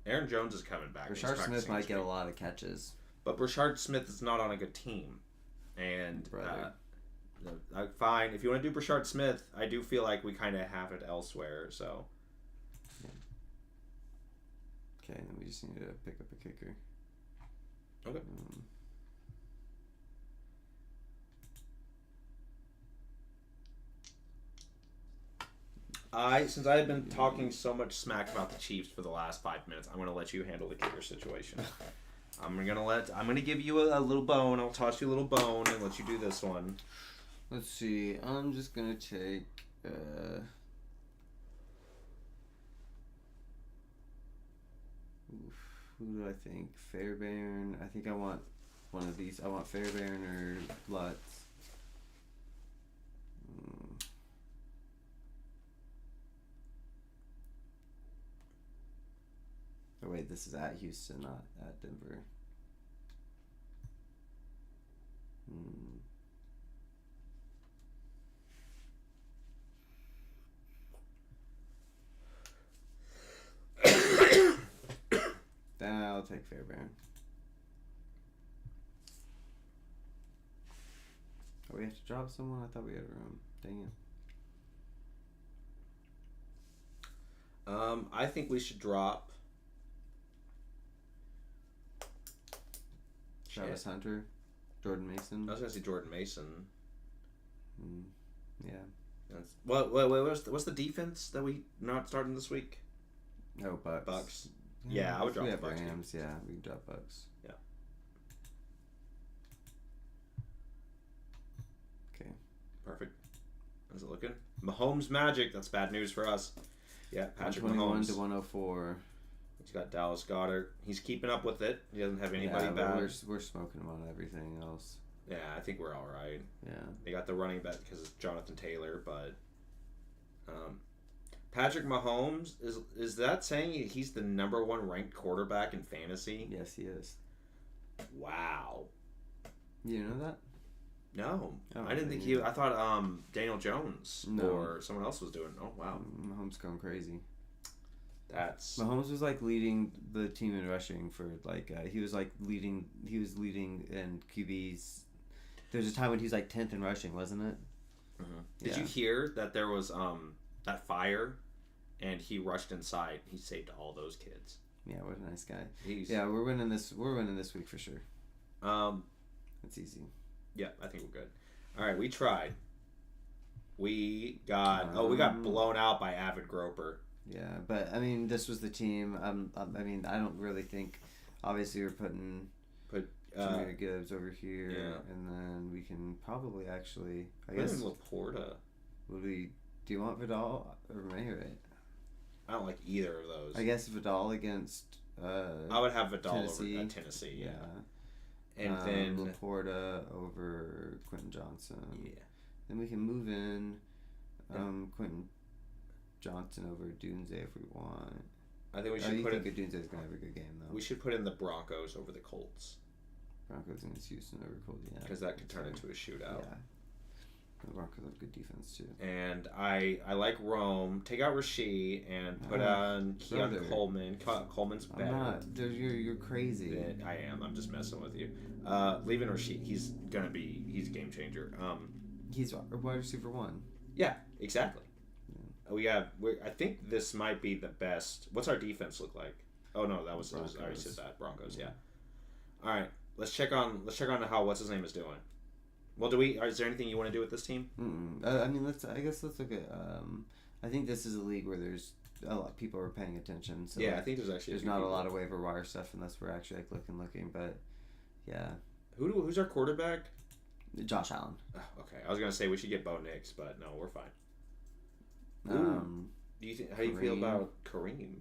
Aaron Jones is coming back. Rashard Smith might get a lot of catches. But Rashard Smith is not on a good team. And fine. If you want to do Rashard Smith, I do feel like we kind of have it elsewhere. So. Yeah. Okay, then we just need to pick up a kicker. Okay. Since I have been talking so much smack about the Chiefs for the last 5 minutes, I'm going to let you handle the kicker situation. I'm going to give you a little bone. I'll toss you a little bone and let you do this one. Let's see. I'm just going to take... who do I think? Fairbairn. I think I want one of these. I want Fairbairn or Lutz. Oh wait, this is at Houston, not at Denver. Then I'll take Fairbairn. Oh, we have to drop someone? I thought we had room. Dang it. I think we should drop Travis Hunter, Jordan Mason. I was gonna say Jordan Mason. Yeah. What's the defense that we not starting this week? No, Bucks. Bucks. Yeah, I would drop we the have Bucks. Rams. Yeah, we can drop Bucks. Yeah. Okay. Perfect. How's it looking? Mahomes magic. That's bad news for us. Yeah, Patrick 121 Mahomes. to 104. He's got Dallas Goedert. He's keeping up with it. He doesn't have anybody bad. We're smoking him on everything else. Yeah, I think we're all right. Yeah. They got the running back because it's Jonathan Taylor, but Patrick Mahomes is that saying he's the number 1 ranked quarterback in fantasy? Yes, he is. Wow. You know that? No, Oh, I didn't think yeah. I thought Daniel Jones or someone else was doing. Oh wow, Mahomes going crazy. Mahomes was like leading the team in rushing for like he was leading in QBs. There's a time when he was like 10th in rushing, wasn't it? Mm-hmm. Did you hear that there was that fire, and he rushed inside. He saved all those kids. Yeah, what a nice guy. Yeah, we're winning this. We're winning this week for sure. It's easy. Yeah, I think we're good. All right, we tried. We got we got blown out by Avid Groper. Yeah, but I mean, this was the team. I mean, I don't really think. Obviously, we're putting Jameer Gibbs over here, and then we can probably actually. I guess Laporta. Do you want Vidal or Mayre? I don't like either of those. I guess Vidal against. I would have Vidal Tennessee. over Tennessee. Yeah. And then Laporta over Quentin Johnson. Yeah. Then we can move in Quentin Johnson over Dunze if we want. I think we should put in. Dunze's gonna have a good game though. We should put in the Broncos over the Colts. Broncos against Houston over Colts, yeah. Because that could turn into a shootout. Yeah. The Broncos have good defense too. And I like Rome. Take out Rasheed and put on Keon Coleman. Coleman's better. I'm not. You're crazy. I am. I'm just messing with you. Leaving Rasheed, he's a game changer. He's a wide receiver 1. Yeah, exactly. Yeah. I think this might be the best. What's our defense look like? Oh no, that was I already said that. Broncos, yeah. All right. let's check on how what's his name is doing. Well, is there anything you want to do with this team? I mean, I guess let's look at. I think this is a league where there's a lot of people are paying attention. So Yeah, like, I think there's not a lot of waiver wire stuff unless we're actually like looking. But yeah, who's our quarterback? Josh Allen. Oh, okay, I was gonna say we should get Bo Nix, but no, we're fine. Do you think? How do you feel about Kareem?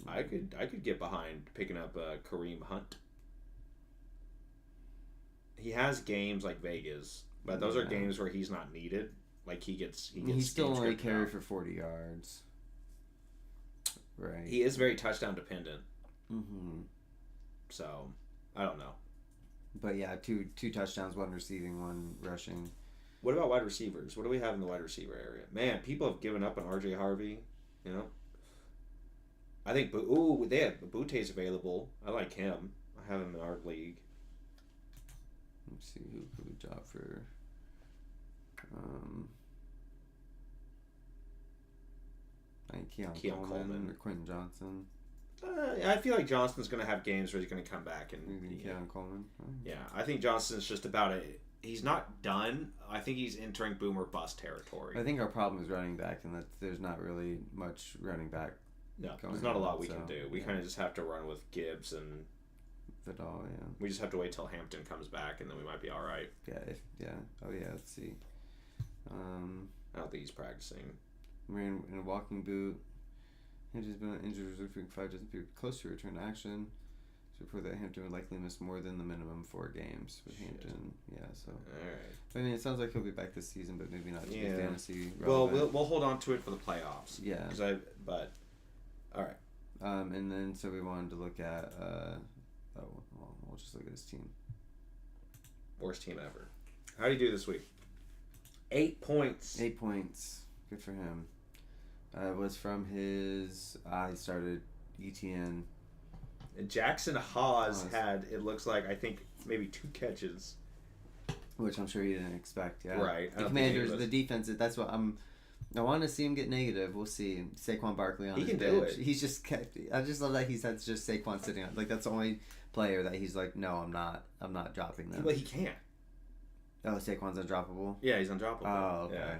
I could get behind picking up Kareem Hunt. He has games like Vegas, but those are games where he's not needed. Like he's still only carried for 40 yards. Right. He is very touchdown dependent. Mm-hmm. So I don't know. But yeah, two touchdowns, one receiving, one rushing. What about wide receivers? What do we have in the wide receiver area? Man, people have given up on RJ Harvey. You know. I think they have Butte's available. I like him. I have him in our league. Let's see who could we drop for. Keon Coleman or Quentin Johnson. I feel like Johnson's going to have games where he's going to come back and. Keon Coleman. Oh. Yeah, I think Johnson's just about it. He's not done. I think he's entering boom or bust territory. I think our problem is running back, and that there's not really much running back. No, there's not a lot we can do. We kind of just have to run with Gibbs and Vidal. Yeah. We just have to wait till Hampton comes back, and then we might be all right. Yeah. Oh yeah. Let's see. I don't think he's practicing. We're in a walking boot. Hampton's been on injured reserve for 5 doesn't appear close to return to action. So report that Hampton would likely miss more than the minimum 4 games with Hampton. Yeah, so. Alright. I mean, it sounds like he'll be back this season, but maybe not to be fantasy relevant. relevant. We'll hold on to it for the playoffs. Yeah. But, alright. And then, so we wanted to look at, we'll just look at his team. Worst team ever. How do you do this week? 8 points. 8 points. Good for him. It was from his, he started ETN. And Jackson Hawes had, it looks like, I think, maybe 2 catches. Which I'm sure he didn't expect, yeah. Right. The Commanders, the defense, that's what I want to see him get negative. We'll see. Saquon Barkley on his bench. He can do it. He's just I just love that he's had just Saquon sitting on. Like, that's the only player that he's like, no, I'm not dropping them. But he can't. Oh, Saquon's undroppable? Yeah, he's undroppable. Oh, okay. Yeah.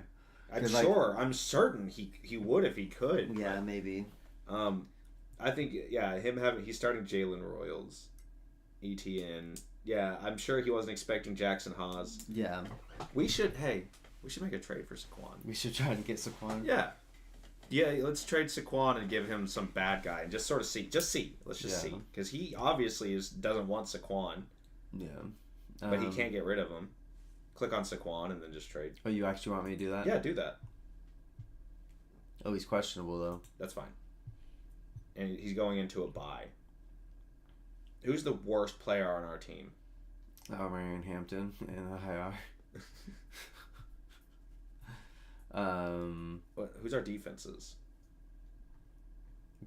I'm certain he would if he could. Yeah, but, maybe. I think he's starting Jalen Royals, ETN. Yeah, I'm sure he wasn't expecting Jackson Hawes. Yeah. We should make a trade for Saquon. We should try to get Saquon. Yeah. Yeah, let's trade Saquon and give him some bad guy and just sort of see. Let's just see, because he obviously doesn't want Saquon. Yeah. But he can't get rid of him. Click on Saquon and then just trade. Oh, you actually want me to do that? Yeah, do that. Oh, he's questionable though. That's fine. And he's going into a bye. Who's the worst player on our team? Marion Hampton in the IR. Who's our defenses?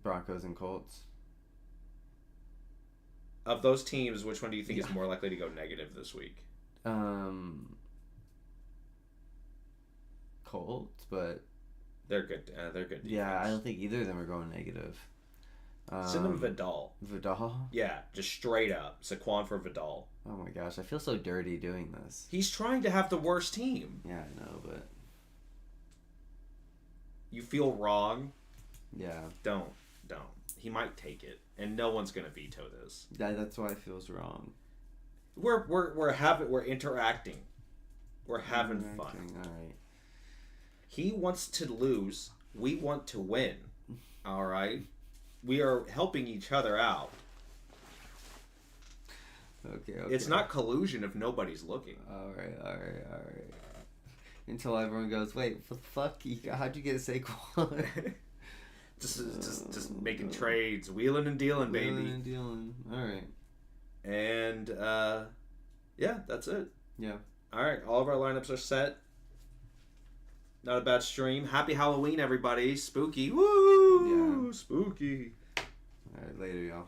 Broncos and Colts. Of those teams, which one do you think is more likely to go negative this week? Colts, but they're good. They're good. Defense. Yeah, I don't think either of them are going negative. Send them Vidal. Vidal? Yeah, just straight up. Saquon for Vidal. Oh my gosh, I feel so dirty doing this. He's trying to have the worst team. Yeah, I know, but... You feel wrong? Yeah. Don't. He might take it, and no one's gonna veto this. Yeah, that's why it feels wrong. We're interacting. We're having fun. All right. He wants to lose. We want to win. All right. We are helping each other out. Okay. It's not collusion if nobody's looking. All right. Until everyone goes, wait, what the fuck? How'd you get Saquon? just making trades, wheeling and dealing, baby. Wheeling and dealing. All right. And yeah, that's it. Yeah. All right, all of our lineups are set. Not a bad stream. Happy Halloween, everybody. Spooky. Woo! Yeah. Spooky. All right, later, y'all.